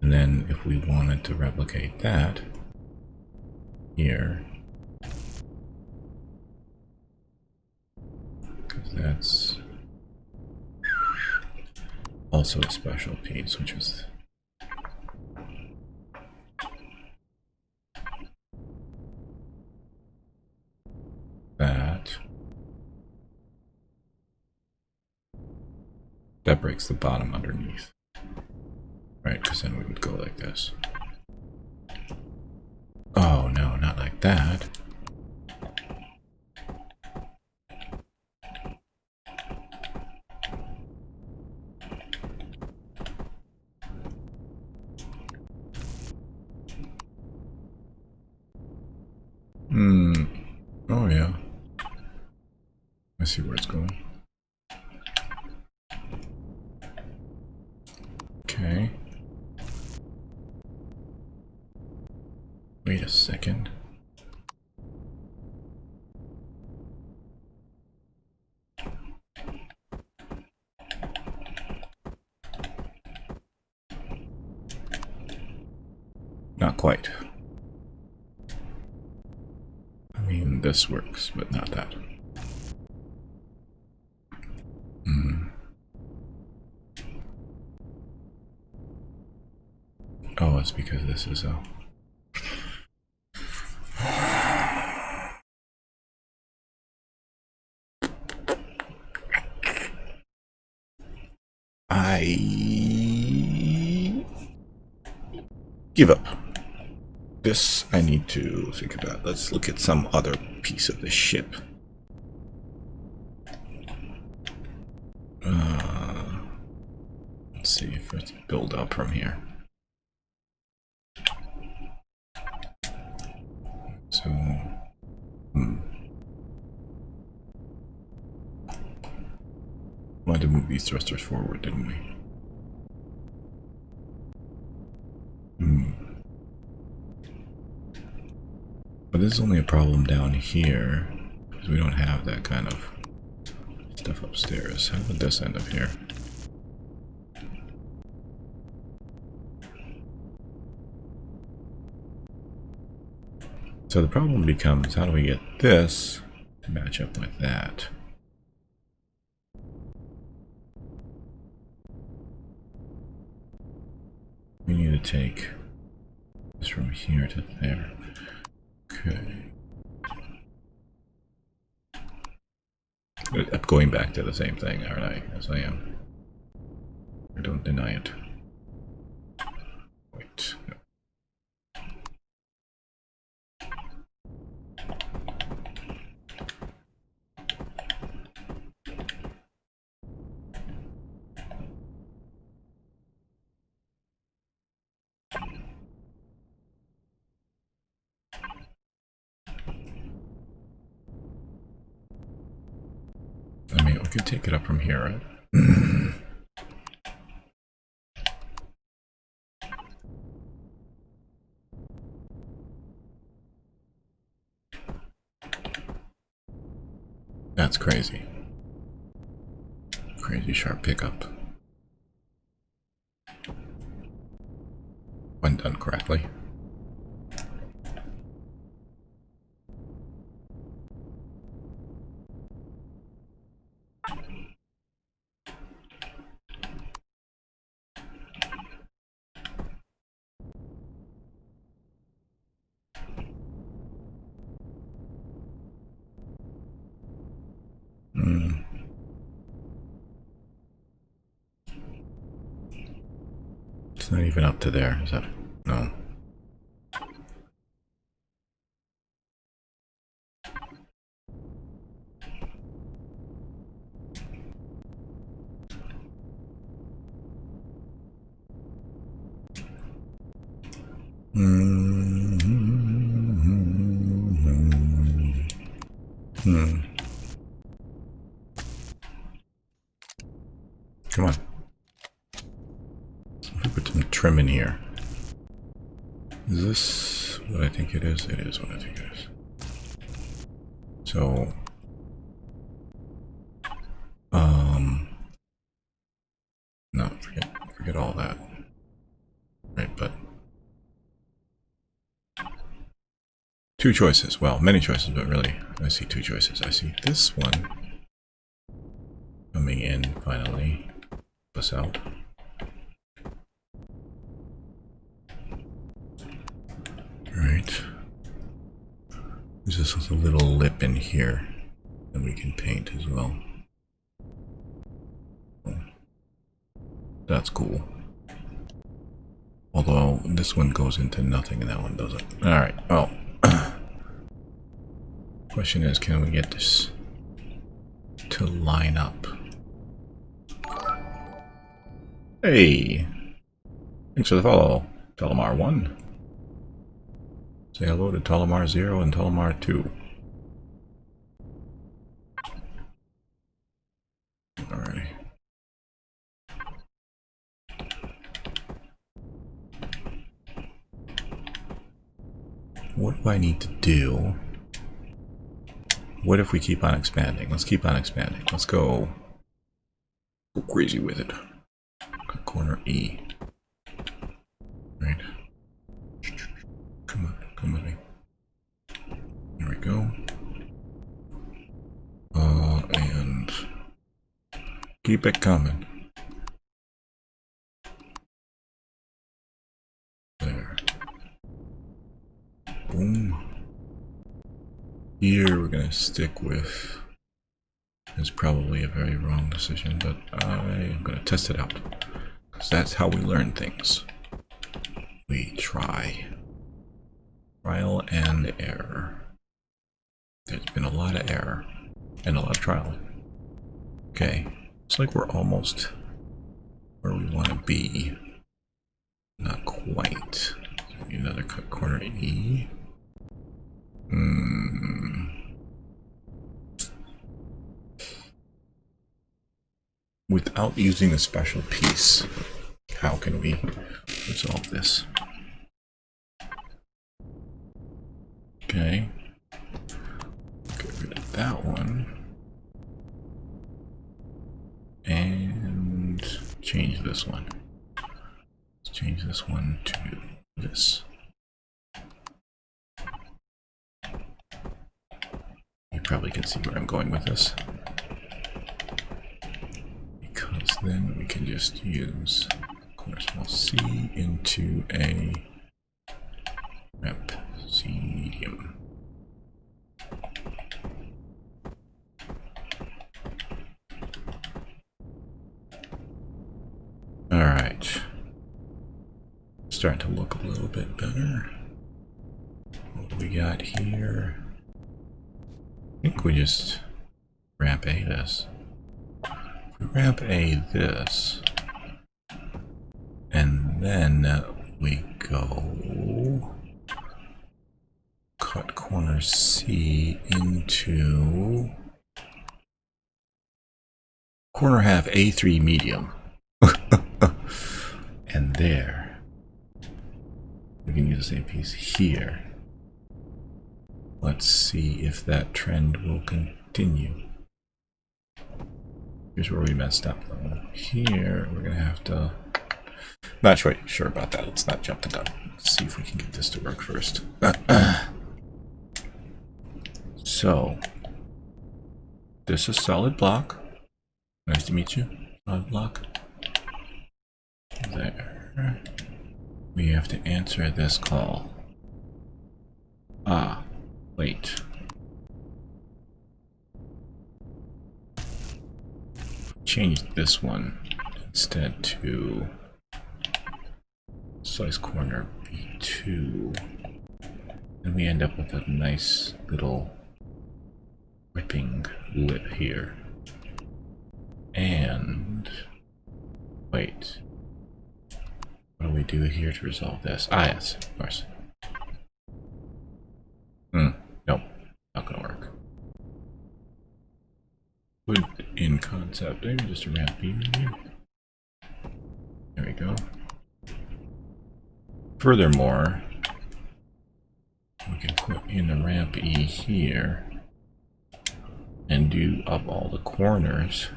And then if we wanted to replicate that here, because that's also a special piece, which is that. That breaks the bottom underneath. Right, because then we would go like this. Oh no, not like that. Oh yeah. I see where it's going. Okay. Wait a second. Not quite. I mean, this works, but not that. Oh, it's because this is a... I give up. This I need to think about. Let's look at some other piece of the ship. Let's see if it's build up from here. So, wanted to move these thrusters forward, didn't we? But this is only a problem down here, because we don't have that kind of stuff upstairs. How would this end up here? So the problem becomes, how do we get this to match up with that? We need to take this from here to there. Okay. I'm going back to the same thing, aren't I? Yes, I am. I don't deny it. Wait. No. I mean, we could take it up from here, right? That's crazy. Crazy sharp pickup. When done correctly. It's not even up to there, is that? No. Come on. If we put some trim in here. Is this what I think it is? It is what I think it is. So, no, forget all that. Right, but two choices. Well, many choices, but really, I see two choices. I see this one coming in finally. Us out. Right. There's just a little lip in here that we can paint as well. That's cool. Although this one goes into nothing and that one doesn't. Alright, well. Question is, can we get this to line up? Hey! Thanks for the follow, Telemar1. Say hello to Telemar0 and Telemar2. Alrighty. What do I need to do? What if we keep on expanding? Let's keep on expanding. Let's go crazy with it. Corner E. Right. Come on, come with me. There we go. And keep it coming. There. Boom. Here we're gonna stick with. It's probably a very wrong decision, but I'm gonna test it out. Because that's how we learn things. We try. Trial and error. There's been a lot of error and a lot of trial. Okay, it's like we're almost where we want to be. Not quite. Another cut corner E. Without using a special piece, how can we resolve this? Okay. Get rid of that one. And change this one. Let's change this one to this. You probably can see where I'm going with this. Because then we can just use corner small c into a rep C medium. right. Starting to look a little bit better. What do we got here? I think we just ramp A this. If we ramp A this, and then we go cut corner C into corner half A3 medium. And there. We can use the same piece here. Let's see if that trend will continue. Here's where we messed up though. Here, we're gonna have to... Not quite sure about that. Let's not jump the gun. Let's see if we can get this to work first. So, this is solid block. Nice to meet you. Solid block. There. We have to answer this call. Ah, wait. Change this one instead to slice corner B2, and we end up with a nice little ripping lip here. And wait, what do we do here to resolve this? Ah, yes, of course. Nope, not gonna work. Good in concept. Maybe just a ramp B maybe. There we go. Furthermore, we can put in a ramp E here and do up all the corners.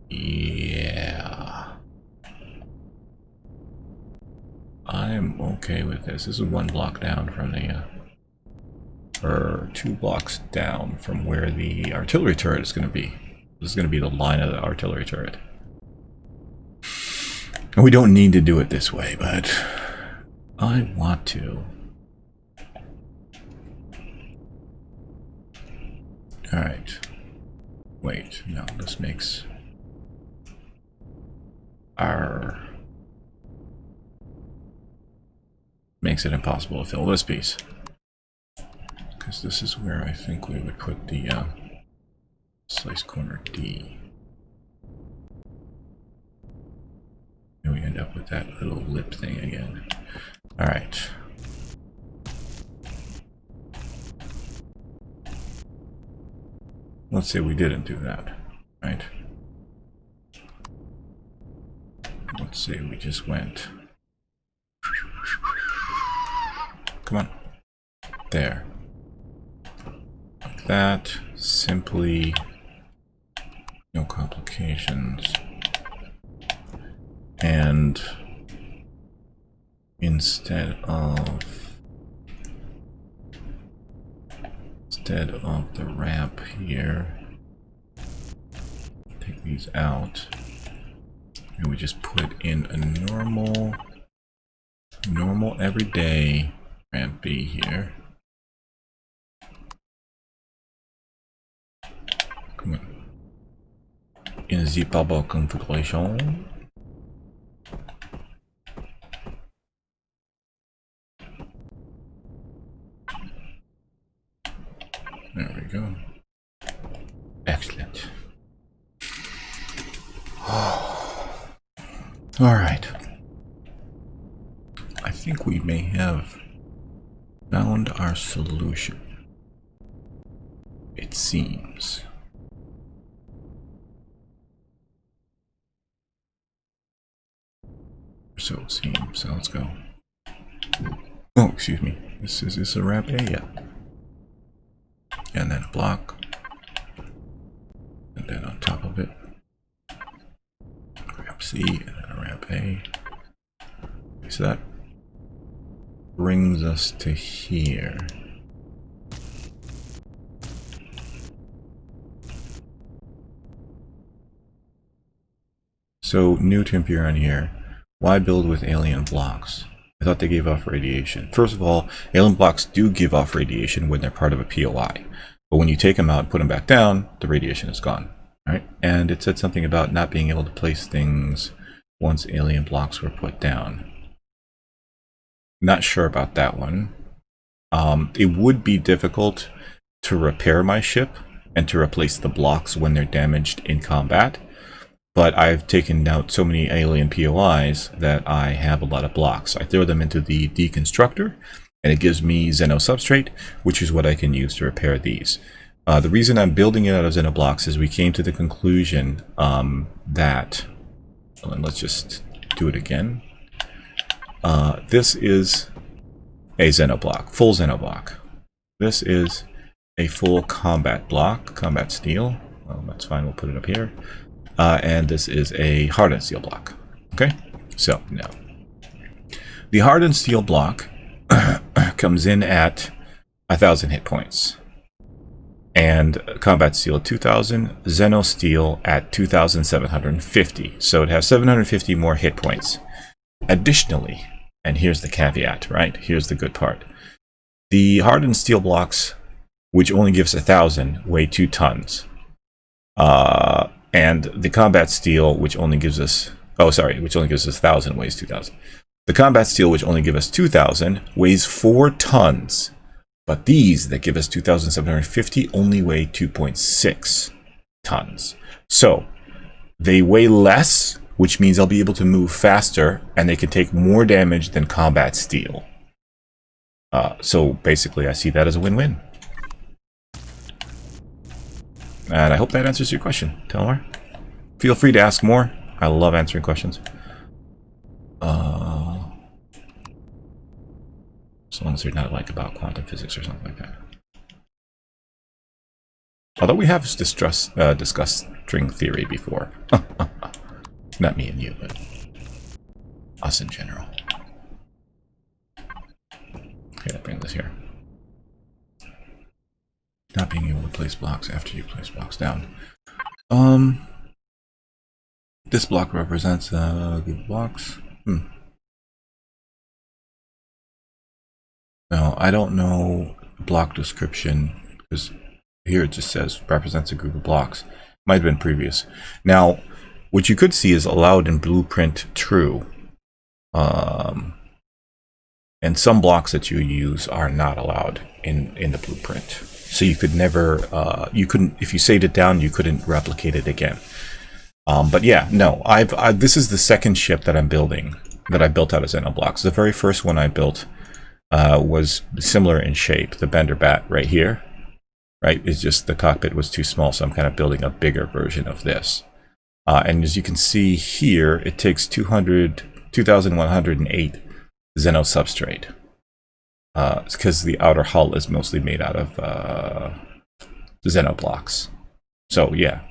Yeah. I'm okay with this. This is one block down from the or 2 blocks down from where the artillery turret is going to be. This is going to be the line of the artillery turret. And we don't need to do it this way, but I want to. Alright. Wait, no, this makes it impossible to fill this piece. Because this is where I think we would put the slice corner D. And we end up with that little lip thing again. Alright. Let's say we didn't do that, right? Let's say we just went. Come on. There. Like that. Simply. No complications. And instead of the ramp here, take these out, and we just put in a normal everyday ramp B here. Come on. Inzippable configuration. There we go. Excellent. All right. I think we may have found our solution. It seems. So it seems. So let's go. Oh, excuse me. Is this a ramp A? Yeah. And then a block. And then on top of it, ramp C, and then a ramp A. Okay, so that brings us to here. So, new to Empyrion here. Why build with alien blocks? I thought they gave off radiation. First of all, alien blocks do give off radiation when they're part of a POI. But when you take them out and put them back down, the radiation is gone. All right, and it said something about not being able to place things once alien blocks were put down. Not sure about that one. It would be difficult to repair my ship and to replace the blocks when they're damaged in combat, but I've taken out so many alien POIs that I have a lot of blocks. I throw them into the deconstructor, and it gives me Xeno substrate, which is what I can use to repair these. The reason I'm building it out of Xeno blocks is we came to the conclusion that, and let's just do it again. This is a Xeno block, full Xeno block. This is a full combat block, combat steel. Well, that's fine, we'll put it up here. And this is a hardened steel block. Okay, so now the hardened steel block comes in at 1,000 hit points, and combat steel at 2,000, Xeno steel at 2,750. So it has 750 more hit points. Additionally, and here's the caveat, right? Here's the good part. The hardened steel blocks, which only gives 1,000, weigh 2 tons. And the combat steel, which only gives us, which only gives us 1,000, weighs 2,000. The combat steel, which only gives us 2,000, weighs 4 tons. But these that give us 2,750 only weigh 2.6 tons. So they weigh less, which means I'll be able to move faster, and they can take more damage than combat steel. So basically, I see that as a win-win. And I hope that answers your question, Telmar. Feel free to ask more. I love answering questions. As long as they're not like about quantum physics or something like that. Although we have discussed string theory before. Not me and you, but us in general. Okay, that brings us here. Not being able to place blocks after you place blocks down. This block represents good blocks. Now, I don't know block description, because here it just says represents a group of blocks. Might have been previous. Now, what you could see is allowed in blueprint true. And some blocks that you use are not allowed in the blueprint. So you could never, you couldn't, if you saved it down, you couldn't replicate it again. But yeah, no, this is the second ship that I'm building, that I built out of Xeno blocks. The very first one I built was similar in shape. The Bender Bat right here, right? It's just the cockpit was too small, so I'm kind of building a bigger version of this. And as you can see here, it takes 2,108 Xeno substrate. It's because the outer hull is mostly made out of Xeno blocks. So yeah,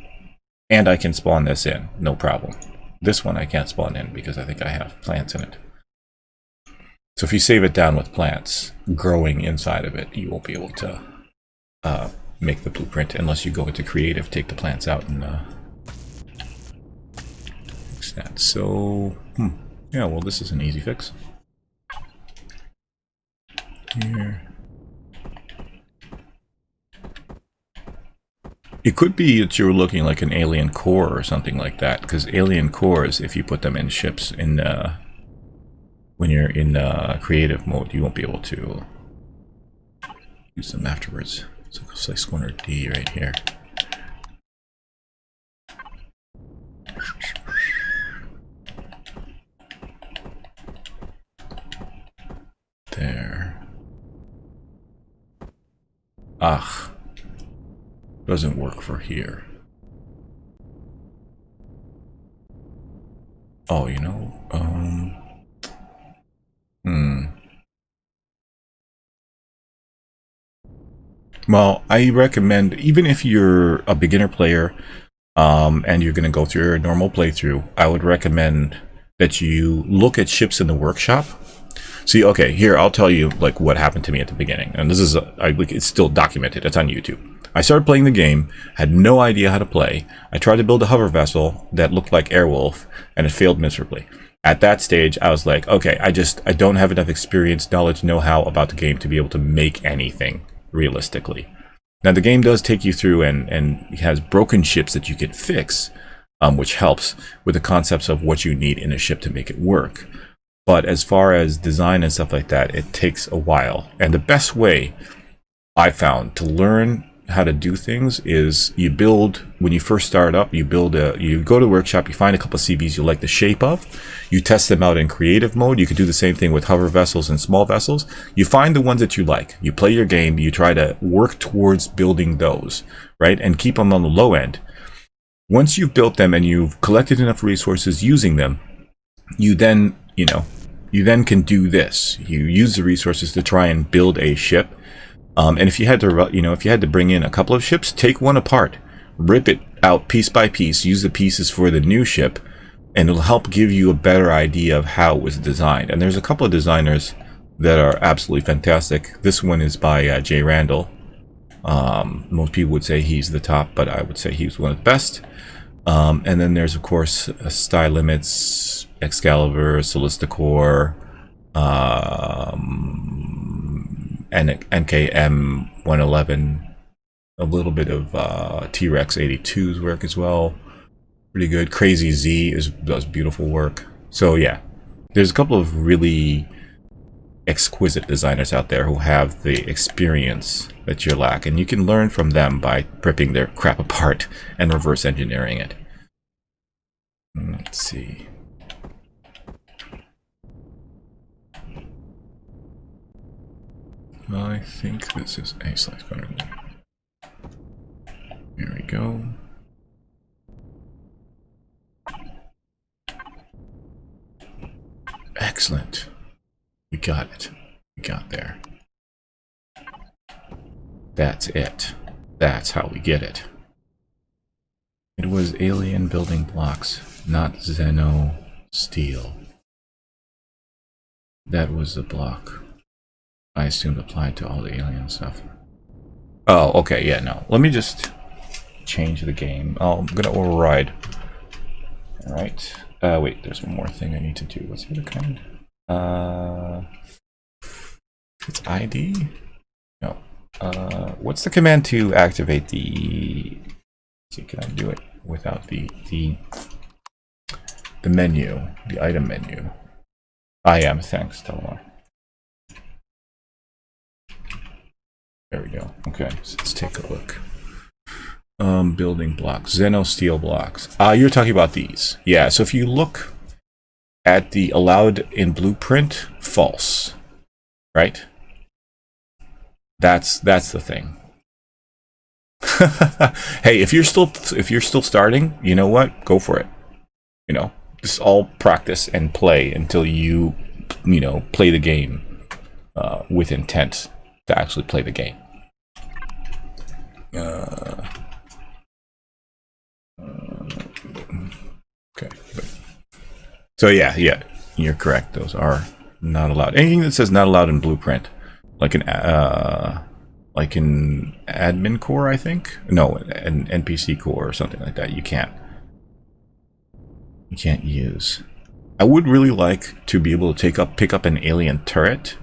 and I can spawn this in, no problem. This one I can't spawn in because I think I have plants in it. So if you save it down with plants growing inside of it, you won't be able to make the blueprint unless you go into creative, take the plants out, and fix that. So yeah, well, this is an easy fix. Here. It could be that you're looking like an alien core or something like that, because alien cores, if you put them in ships in when you're in creative mode, you won't be able to use them afterwards. So it goes like corner D right here. There. Ah, doesn't work for here. Oh, you know, Well, I recommend, even if you're a beginner player, and you're going to go through your normal playthrough, I would recommend that you look at ships in the workshop. See, okay, here, I'll tell you like what happened to me at the beginning. And this is, it's still documented. It's on YouTube. I started playing the game, had no idea how to play. I tried to build a hover vessel that looked like Airwolf, and it failed miserably. At that stage, I was like, okay, I don't have enough experience, knowledge, know-how about the game to be able to make anything realistically. Now the game does take you through and has broken ships that you can fix, which helps with the concepts of what you need in a ship to make it work. But as far as design and stuff like that, it takes a while. And the best way I found to learn how to do things is you build, when you first start up, you go to the workshop, you find a couple of CVs you like the shape of, you test them out in creative mode. You could do the same thing with hover vessels and small vessels. You find the ones that you like, you play your game, you try to work towards building those, right? And keep them on the low end. Once you've built them and you've collected enough resources using them, you then can do this. You use the resources to try and build a ship. And if you had to bring in a couple of ships, take one apart, rip it out piece by piece, use the pieces for the new ship, and it'll help give you a better idea of how it was designed. And there's a couple of designers that are absolutely fantastic. This one is by Jay Randall. Most people would say he's the top, but I would say he's one of the best. And then there's, of course, Style Limits, Excalibur, Solisticor, and NKM 111, a little bit of T-Rex 82's work as well. Pretty good. Crazy Z does beautiful work. So yeah, there's a couple of really exquisite designers out there who have the experience that you lack, and you can learn from them by ripping their crap apart and reverse engineering it. Let's see. I think this is a slice corner. Here we go. Excellent. We got it. We got there. That's it. That's how we get it. It was alien building blocks, not Xeno steel. That was the block I assumed applied to all the alien stuff. Oh, okay, yeah, no. Let me just change the game. Oh, I'm gonna override. Alright. Wait, there's one more thing I need to do. What's the other kind? It's ID? No. What's the command to activate the... See, can I do it without the menu, the item menu? I am, thanks, Telmar. There we go. Okay, so let's take a look. Building blocks, Xeno steel blocks. You're talking about these. Yeah, so if you look at the allowed in blueprint, false. Right? That's the thing. Hey, if you're still starting, you know what? Go for it. You know, just all practice and play until you play the game with intent to actually play the game. Okay. So yeah, you're correct. Those are not allowed. Anything that says not allowed in blueprint, like an admin core, I think. No, an NPC core or something like that. You can't use. I would really like to be able to pick up an alien turret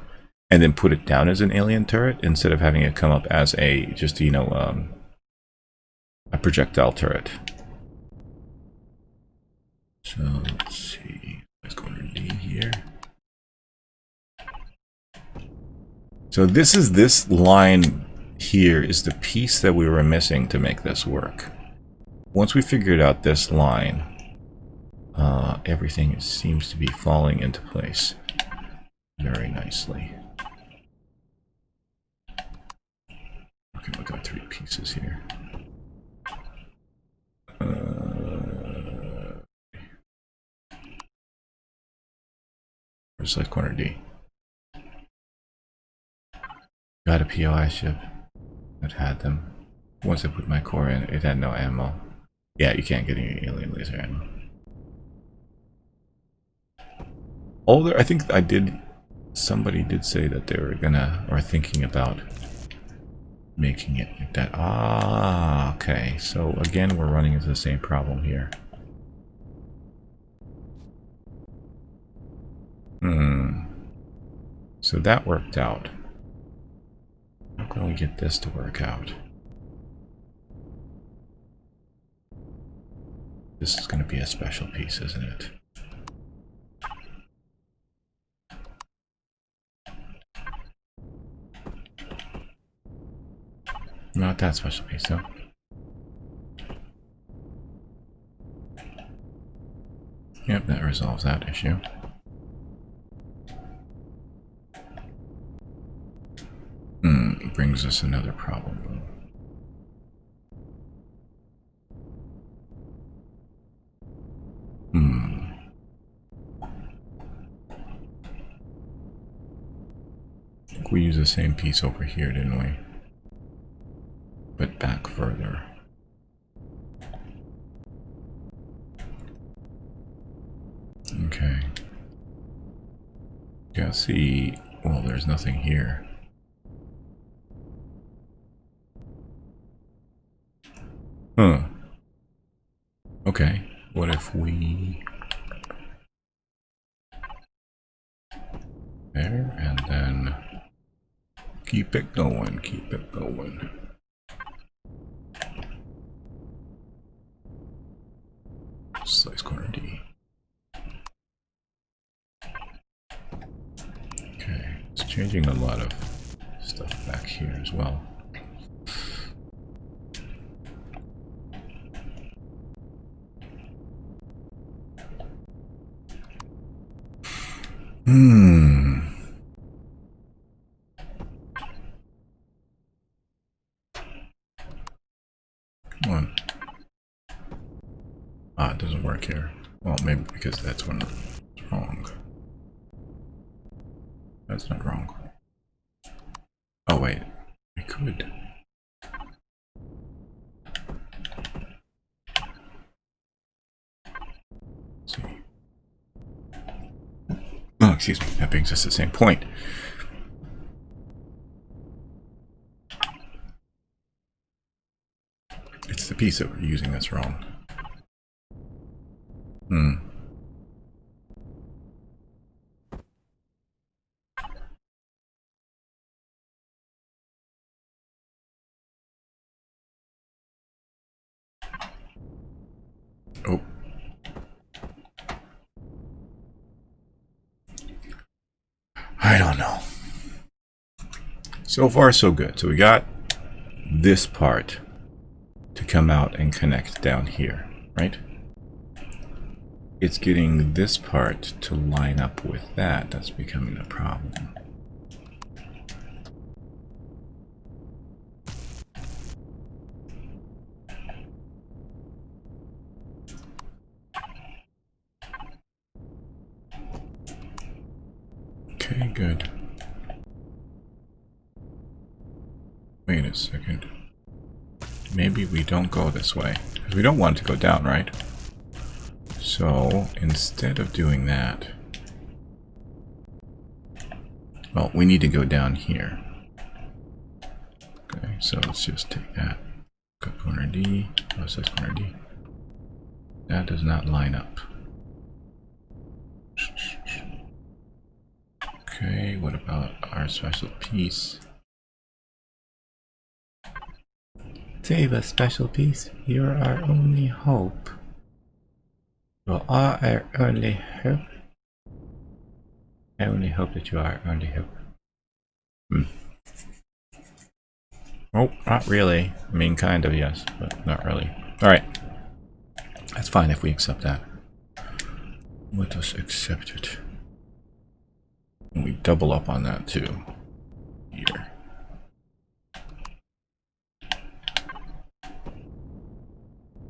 and then put it down as an alien turret instead of having it come up as a projectile turret. So let's see. Let's go to D here. So this line here is the piece that we were missing to make this work. Once we figured out this line, everything seems to be falling into place very nicely. Okay, we got 3 pieces here. Where's left corner D? Got a POI ship that had them. Once I put my core in, it had no ammo. Yeah, you can't get any alien laser ammo. Although I think somebody did say that they were thinking about making it like that. Ah, okay. So again, we're running into the same problem here. So that worked out. How can we get this to work out? This is going to be a special piece, isn't it? Not that special piece, though. Yep, that resolves that issue. Brings us another problem. I think we used the same piece over here, didn't we? But back further. Okay. Yeah, see, well, there's nothing here. Huh. Okay, what if we... There, and then... Keep it going, keep it going. Slice corner D. Okay, it's changing a lot of stuff back here as well. Come on. Ah, it doesn't work here. Well, maybe because that's when it's wrong. That's not wrong. Oh, wait. I could. Let's see. Oh, excuse me. That brings us to the same point. It's the piece that we're using that's wrong. Oh. I don't know. So far, so good. So we got this part to come out and connect down here, right? It's getting this part to line up with that. That's becoming a problem. Okay, good. Wait a second. Maybe we don't go this way. Because we don't want it to go down, right? So, instead of doing that... Well, we need to go down here. Okay, so let's just take that. Cut corner D. Oh, it says corner D. That does not line up. Okay, what about our special piece? Save a special piece. You're our only hope. You are our only hope. I only hope that you are our only hope. Oh, not really. I mean, kind of, yes, but not really. Alright. That's fine if we accept that. Let us accept it. And we double up on that too. Here.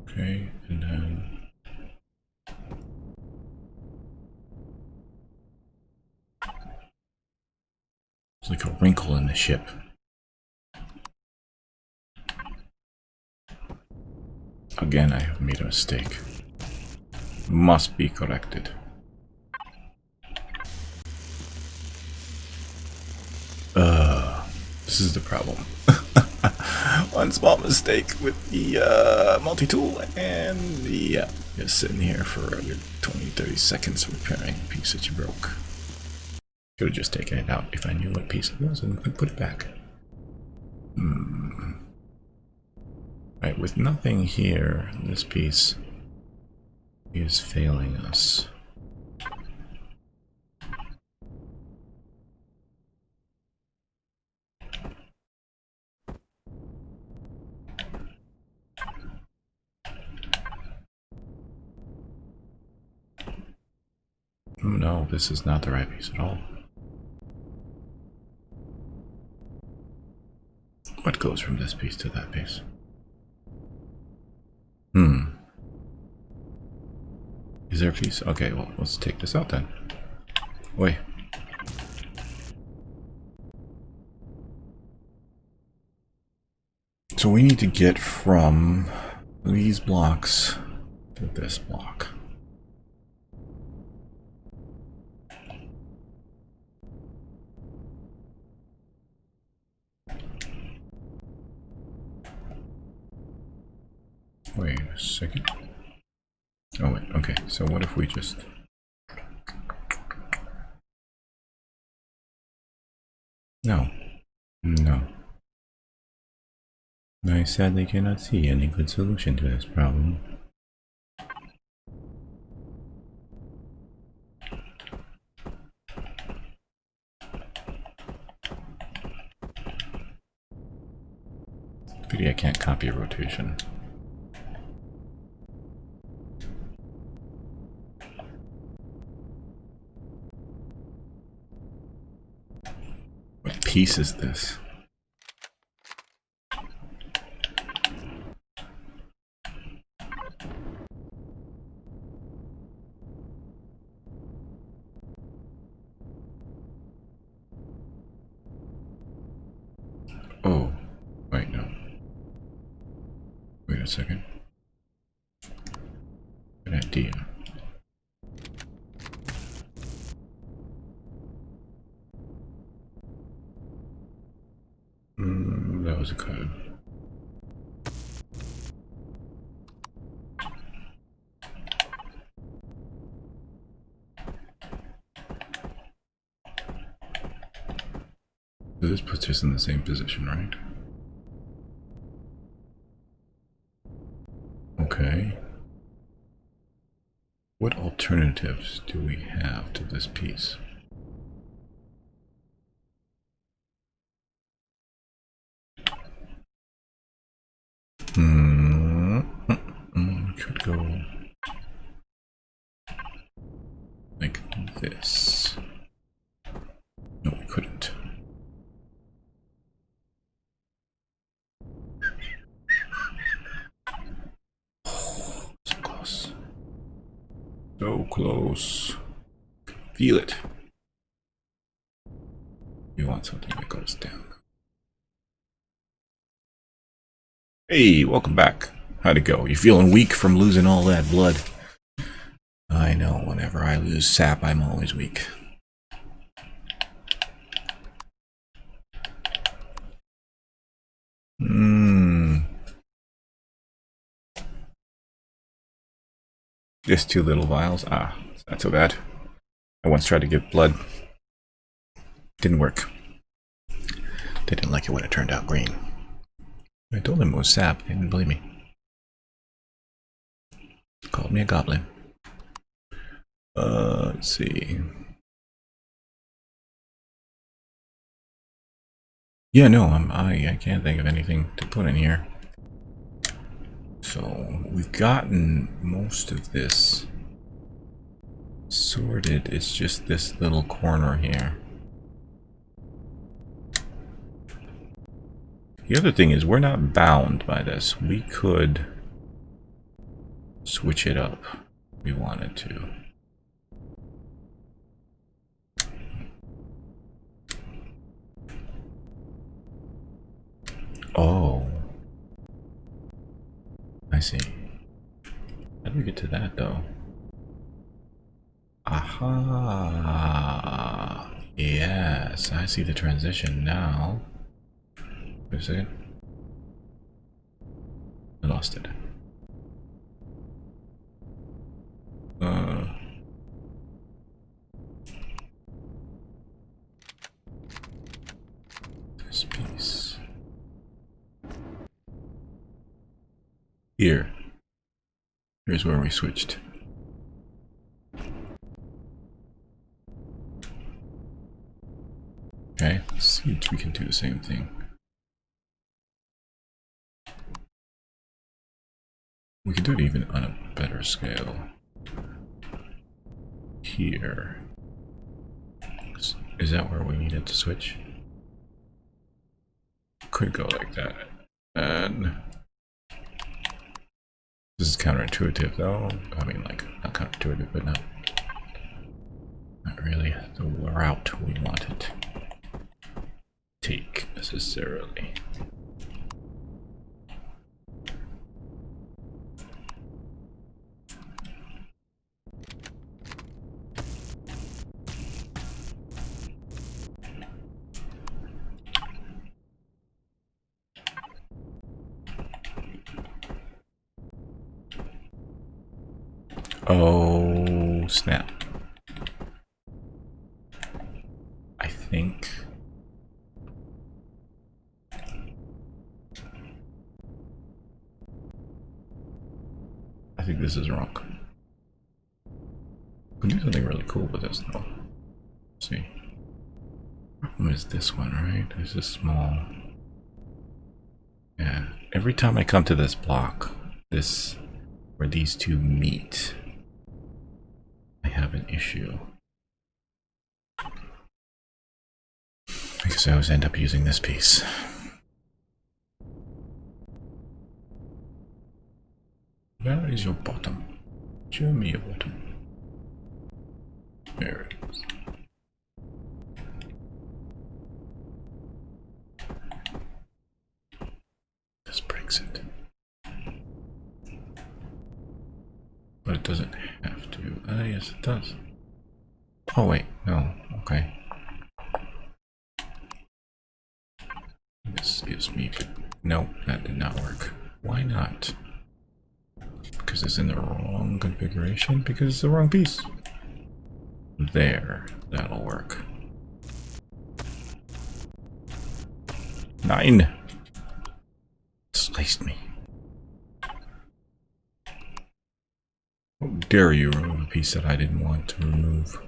Okay, and then... It's like a wrinkle in the ship. Again, I have made a mistake. Must be corrected. This is the problem. One small mistake with the multi-tool and the just sitting here for a good 20-30 seconds repairing a piece that you broke. Could have just taken it out if I knew what piece it was and could put it back. Right, with nothing here, this piece He is failing us. No, this is not the right piece at all. What goes from this piece to that piece? Is there a piece? Okay, well, let's take this out then. Wait. So we need to get from these blocks to this block. Wait a second. Oh wait, okay, so what if we just... No. No. I sadly cannot see any good solution to this problem. Pity I can't copy a rotation. What piece is this? Oh, wait, no. Wait a second. Good idea. That was a code. So this puts us in the same position, right? Okay. What alternatives do we have to this piece? Could go like this. No, we couldn't. Oh, so close. So close. Feel it. You want something that goes down. Hey, welcome back. How'd it go? You feeling weak from losing all that blood? I know, whenever I lose sap, I'm always weak. Just 2 little vials. Ah, it's not so bad. I once tried to give blood. Didn't work. They didn't like it when it turned out green. I told them it was sap. They didn't believe me. Called me a goblin. Let's see. Yeah, no, I can't think of anything to put in here. So we've gotten most of this sorted. It's just this little corner here. The other thing is we're not bound by this. We could switch it up if we wanted to. Oh, I see. How do we get to that though? Aha! Yes, I see the transition now. Wait a second. I lost it. This piece. Here. Here's where we switched. see if we can do the same thing. We can do it even on a better scale. Here. Is that where we needed to switch? Could go like that. And this is counterintuitive though. I mean, like, not counterintuitive, but not really the route we wanted to take necessarily. Oh, snap. I think this is wrong. We can do something really cool with this though. Let's see. Problem is this one, right? This is small. Yeah. Every time I come to this block, where these two meet, I have an issue. Because I always end up using this piece. Where is your bottom? Show me your bottom. There it is. This breaks it. But it doesn't have to. Ah, yes it does. Oh wait, no, okay. This gives me... No, that did not work. Why not? Because it's in the wrong configuration? Because it's the wrong piece. There, that'll work. 9! Sliced me. How dare you remove a piece that I didn't want to remove?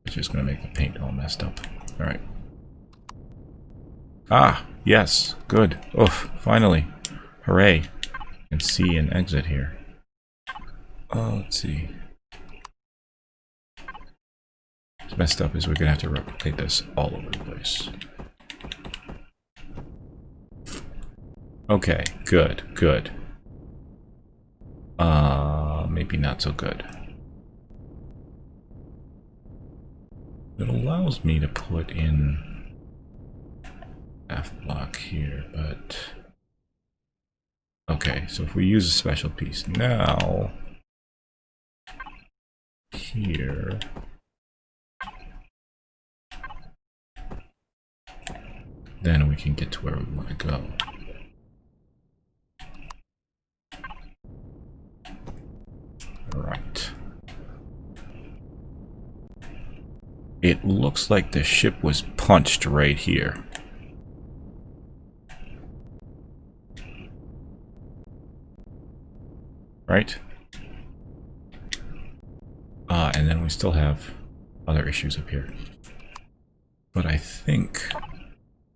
It's just gonna make the paint all messed up. Alright. Ah, yes, good. Oof, finally. Hooray. I can see an exit here. Oh, let's see. What's messed up is we're gonna have to replicate this all over the place. Okay, good, good. Maybe not so good. It allows me to put in half block here, but okay, so if we use a special piece now here, then we can get to where we want to go. Right. It looks like the ship was punched right here. Right? And then we still have other issues up here. But I think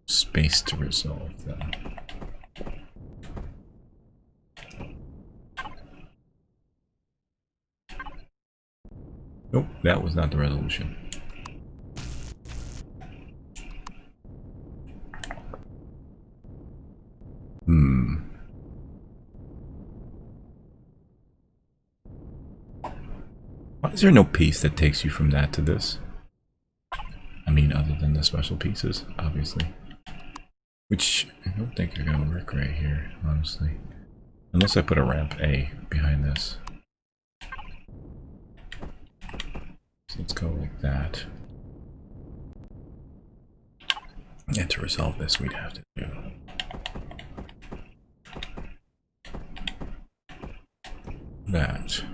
space to resolve them. Nope, that was not the resolution. Why is there no piece that takes you from that to this? I mean, other than the special pieces, obviously. Which I don't think are going to work right here, honestly. Unless I put a ramp A behind this. So let's go like that. And to resolve this, we'd have to do that.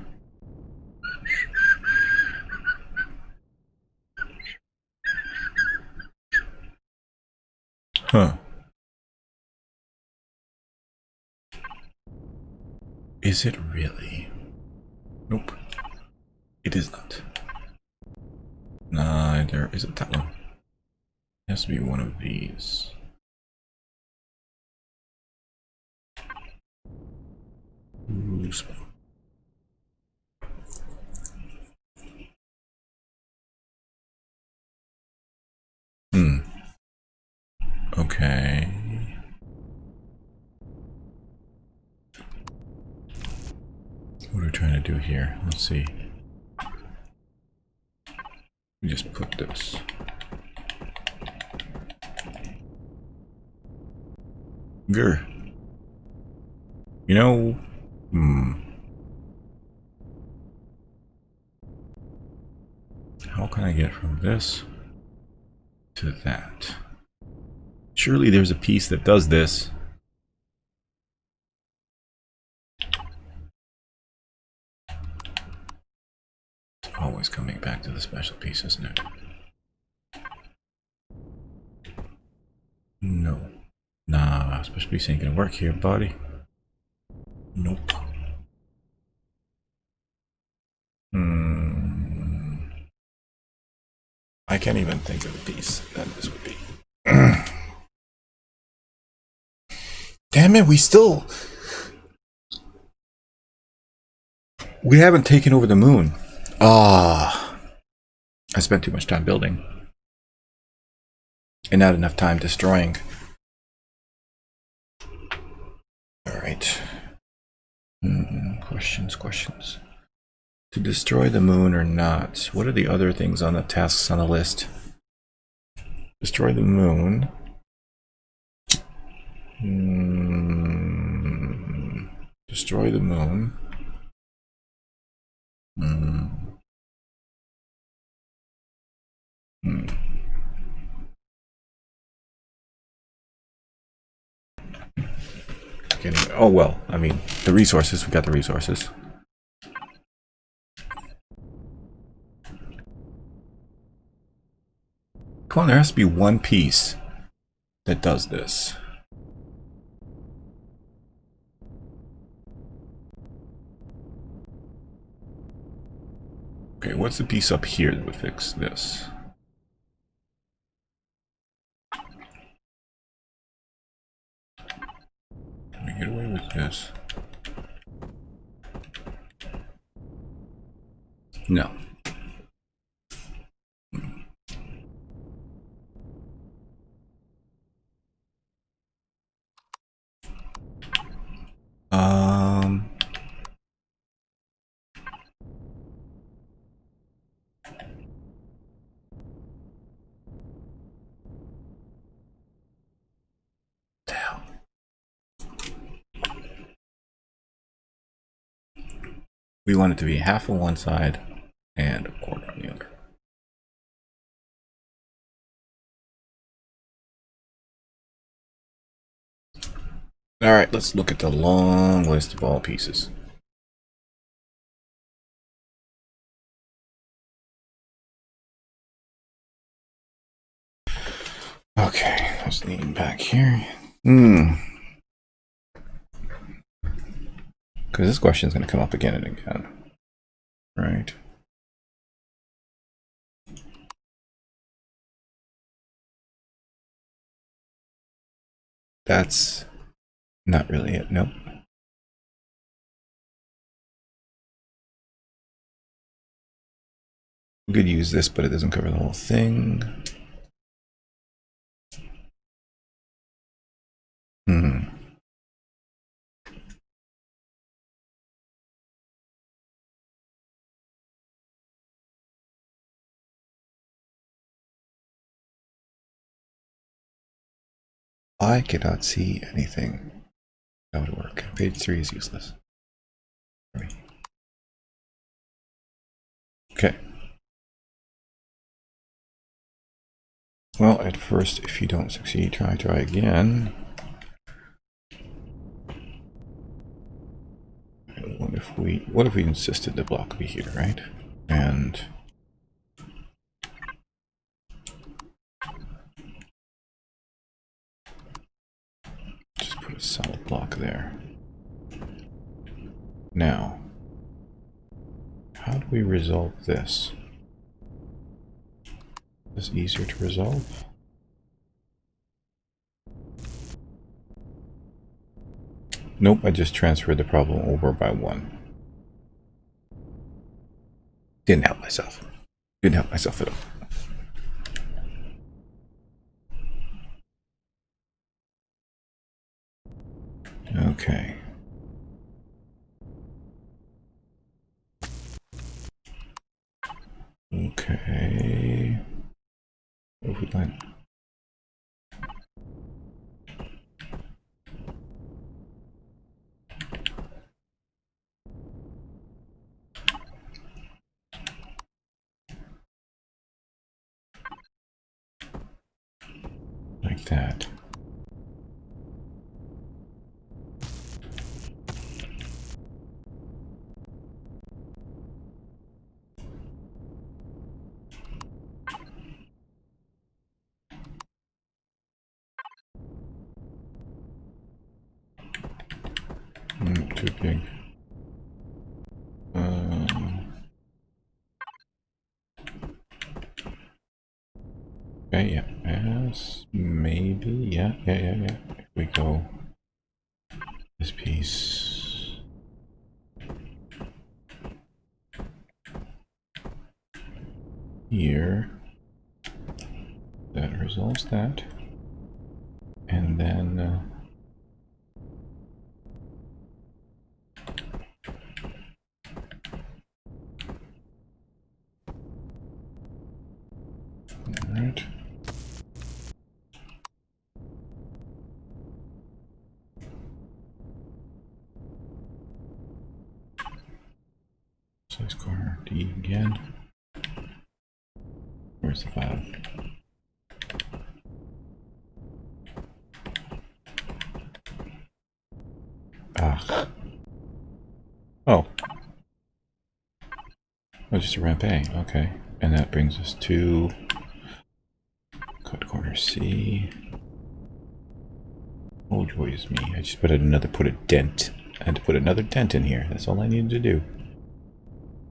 Huh. Is it really? Nope. It is not. Nah, there isn't that one. It has to be one of these. Ooh, okay. What are we trying to do here? Let's see. We just put this. Grr. You know, how can I get from this to that? Surely there's a piece that does this. It's always coming back to the special piece, isn't it? No. Nah, special piece ain't gonna work here, buddy. Nope. I can't even think of a piece that this would be. Damn it, we haven't taken over the moon. Ah, I spent too much time building. And not enough time destroying. Alright. Questions. To destroy the moon or not? What are the other things on the tasks on the list? Destroy the moon. Destroy the moon. Oh well, I mean, the resources, we got the resources. Come on, there has to be one piece that does this. Okay, what's the piece up here that would fix this? Can we get away with this? No. We want it to be half on one side and a quarter on the other. Alright, let's look at the long list of all pieces. Okay, let's lean back here. Because this question is going to come up again and again. Right? That's not really it. Nope. We could use this, but it doesn't cover the whole thing. I cannot see anything. That would work. Page 3 is useless. Okay. Well, at first, if you don't succeed, try again. What if we insisted the block be here, right? And just put a solid block there. Now, how do we resolve this? Is easier to resolve. Nope, I just transferred the problem over by 1. Didn't help myself. Didn't help myself at all. Okay. Okay. What if we went? Like that. Too big. Okay, yeah, yes, maybe, yeah. If we go this piece here, that resolves that, and then alright. Size corner D again. Where's the file? Ah. Oh. Oh, just a ramp A. Okay. And that brings us to cut corner C. Oh, joy is me. I just put a dent. I had to put another dent in here. That's all I needed to do.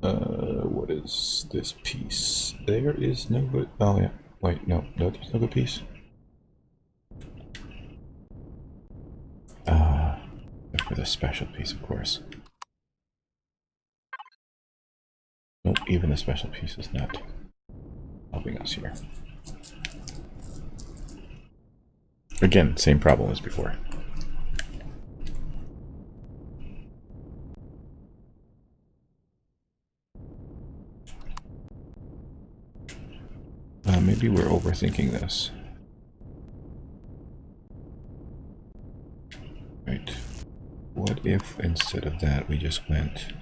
What is this piece? There is no good. Oh, yeah. Wait, no, there's no good piece. For the special piece, of course. Nope, even the special piece is not helping us here. Again, same problem as before. Maybe we're overthinking this. Right. What if instead of that we just went...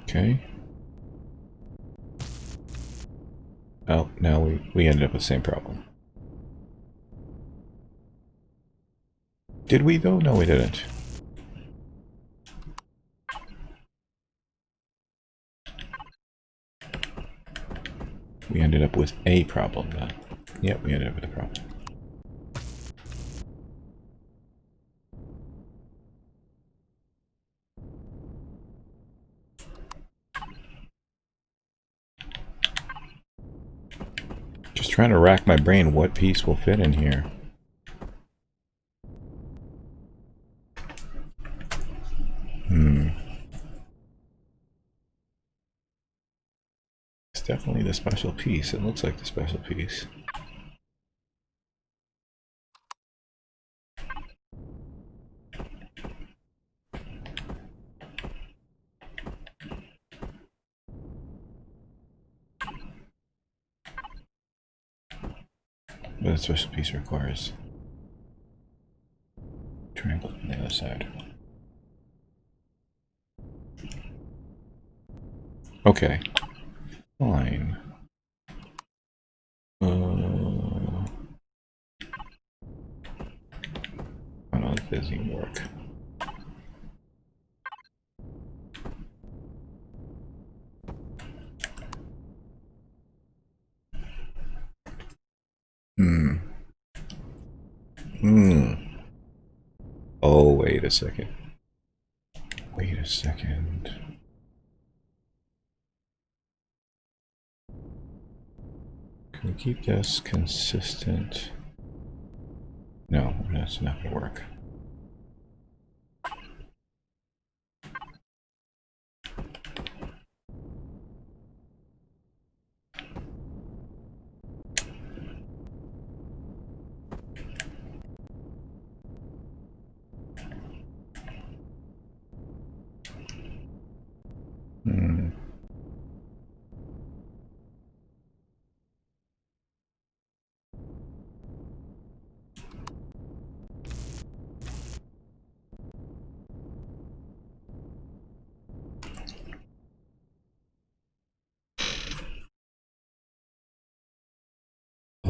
Okay. Oh, now we ended up with the same problem. Did we though? No, we didn't. We ended up with a problem then. Yep, we ended up with a problem. Just trying to rack my brain what piece will fit in here. It's definitely the special piece. It looks like the special piece. But the special piece requires triangle on the other side. Okay. Fine. Oh no, this doesn't even work. Oh, wait a second. Wait a second. Can we keep this consistent? No, that's not going to work.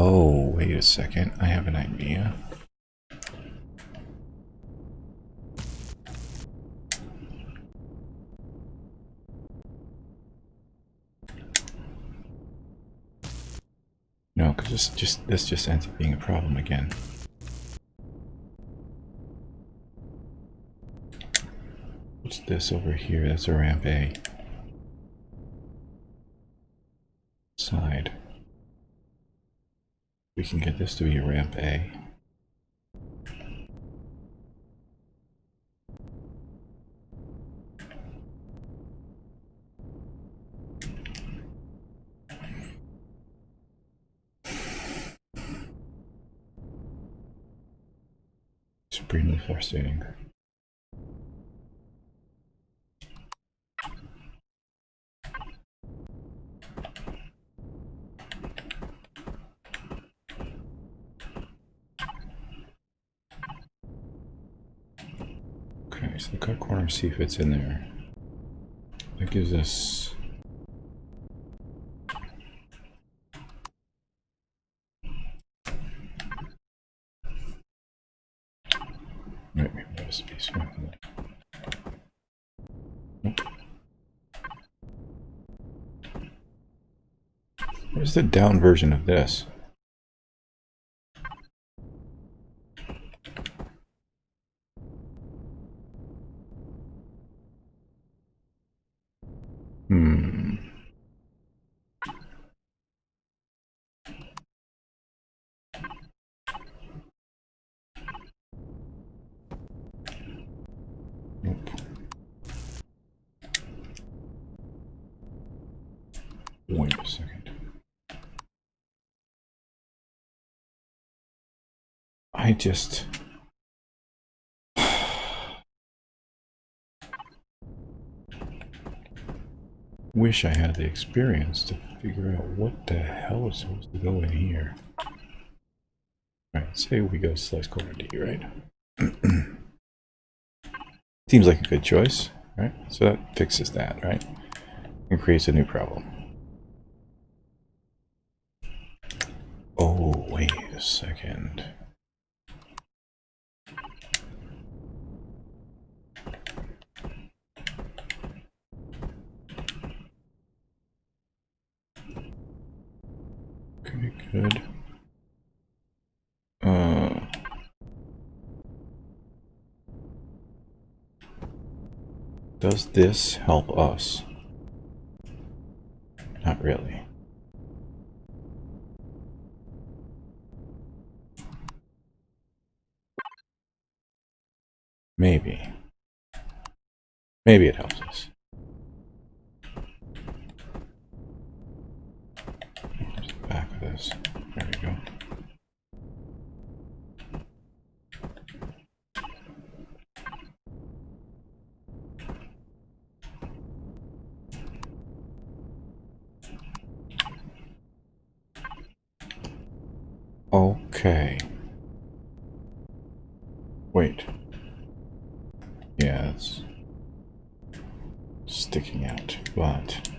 Oh, wait a second. I have an idea. No, because this just ends up being a problem again. What's this over here? That's a ramp A. Side. We can get this to be a ramp A. Supremely frustrating. Okay, so the cut corner, see if it's in there. That gives us... Wait, there's a piece right there. Nope. Where's the down version of this? Nope. Wait a second. I just... wish I had the experience to figure out what the hell is supposed to go in here. Alright, say we go slice corner D, right? Seems like a good choice, right? So that fixes that, right? And creates a new problem. Oh, wait a second. Okay, good. Does this help us? Not really. Maybe. Maybe it helps us. Where's the back of this? There we go. Okay. Wait. Yeah, it's sticking out, but...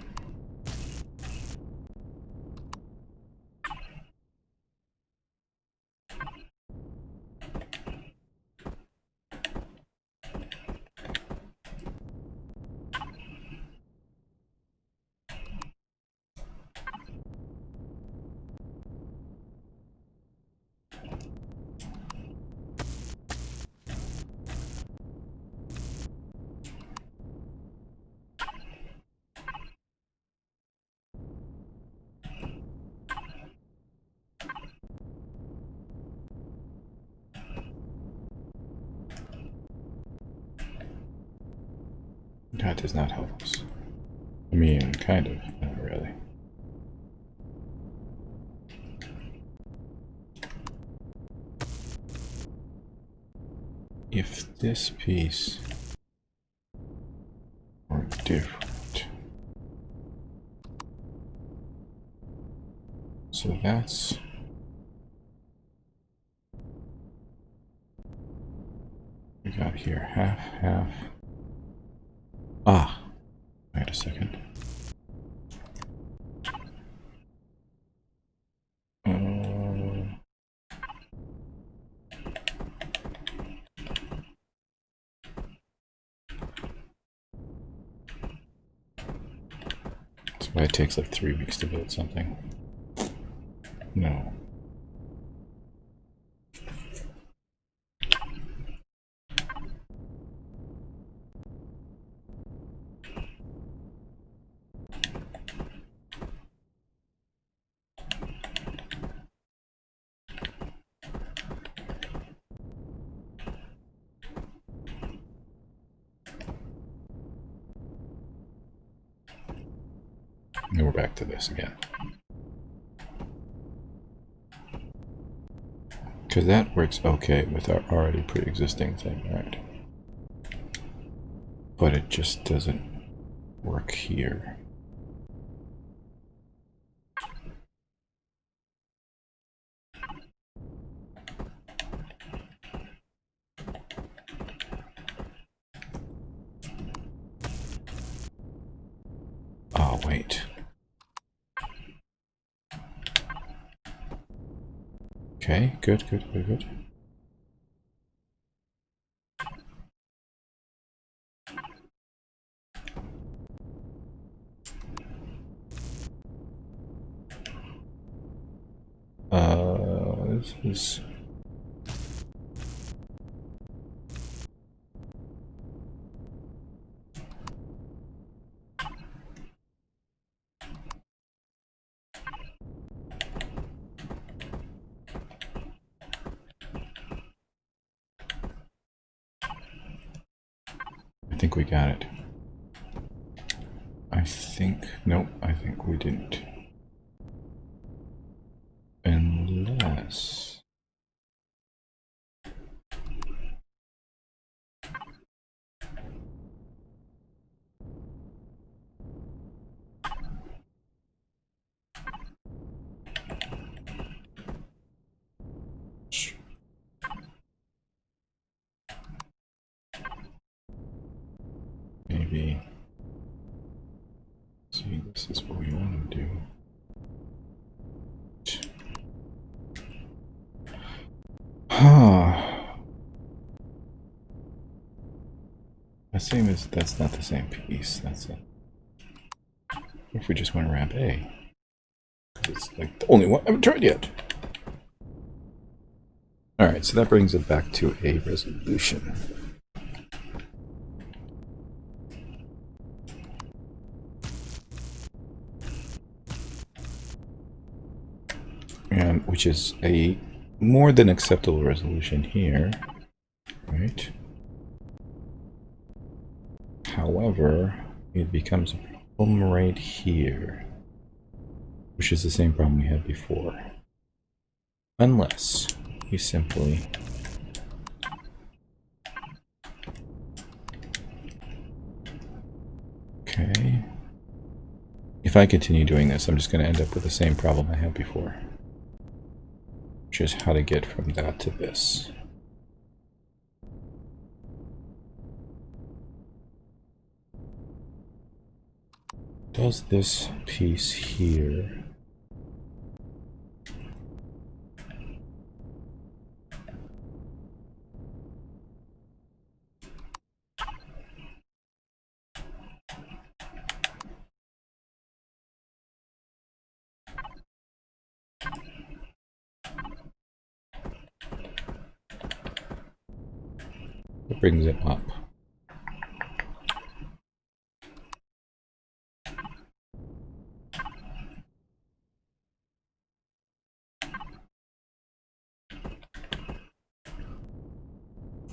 That does not help us. I mean, kind of, not really. If this piece were different. So that's... we got here half, half. Ah, wait a second. That's why it takes like 3 weeks to build something. No. And we're back to this again. Because that works okay with our already pre-existing thing, right? But it just doesn't work here. Oh, wait. Okay, good, good, good, good. This is... I think we got it. I think... nope, I think we didn't. Unless... maybe... see, this is what we want to do. The same as... that's not the same piece. That's it. What if we just went ramp A? It's like the only one I haven't tried yet. Alright, so that brings it back to a resolution. And which is a more than acceptable resolution here, right? However, it becomes a problem right here, which is the same problem we had before. Unless we simply okay. If I continue doing this, I'm just going to end up with the same problem I had before, which is how to get from that to this. Does this piece here it brings it up?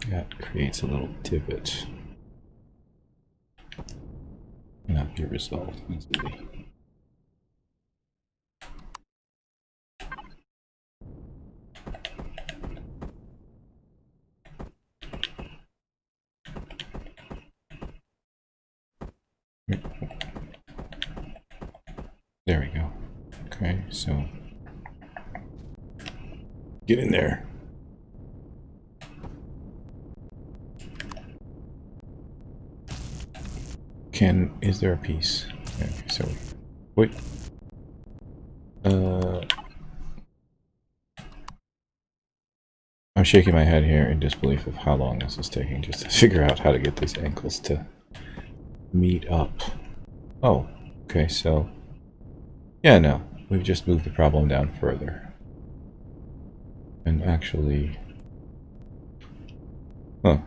That creates a little divot. cannot be resolved easily. There we go. Okay, so get in there. Is there a piece? Okay, so wait. I'm shaking my head here in disbelief of how long this is taking just to figure out how to get these ankles to meet up. Oh, okay, so yeah, no, we've just moved the problem down further. And actually, huh,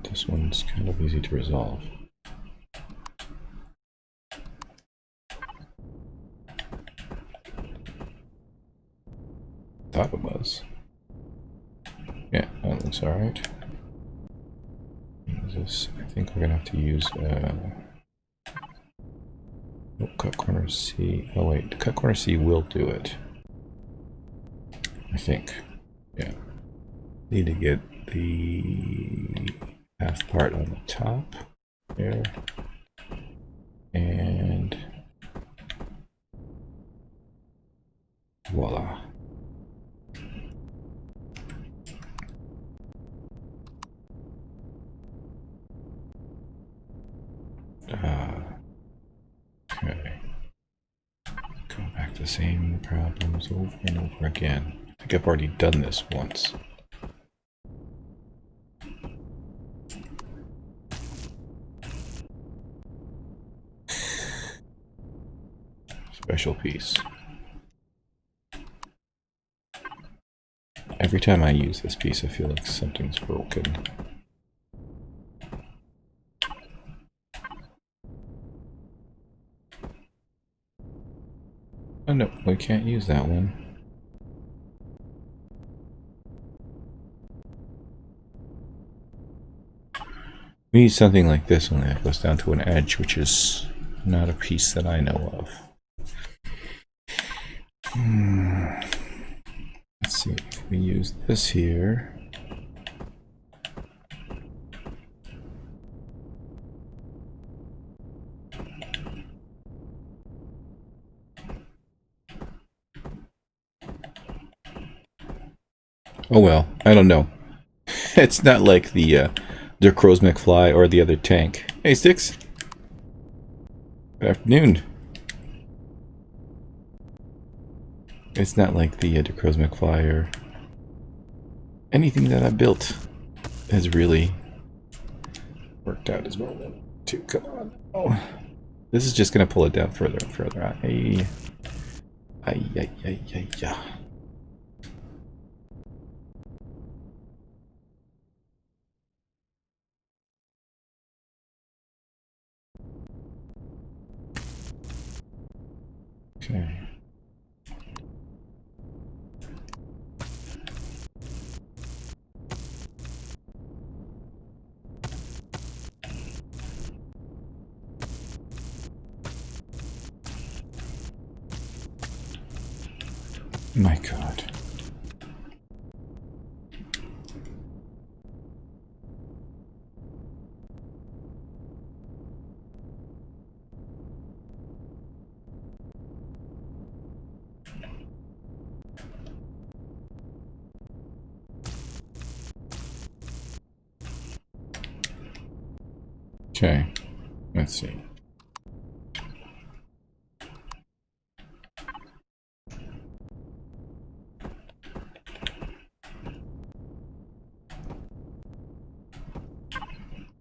this one's kind of easy to resolve. Thought it was. Yeah, that looks alright. I think we're gonna have to use cut corner C. Oh wait, cut corner C will do it. I think. Yeah. Need to get the half part on the top there. And voila. Okay. Go back to the same problems over and over again. I think I've already done this once. Special piece. Every time I use this piece, I feel like something's broken. Oh no, we can't use that one. We need something like this one that goes down to an edge, which is not a piece that I know of. Let's see, if we use this here. Oh well, I don't know. It's not like the Crow's McFly or the other tank. Hey, Sticks. Good afternoon. It's not like the Crow's McFly or anything that I built has really worked out as well. Too, come on. Oh, this is just gonna pull it down further and further. Ay. Okay. My God. Okay, let's see.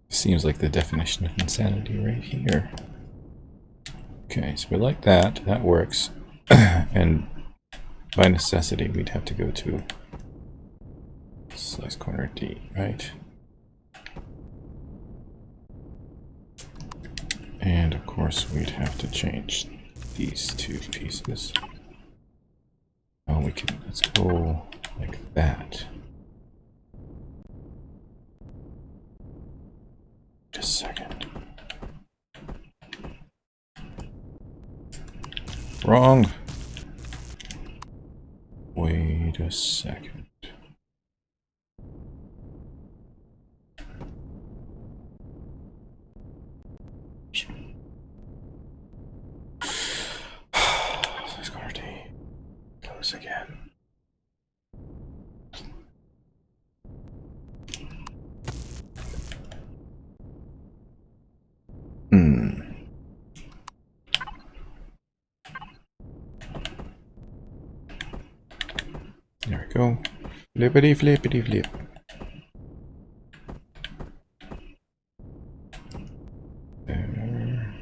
Seems like the definition of insanity right here. Okay, so we like that. That works. And by necessity, we'd have to go to slice corner D, right? And of course, we'd have to change these two pieces. Oh, we can, let's go like that. Just a second. Wrong. Wait a second. Close again. There we go. Flippity flippity flip. There.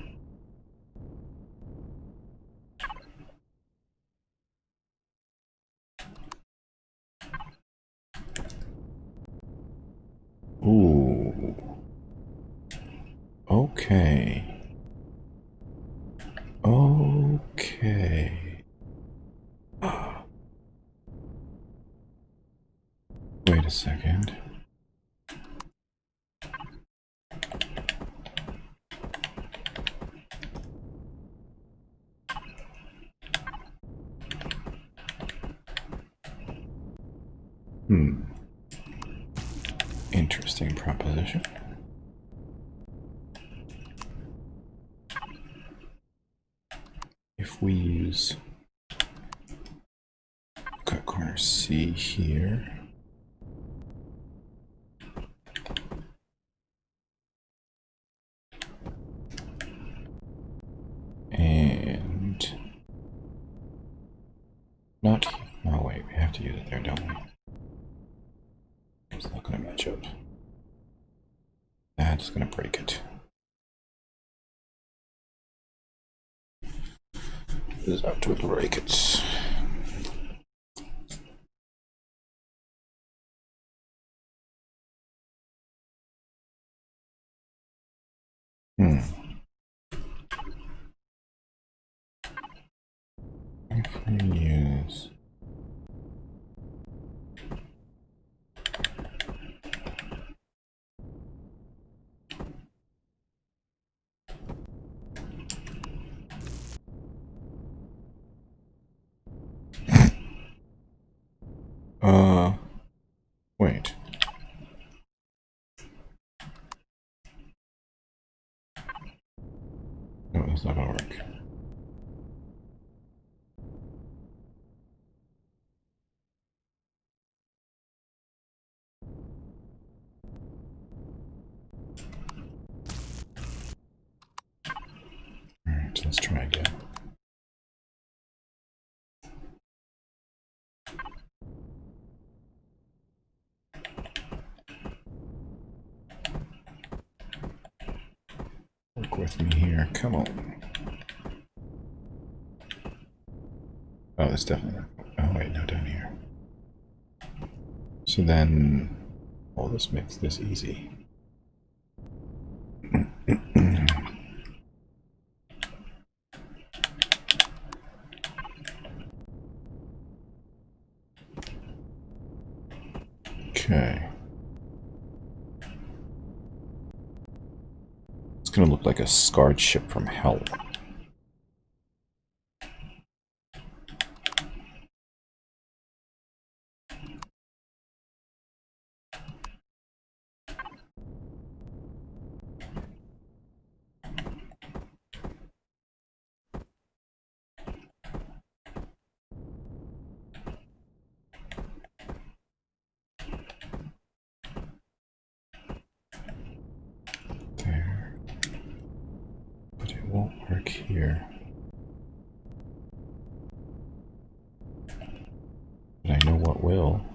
Ooh. Okay. Okay. Wait a second. Interesting proposition. If we use cut corner C here. And not, oh wait, we have to use it there, don't we? It's not going to match up. That's going to break it. This is out to break it. If we use wait. No, that's not gonna work. Alright, let's try again. Work with me here, come on. Oh, that's definitely not. Oh wait, no, down here. So then, well, this makes this easy. Okay. It's gonna look like a scarred ship from hell. There. But it won't work here. But I know what will.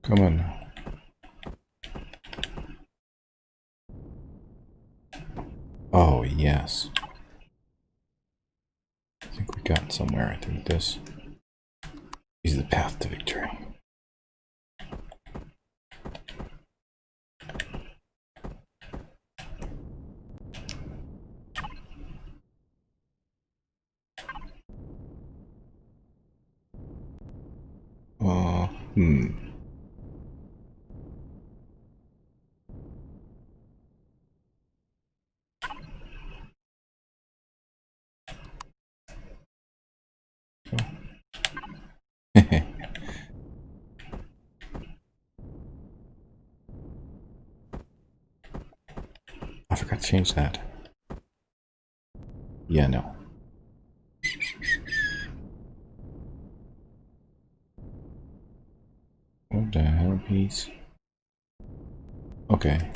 Come on now. Oh, yes. I think we got somewhere. I think this is the path to victory. I forgot to change that. Yeah, no. What the hell, piece? Okay.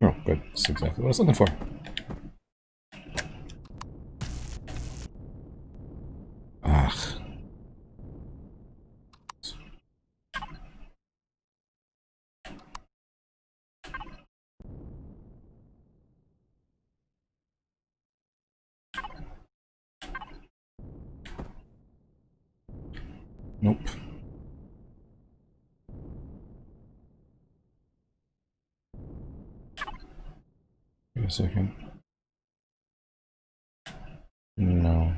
Oh, good. That's exactly what I was looking for. Ah. Nope. Wait a second. No.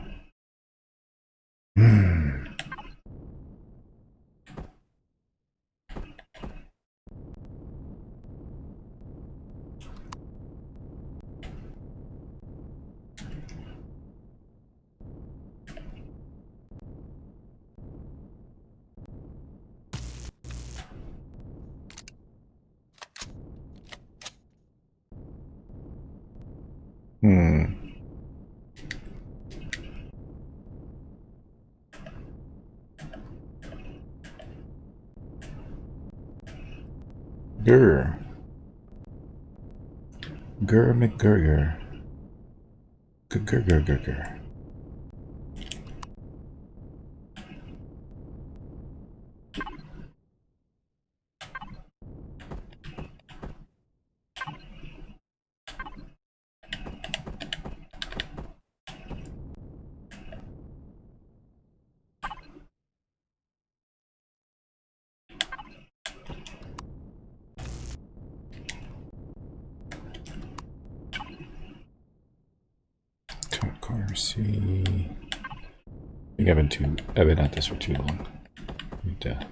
Grr. Grr McGurger. Grr. Car C. I think I've been at this for too long. Need to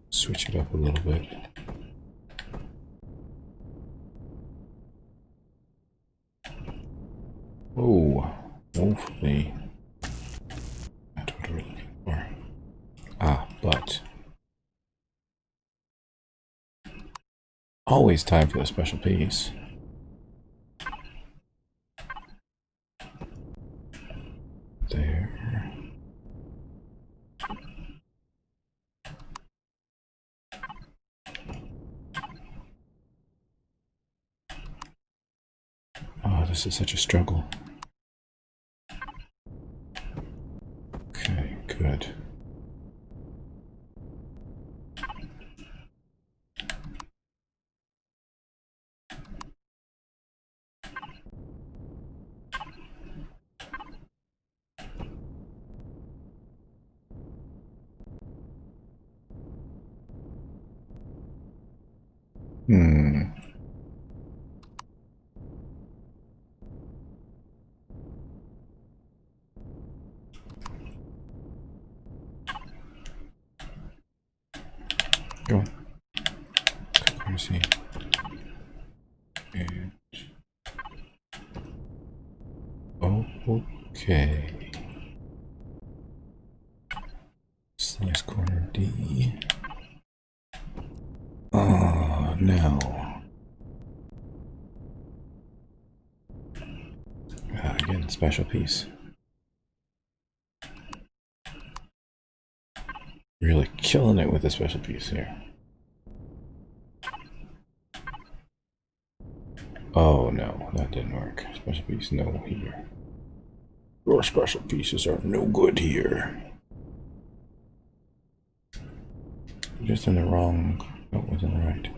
switch it up a little bit. Oh, hopefully. That's what we're looking for. Ah, but always time for the special piece. There. Oh, this is such a struggle. Okay, good. Go on. Car C. And okay. Slice corner D. Oh no. Again, special piece. Really killing it with a special piece here. Oh no, that didn't work. Special piece, no here. Your special pieces are no good here. Just in the wrong. No, it was in the right.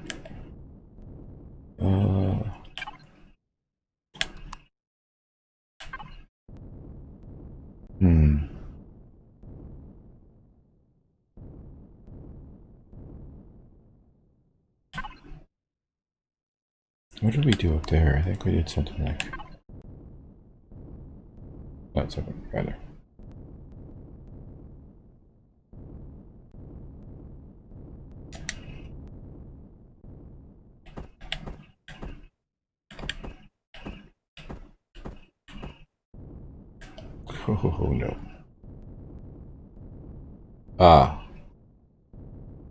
What did we do up there? I think we did something like... Not something, rather. Oh no. Ah.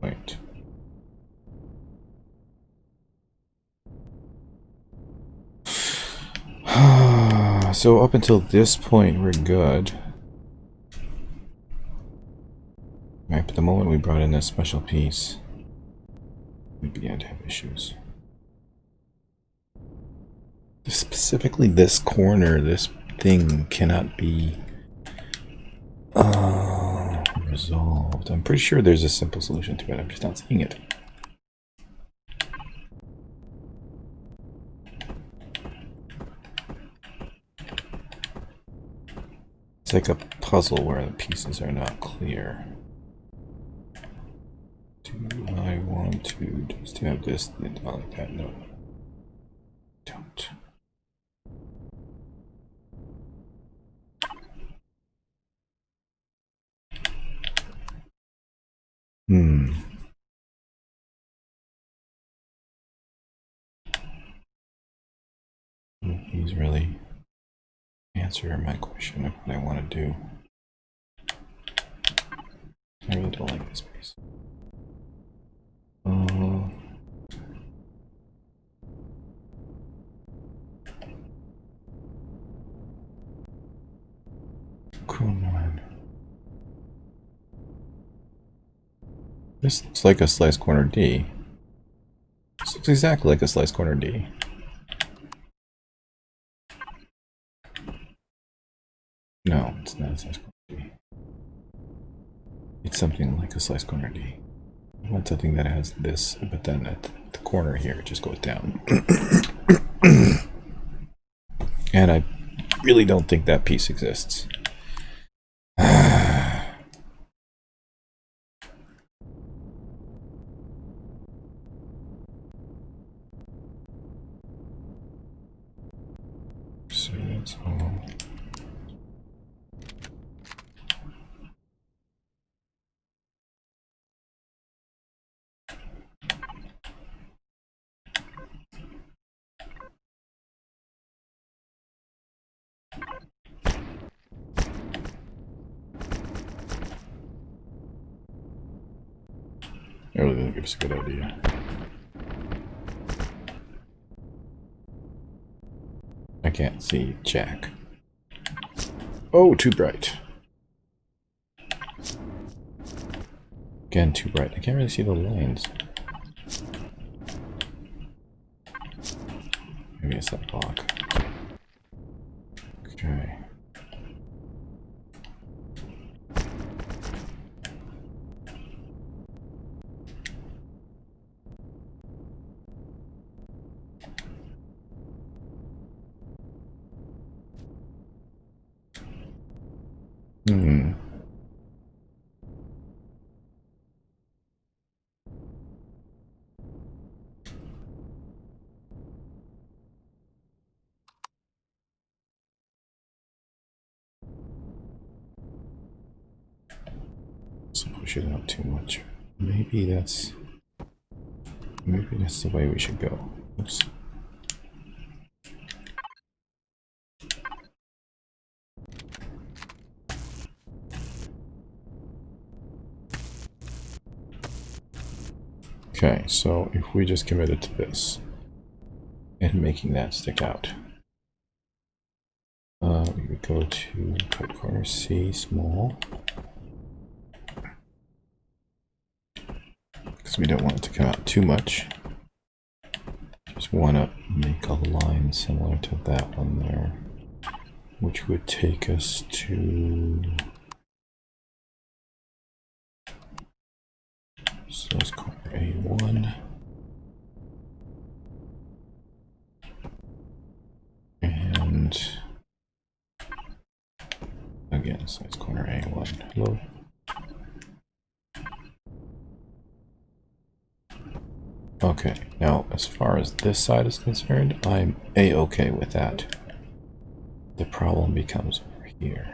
Wait. So up until this point, we're good. Right, but the moment we brought in this special piece, we began to have issues. Specifically, this corner, this thing cannot be resolved. I'm pretty sure there's a simple solution to it. I'm just not seeing it. It's like a puzzle where the pieces are not clear. Do I want to just have this like that? No. Don't. He's really answering my question of what I want to do. I really don't like this piece. Come on. This looks like a slice corner D. This looks exactly like a slice corner D. No, it's not a slice corner D. It's something like a slice corner D. I want something that has this, but then at the corner here it just goes down. And I really don't think that piece exists. So that's all. That really doesn't give us a good idea. I can't see Jack. Oh, too bright. Again, too bright. I can't really see the lines. Maybe it's that block. Okay. So push it out too much. Maybe that's the way we should go. Oops. Okay, so if we just committed to this and making that stick out, we would go to cut corner C small, because we don't want it to come out too much. Just want to make a line similar to that one there, which would take us to slice corner A1. And again, slice corner A1. Hello. Okay, now as far as this side is concerned, I'm A-okay with that. The problem becomes over here.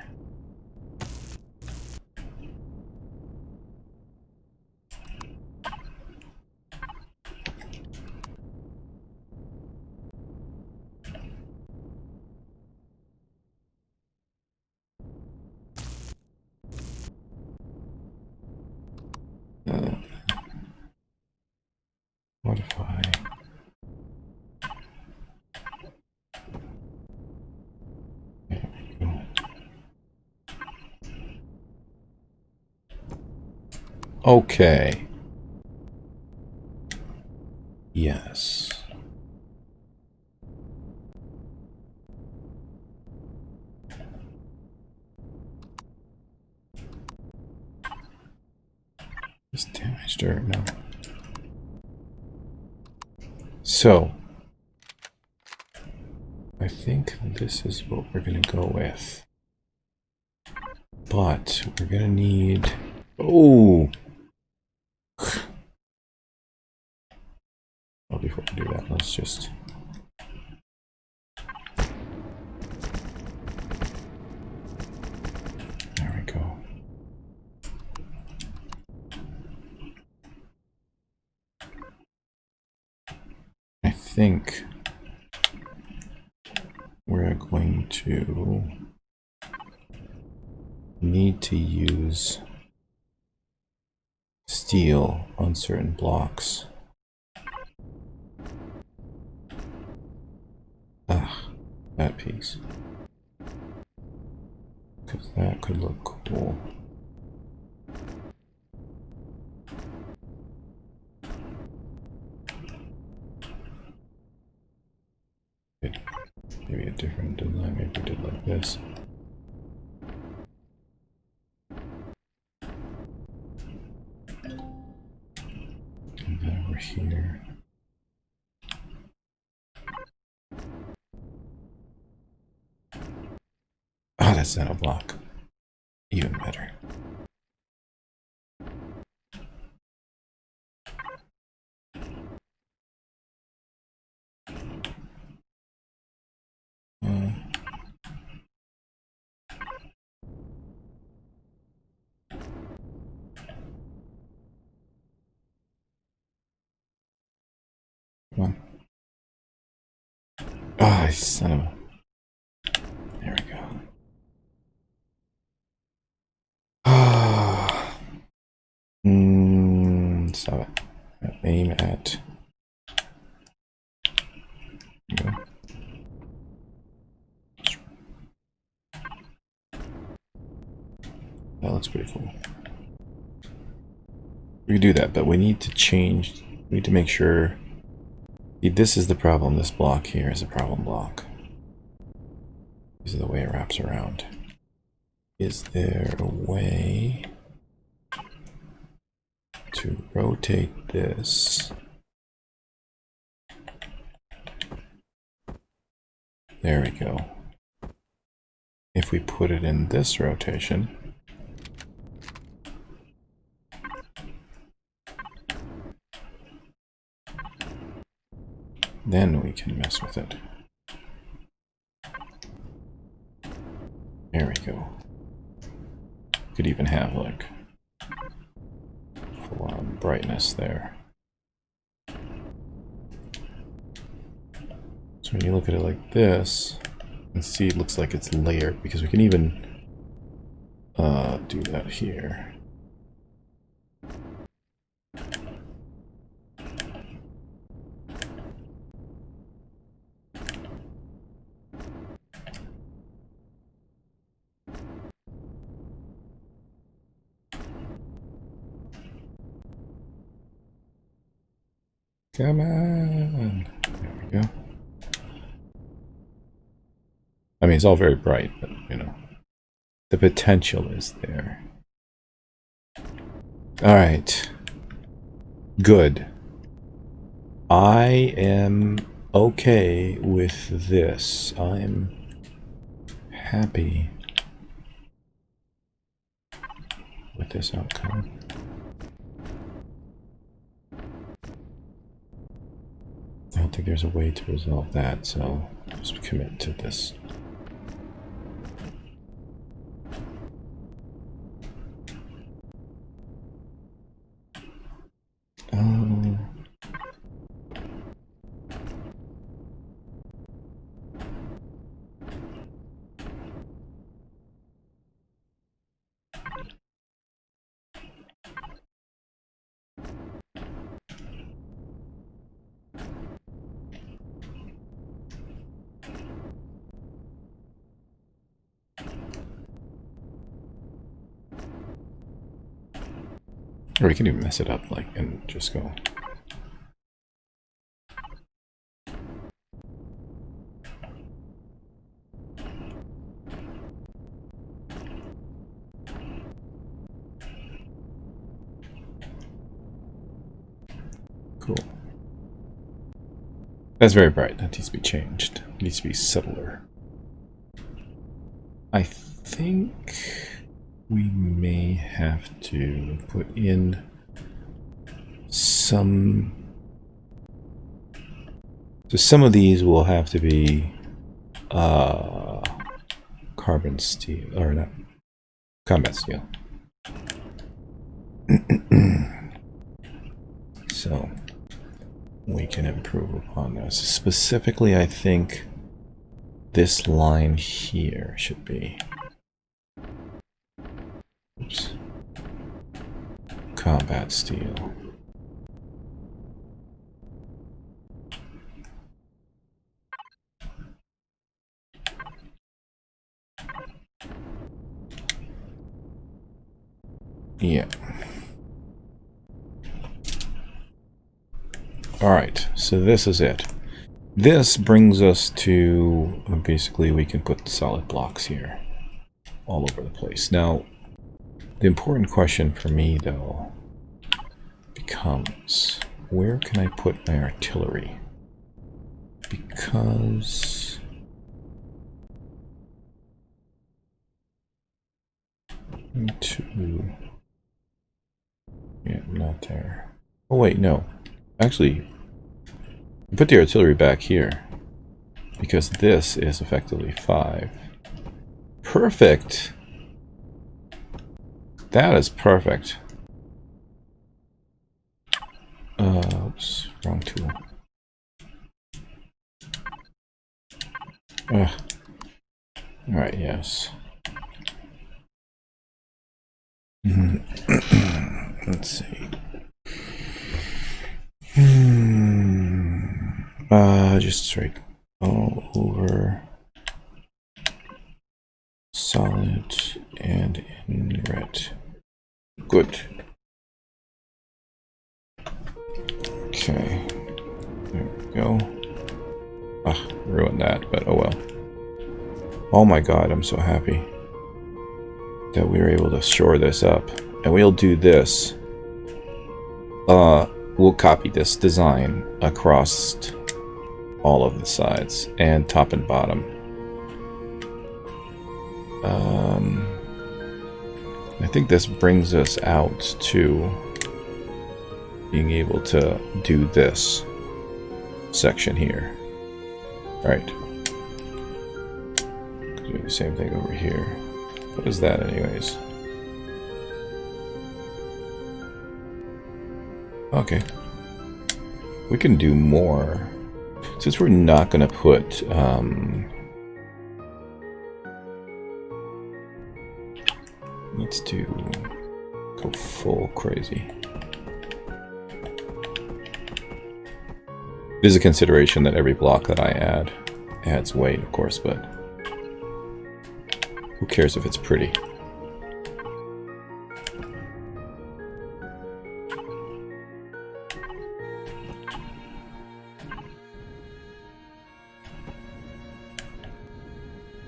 Okay. Yes. Is damaged or no? So, I think this is what we're going to go with. But we're going to need... Oh! Well, before we do that, let's just... There we go. I think we're going to need to use steel on certain blocks. Ah, that piece. Because that could look cool. Maybe a different design, maybe we did like this. And then over here. Oh, that's not a block. Even better. Come on. Ah, oh, son of a... There we go. Ah. Stop it. Aim at... There you go. That looks pretty cool. We can do that, but we need to change... We need to make sure... See, this is the problem. This block here is a problem block. This is the way it wraps around. Is there a way to rotate this? There we go. If we put it in this rotation, then we can mess with it. There we go. Could even have like full on brightness there. So when you look at it like this, you can see it looks like it's layered, because we can even do that here. Come on! There we go. I mean, it's all very bright, but, you know, the potential is there. Alright. Good. I am okay with this. I'm happy with this outcome. I don't think there's a way to resolve that, so I'll just commit to this. Or we can even mess it up, like, and just go. Cool. That's very bright. That needs to be changed. It needs to be subtler. I think we may have to put in some... So some of these will have to be carbon steel, or not, combat steel. So we can improve upon this. Specifically, I think this line here should be... Oops. Combat steel. Yeah. Alright, so this is it. This brings us to, basically we can put solid blocks here all over the place. Now, the important question for me though becomes, where can I put my artillery? Because yeah, not there. Oh wait, no. Actually, put the artillery back here, because this is effectively 5. Perfect! That is perfect. Oops, wrong tool. Alright, yes. Let's see. Just straight all over solid and in red. Good. Okay. There we go. Ruined that, but oh well. Oh my god, I'm so happy that we were able to shore this up. And we'll do this. We'll copy this design across all of the sides and top and bottom. I think this brings us out to being able to do this section here. Right. Do the same thing over here. What is that anyways? Okay. We can do more. Since we're not going to put... let's go full crazy. There's a consideration that every block that I add adds weight, of course, but who cares if it's pretty?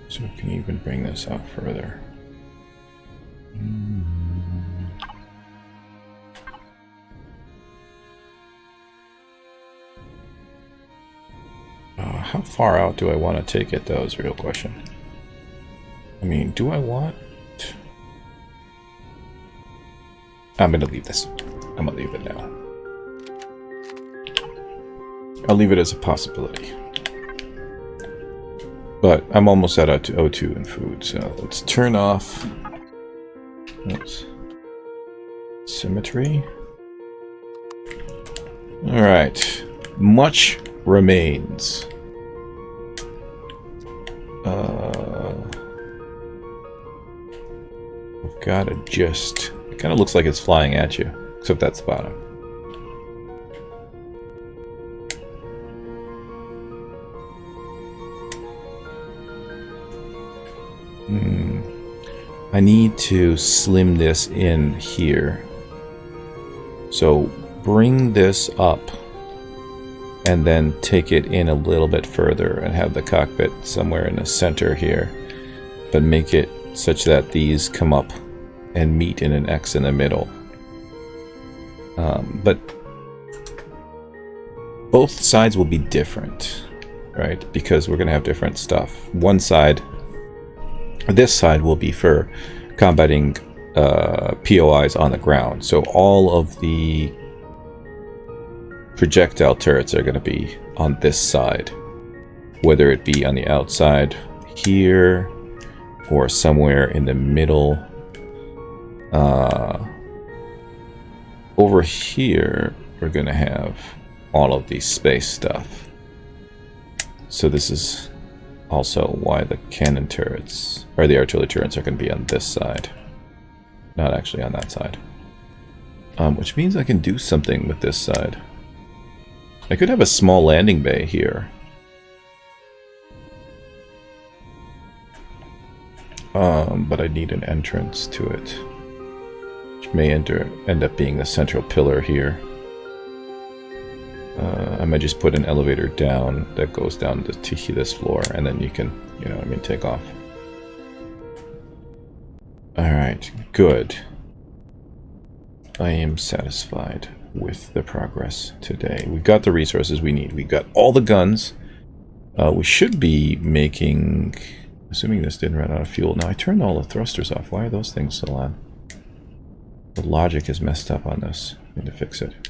So we can even bring this out further. How far out do I want to take it, though, is a real question. I mean, do I want... I'm going to leave this. I'm going to leave it now. I'll leave it as a possibility. But I'm almost out of O2 in food, so let's turn off... Oops. Symmetry. Alright. Much remains. We've got to just... It kind of looks like it's flying at you, except that's the bottom. I need to slim this in here So bring this up and then take it in a little bit further and have the cockpit somewhere in the center here, but make it such that these come up and meet in an X in the middle. But both sides will be different, right? Because we're going to have different stuff. One side, this side will be for combating POIs on the ground. So all of the projectile turrets are going to be on this side, whether it be on the outside here or somewhere in the middle. Over here, we're going to have all of the space stuff. So this is also why the cannon turrets, or the artillery turrets, are going to be on this side, not actually on that side. Which means I can do something with this side. I could have a small landing bay here. But I need an entrance to it, which may end up being the central pillar here. I might just put an elevator down that goes down to this floor, and then you can, you know what I mean, take off. Alright, good. I am satisfied with the progress today. We've got the resources we need. We've got all the guns. We should be making... Assuming this didn't run out of fuel. Now, I turned all the thrusters off. Why are those things still on? The logic is messed up on this. I need to fix it.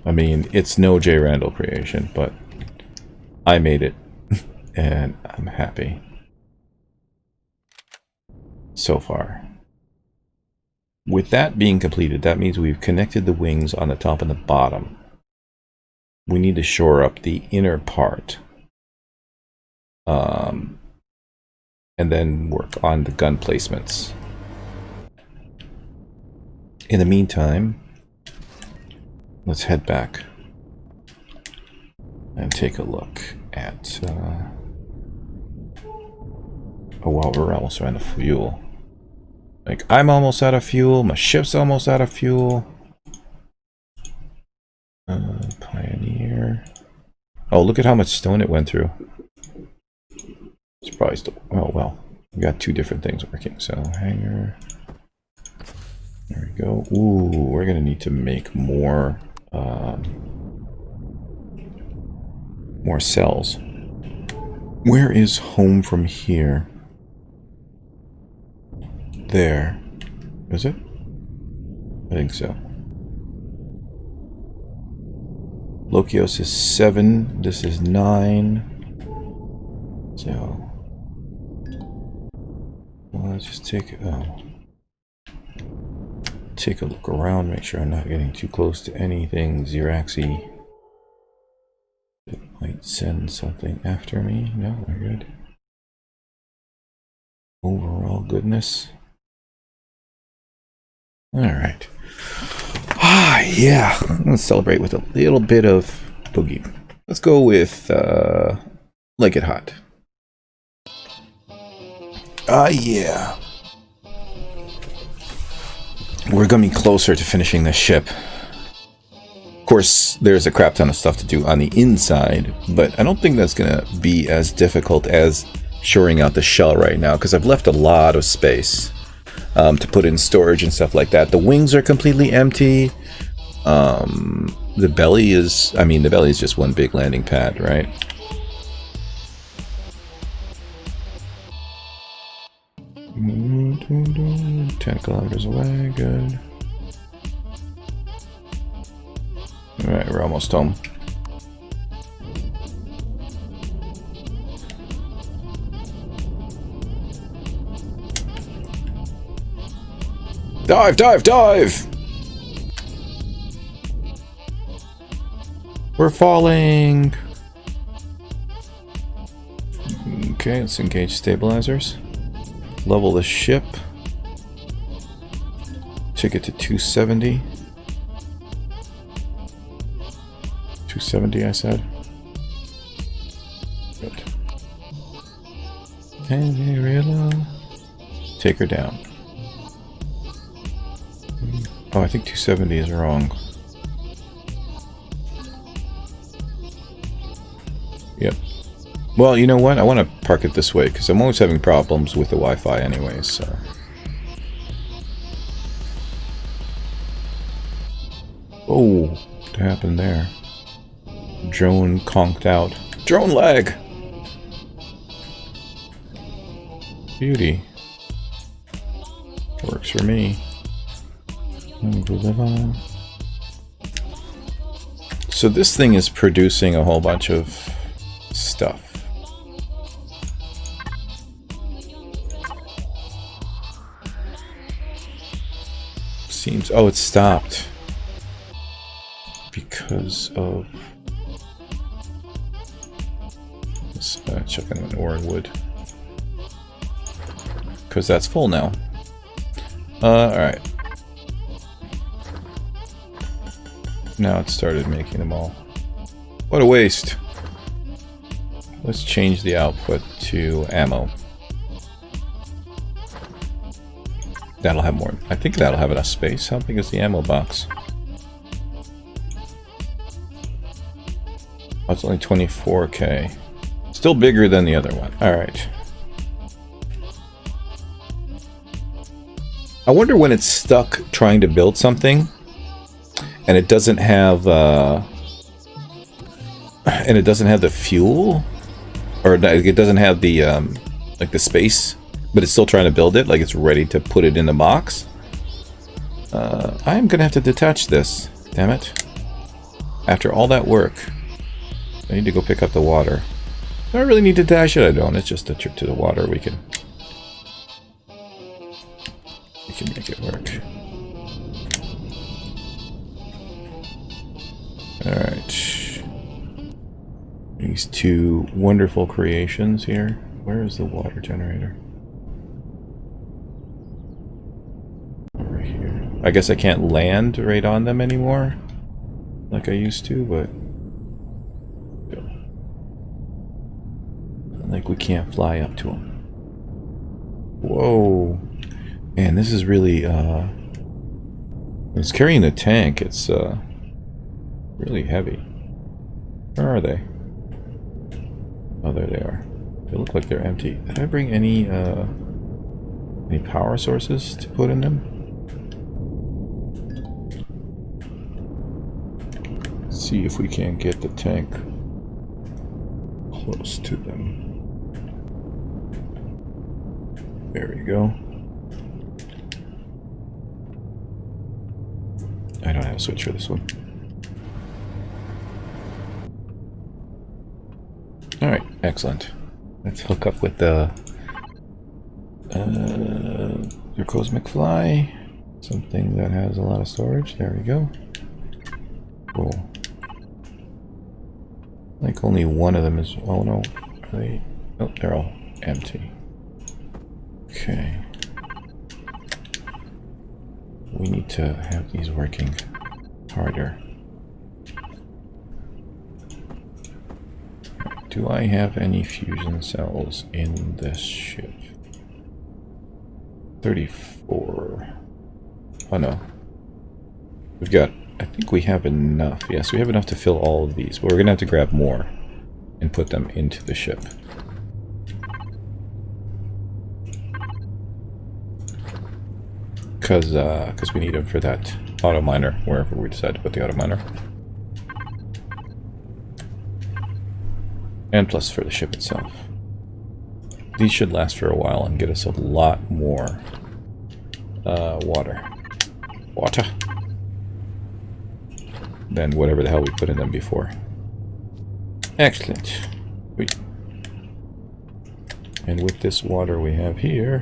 I mean, it's no J. Randall creation, but I made it, and I'm happy. So far. With that being completed, that means we've connected the wings on the top and the bottom. We need to shore up the inner part. And then work on the gun placements. In the meantime, let's head back and take a look at... Oh wow, we're almost out of fuel. Like, I'm almost out of fuel, my ship's almost out of fuel. Pioneer. Oh, look at how much stone it went through. It's probably still... Oh, well. We got two different things working. So, hangar. There we go. Ooh, we're going to need to make more... more cells. Where is home from here? There. Is it? I think so. Lokios is 7. This is 9. So... Well, let's just take a look around, make sure I'm not getting too close to anything Xeraxy that might send something after me. No, we're good. Overall goodness. Alright. Ah, yeah. Let's celebrate with a little bit of boogie. Let's go with Like It Hot. Ah, yeah. We're gonna be closer to finishing this ship. Of course, there's a crap ton of stuff to do on the inside, but I don't think that's gonna be as difficult as shoring out the shell right now, because I've left a lot of space to put in storage and stuff like that. The wings are completely empty. The belly is... I mean, the belly is just one big landing pad, right? 10 kilometers away, good. Alright, we're almost home. Dive, dive, dive! We're falling! Okay, let's engage stabilizers. Level the ship. Take it to 270. 270, I said. Good. And Ariella. Take her down. Oh, I think 270 is wrong. Yep. Well, you know what? I want to park it this way because I'm always having problems with the Wi-Fi anyways, so... Oh, what happened there? Drone conked out. Drone lag! Beauty. Works for me. So this thing is producing a whole bunch of stuff. Seems... Oh, it stopped. Because of... Let's check on an ore and wood. Because that's full now. Alright. Now it started making them all. What a waste. Let's change the output to ammo. That'll have more. I think that'll have enough space. How big is the ammo box? Oh, it's only 24K. Still bigger than the other one. Alright. I wonder when it's stuck trying to build something and it doesn't have the fuel, or it doesn't have the like the space, but it's still trying to build it, like it's ready to put it in the box. I am gonna have to detach this, damn it. After all that work, I need to go pick up the water. Do I really need to dash it? I don't. It's just a trip to the water. We can make it work. Alright. These two wonderful creations here. Where is the water generator? Over here. I guess I can't land right on them anymore, like I used to, but... like we can't fly up to them. Whoa. Man, this is really, it's carrying a tank. It's, really heavy. Where are they? Oh, there they are. They look like they're empty. Did I bring any power sources to put in them? Let's see if we can get the tank close to them. There we go. I don't have a switch for this one. Alright, excellent. Let's hook up with the your cosmic fly. Something that has a lot of storage. There we go. Cool. Like only one of them is... oh no. Are they... oh, they're all empty. Okay. We need to have these working harder. Do I have any fusion cells in this ship? 34. Oh no. We've got... I think we have enough. Yes, we have enough to fill all of these, but we're gonna have to grab more and put them into the ship. Because we need them for that auto miner, wherever we decide to put the auto miner. And plus for the ship itself. These should last for a while and get us a lot more water than whatever the hell we put in them before. Excellent. And with this water we have here...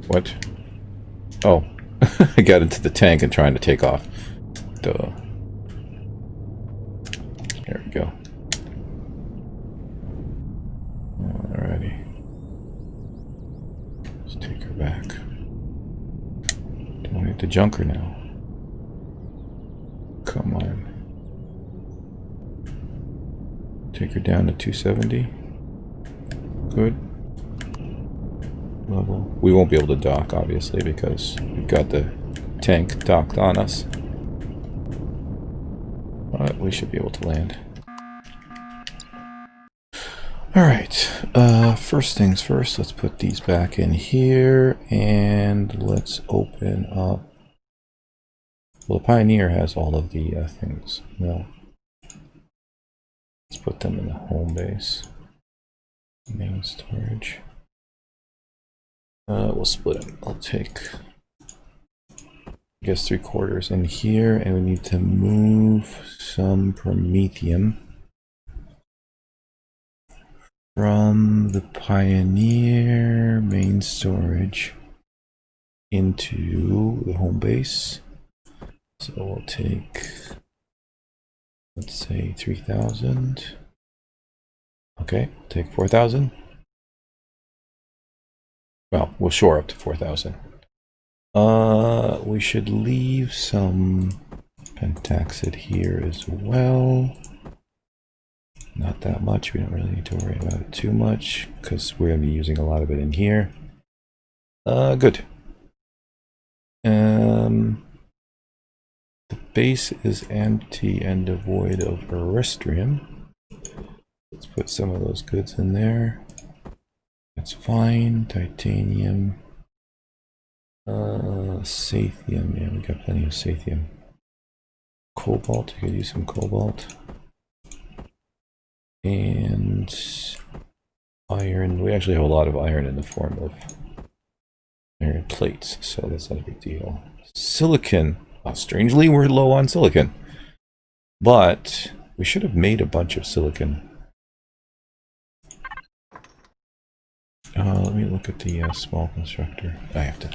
what? Oh, I got into the tank and trying to take off. Duh. There we go. Alrighty. Let's take her back. Don't need to junk her now. Come on. Take her down to 270. Good. Level. We won't be able to dock, obviously, because we've got the tank docked on us. But we should be able to land. Alright, first things first, let's put these back in here, and let's open up... Well, the Pioneer has all of the things. No. Let's put them in the home base. Main storage. We'll split them. I'll take, I guess, 3/4 in here, and we need to move some promethium from the Pioneer main storage into the home base. So we'll take, let's say 3,000. Okay, take 4,000. Well, we'll shore up to 4,000. We should leave some pentaxid here as well. Not that much. We don't really need to worry about it too much because we're going to be using a lot of it in here. Good. The base is empty and devoid of eristrium. Let's put some of those goods in there. That's fine. Titanium. Sathium. Yeah, we got plenty of sathium. Cobalt. You could use some cobalt. And iron. We actually have a lot of iron in the form of iron plates, so that's not a big deal. Silicon. Strangely, we're low on silicon. But we should have made a bunch of silicon. Let me look at the small constructor. I have to...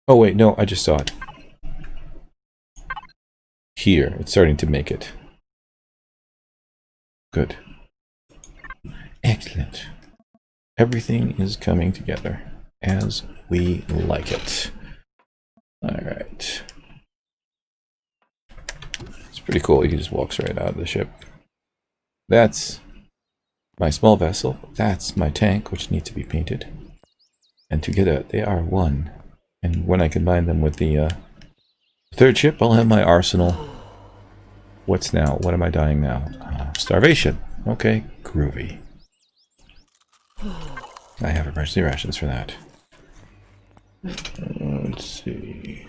Oh wait, no, I just saw it. Here, it's starting to make it. Good. Excellent. Everything is coming together as we like it. Alright. It's pretty cool, he just walks right out of the ship. That's my small vessel. That's my tank, which needs to be painted. And together they are one. And when I combine them with the third ship, I'll have my arsenal. What's now? What am I dying now? Starvation. Okay, groovy. I have emergency rations for that. Let's see.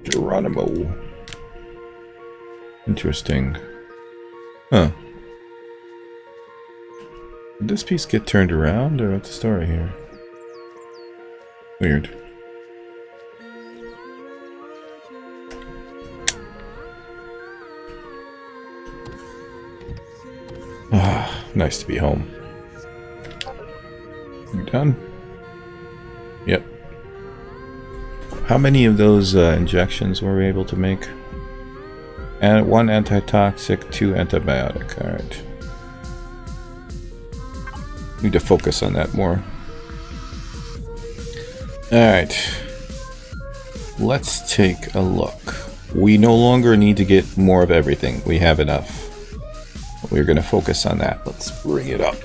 Geronimo. Interesting. Huh. Did this piece get turned around, or what's the story here? Weird. Ah, nice to be home. You done? Yep. How many of those injections were we able to make? And 1 antitoxic, 2 antibiotic. Alright. Need to focus on that more. Alright. Let's take a look. We no longer need to get more of everything. We have enough. We're going to focus on that. Let's bring it up.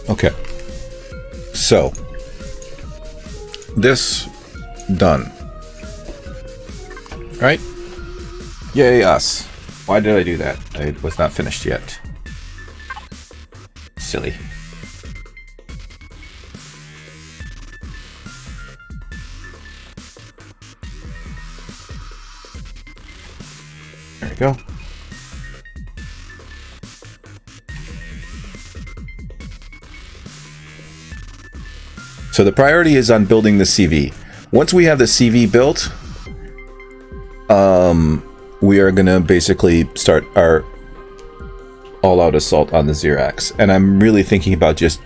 Okay. So. This done. Right? Yay us. Why did I do that? It was not finished yet. Silly. There we go. So the priority is on building the CV. Once we have the CV built, we are going to basically start our all-out assault on the Xerax. And I'm really thinking about just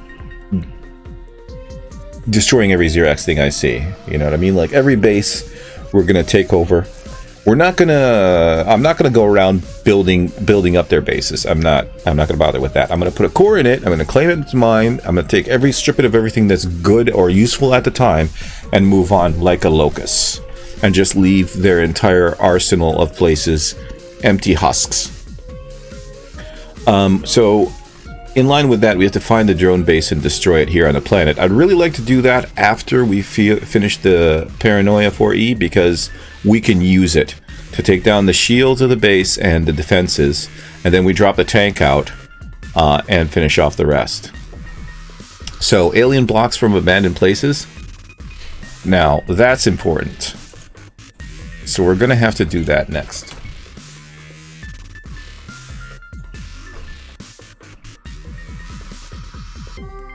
destroying every Xerax thing I see. You know what I mean? Like every base we're going to take over. I'm not going to go around building up their bases. I'm not going to bother with that. I'm going to put a core in it. I'm going to claim it as mine. I'm going to take strip it of everything that's good or useful at the time and move on like a locust and just leave their entire arsenal of places empty husks. So, in line with that, we have to find the drone base and destroy it here on the planet. I'd really like to do that after we finish the Paranoia 4E, because we can use it to take down the shields of the base and the defenses, and then we drop the tank out and finish off the rest. So, alien blocks from abandoned places. Now, that's important. So we're going to have to do that next.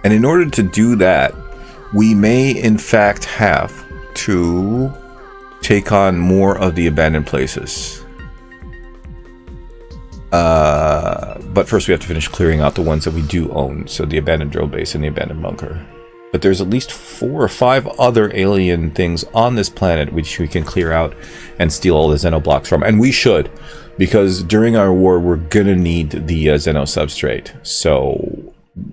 And in order to do that, we may in fact have to take on more of the abandoned places. But first we have to finish clearing out the ones that we do own. So the abandoned drill base and the abandoned bunker. But there's at least 4 or 5 other alien things on this planet which we can clear out and steal all the xenoblocks from. And we should, because during our war we're gonna need the xeno substrate. So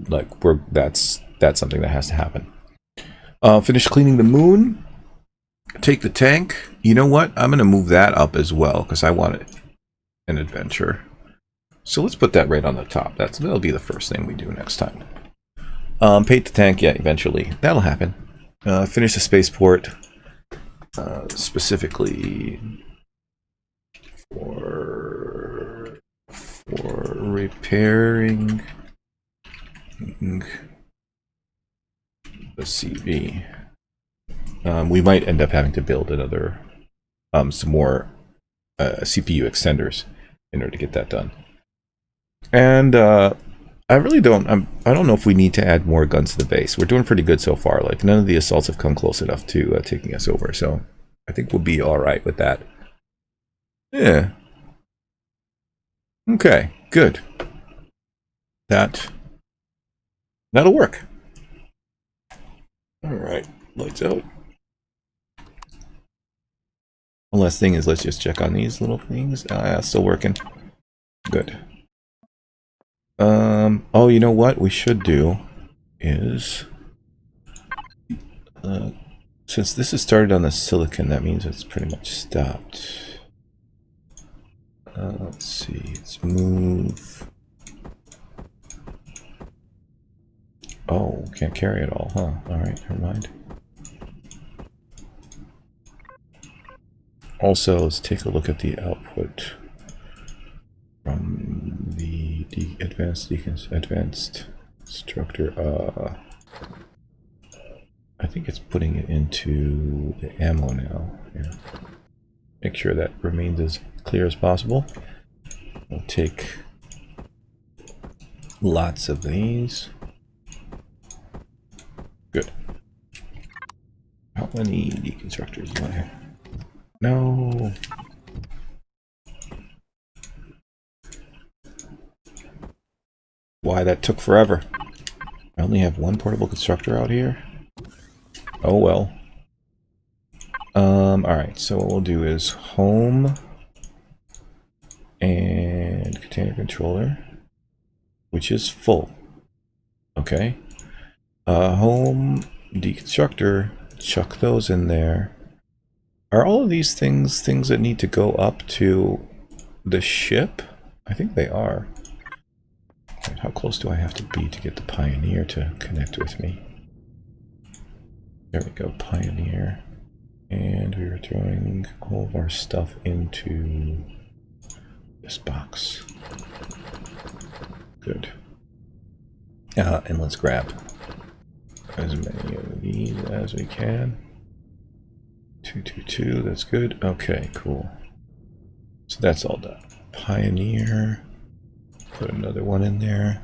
like that's something that has to happen. Finish cleaning the moon. Take the tank. You know what? I'm gonna move that up as well because I want it an adventure. So let's put that right on the top. That'll be the first thing we do next time. Paint the tank, yeah, eventually. That'll happen. Finish the spaceport. Specifically for repairing the CV. We might end up having to build another, some more CPU extenders in order to get that done. And I really don't. I don't know if we need to add more guns to the base. We're doing pretty good so far. Like none of the assaults have come close enough to taking us over. So I think we'll be all right with that. Yeah. Okay. Good. That'll work. All right. Lights out. One last thing is let's just check on these little things. Still working. Good. Oh, you know what we should do is, since this is started on the silicon, that means it's pretty much stopped. Let's see, let's move. Oh, can't carry it all, huh? Alright, never mind. Also, let's take a look at the output from the advanced structure. I think it's putting it into the ammo now. Yeah. Make sure that remains as clear as possible. We'll take lots of these. Good. How many deconstructors do I have? No. Why that took forever. I only have one portable constructor out here. Oh well. Alright, so what we'll do is home and container controller, which is full. Okay. Home deconstructor, chuck those in there. Are all of these things that need to go up to the ship? I think they are. Right, how close do I have to be to get the Pioneer to connect with me? There we go, Pioneer. And we are throwing all of our stuff into this box. Good. And let's grab as many of these as we can. 222, that's good. Okay, cool. So that's all done. Pioneer. Put another one in there.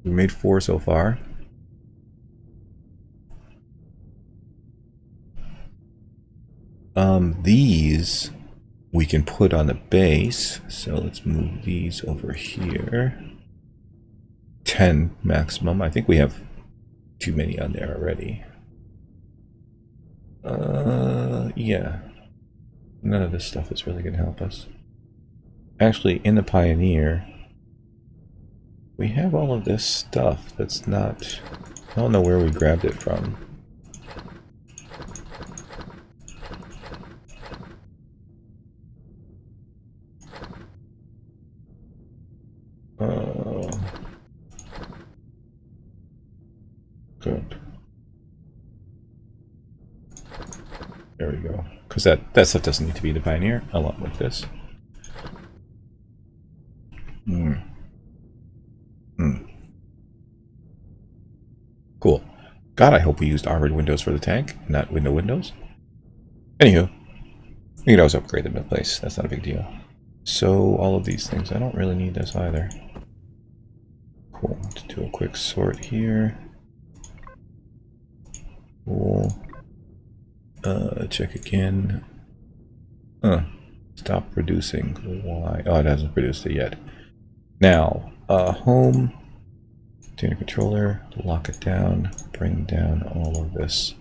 We made 4 so far. These we can put on the base. So let's move these over here. 10 maximum. I think we have too many on there already. Yeah. None of this stuff is really going to help us. Actually, in the Pioneer, we have all of this stuff that's not... I don't know where we grabbed it from. Good. There we go. Because that stuff doesn't need to be the Pioneer, along with this. Cool. God, I hope we used armored windows for the tank, not windows. Anywho, we could always upgrade them in place. That's not a big deal. So, all of these things. I don't really need this either. Cool. Let's do a quick sort here. Cool. Check again. Stop producing. Why? Oh, it hasn't produced it yet. Now, home. Tuner controller. Lock it down. Bring down all of this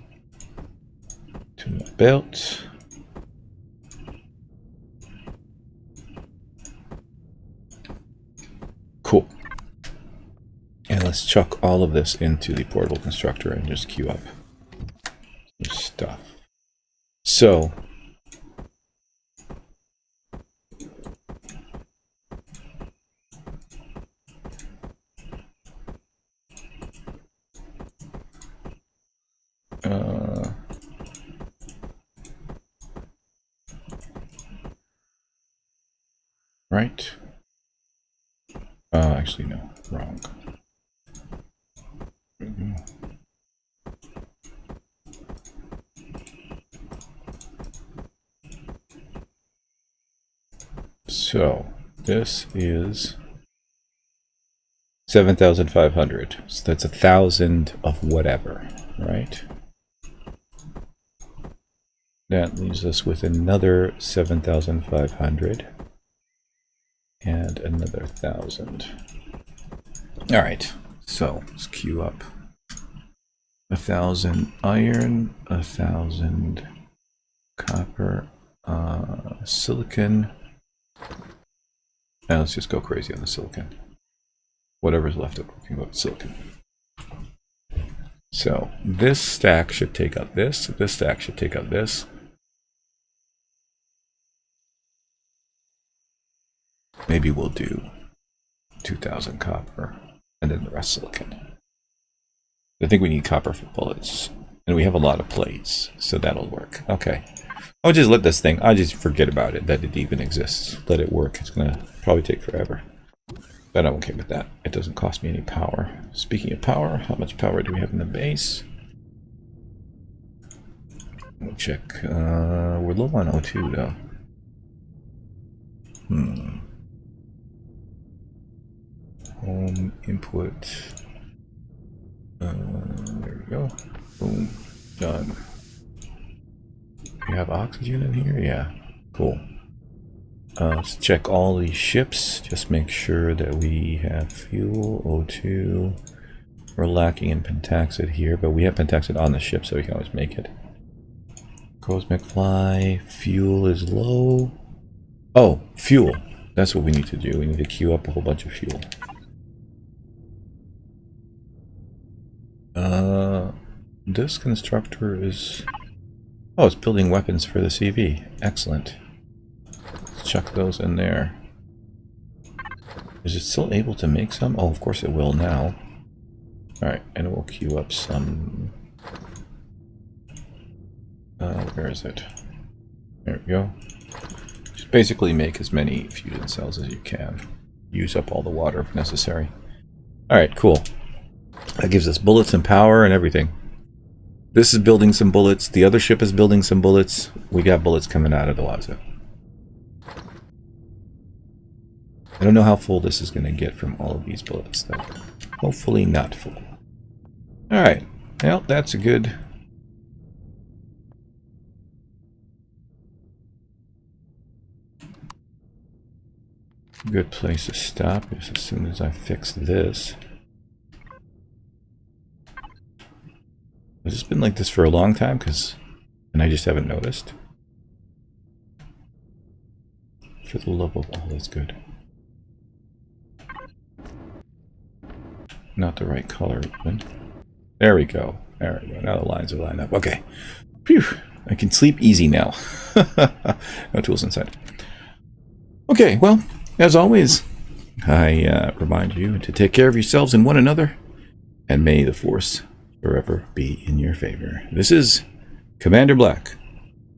to my belt. Cool. And let's chuck all of this into the portable constructor and just queue up some stuff. So, right. Actually, no, wrong. So, this is 7,500. So that's 1,000 of whatever, right? That leaves us with another 7,500. And another 1,000. Alright, so let's queue up 1,000 iron, 1,000 copper, silicon. Now let's just go crazy on the silicon. Whatever's left over, we can go with silicon. So this stack should take up this stack should take up this. Maybe we'll do 2,000 copper and then the rest silicon. I think we need copper for bullets. And we have a lot of plates, so that'll work. Okay. I'll just let this thing, I'll just forget about it, that it even exists. Let it work. It's going to probably take forever. But I'm okay with that. It doesn't cost me any power. Speaking of power, how much power do we have in the base? We'll check. We're low on O2 though. Home input. There we go. Boom. Done. We have oxygen in here? Yeah. Cool. Let's check all these ships. Just make sure that we have fuel, O2. We're lacking in pentaxid here, but we have pentaxid on the ship, so we can always make it. Cosmic Fly. Fuel is low. Oh, fuel. That's what we need to do. We need to queue up a whole bunch of fuel. This constructor is... Oh, it's building weapons for the CV. Excellent. Let's chuck those in there. Is it still able to make some? Oh, of course it will now. Alright, and we'll queue up some... where is it? There we go. Just basically make as many fusion cells as you can. Use up all the water if necessary. Alright, cool. That gives us bullets and power and everything. This is building some bullets. The other ship is building some bullets. We got bullets coming out of the wazoo. I don't know how full this is going to get from all of these bullets, though. Hopefully not full. Alright. Well, that's a good... good place to stop is as soon as I fix this. Has this been like this for a long time? And I just haven't noticed. For the love of all, that's good. Not the right color even. There we go. There we go. Now the lines are lined up. Okay. Phew. I can sleep easy now. No tools inside. Okay, well, as always, I remind you to take care of yourselves and one another, and may the Force forever be in your favor. This is Commander Black,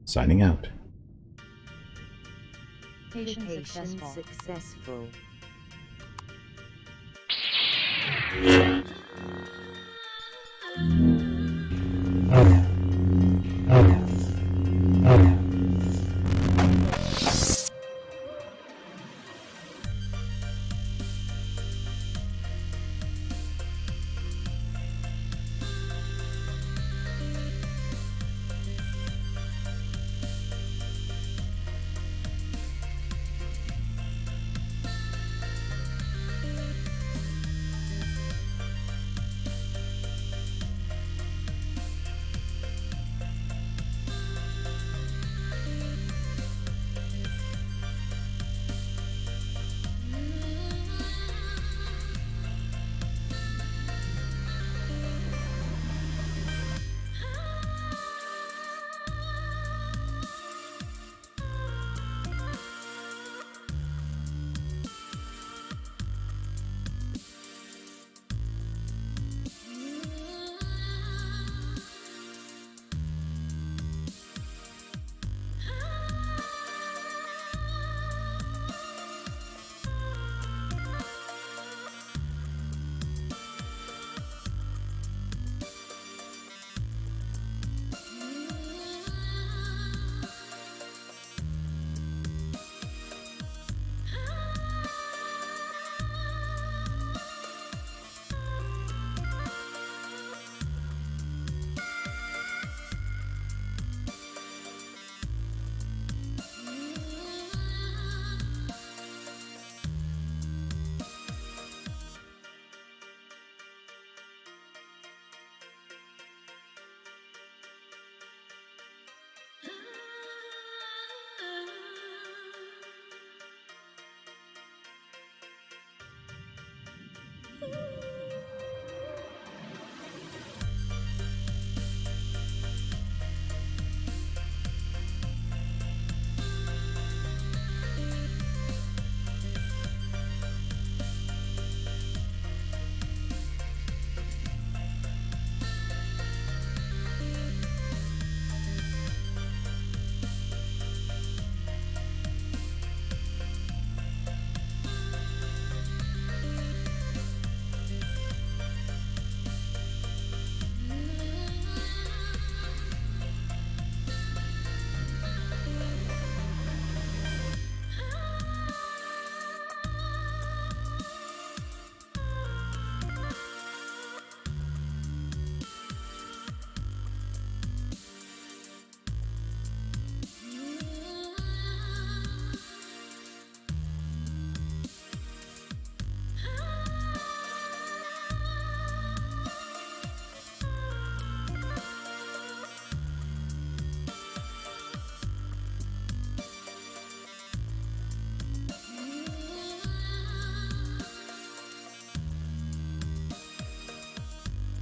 signing out. Meditation successful.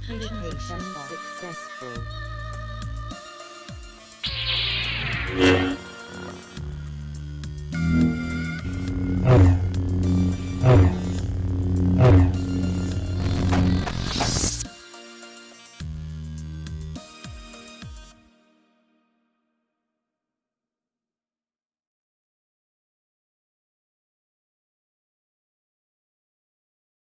Meditation successful.